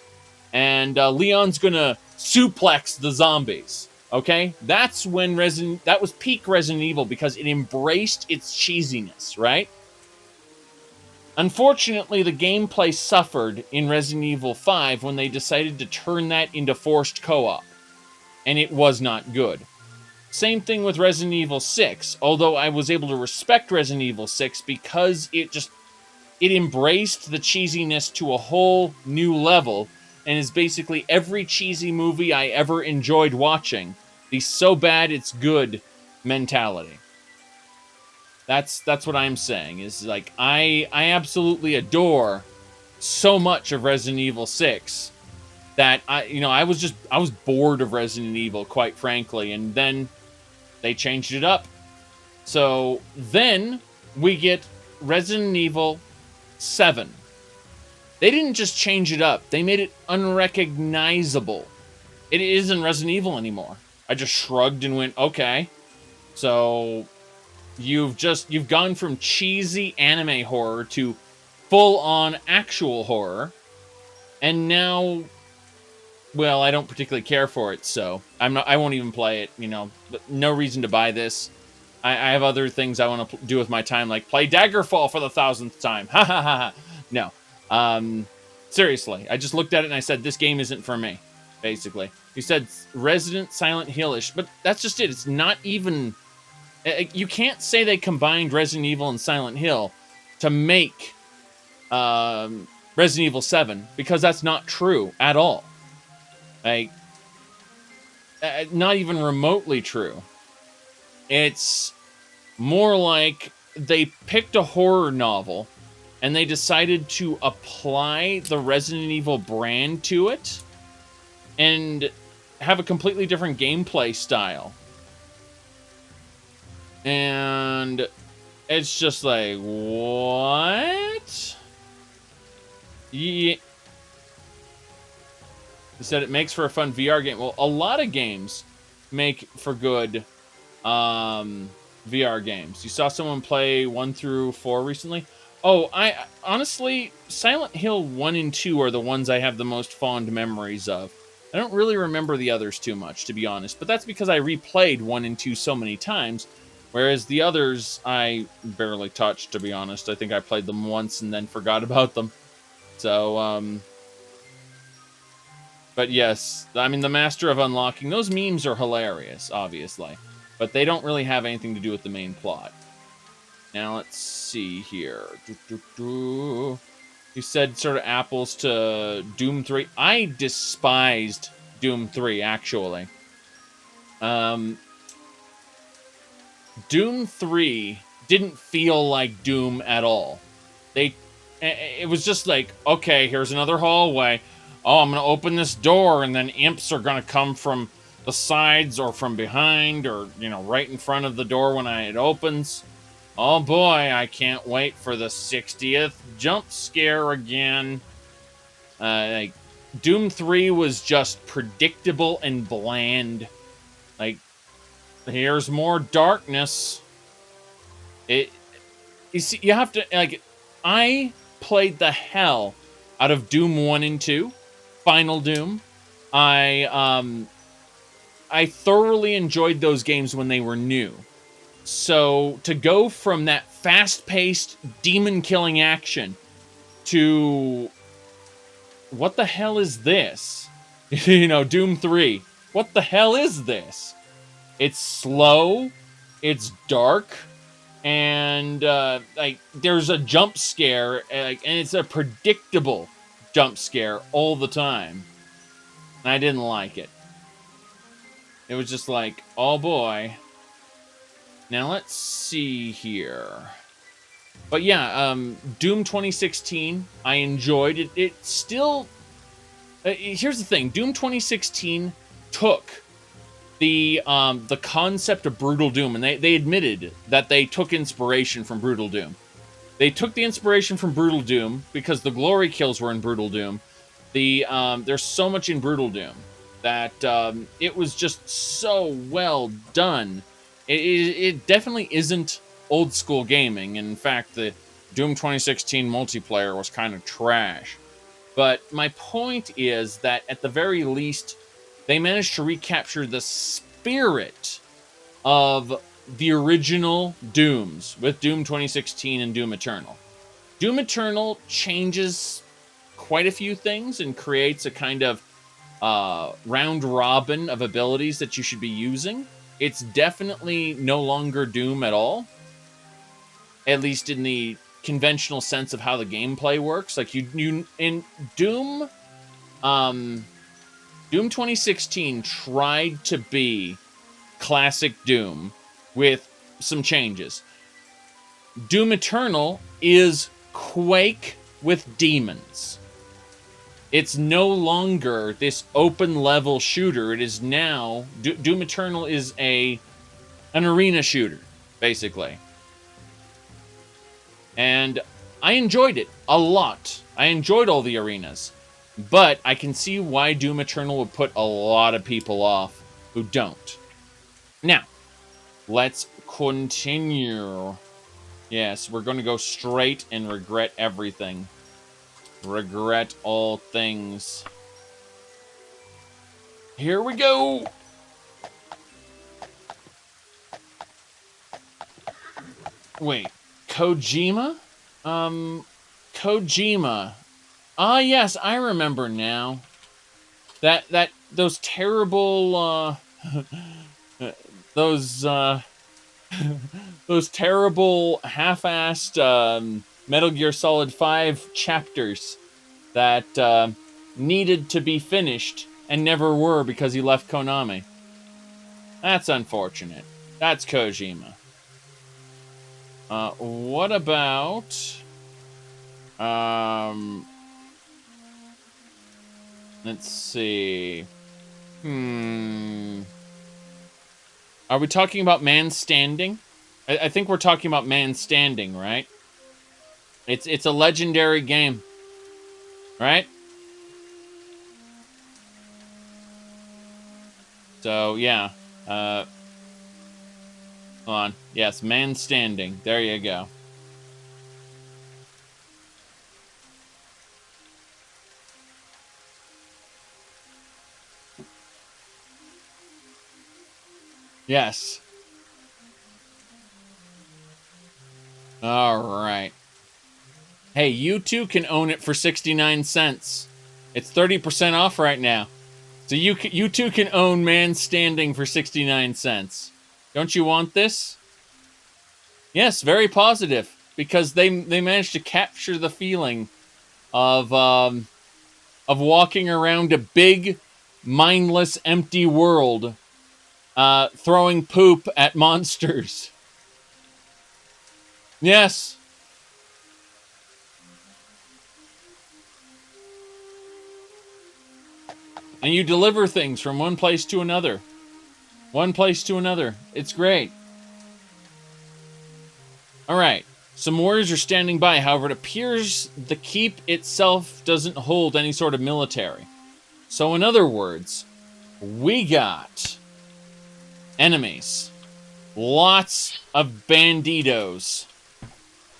and Leon's gonna suplex the zombies. Okay, that's when that was peak Resident Evil because it embraced its cheesiness, right? Unfortunately, the gameplay suffered in Resident Evil 5 when they decided to turn that into forced co-op, and it was not good. Same thing with Resident Evil 6, although I was able to respect Resident Evil 6 because it embraced the cheesiness to a whole new level, and is basically every cheesy movie I ever enjoyed watching. The so bad it's good mentality. That's what I'm saying, is like, I absolutely adore so much of Resident Evil 6 that I was bored of Resident Evil, quite frankly, and then they changed it up. So then we get Resident Evil 7. They didn't just change it up, they made it unrecognizable. It isn't Resident Evil anymore. I just shrugged and went, okay. So you've gone from cheesy anime horror to full-on actual horror, and now, well, I don't particularly care for it, so I won't even play it, no reason to buy this. I have other things I want to do with my time, like play Daggerfall for the 1000th time. Ha ha ha ha. No. Seriously, I just looked at it and I said, this game isn't for me, basically. You said Resident Silent Hill-ish, but that's just it. It's not even... You can't say they combined Resident Evil and Silent Hill to make Resident Evil 7, because that's not true at all. Like, not even remotely true. It's more like they picked a horror novel and they decided to apply the Resident Evil brand to it and have a completely different gameplay style. And it's just like, what? Yeah. He said it makes for a fun VR game. Well, a lot of games make for good VR games. You saw someone play 1 through 4 recently? Oh, I honestly, Silent Hill 1 and 2 are the ones I have the most fond memories of. I don't really remember the others too much, to be honest, but that's because I replayed 1 and 2 so many times, whereas the others I barely touched, to be honest. I think I played them once and then forgot about them. So, but yes, I mean, the Master of Unlocking, those memes are hilarious, obviously, but they don't really have anything to do with the main plot. Now, let's see here. You said sort of apples to Doom 3. I despised Doom 3, actually. Doom 3 didn't feel like Doom at all. It was just like, okay, here's another hallway. Oh, I'm going to open this door, and then imps are going to come from the sides or from behind or, right in front of the door when it opens. Oh boy, I can't wait for the 60th jump scare again. Like, Doom 3 was just predictable and bland. Like, here's more darkness. You see, you have to, like, I played the hell out of Doom 1 and 2, Final Doom. I thoroughly enjoyed those games when they were new. So to go from that fast-paced, demon-killing action to, what the hell is this? Doom 3. What the hell is this? It's slow, it's dark, and there's a jump scare, and it's a predictable jump scare all the time. And I didn't like it. It was just like, oh boy. Now let's see here. But yeah, Doom 2016, I enjoyed it. It still... here's the thing. Doom 2016 took the concept of Brutal Doom, and they admitted that they took inspiration from Brutal Doom. They took the inspiration from Brutal Doom because the glory kills were in Brutal Doom. There's so much in Brutal Doom that it was just so well done. It definitely isn't old school gaming. And in fact, the Doom 2016 multiplayer was kind of trash. But my point is that at the very least, they managed to recapture the spirit of the original Dooms with Doom 2016 and Doom Eternal. Doom Eternal changes quite a few things and creates a kind of round robin of abilities that you should be using. It's definitely no longer Doom at all, at least in the conventional sense of how the gameplay works. Like you in Doom, Doom 2016 tried to be classic Doom with some changes. Doom Eternal is Quake with demons. It's no longer this open level shooter. It is now Doom Eternal is an arena shooter, basically. And I enjoyed it a lot. I enjoyed all the arenas. But I can see why Doom Eternal would put a lot of people off who don't. Now, let's continue. Yes, we're going to go straight and regret everything. Regret all things. Here we go! Wait, Kojima? Kojima. Ah, yes, I remember now. Those terrible, those terrible half-assed, Metal Gear Solid 5 chapters that needed to be finished and never were because he left Konami. That's unfortunate. That's Kojima. What about... let's see... Are we talking about Man Standing? I think we're talking about Man Standing, right? It's a legendary game, right? So yeah, hold on. Yes, Man Standing. There you go. Yes. All right. Hey, you too can own it for 69 cents. It's 30% off right now. So you too can own Man Standing for 69 cents. Don't you want this? Yes, very positive. Because they managed to capture the feeling of walking around a big, mindless, empty world, throwing poop at monsters. Yes. And you deliver things from one place to another. One place to another. It's great. Alright. Some warriors are standing by. However, it appears the keep itself doesn't hold any sort of military. So in other words, we got enemies. Lots of banditos.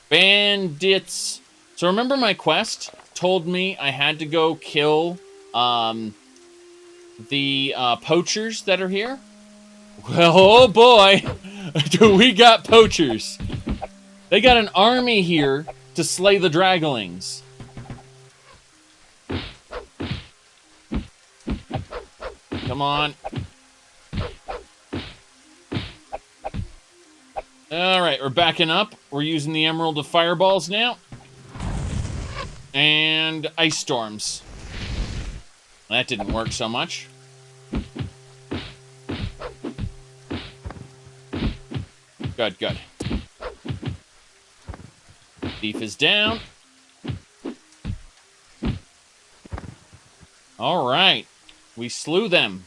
Bandits. So remember my quest told me I had to go kill the poachers that are here? Well, oh boy, do we got poachers. They got an army here to slay the Draglings. Come on. Alright, we're backing up. We're using the Emerald of Fireballs now. And Ice Storms. That didn't work so much. Good, good. Thief is down. Alright. We slew them.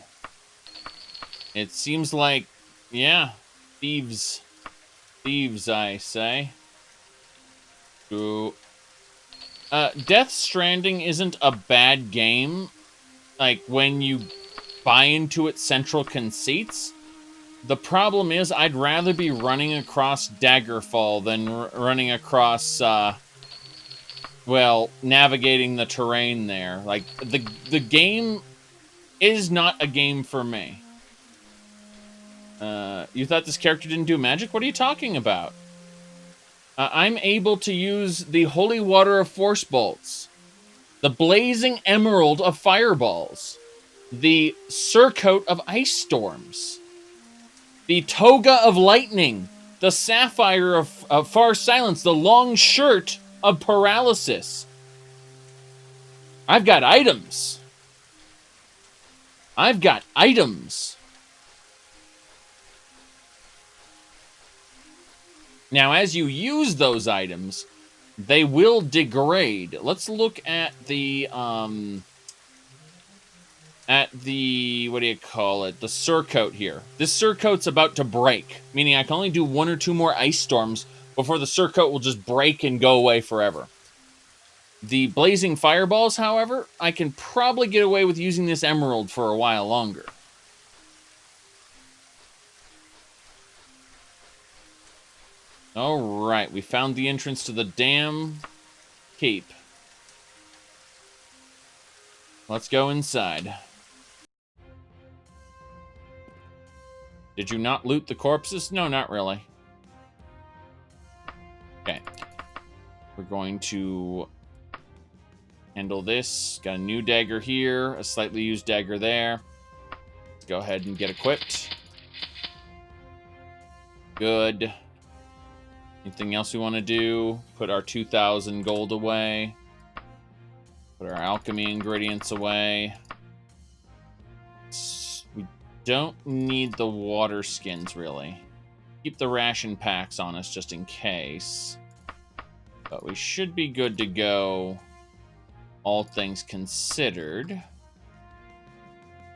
It seems like, yeah, thieves. Thieves, I say. Ooh. Death Stranding isn't a bad game, like, when you buy into its central conceits. The problem is, I'd rather be running across Daggerfall than running across, well, navigating the terrain there. Like, the game is not a game for me. You thought this character didn't do magic? What are you talking about? I'm able to use the holy water of force bolts, the blazing emerald of fireballs, the surcoat of ice storms, the toga of lightning, the sapphire of far silence, the long shirt of paralysis. I've got items. I've got items. Now, as you use those items, they will degrade. Let's look at the what do you call it? The surcoat here. This surcoat's about to break, meaning I can only do 1 or 2 more ice storms before the surcoat will just break and go away forever. The blazing fireballs, however, I can probably get away with using this emerald for a while longer. All right, we found the entrance to the damn keep. Let's go inside. Did you not loot the corpses? No, not really. Okay. We're going to handle this. Got a new dagger here, a slightly used dagger there. Let's go ahead and get equipped. Good. Anything else we want to do? Put our 2,000 gold away. Put our alchemy ingredients away. We don't need the water skins, really. Keep the ration packs on us just in case. But we should be good to go, all things considered.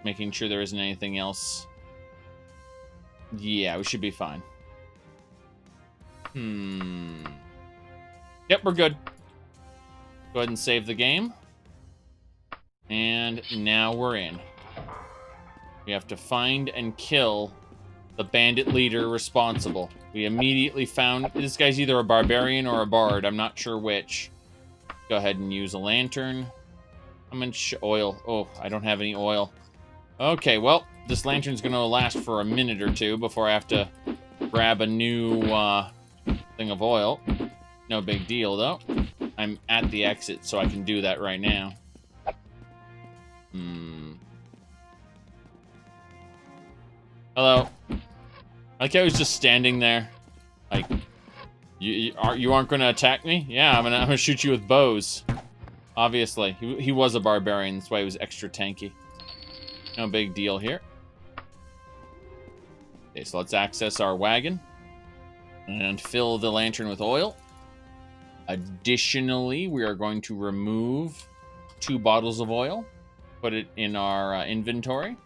Making sure there isn't anything else. Yeah, we should be fine. Yep, we're good. Go ahead and save the game. And now we're in. We have to find and kill the bandit leader responsible. We immediately found... This guy's either a barbarian or a bard. I'm not sure which. Go ahead and use a lantern. I'm in oil. Oh, I don't have any oil. Okay, well, this lantern's going to last for a minute or two before I have to grab a new thing of oil. No big deal, though. I'm at the exit, so I can do that right now. Hello. Like I was just standing there. Like, you aren't going to attack me? Yeah, I'm gonna shoot you with bows. Obviously. He was a barbarian, that's why he was extra tanky. No big deal here. Okay, so let's access our wagon. And fill the lantern with oil. Additionally, we are going to remove 2 bottles of oil. Put it in our inventory.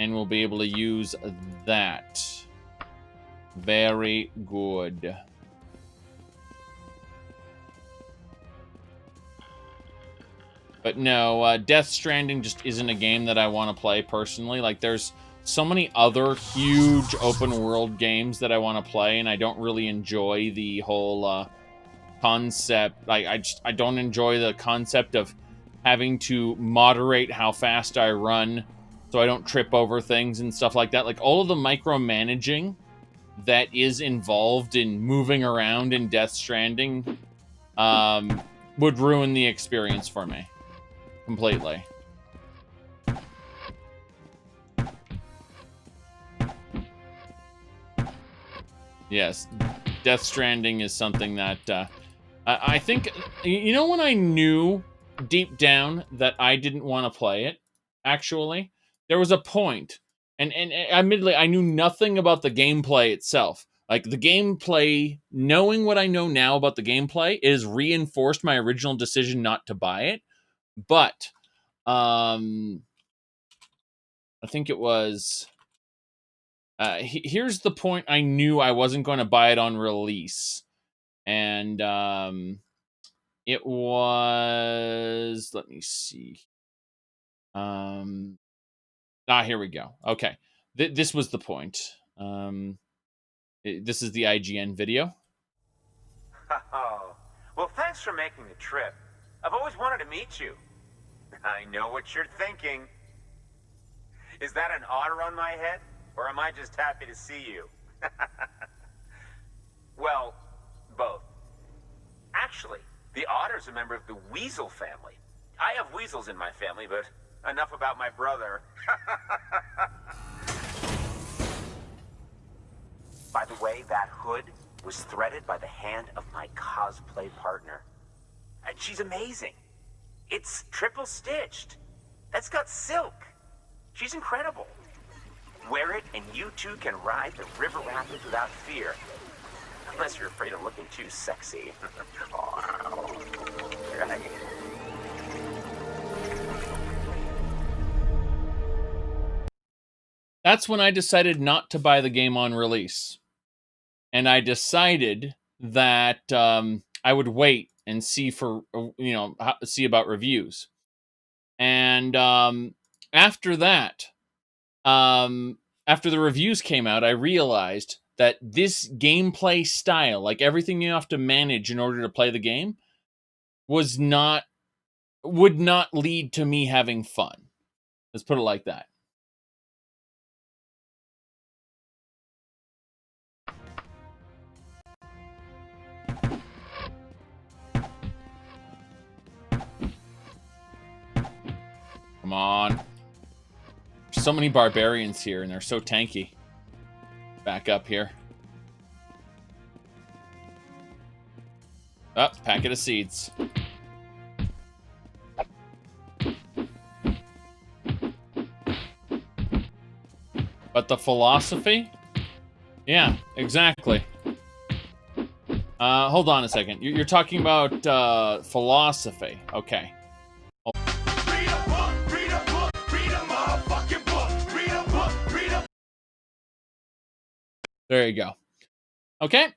And we'll be able to use that. Very good. But no, Death Stranding just isn't a game that I want to play personally. Like, there's so many other huge open world games that I want to play, and I don't really enjoy the whole concept. Like, I don't enjoy the concept of having to moderate how fast I run so I don't trip over things and stuff like that. Like, all of the micromanaging that is involved in moving around in Death Stranding would ruin the experience for me completely. Yes, Death Stranding is something that I think, you know, when I knew deep down that I didn't want to play it, actually, there was a point, and admittedly, I knew nothing about the gameplay itself. Like, the gameplay, knowing what I know now about the gameplay, is reinforced my original decision not to buy it. But, I think it was... here's the point I knew I wasn't going to buy it on release. And, it was... Let me see. Here we go. Okay. This was the point. This is the IGN video. Well, thank Thanks for making the trip. I've always wanted to meet you. I know what you're thinking. Is that an otter on my head? Or am I just happy to see you? Well, both. Actually, the otter's a member of the weasel family. I have weasels in my family, but enough about my brother. By the way, that hood was threaded by the hand of my cosplay partner. And she's amazing. It's triple stitched. That's got silk. She's incredible. Wear it and you too can ride the river rapids without fear. Unless you're afraid of looking too sexy. Right. That's when I decided not to buy the game on release. And I decided that I would wait and see for, see about reviews. And after that, after the reviews came out, I realized that this gameplay style, like everything you have to manage in order to play the game, would not lead to me having fun. Let's put it like that. Come on. There's so many barbarians here, and they're so tanky. Back up here. Oh, packet of seeds. But the philosophy? Yeah, exactly. Hold on a second. You're talking about philosophy. Okay. There you go. Okay.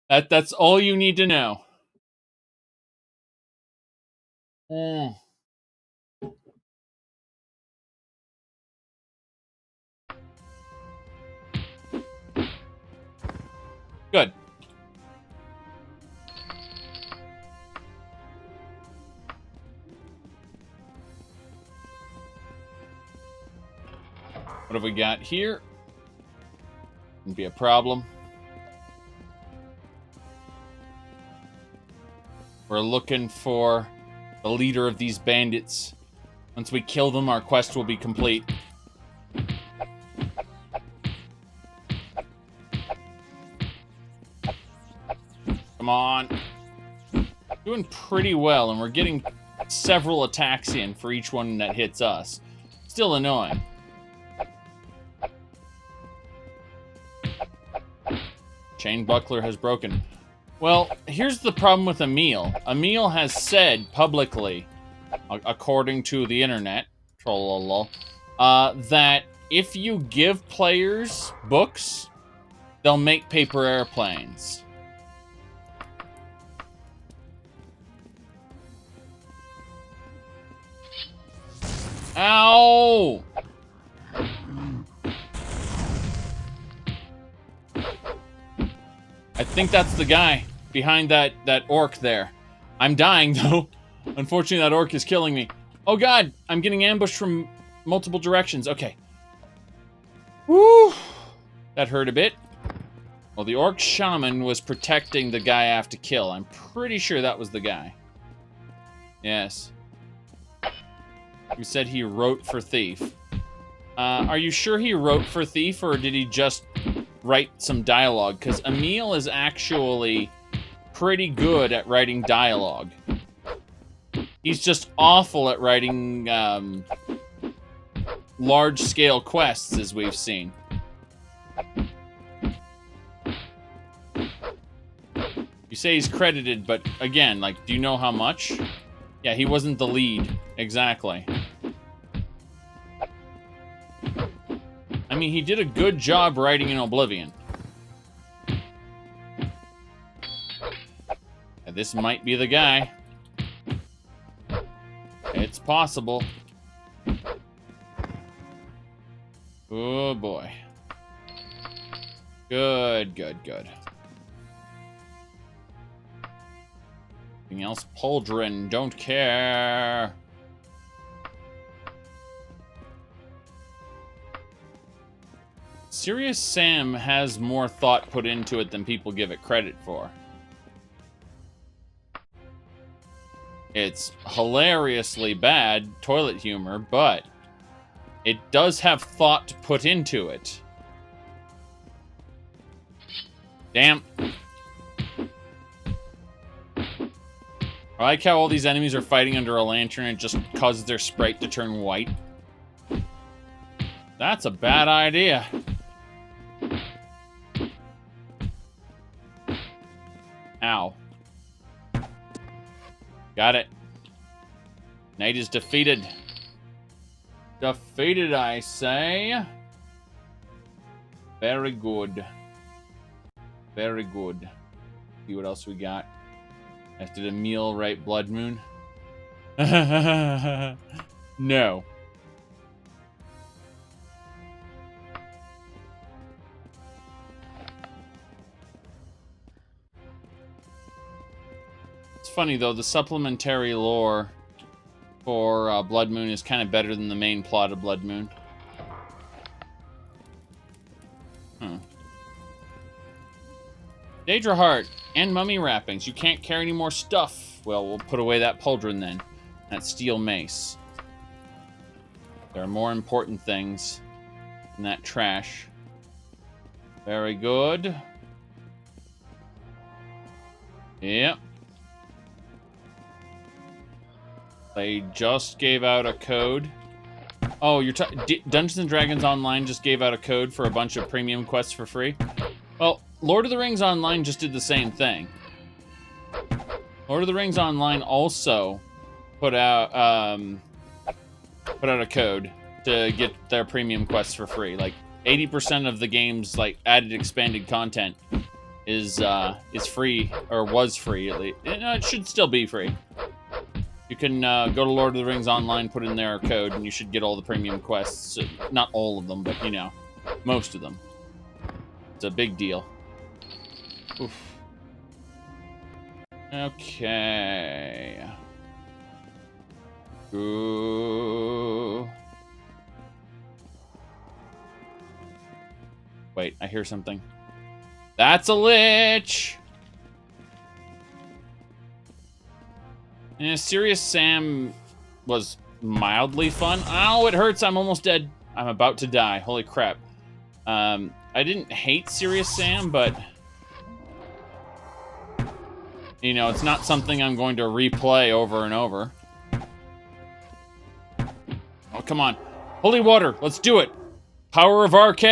That's all you need to know. Good. What have we got here? Wouldn't be a problem. We're looking for the leader of these bandits. Once we kill them, our quest will be complete. Come on. Doing pretty well, and we're getting several attacks in for each one that hits us. Still annoying. Chain buckler has broken. Well, here's the problem with Emil. Emil has said publicly, according to the internet, that if you give players books, they'll make paper airplanes. Ow! I think that's the guy behind that orc there. I'm dying, though. Unfortunately, that orc is killing me. Oh, God. I'm getting ambushed from multiple directions. Okay. Woo! That hurt a bit. Well, the orc shaman was protecting the guy I have to kill. I'm pretty sure that was the guy. Yes. You said he wrote for thief. Are you sure he wrote for thief, or did he just write some dialogue? Because Emil is actually pretty good at writing dialogue. He's just awful at writing large-scale quests, as we've seen. You say he's credited, but again, like, do you know how much? Yeah, he wasn't the lead. Exactly. I mean, he did a good job writing in Oblivion. And this might be the guy. It's possible. Oh, boy. Good, good, good. Anything else? Pauldron, don't care. Serious Sam has more thought put into it than people give it credit for. It's hilariously bad toilet humor, but it does have thought put into it. Damn. I like how all these enemies are fighting under a lantern and it just causes their sprite to turn white. That's a bad idea. Ow. Got it. Knight is defeated. Defeated, I say. Very good. Very good. See what else we got. After the meal, right, Blood Moon? No. It's funny, though, the supplementary lore for Blood Moon is kind of better than the main plot of Blood Moon. Daedra Heart and mummy wrappings. You can't carry any more stuff. Well, we'll put away that pauldron then. That steel mace. There are more important things than that trash. Very good. Yep. They just gave out a code. Oh, Dungeons and Dragons Online just gave out a code for a bunch of premium quests for free. Well, Lord of the Rings Online just did the same thing. Lord of the Rings Online also put out a code to get their premium quests for free. Like 80% of the game's like added expanded content is free, or was free at least. It should still be free. You can go to Lord of the Rings Online, put in their code, and you should get all the premium quests. Not all of them, but you know, most of them. It's a big deal. Oof. Okay. Ooh. Wait, I hear something. That's a lich! Yeah, Serious Sam was mildly fun. Ow, it hurts. I'm almost dead. I'm about to die. Holy crap. I didn't hate Serious Sam, but you know, it's not something I'm going to replay over and over. Oh, come on. Holy water. Let's do it. Power of RK.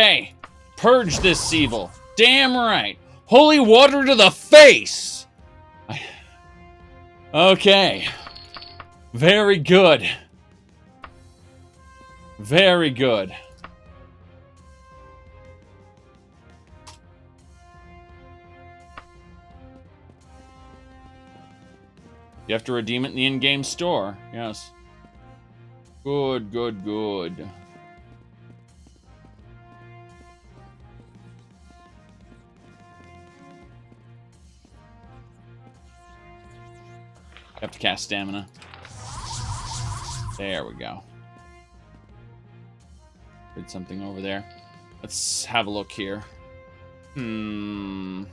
Purge this evil. Damn right. Holy water to the face. Okay. Very good. Very good. You have to redeem it in the in-game store. Yes. Good, good, good. Have to cast stamina. There we go. Did something over there. Let's have a look here. This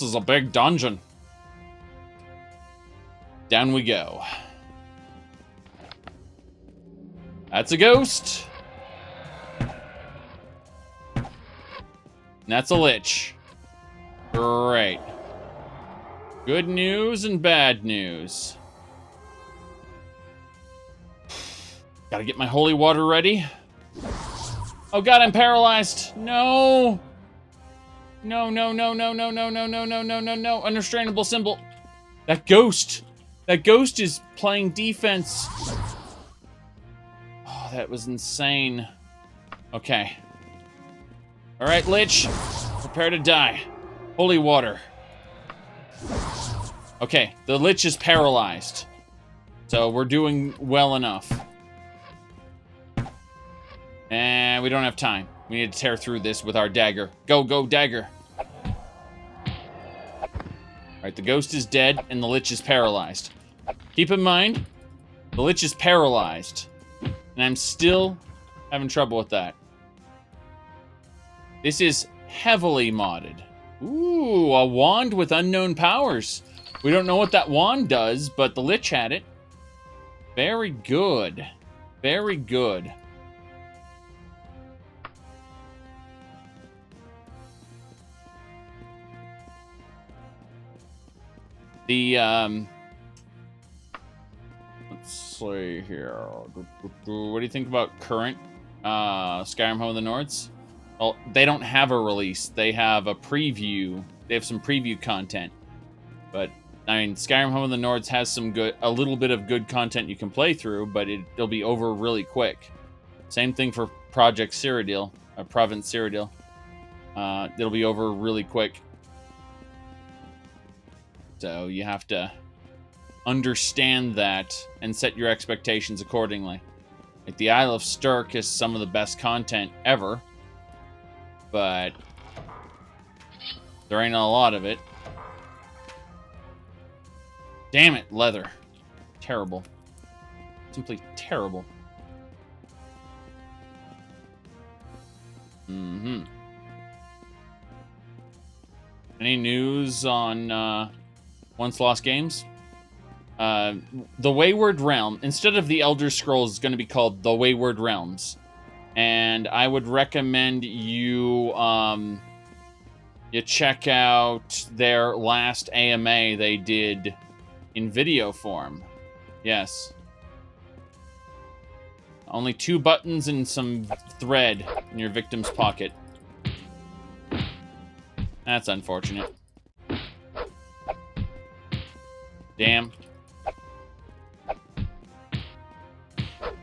is a big dungeon. Down we go. That's a ghost. And that's a lich. Great. Good news and bad news. Gotta get my holy water ready. Oh god, I'm paralyzed. No. No, no, no, no, no, no, no, no, no, no, no, no. Unrestrainable symbol. That ghost. That ghost is playing defense. Oh, that was insane. Okay. Alright, Lich. Prepare to die. Holy water. Okay, the Lich is paralyzed. So we're doing well enough. And we don't have time. We need to tear through this with our dagger. Go, go, dagger. Alright, the ghost is dead, and the lich is paralyzed. Keep in mind, the lich is paralyzed. And I'm still having trouble with that. This is heavily modded. Ooh, a wand with unknown powers. We don't know what that wand does, but the lich had it. Very good. Very good. The, let's see here. What do you think about current Skyrim Home of the Nords? Well, they don't have a release. They have a preview. They have some preview content. But, I mean, Skyrim Home of the Nords has some a little bit of good content you can play through, but it'll be over really quick. Same thing for Project Cyrodiil, Province Cyrodiil. It'll be over really quick. So you have to understand that and set your expectations accordingly. Like, the Isle of Stirk is some of the best content ever, but there ain't a lot of it. Damn it, leather. Terrible. Simply terrible. Mm-hmm. Any news on Once Lost Games? The Wayward Realm, instead of the Elder Scrolls, is going to be called The Wayward Realms. And I would recommend you you check out their last AMA they did in video form. Yes. Only 2 buttons and some thread in your victim's pocket. That's unfortunate. Damn.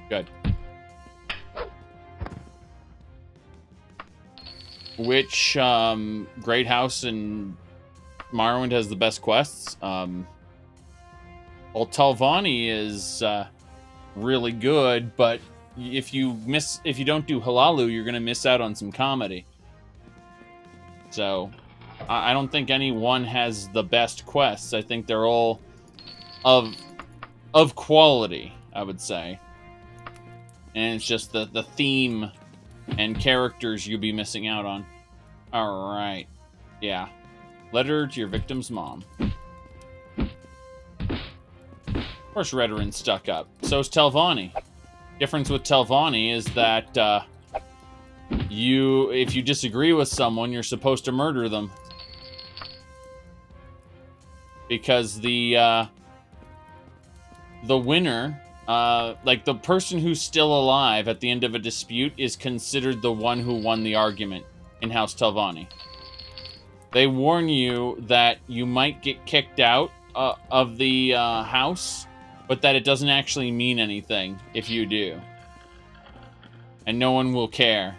Good. Which Great House in Morrowind has the best quests? Well, Telvanni is really good, but if you don't do Halalu, you're gonna miss out on some comedy. So I don't think any one has the best quests. I think they're all of quality, I would say. And it's just the theme and characters you'll be missing out on. Alright. Yeah. Letter to your victim's mom. Of course Redoran's stuck up. So's Telvanni. Difference with Telvanni is that if you disagree with someone, you're supposed to murder them. Because the winner, like the person who's still alive at the end of a dispute, is considered the one who won the argument in House Telvanni. They warn you that you might get kicked out of the house, but that it doesn't actually mean anything if you do. And no one will care.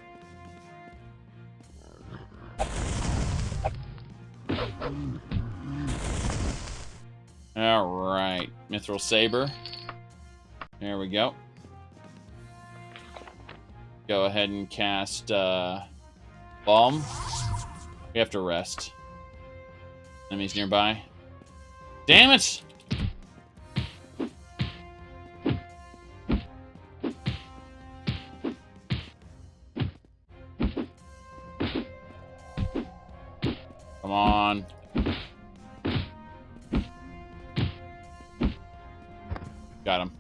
Alright. Mithril Saber. There we go. Go ahead and cast Balm. We have to rest. Enemies nearby. Damn it! Come on. Got him.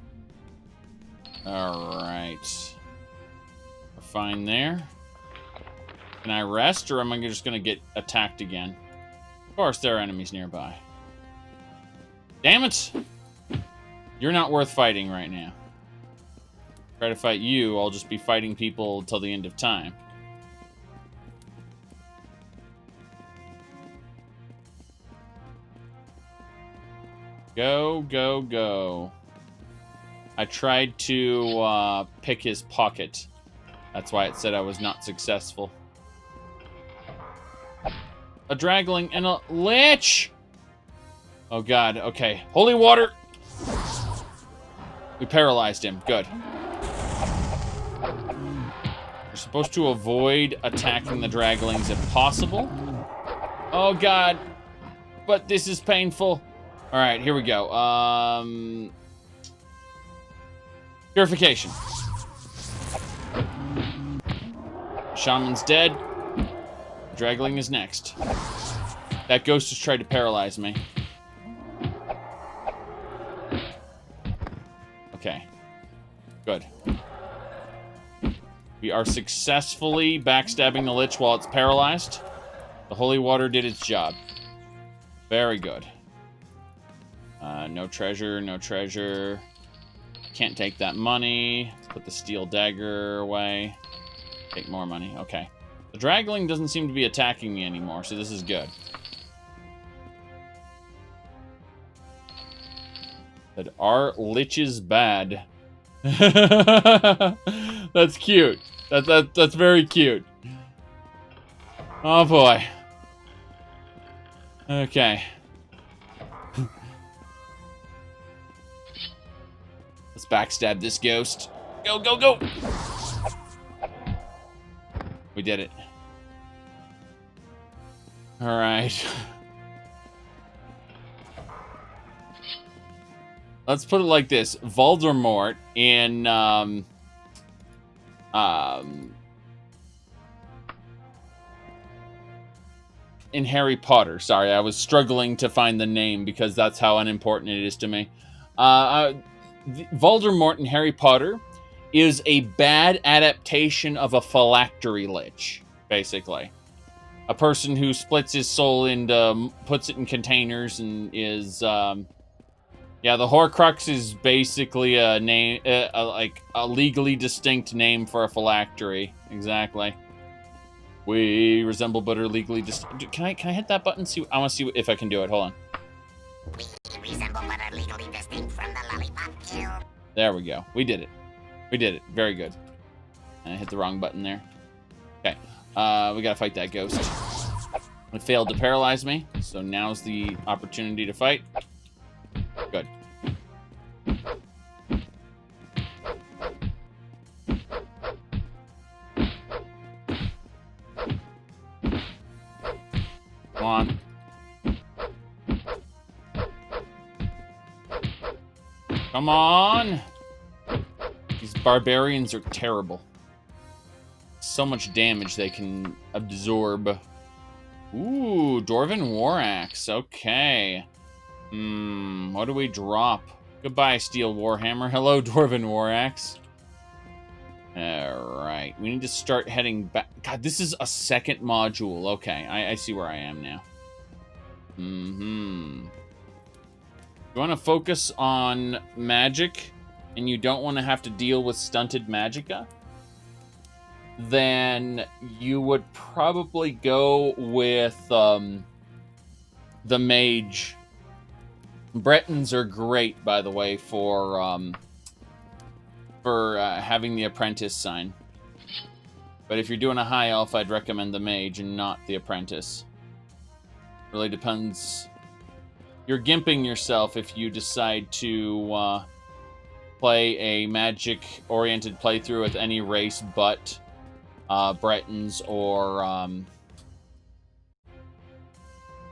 Alright. We're fine there. Can I rest, or am I just going to get attacked again? Of course, there are enemies nearby. Damn it! You're not worth fighting right now. Try to fight you, I'll just be fighting people till the end of time. Go, go, go. I tried to pick his pocket. That's why it said I was not successful. A dragling and a lich! Oh god, okay. Holy water! We paralyzed him. Good. We're supposed to avoid attacking the draglings if possible. Oh god. but this is painful. All right, here we go. Purification. Shaman's dead. Dragling is next. That ghost has tried to paralyze me. Okay. Good. We are successfully backstabbing the Lich while it's paralyzed. The holy water did its job. Very good. No treasure, no treasure. Can't take that money. Let's put the steel dagger away. Take more money. Okay. The Dragling doesn't seem to be attacking me anymore, so this is good. But are liches bad? That's cute. That's very cute. Oh boy. Okay. Let's backstab this ghost. Go, go, go! We did it. Alright. Let's put it like this. Voldemort in Harry Potter. Sorry, I was struggling to find the name because that's how unimportant it is to me. Voldemort in Harry Potter is a bad adaptation of a phylactery lich, basically. A person who splits his soul into, puts it in containers and is, yeah, the Horcrux is basically a name, like a legally distinct name for a phylactery. Exactly. We resemble but are legally distinct. Can I hit that button? See, I want to see if I can do it. Hold on. We resemble but are legally distinct from the lollipop kill. There we go. We did it. We did it. Very good. I hit the wrong button there. Okay. We gotta fight that ghost. It failed to paralyze me, so now's the opportunity to fight. Good. Come on. Come on! These barbarians are terrible. So much damage they can absorb. Ooh, Dwarven War Axe. Okay. What do we drop? Goodbye, Steel Warhammer. Hello, Dwarven War Axe. Alright, we need to start heading back. God, this is a second module. Okay, I see where I am now. You want to focus on magic, and you don't want to have to deal with stunted magicka? Then you would probably go with the mage. Bretons are great, by the way, for having the apprentice sign. But if you're doing a high elf, I'd recommend the mage and not the apprentice. Really depends. You're gimping yourself if you decide to play a magic-oriented playthrough with any race but Bretons or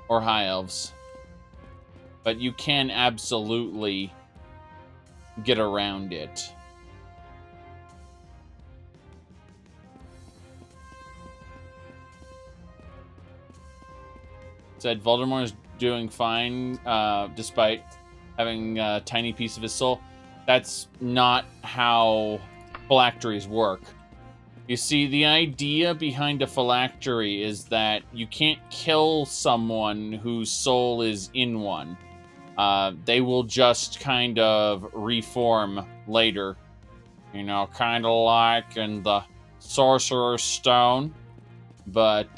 high elves. But you can absolutely get around it. Said Voldemort is doing fine despite having a tiny piece of his soul. That's not how phylacteries work. You see, the idea behind a phylactery is that you can't kill someone whose soul is in one. They will just kind of reform later. You know, kind of like in the Sorcerer's Stone. But,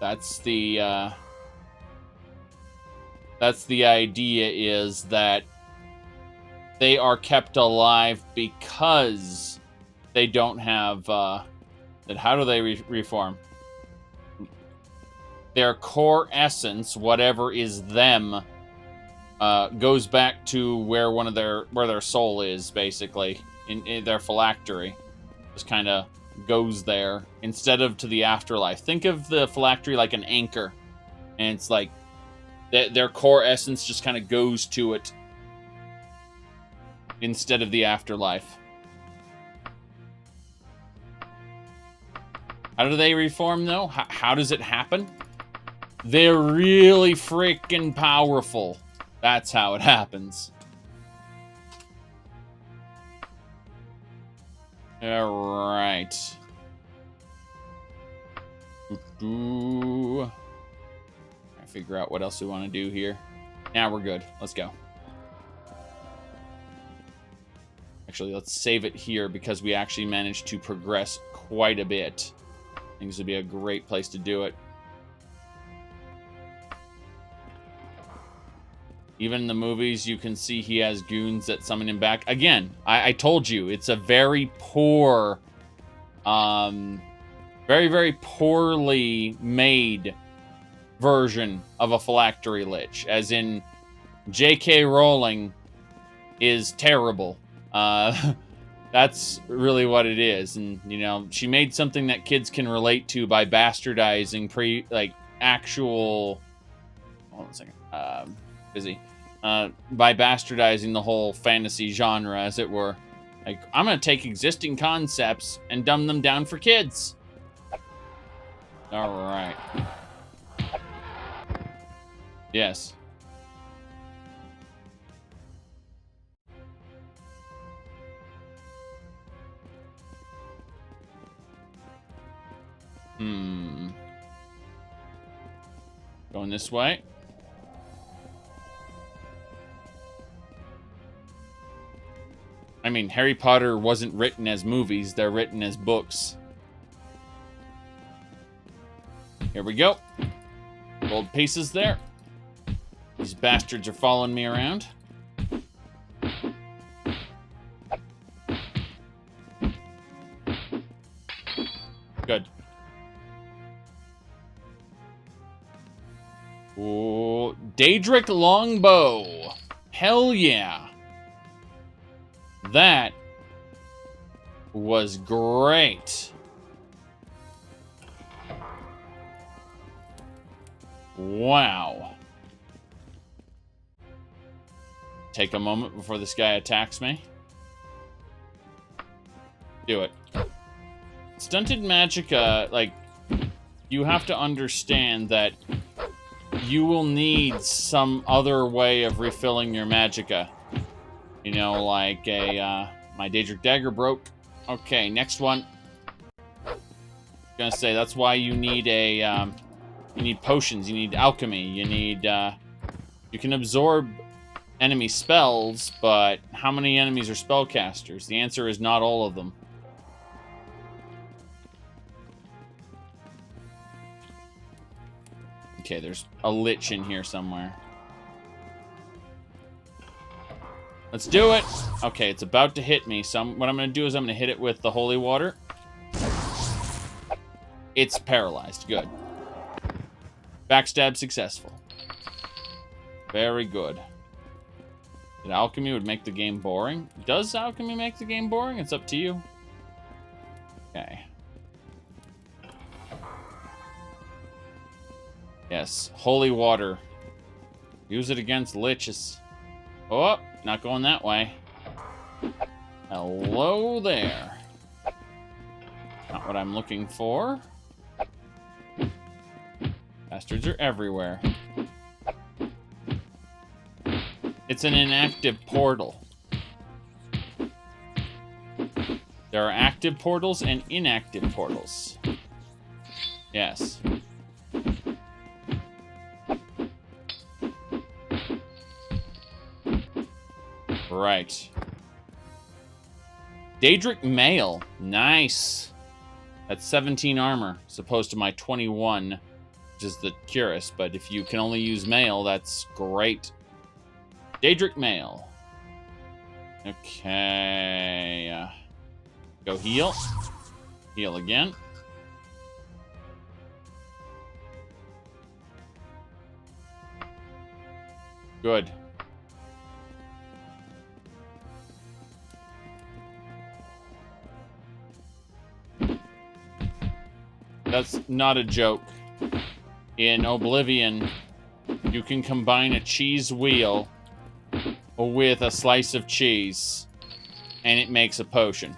that's the idea, is that they are kept alive because they don't have, how do they reform? Their core essence, whatever is them, goes back to where where their soul is, basically, in their phylactery. Just kind of goes there instead of to the afterlife. Think of the phylactery like an anchor. And it's like their core essence just kind of goes to it instead of the afterlife. How do they reform, though? How does it happen? They're really freaking powerful. That's how it happens. All right. I figure out what else we want to do here. Now we're good. Let's go. Actually, let's save it here because we actually managed to progress quite a bit. I think this would be a great place to do it. Even in the movies, you can see he has goons that summon him back. Again, I told you, it's a very poor, very, very poorly made version of a phylactery lich. As in, J.K. Rowling is terrible. That's really what it is. And, you know, she made something that kids can relate to by bastardizing actual... Hold on a second. Busy. By bastardizing the whole fantasy genre, as it were. Like, I'm going to take existing concepts and dumb them down for kids. All right. Yes. Going this way. I mean, Harry Potter wasn't written as movies. They're written as books. Here we go. Gold pieces there. These bastards are following me around. Good. Ooh, Daedric Longbow. Hell yeah. That was great. Wow. Take a moment before this guy attacks me. Do it. Stunted magicka, like, you have to understand that you will need some other way of refilling your magicka. You know, like my Daedric Dagger broke. Okay, next one. Gonna say that's why you need you need potions, you need alchemy, you need you can absorb enemy spells, but how many enemies are spellcasters? The answer is not all of them. Okay, there's a lich in here somewhere. Let's do it. Okay, it's about to hit me. So what I'm going to do is I'm going to hit it with the holy water. It's paralyzed. Good. Backstab successful. Very good. That alchemy would make the game boring. Does alchemy make the game boring? It's up to you. Okay. Yes, holy water. Use it against liches. Oh, not going that way. Hello there. Not what I'm looking for. Bastards are everywhere. It's an inactive portal. There are active portals and inactive portals. Yes. Right. Daedric Mail. Nice. That's 17 armor, as opposed to my 21, which is the Cuirass. But if you can only use mail, that's great. Daedric Mail. Okay. Go heal. Heal again. Good. That's not a joke. in Oblivion, you can combine a cheese wheel with a slice of cheese, and it makes a potion.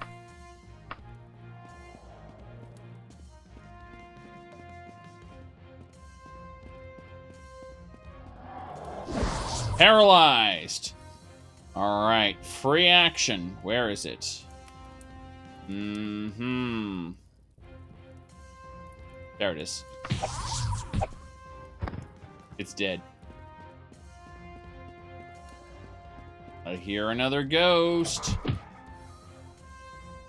Paralyzed. All right, free action. Where is it? There it is. It's dead. I hear another ghost.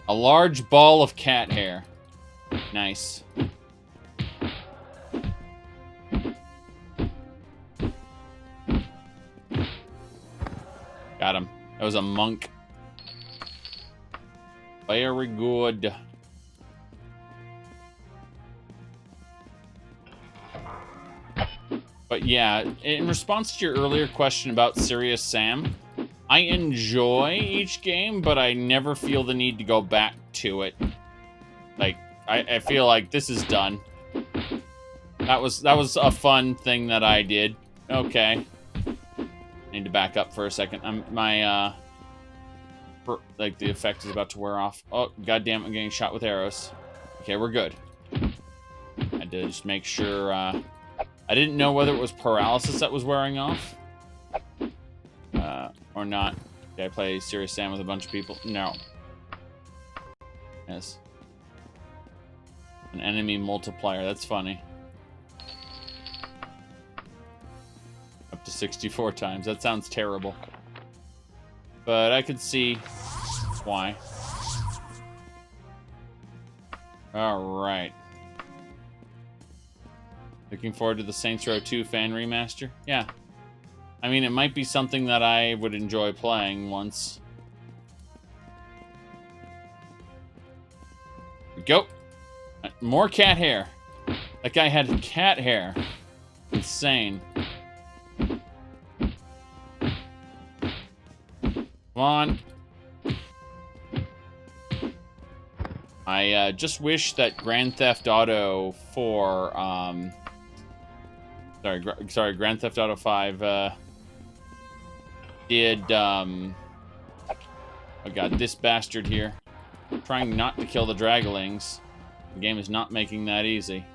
A large ball of cat hair. Nice. Got him. That was a monk. Very good. But yeah, in response to your earlier question about Serious Sam, I enjoy each game, but I never feel the need to go back to it. Like, I feel like this is done. That was a fun thing that I did. Okay. Need to back up for a second. Like the effect is about to wear off. Oh, goddamn! I'm getting shot with arrows. Okay, we're good. I had to just make sure. I didn't know whether it was paralysis that was wearing off, or not. Did I play Serious Sam with a bunch of people? No. Yes. An enemy multiplier. That's funny. Up to 64 times. That sounds terrible. But I could see why. Alright. Looking forward to the Saints Row 2 fan remaster? Yeah. I mean, it might be something that I would enjoy playing once. Go! More cat hair. That guy had cat hair. Insane. Come on. I just wish that Grand Theft Auto 4, sorry, Grand Theft Auto 5, did, oh god, this bastard here. Trying not to kill the Dragalings. The game is not making that easy.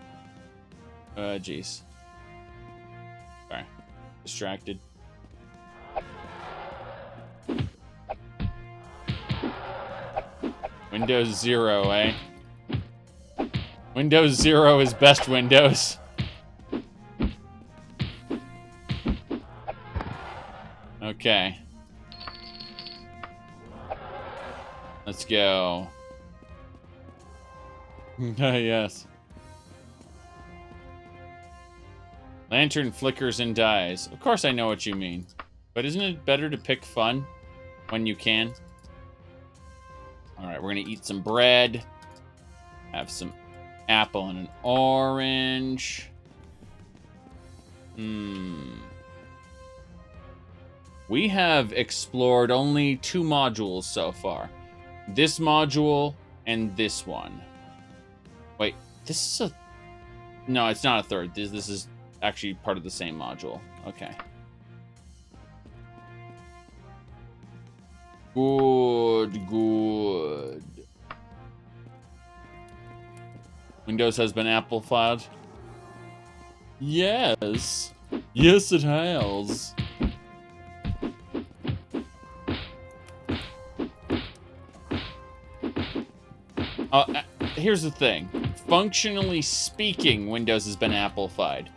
Jeez. Sorry. Distracted. Windows 0, eh? Windows 0 is best Windows. Okay. Let's go. Yes. Lantern flickers and dies. Of course I know what you mean. But isn't it better to pick fun when you can? Alright, we're gonna eat some bread. Have some apple and an orange. We have explored only 2 modules so far. This module and this one. Wait, this is a... No, it's not a third. This is actually part of the same module. Okay. Good, good. Windows has been amplified. Yes. Yes, it has. Here's the thing. Functionally speaking, Windows has been amplified.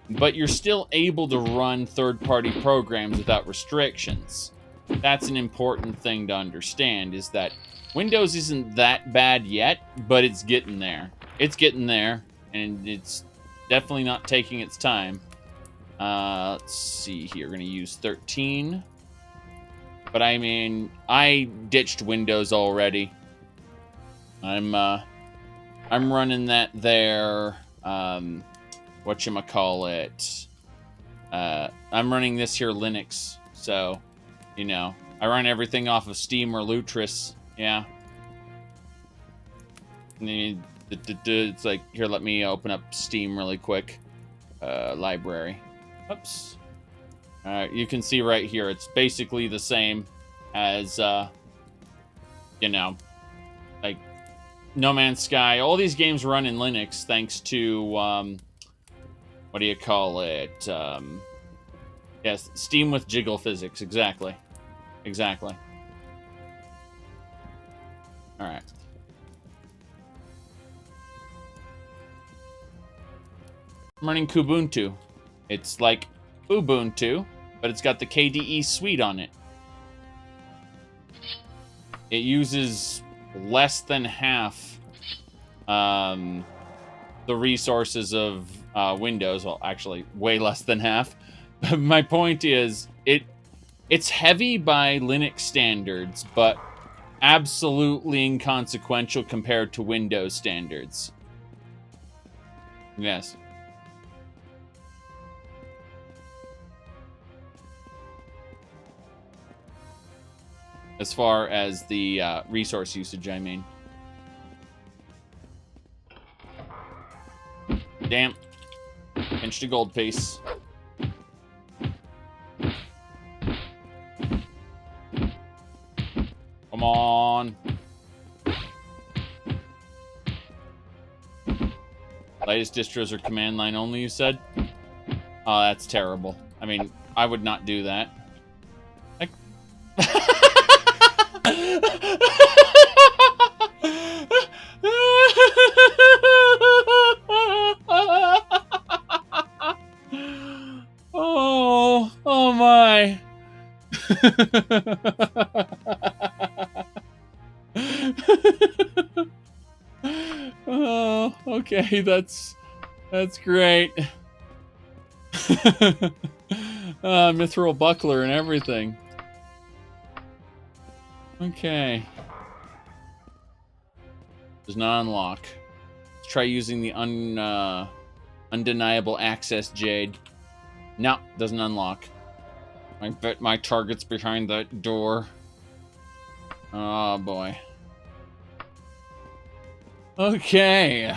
But you're still able to run third-party programs without restrictions. That's an important thing to understand, is that Windows isn't that bad yet, but it's getting there. It's getting there, and it's definitely not taking its time. Let's see here. We're going to use 13. But I mean, I ditched Windows already. I'm running that there, whatchamacallit. I'm running this here Linux, so, you know, I run everything off of Steam or Lutris, yeah. And then it's like, here, let me open up Steam really quick. library. Oops. You can see right here, it's basically the same as, you know, like No Man's Sky. All these games run in Linux thanks to, what do you call it? Yes, Steam with jiggle physics. Exactly. Exactly. All right. I'm running Kubuntu. It's like Ubuntu, but it's got the KDE suite on it. It uses less than half the resources of Windows. Well, actually, way less than half. My point is, it's heavy by Linux standards, but absolutely inconsequential compared to Windows standards. Yes. As far as the resource usage, I mean. Damn. Pinched a gold piece. Come on. Latest distros are command line only, you said? Oh, that's terrible. I mean, I would not do that. Like... oh my. Oh, okay, that's great. Mithril buckler and everything. Okay. Does not unlock. Let's try using the undeniable access jade. No, doesn't unlock. I bet my target's behind that door. Oh boy. Okay.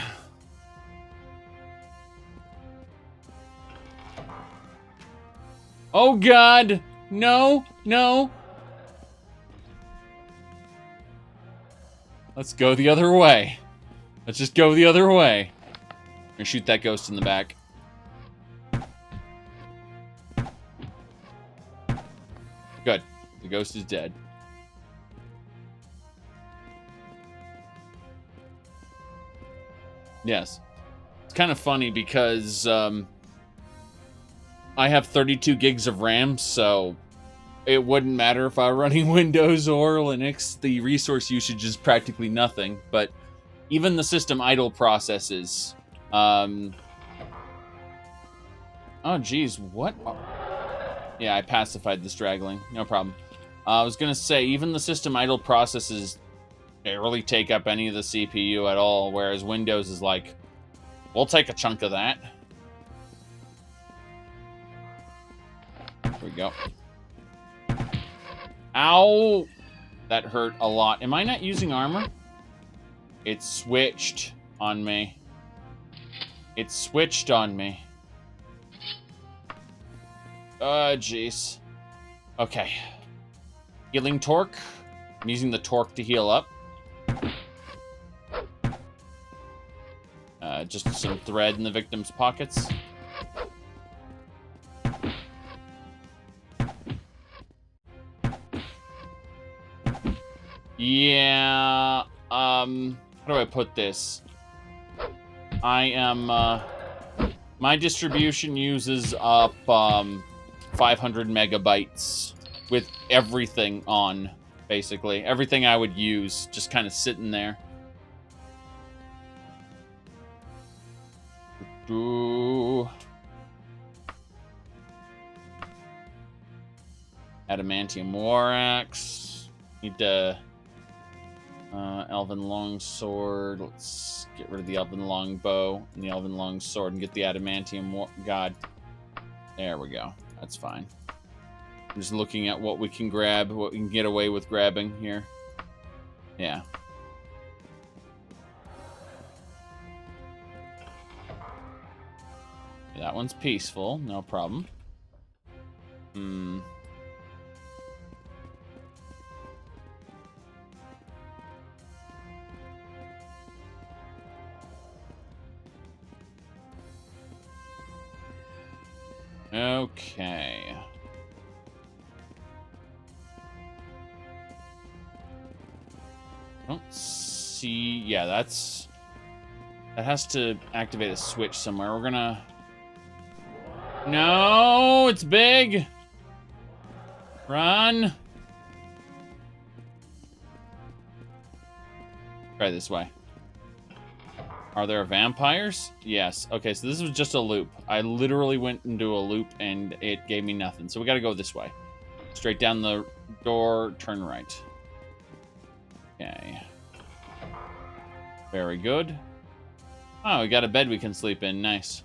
Oh god! No! No! Let's go the other way. Let's just go the other way. I'm gonna shoot that ghost in the back. Good. The ghost is dead. Yes. It's kind of funny because I have 32 gigs of RAM, so it wouldn't matter if I were running Windows or Linux. The resource usage is practically nothing, but even the system idle processes. Oh, geez, what? Yeah, I pacified the straggling. No problem. I was going to say, even the system idle processes barely take up any of the CPU at all, whereas Windows is like, we'll take a chunk of that. There we go. Ow! That hurt a lot. Am I not using armor? It switched on me. It switched on me. Jeez. Okay. Healing torque. I'm using the torque to heal up. Just some thread in the victim's pockets. Yeah, how do I put this? I am, my distribution uses up, 500 megabytes with everything on, basically. Everything I would use, just kind of sitting there. Ooh. Adamantium war axe. Need to elven longsword. Let's get rid of the elven longbow and the elven longsword and get the adamantium god. There we go. That's fine. I'm just looking at what we can grab, what we can get away with grabbing here. Yeah. that one's peaceful. No problem. Hmm. Okay. Don't see... Yeah, that's... That has to activate a switch somewhere. We're gonna... No! It's big! Run! Try this way. Are there vampires? Yes. Okay, so this was just a loop. I literally went into a loop and it gave me nothing. So we gotta go this way. Straight down the door, turn right. Okay. Very good. Oh, we got a bed we can sleep in. Nice.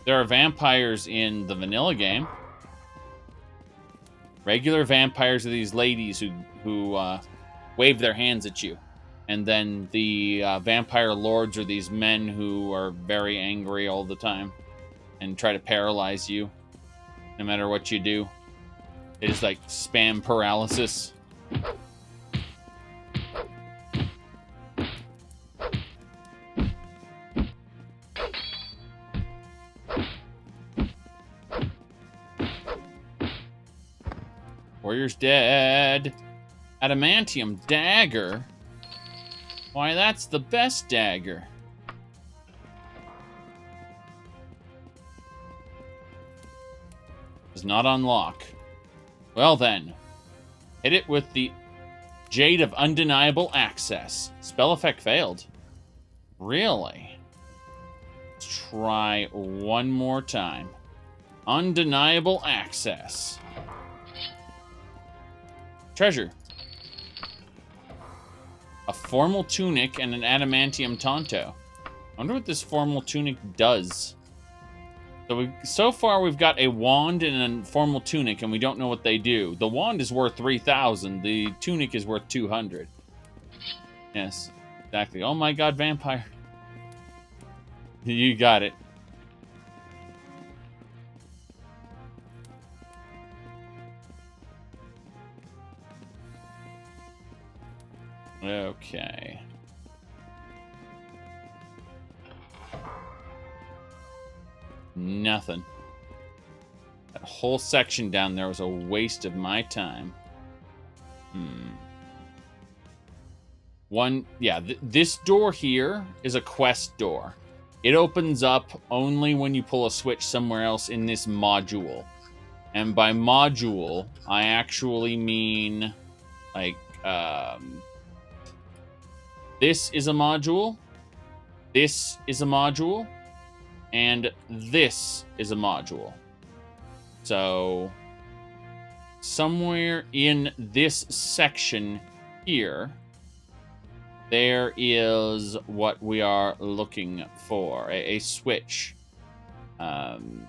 There are vampires in the vanilla game. Regular vampires are these ladies who wave their hands at you. And then the vampire lords are these men who are very angry all the time and try to paralyze you no matter what you do. They just like spam paralysis. Warrior's dead. Adamantium dagger. Why, that's the best dagger. Does not unlock. Well then, hit it with the Jade of Undeniable Access. Spell effect failed. Really? Let's try one more time. Undeniable Access. Treasure. A formal tunic and an adamantium tonto. I wonder what this formal tunic does. So far we've got a wand and a formal tunic, and we don't know what they do. The wand is worth 3,000. The tunic is worth 200. Yes, exactly. Oh my god, vampire. You got it. Okay. Nothing. That whole section down there was a waste of my time. This door here is a quest door. It opens up only when you pull a switch somewhere else in this module. And by module, I actually mean, like, this is a module, this is a module, and this is a module. So, somewhere in this section here, there is what we are looking for, a switch. I'm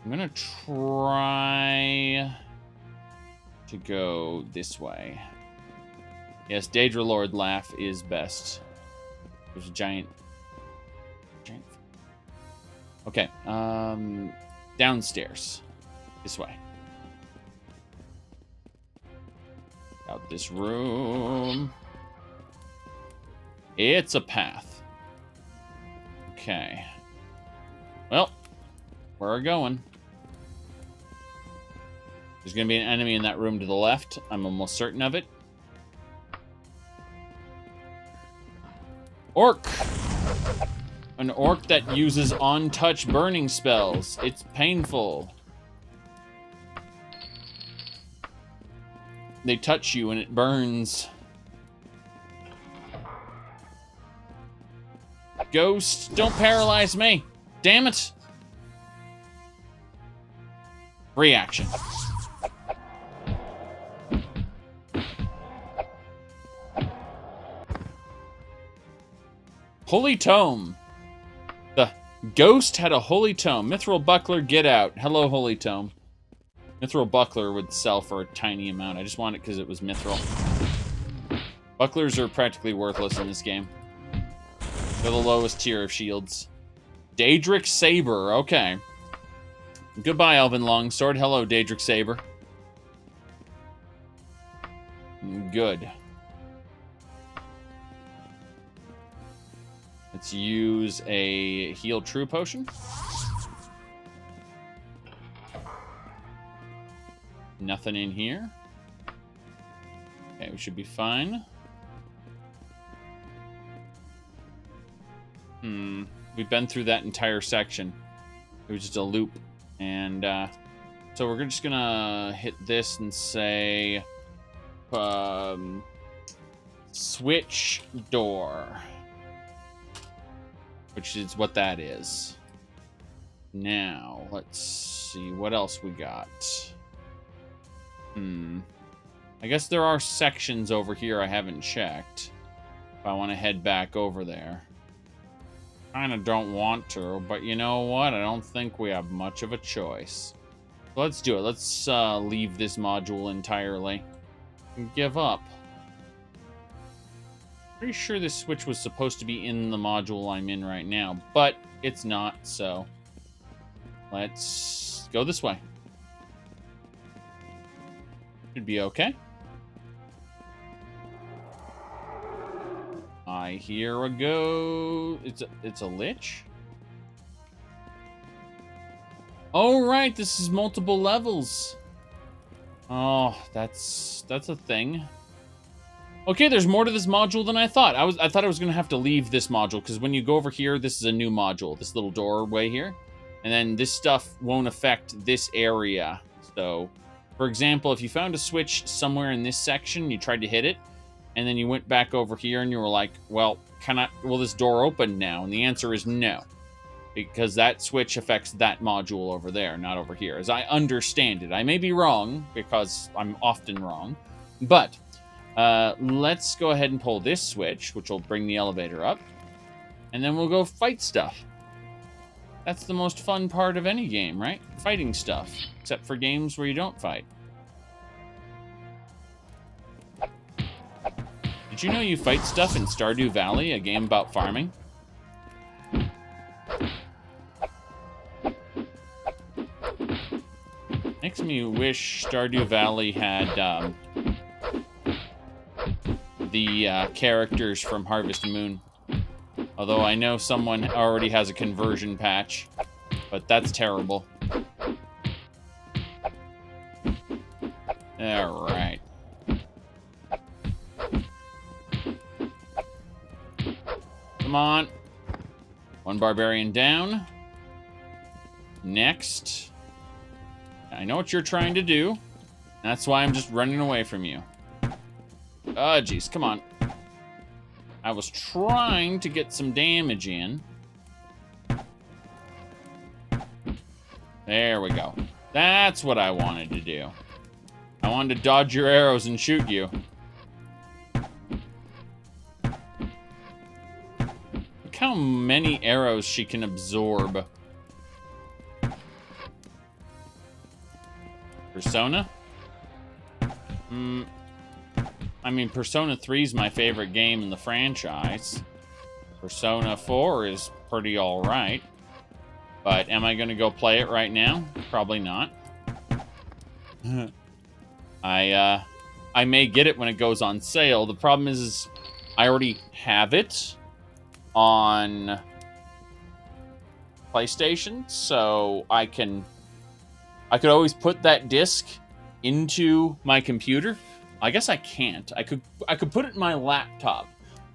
gonna try to go this way. Yes, Daedra Lord laugh is best. There's a giant. Okay, downstairs. This way. Out this room. It's a path. Okay. Well, where are we going? There's going to be an enemy in that room to the left. I'm almost certain of it. Orc! An orc that uses on-touch burning spells. It's painful. They touch you and it burns. Ghost, don't paralyze me. Damn it. Reaction. Holy Tome. The ghost had a Holy Tome. Mithril Buckler, get out. Hello, Holy Tome. Mithril Buckler would sell for a tiny amount. I just want it because it was Mithril. Bucklers are practically worthless in this game. They're the lowest tier of shields. Daedric Saber, okay. Goodbye, Elven Longsword. Hello, Daedric Saber. Good. Let's use a Heal True Potion. Nothing in here. Okay, we should be fine. We've been through that entire section. It was just a loop. And so we're just gonna hit this and say switch door, which is what that is. Now let's see what else we got. I guess there are sections over here I haven't checked. If I want to head back over there. Kind of don't want to, but you know what? I don't think we have much of a choice. So let's do it. Let's leave this module entirely and give up. Pretty sure this switch was supposed to be in the module I'm in right now, but it's not, so let's go this way. Should be okay. I hear a go. It's a lich. Oh right, this is multiple levels. Oh, that's a thing. Okay, there's more to this module than I thought. I thought I was gonna have to leave this module because when you go over here, this is a new module. This little doorway here, and then this stuff won't affect this area. So, for example, if you found a switch somewhere in this section, you tried to hit it, and then you went back over here and you were like, well, will this door open now? And the answer is no. Because that switch affects that module over there, not over here. As I understand it. I may be wrong, because I'm often wrong. But, let's go ahead and pull this switch, which will bring the elevator up. And then we'll go fight stuff. That's the most fun part of any game, right? Fighting stuff. Except for games where you don't fight. Did you know you fight stuff in Stardew Valley, a game about farming? Makes me wish Stardew Valley had the characters from Harvest Moon. Although I know someone already has a conversion patch, but that's terrible. Alright. Come on. One barbarian down. Next. I know what you're trying to do. That's why I'm just running away from you. Oh, jeez. Come on. I was trying to get some damage in. There we go. That's what I wanted to do. I wanted to dodge your arrows and shoot you. Look how many arrows she can absorb. Persona? I mean, Persona 3 is my favorite game in the franchise. Persona 4 is pretty alright. But am I going to go play it right now? Probably not. I may get it when it goes on sale. The problem is I already have it on PlayStation, so I could always put that disc into my computer. I guess I can't. I could put it in my laptop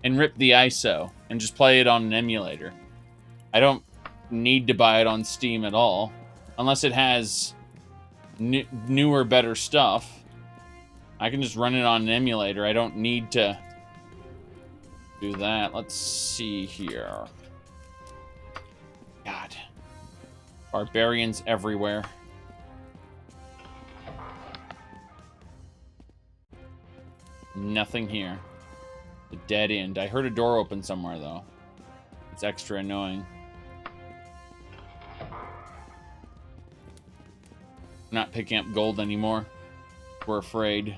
and rip the ISO and just play it on an emulator. I don't need to buy it on Steam at all, unless it has newer, better stuff. I can just run it on an emulator. I don't need to do that. Let's see here. God. Barbarians everywhere. Nothing here. The dead end. I heard a door open somewhere, though. It's extra annoying. I'm not picking up gold anymore. We're afraid.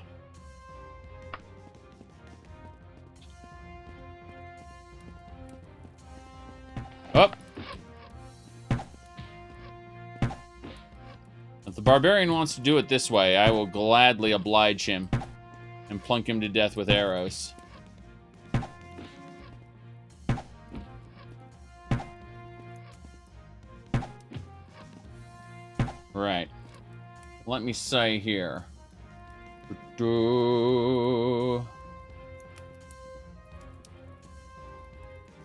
the barbarian wants to do it this way, I will gladly oblige him and plunk him to death with arrows. Right. Let me say here.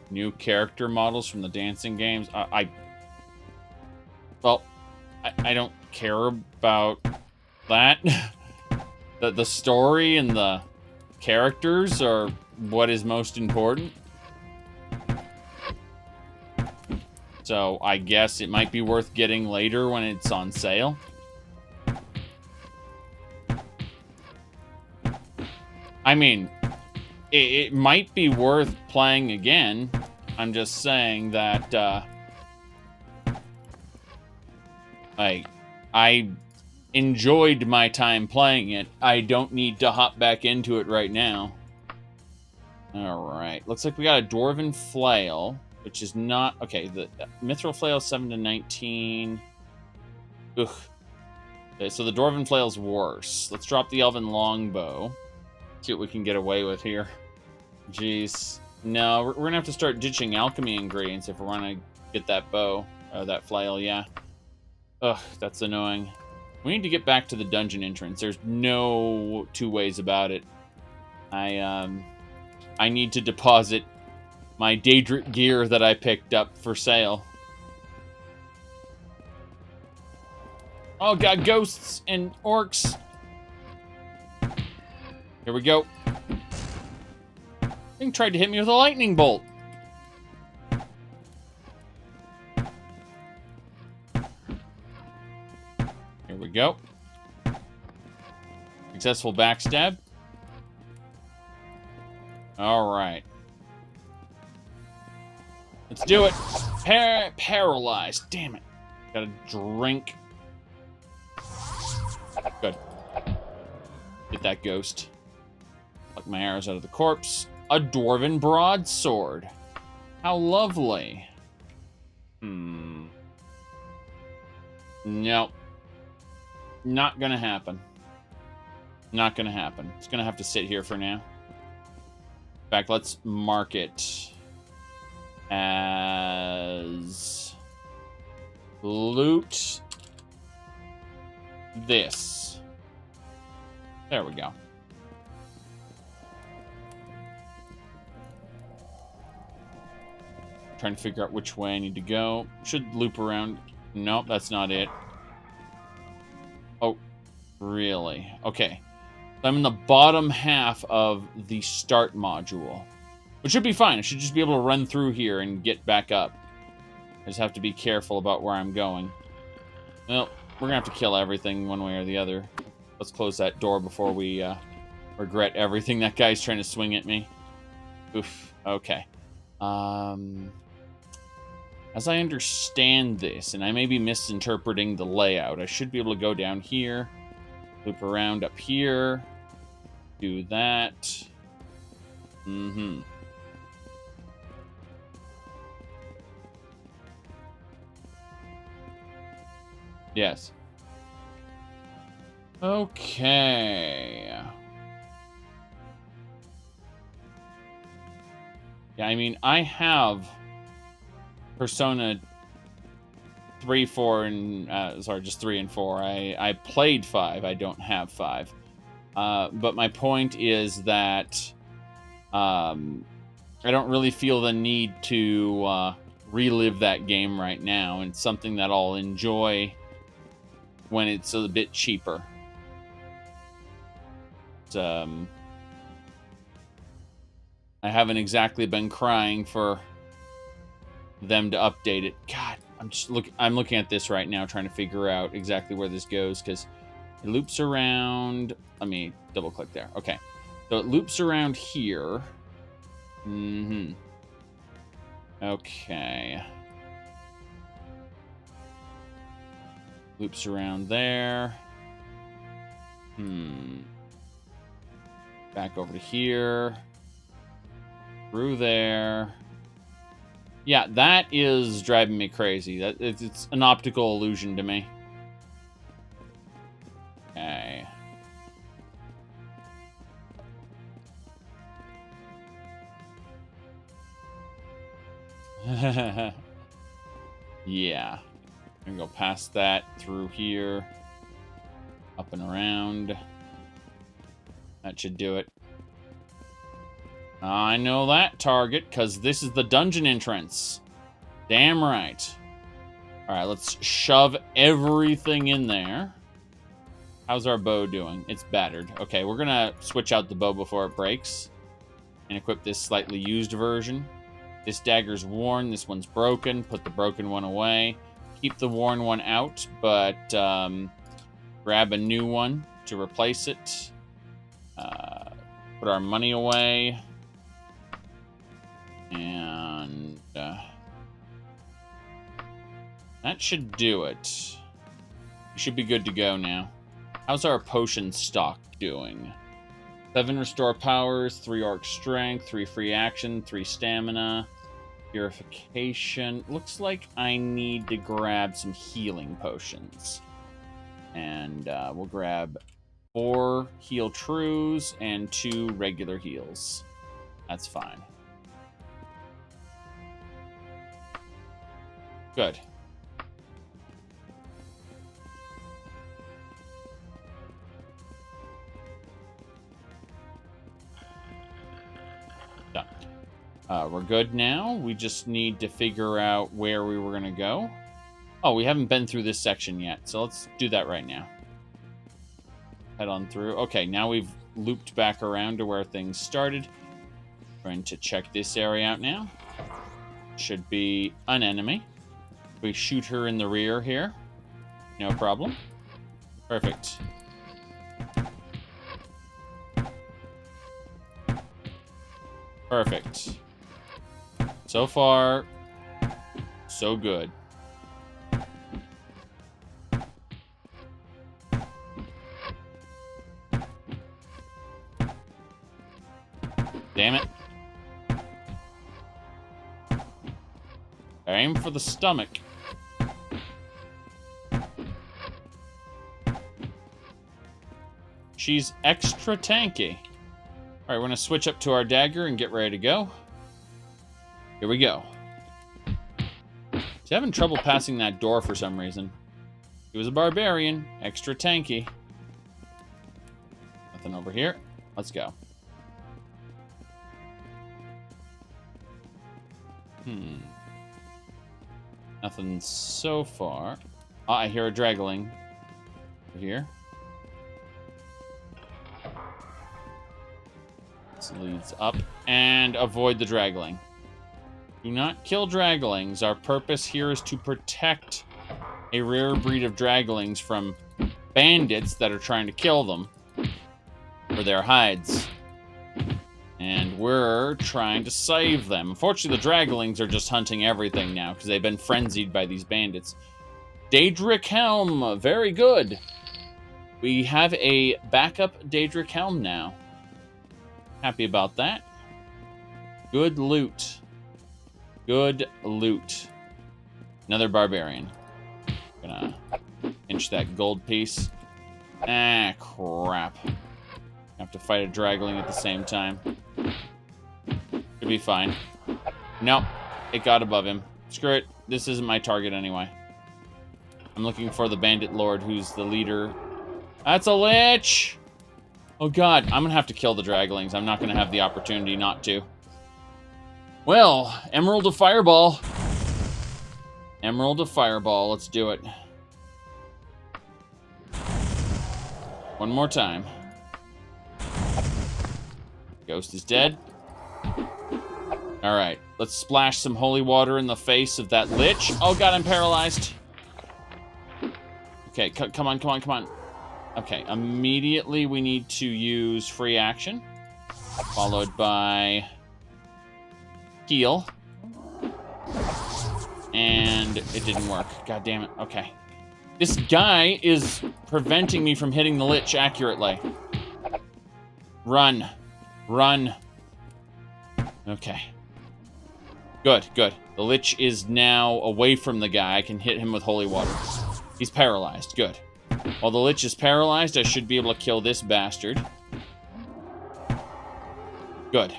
New character models from the dancing games. Well, I don't care about that. The story and the characters are what is most important. So I guess it might be worth getting later when it's on sale. I mean, it might be worth playing again. I'm just saying that I enjoyed my time playing it. I don't need to hop back into it right now. Alright, looks like we got a Dwarven Flail, which is not... Okay, the Mithril Flail 7 to 19. Ugh. Okay, so the Dwarven Flail's worse. Let's drop the Elven Longbow. See what we can get away with here. Jeez. No, we're gonna have to start ditching alchemy ingredients if we're gonna get that bow. That flail, yeah. Ugh, that's annoying. We need to get back to the dungeon entrance. There's no two ways about it. I need to deposit my Daedric gear that I picked up for sale. Oh god, ghosts and orcs. Here we go. Thing tried to hit me with a lightning bolt. Here we go. Successful backstab. Alright. Let's do it. Paralyzed. Damn it. Gotta drink. Good. Get that ghost. Pluck my arrows out of the corpse. A Dwarven broadsword. How lovely. No. Not gonna happen. Not gonna happen. It's gonna have to sit here for now. In fact, let's mark it as loot this. There we go. Trying to figure out which way I need to go. Should loop around. Nope, that's not it. Oh, really? Okay. I'm in the bottom half of the start module, which should be fine. I should just be able to run through here and get back up. I just have to be careful about where I'm going. Well, we're gonna have to kill everything one way or the other. Let's close that door before we regret everything that guy's trying to swing at me. Oof. Okay. As I understand this, and I may be misinterpreting the layout, I should be able to go down here, loop around up here, do that. Yes. Okay. Yeah, I mean, I have Persona 3, 4, and... sorry, just 3 and 4. I played 5. I don't have 5. But my point is that I don't really feel the need to relive that game right now. And it's something that I'll enjoy when it's a bit cheaper. I haven't exactly been crying for them to update it. God, I'm looking at this right now, trying to figure out exactly where this goes, because it loops around. Let me double click there. Okay, so it loops around here. Okay, loops around there. Back over to here, through there. Yeah, that is driving me crazy. It's an optical illusion to me. Yeah. I'm gonna go past that, through here, up and around. That should do it. I know that target, because this is the dungeon entrance. Damn right. Alright, let's shove everything in there. How's our bow doing? It's battered. Okay, we're gonna switch out the bow before it breaks. And equip this slightly used version. This dagger's worn, this one's broken. Put the broken one away. Keep the worn one out, but grab a new one to replace it. Put our money away. And that should do it. We should be good to go now. How's our potion stock doing? 7 restore powers, 3 arc strength, 3 free action, 3 stamina, purification. Looks like I need to grab some healing potions. And we'll grab 4 heal trues and 2 regular heals. That's fine. Good. Done. We're good now. We just need to figure out where we were going to go. Oh, we haven't been through this section yet, so let's do that right now. Head on through. Okay, now we've looped back around to where things started. Going to check this area out now. Should be an enemy. We shoot her in the rear here. No problem. Perfect. Perfect. So far, so good. Damn it. Aim for the stomach. She's extra tanky. Alright, we're going to switch up to our dagger and get ready to go. Here we go. She's having trouble passing that door for some reason. He was a barbarian. Extra tanky. Nothing over here. Let's go. Nothing so far. Oh, I hear a dragling. Over here. This leads up. And avoid the dragling. Do not kill draglings. Our purpose here is to protect a rare breed of draglings from bandits that are trying to kill them for their hides. And we're trying to save them. Unfortunately, the draglings are just hunting everything now because they've been frenzied by these bandits. Daedric Helm. Very good. We have a backup Daedric Helm now. Happy about that. Good loot. Good loot. Another barbarian. Gonna pinch that gold piece. Ah, crap. Have to fight a dragling at the same time. Should be fine. Nope. It got above him. Screw it. This isn't my target anyway. I'm looking for the bandit lord who's the leader. That's a lich! Oh god, I'm gonna have to kill the draglings. I'm not gonna have the opportunity not to. Well, Emerald of Fireball. Emerald of Fireball. Let's do it. One more time. Ghost is dead. Alright, let's splash some holy water in the face of that lich. Oh god, I'm paralyzed. Okay, come on, come on, come on. Okay, immediately we need to use free action. Followed by heal. And it didn't work. God damn it. Okay. This guy is preventing me from hitting the lich accurately. Run. Run. Okay. Good, good. The lich is now away from the guy. I can hit him with holy water. He's paralyzed. Good. While the lich is paralyzed, I should be able to kill this bastard. Good.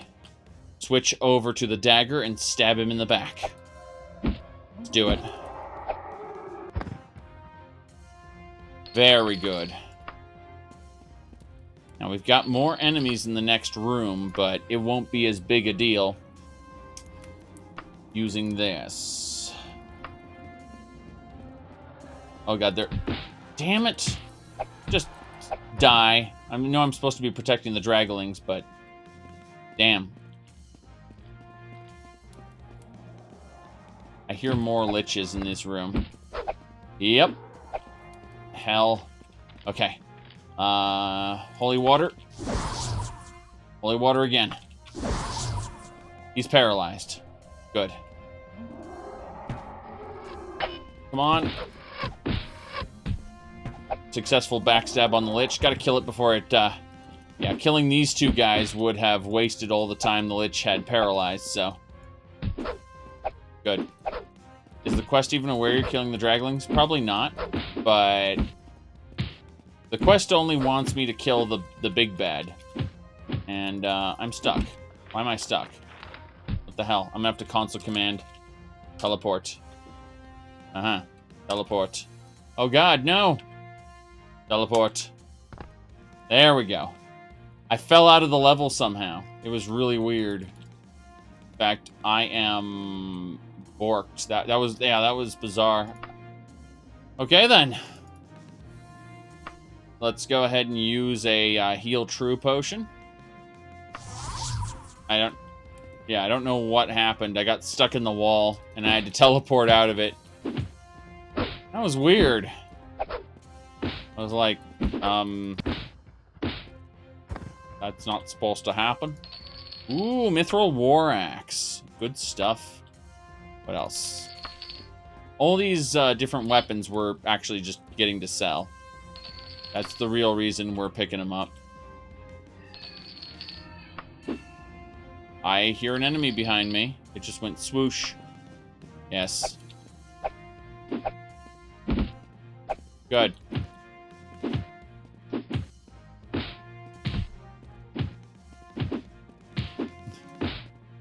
Switch over to the dagger and stab him in the back. Let's do it. Very good. Now, we've got more enemies in the next room, but it won't be as big a deal using this. Oh, God, they're... Damn it! Just die. I know I'm supposed to be protecting the Draglings, but... Damn. I hear more liches in this room. Yep. Hell. Okay. Holy water. Holy water again. He's paralyzed. Good. Come on. Successful backstab on the Lich. Gotta kill it before it, yeah, killing these two guys would have wasted all the time the Lich had paralyzed, so. Good. Is the quest even aware you're killing the Draglings? Probably not, but... The quest only wants me to kill the big bad. And, I'm stuck. Why am I stuck? What the hell? I'm gonna have to console command. Teleport. Uh-huh. Teleport. Oh god, no! Teleport. There we go. I fell out of the level somehow. It was really weird. In fact, I am... borked. That was, yeah, that was bizarre. Okay, then. Let's go ahead and use a heal true potion. I don't know what happened. I got stuck in the wall, and I had to teleport out of it. That was weird. I was like, that's not supposed to happen. Ooh, Mithril War Axe. Good stuff. What else? All these different weapons we're actually just getting to sell. That's the real reason we're picking them up. I hear an enemy behind me. It just went swoosh. Yes. Good.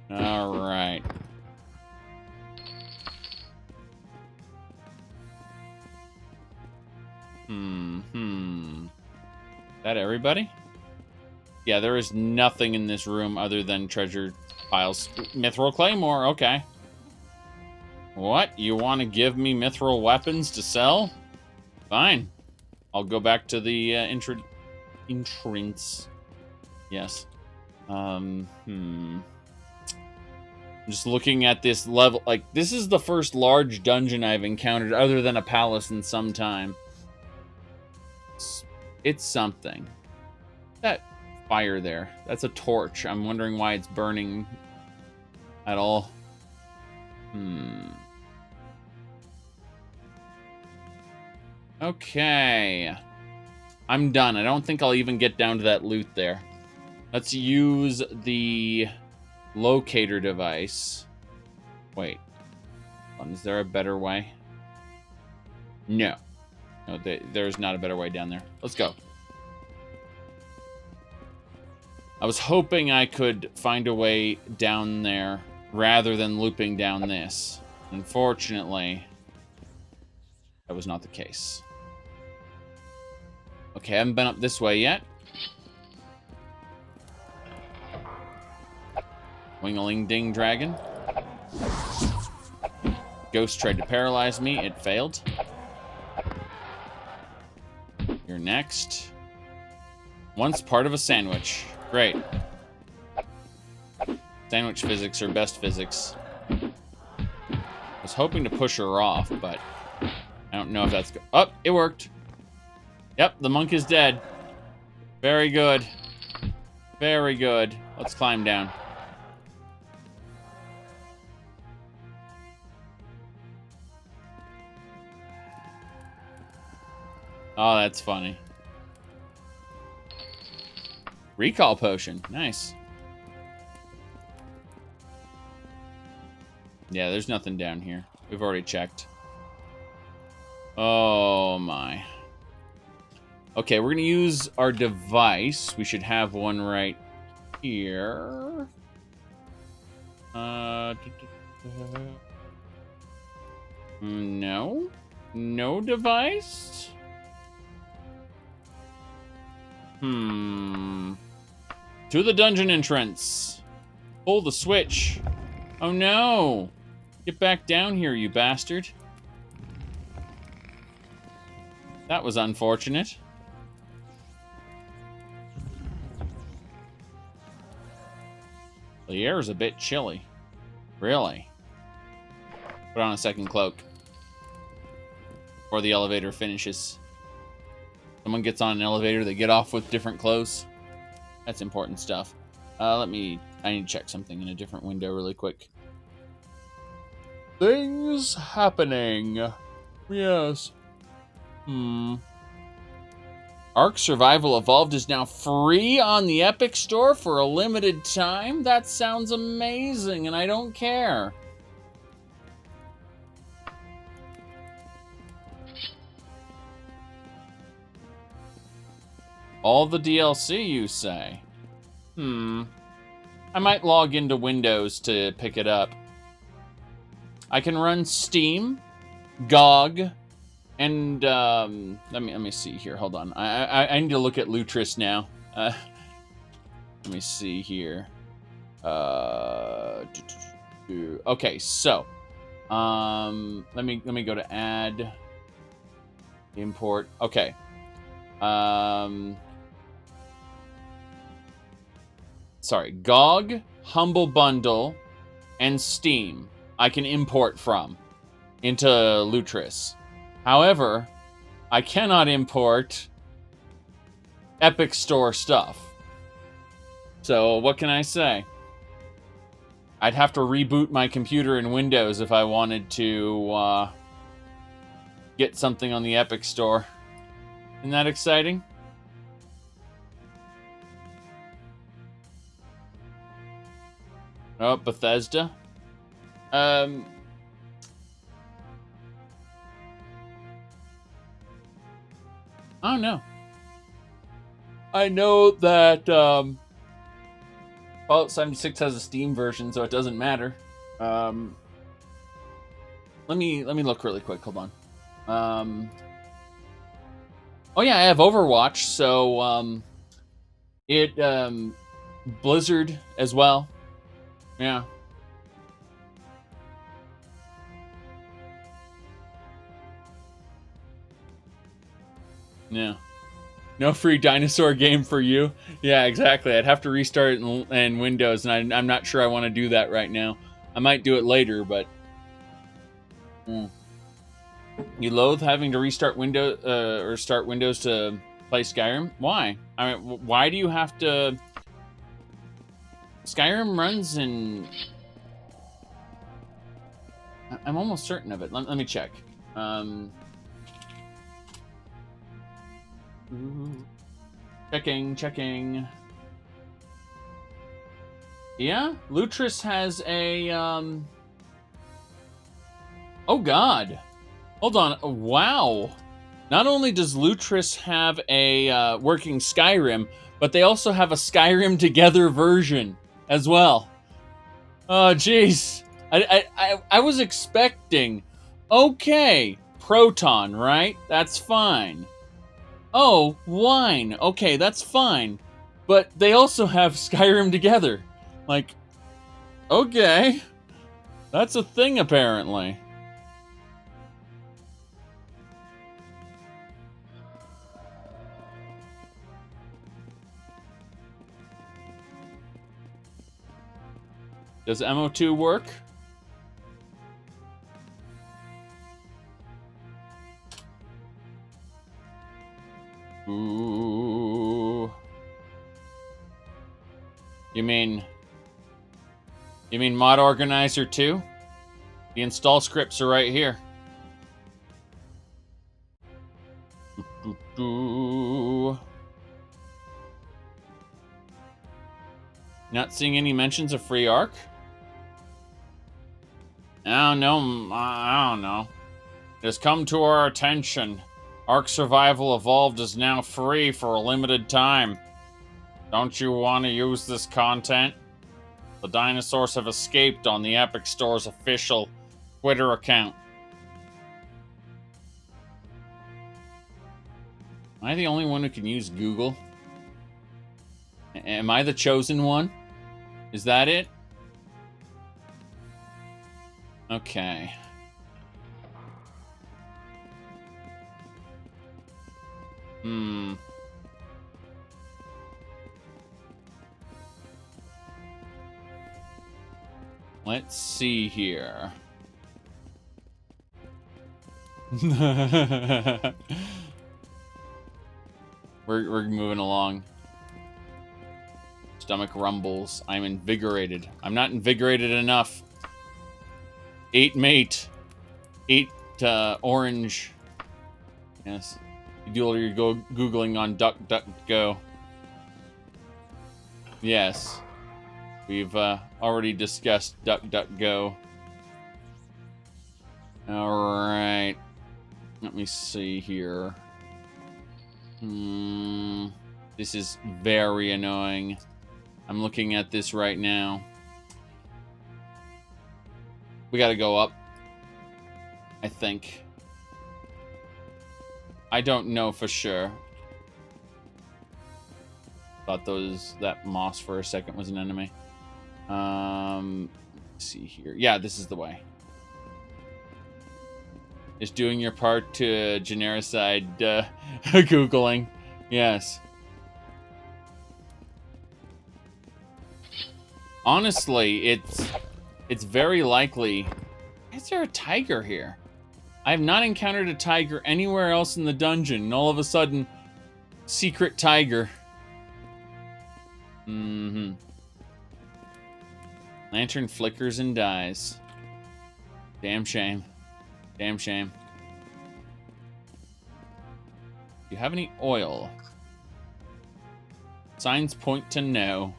All right. That everybody? Yeah, there is nothing in this room other than treasure piles. Mithril Claymore, okay. What? You want to give me mithril weapons to sell? Fine. I'll go back to the entrance. Yes. I'm just looking at this level. Like, this is the first large dungeon I've encountered other than a palace in some time. It's something. That fire there. That's a torch. I'm wondering why it's burning at all. Okay. I'm done. I don't think I'll even get down to that loot there. Let's use the locator device. Wait. Is there a better way? No. No, there's not a better way down there. Let's go. I was hoping I could find a way down there rather than looping down this. Unfortunately, that was not the case. Okay, I haven't been up this way yet. Wing-a-ling-ding dragon. Ghost tried to paralyze me. It failed. You're next. Once part of a sandwich. Great. Sandwich physics are best physics. I was hoping to push her off, but I don't know if that's... Oh, it worked. Yep, the monk is dead. Very good. Very good. Let's climb down. Oh, that's funny. Recall potion. Nice. Yeah, there's nothing down here. We've already checked. Oh, my. Okay, we're going to use our device. We should have one right here. No. No device? To the dungeon entrance. Pull the switch. Oh no! Get back down here, you bastard. That was unfortunate. The air is a bit chilly. Really? Put on a second cloak. Before the elevator finishes. Someone gets on an elevator, they get off with different clothes. That's important stuff. I need to check something in a different window really quick. Things happening. Yes. Ark Survival Evolved is now free on the Epic Store for a limited time? That sounds amazing, and I don't care. All the DLC, you say? I might log into Windows to pick it up. I can run Steam, GOG, and let me see here. Hold on. I need to look at Lutris now. Let me see here. Okay, so let me go to add import. Okay. Sorry, GOG, Humble Bundle, and Steam I can import from into Lutris. However, I cannot import Epic Store stuff. So what can I say? I'd have to reboot my computer in Windows if I wanted to get something on the Epic Store. Isn't that exciting? Oh, Bethesda. I don't know. I know that Fallout 76 has a Steam version, so it doesn't matter. Let me look really quick. Hold on. Oh yeah, I have Overwatch, so it Blizzard as well. Yeah. Yeah. No free dinosaur game for you. Yeah, exactly. I'd have to restart in Windows, and I'm not sure I want to do that right now. I might do it later, but... You loathe having to restart Windows or start Windows to play Skyrim? Why? I mean, why do you have to... Skyrim runs in... I'm almost certain of it. Let me check. Checking. Yeah, Lutris has a... Oh, God. Hold on. Wow. Not only does Lutris have a working Skyrim, but they also have a Skyrim Together version as well. Oh, jeez. I was expecting... Okay, Proton, right? That's fine. Oh, Wine. Okay, that's fine. But they also have Skyrim Together. Like, okay. That's a thing, apparently. Does MO2 work? Ooh. You mean Mod Organizer 2? The install scripts are right here. Not seeing any mentions of free Ark? I don't know. It has come to our attention. Ark Survival Evolved is now free for a limited time. Don't you want to use this content? The dinosaurs have escaped on the Epic Store's official Twitter account. Am I the only one who can use Google? Am I the chosen one? Is that it? Okay. Let's see here. We're moving along. Stomach rumbles. I'm invigorated. I'm not invigorated enough. 8 mate. 8 orange. Yes. You do all your Googling on DuckDuckGo. Yes. We've already discussed DuckDuckGo. Alright. Let me see here. This is very annoying. I'm looking at this right now. We gotta go up. I think. I don't know for sure. Thought that moss for a second was an enemy. Let's see here. Yeah, this is the way. Just doing your part to genericide Googling. Yes. Honestly, it's very likely. Is there a tiger here? I have not encountered a tiger anywhere else in the dungeon, and all of a sudden, secret tiger. Lantern flickers and dies. Damn shame. Damn shame. Do you have any oil? Signs point to no.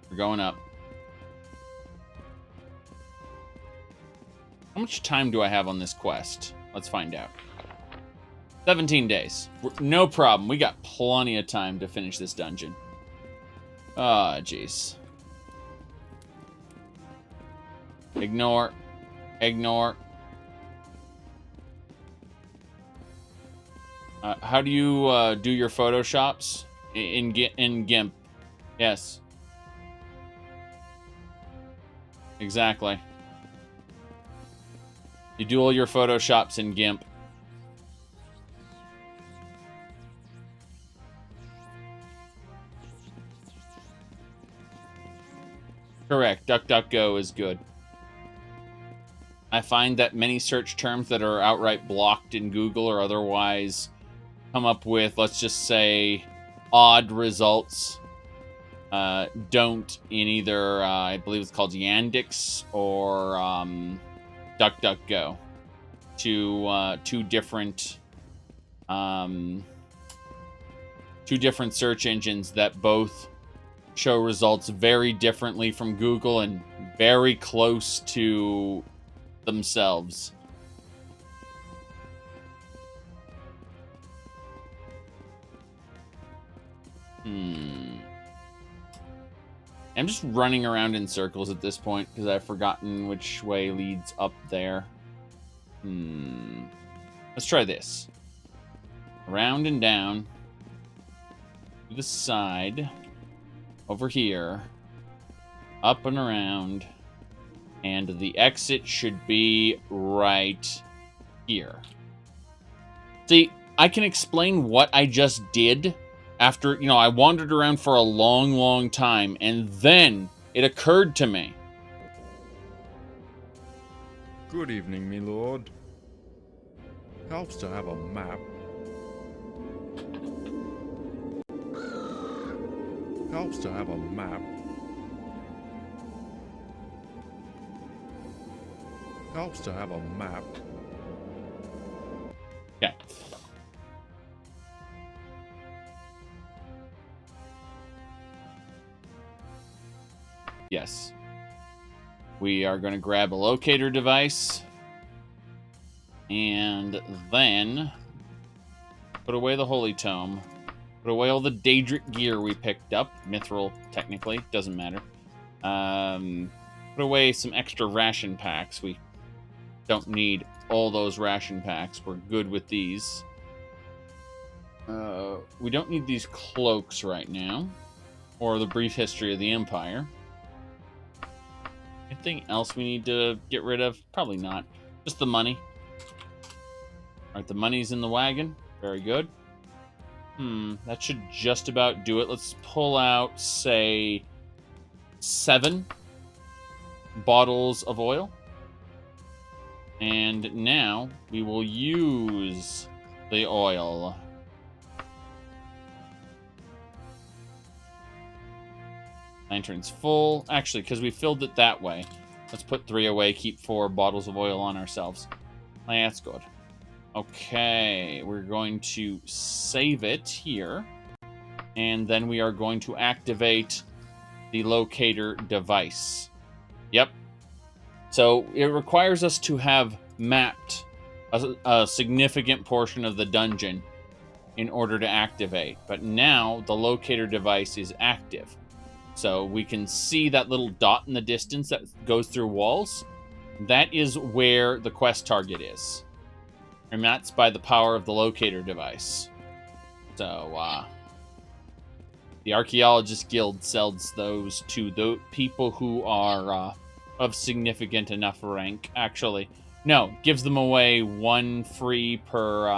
We're going up. How much time do I have on this quest? Let's find out. 17 days. No problem. We got plenty of time to finish this dungeon. Ah, jeez. Ignore. Ignore. How do you do your photoshops? In GIMP. Yes. Exactly. You do all your photoshops in GIMP. Correct. DuckDuckGo is good. I find that many search terms that are outright blocked in Google or otherwise come up with, let's just say, odd results. Don't in either, I believe it's called Yandex or DuckDuckGo. Two different search engines that both show results very differently from Google and very close to themselves. I'm just running around in circles at this point because I've forgotten which way leads up there. Let's try this. Around and down. To the side. Over here. Up and around. And the exit should be right here. See, I can explain what I just did after, I wandered around for a long, long time, and then it occurred to me. Good evening, me lord. Helps to have a map. Helps to have a map. Helps to have a map. Okay. Yes. We are going to grab a locator device. And then put away the Holy Tome. Put away all the Daedric gear we picked up. Mithril, technically. Doesn't matter. Put away some extra ration packs. We Don't need all those ration packs. We're good with these. We don't need these cloaks right now. Or the brief history of the Empire. Anything else we need to get rid of? Probably not. Just the money. Alright, the money's in the wagon. Very good. That should just about do it. Let's pull out, say, 7 bottles of oil. And now we will use the oil. Lantern's full. Actually, because we filled it that way, let's put 3 away, keep 4 bottles of oil on ourselves. That's good. Okay, we're going to save it here. And then we are going to activate the locator device. Yep. So it requires us to have mapped a significant portion of the dungeon in order to activate. But now the locator device is active. So we can see that little dot in the distance that goes through walls. That is where the quest target is. And that's by the power of the locator device. So, the Archaeologist Guild sells those to the people who are of significant enough rank. Actually, no, gives them away 1 free per,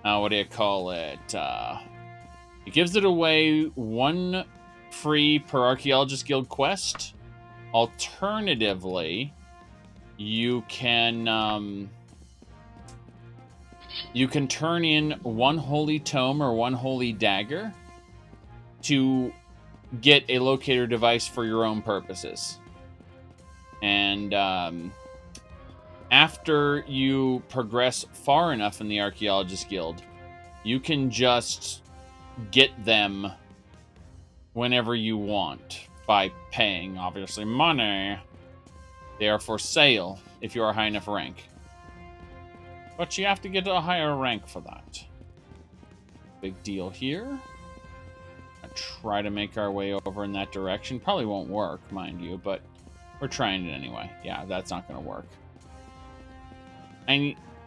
what do you call it? It gives it away 1 free per Archaeologist Guild quest. Alternatively, you can turn in 1 holy tome or 1 holy dagger to get a locator device for your own purposes. And after you progress far enough in the Archaeologist Guild, you can just get them whenever you want by paying, obviously, money. They are for sale if you are high enough rank. But you have to get a higher rank for that. Big deal here. I try to make our way over in that direction. Probably won't work, mind you, but we're trying it anyway. Yeah, that's not going to work.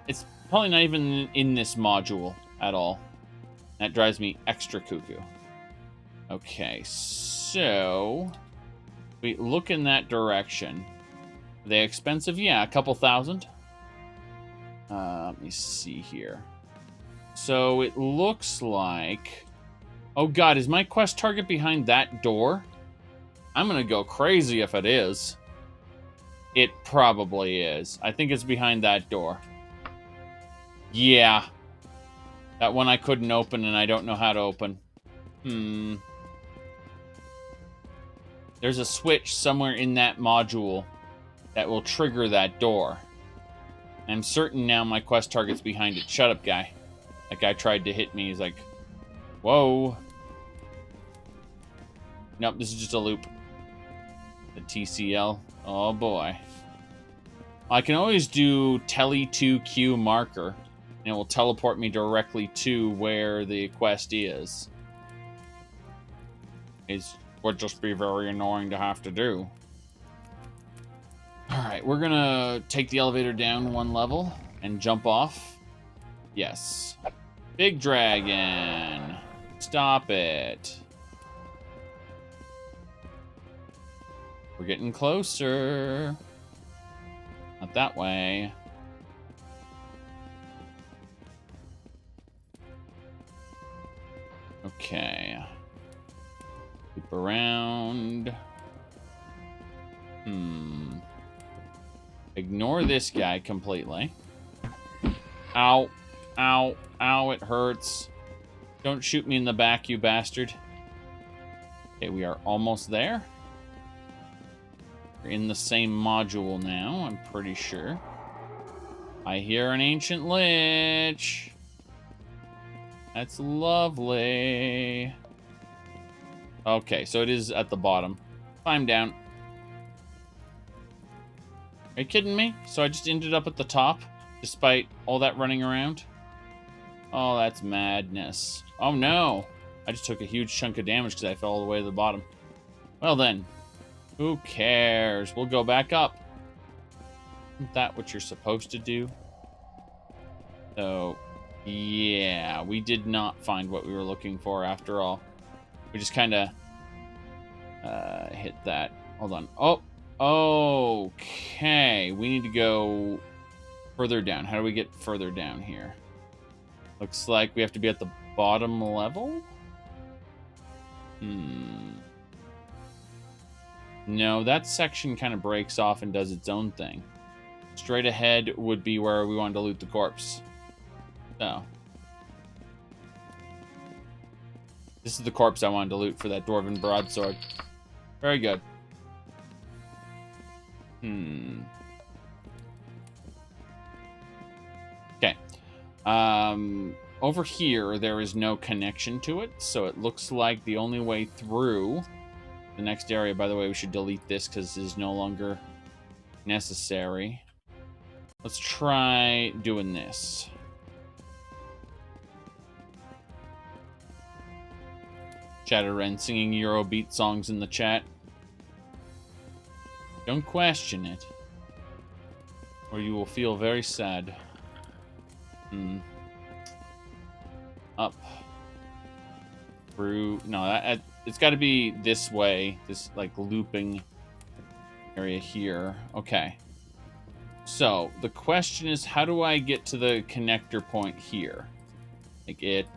It's probably not even in this module at all. That drives me extra cuckoo. Okay, so we look in that direction. Are they expensive? Yeah, a couple thousand. Let me see here. So it looks like... Oh god, is my quest target behind that door? I'm gonna go crazy if it is. It probably is. I think it's behind that door. Yeah. That one I couldn't open and I don't know how to open. There's a switch somewhere in that module that will trigger that door. I'm certain now my quest target's behind it. Shut up, guy. That guy tried to hit me. He's like, whoa. Nope, this is just a loop. The TCL. Oh, boy. I can always do tele2q marker, and it will teleport me directly to where the quest is. It would just be very annoying to have to do. Alright, we're gonna take the elevator down 1 level and jump off. Yes. Big dragon. Stop it. We're getting closer. Not that way. Okay. Loop around. Ignore this guy completely. Ow. Ow. Ow, it hurts. Don't shoot me in the back, you bastard. Okay, we are almost there. We're in the same module now, I'm pretty sure. I hear an ancient lich. That's lovely. Okay, so it is at the bottom. Climb down. Are you kidding me? So I just ended up at the top, despite all that running around? Oh, that's madness. Oh no! I just took a huge chunk of damage because I fell all the way to the bottom. Well then, who cares? We'll go back up. Isn't that what you're supposed to do? So, yeah, we did not find what we were looking for after all. We just kind of hit that. Hold on. Oh, okay. We need to go further down. How do we get further down here? Looks like we have to be at the bottom level? No, that section kind of breaks off and does its own thing. Straight ahead would be where we wanted to loot the corpse. So. This is the corpse I wanted to loot for that Dwarven broadsword. Very good. Okay. Over here, there is no connection to it, so it looks like the only way through the next area. By the way, we should delete this because it is no longer necessary. Let's try doing this. Zhakaron singing Eurobeat songs in the chat. Don't question it, or you will feel very sad. Up. Through. No, it's got to be this way. This, like, looping area here. Okay. So, the question is, how do I get to the connector point here? Like, it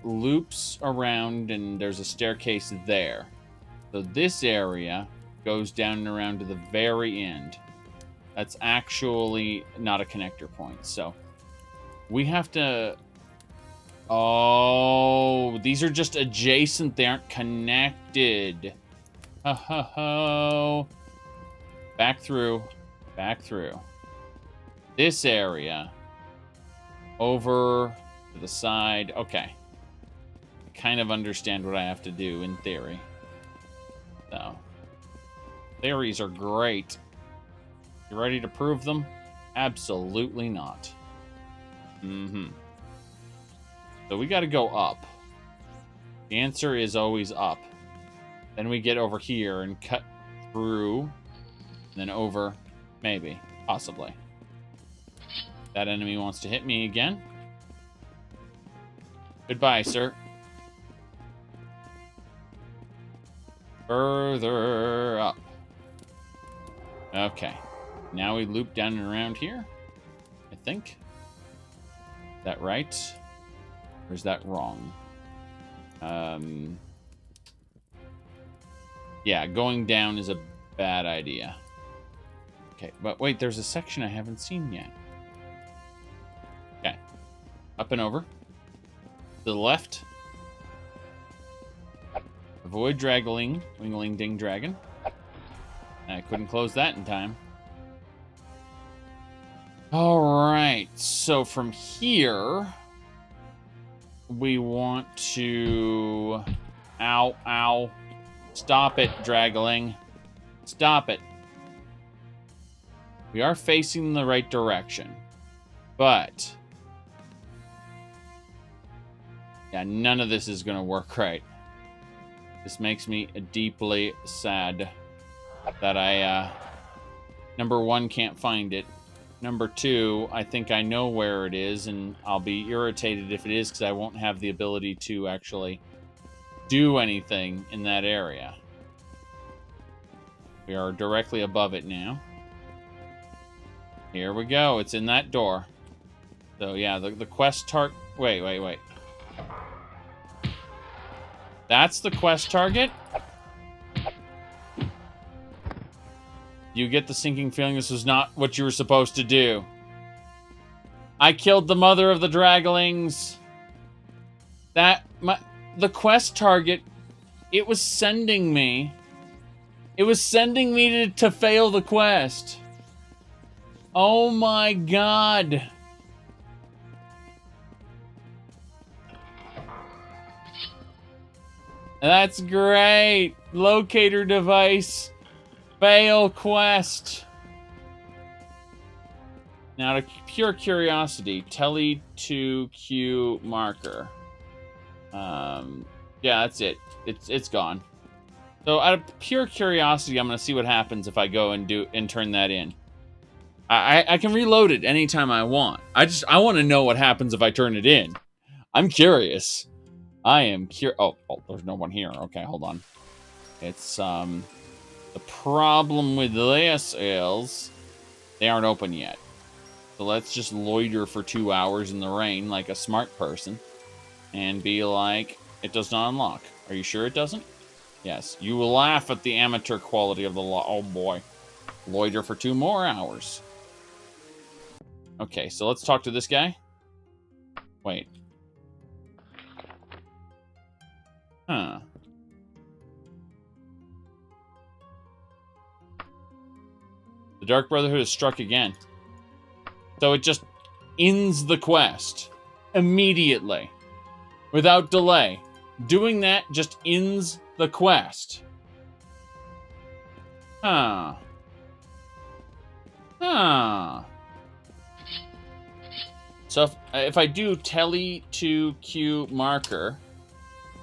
loops around, and there's a staircase there. So this area goes down and around to the very end. That's actually not a connector point. So we have to... Oh, these are just adjacent. They aren't connected. Ho, ho, ho. Back through. Back through. This area. Over to the side. Okay. Kind of understand what I have to do in theory. So, theories are great. You ready to prove them? Absolutely not. So we got to go up. The answer is always up. Then we get over here and cut through. And then over. Maybe. Possibly. That enemy wants to hit me again. Goodbye, sir. Further up. Okay. Now we loop down and around here. I think. Is that right? Or is that wrong? Yeah, going down is a bad idea. Okay, but wait, there's a section I haven't seen yet. Okay. Up and over. To the left. Avoid Dragling, Wingling Ding Dragon. I couldn't close that in time. Alright, so from here, we want to... Ow, ow. Stop it, Dragling. Stop it. We are facing the right direction. But... yeah, none of this is going to work right. This makes me deeply sad that I, number one, can't find it. Number two, I think I know where it is, and I'll be irritated if it is because I won't have the ability to actually do anything in that area. We are directly above it now. Here we go. It's in that door. So, yeah, the quest target... Wait. That's the quest target? You get the sinking feeling this was not what you were supposed to do. I killed the mother of the Draglings. The quest target, it was sending me. It was sending me to fail the quest. Oh my god. That's great. Locator device. Fail quest. Now, to pure curiosity, tele to Q marker. Yeah, that's it. It's gone. So out of pure curiosity, I'm going to see what happens if I go and turn that in. I can reload it anytime I want. I want to know what happens if I turn it in. I'm curious. I am curious. Oh, there's no one here. Okay, hold on. It's, the problem with this is they aren't open yet. So let's just loiter for 2 hours in the rain like a smart person and be like, it does not unlock. Are you sure it doesn't? Yes. You will laugh at the amateur quality of the law. Oh, boy. Loiter for 2 more hours. Okay, so let's talk to this guy. Wait. Huh. The Dark Brotherhood has struck again. So it just ends the quest immediately. Without delay. Doing that just ends the quest. Huh. Huh. So if I do tele to Q marker,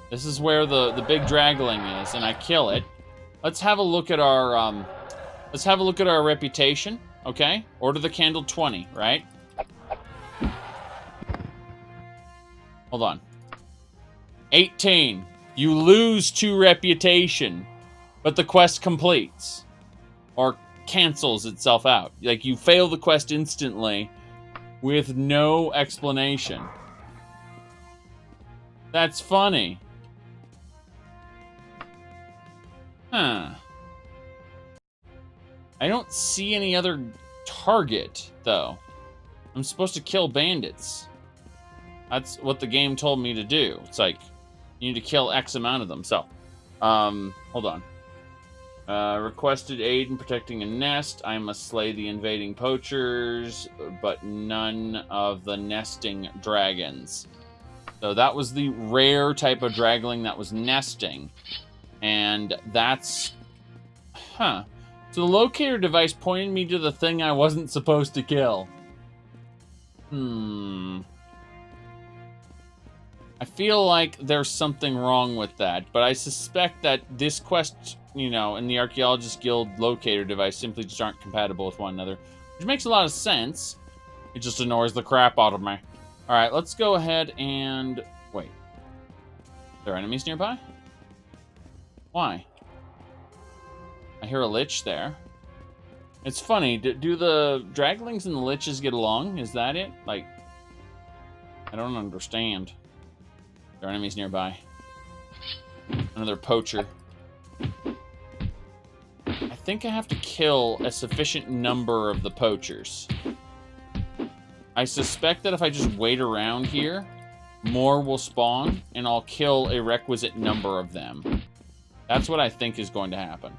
this is where the big dragling is, and I kill it. Let's have a look at our reputation, okay? Order the candle 20, right? Hold on. 18. You lose 2 reputation, but the quest completes. Or cancels itself out. Like, you fail the quest instantly with no explanation. That's funny. Huh. I don't see any other target, though. I'm supposed to kill bandits. That's what the game told me to do. It's like, you need to kill X amount of them. So, hold on. Requested aid in protecting a nest. I must slay the invading poachers, but none of the nesting dragons. So that was the rare type of dragling that was nesting. And that's... Huh. So the locator device pointed me to the thing I wasn't supposed to kill. I feel like there's something wrong with that, but I suspect that this quest, you know, and the Archaeologist Guild locator device simply just aren't compatible with one another, which makes a lot of sense. It just annoys the crap out of me. All right, let's go ahead and... Wait. Are there enemies nearby? Why? I hear a lich there. It's funny, do the draglings and the liches get along? Is that it? Like, I don't understand. There are enemies nearby. Another poacher. I think I have to kill a sufficient number of the poachers. I suspect that if I just wait around here, more will spawn, and I'll kill a requisite number of them. That's what I think is going to happen.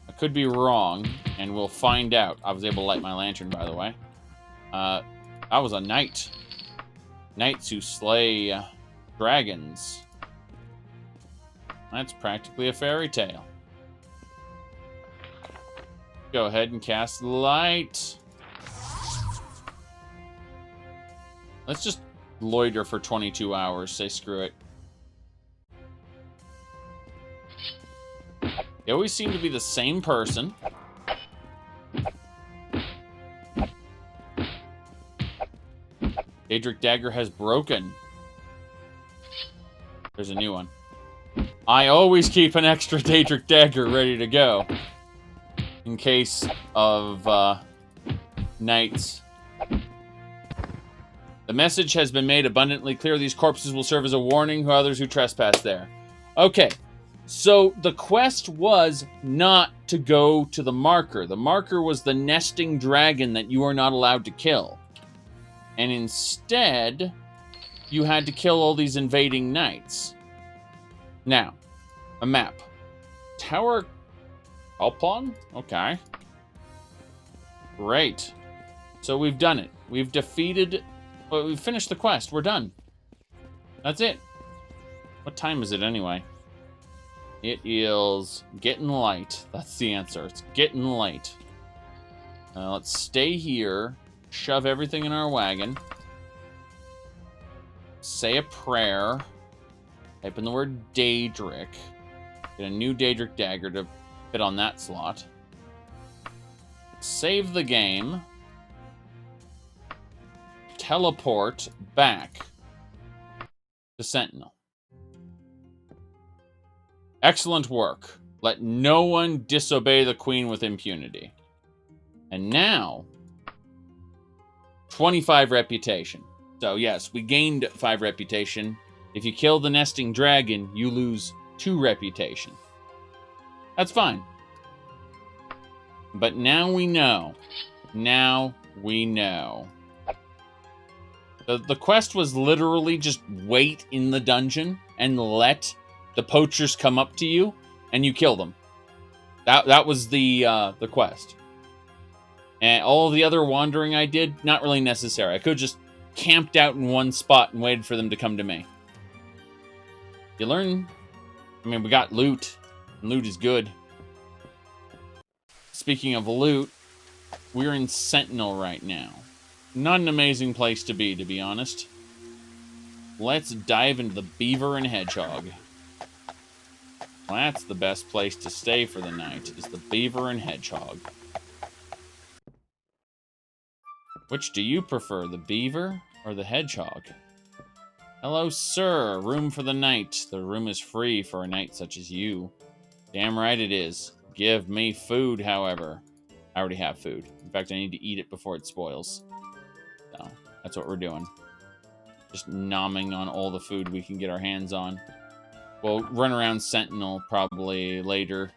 I could be wrong, and we'll find out. I was able to light my lantern, by the way. I was a knight. Knights who slay dragons. That's practically a fairy tale. Go ahead and cast light. Let's just loiter for 22 hours. Say screw it. They always seem to be the same person. Daedric Dagger has broken. There's a new one. I always keep an extra Daedric Dagger ready to go. In case of, knights. The message has been made abundantly clear. These corpses will serve as a warning to others who trespass there. Okay. So the quest was not to go to the marker. The marker was the nesting dragon that you are not allowed to kill. And instead, you had to kill all these invading knights. Now, a map. Tower Alpon? Okay. Great. So we've done it. We've defeated... Well, we've finished the quest. We're done. That's it. What time is it anyway? It is getting light. That's the answer. It's getting light. Let's stay here. Shove everything in our wagon. Say a prayer. Type in the word Daedric. Get a new Daedric Dagger to fit on that slot. Save the game. Teleport back to Sentinel. Excellent work. Let no one disobey the Queen with impunity. And now, 25 reputation. So yes, we gained 5 reputation. If you kill the nesting dragon, you lose 2 reputation. That's fine. But now we know. Now we know. The quest was literally just wait in the dungeon and let the poachers come up to you and you kill them. That was the quest. And all the other wandering I did, not really necessary. I could have just camped out in one spot and waited for them to come to me. You learn. I mean, we got loot. And loot is good. Speaking of loot, we're in Sentinel right now. Not an amazing place to be honest. Let's dive into the Beaver and Hedgehog. Well, that's the best place to stay for the night, is the Beaver and Hedgehog. Which do you prefer, the Beaver or the Hedgehog? Hello, sir. Room for the night. The room is free for a night such as you. Damn right it is. Give me food, however. I already have food. In fact, I need to eat it before it spoils. So, that's what we're doing. Just nomming on all the food we can get our hands on. We'll run around Sentinel probably later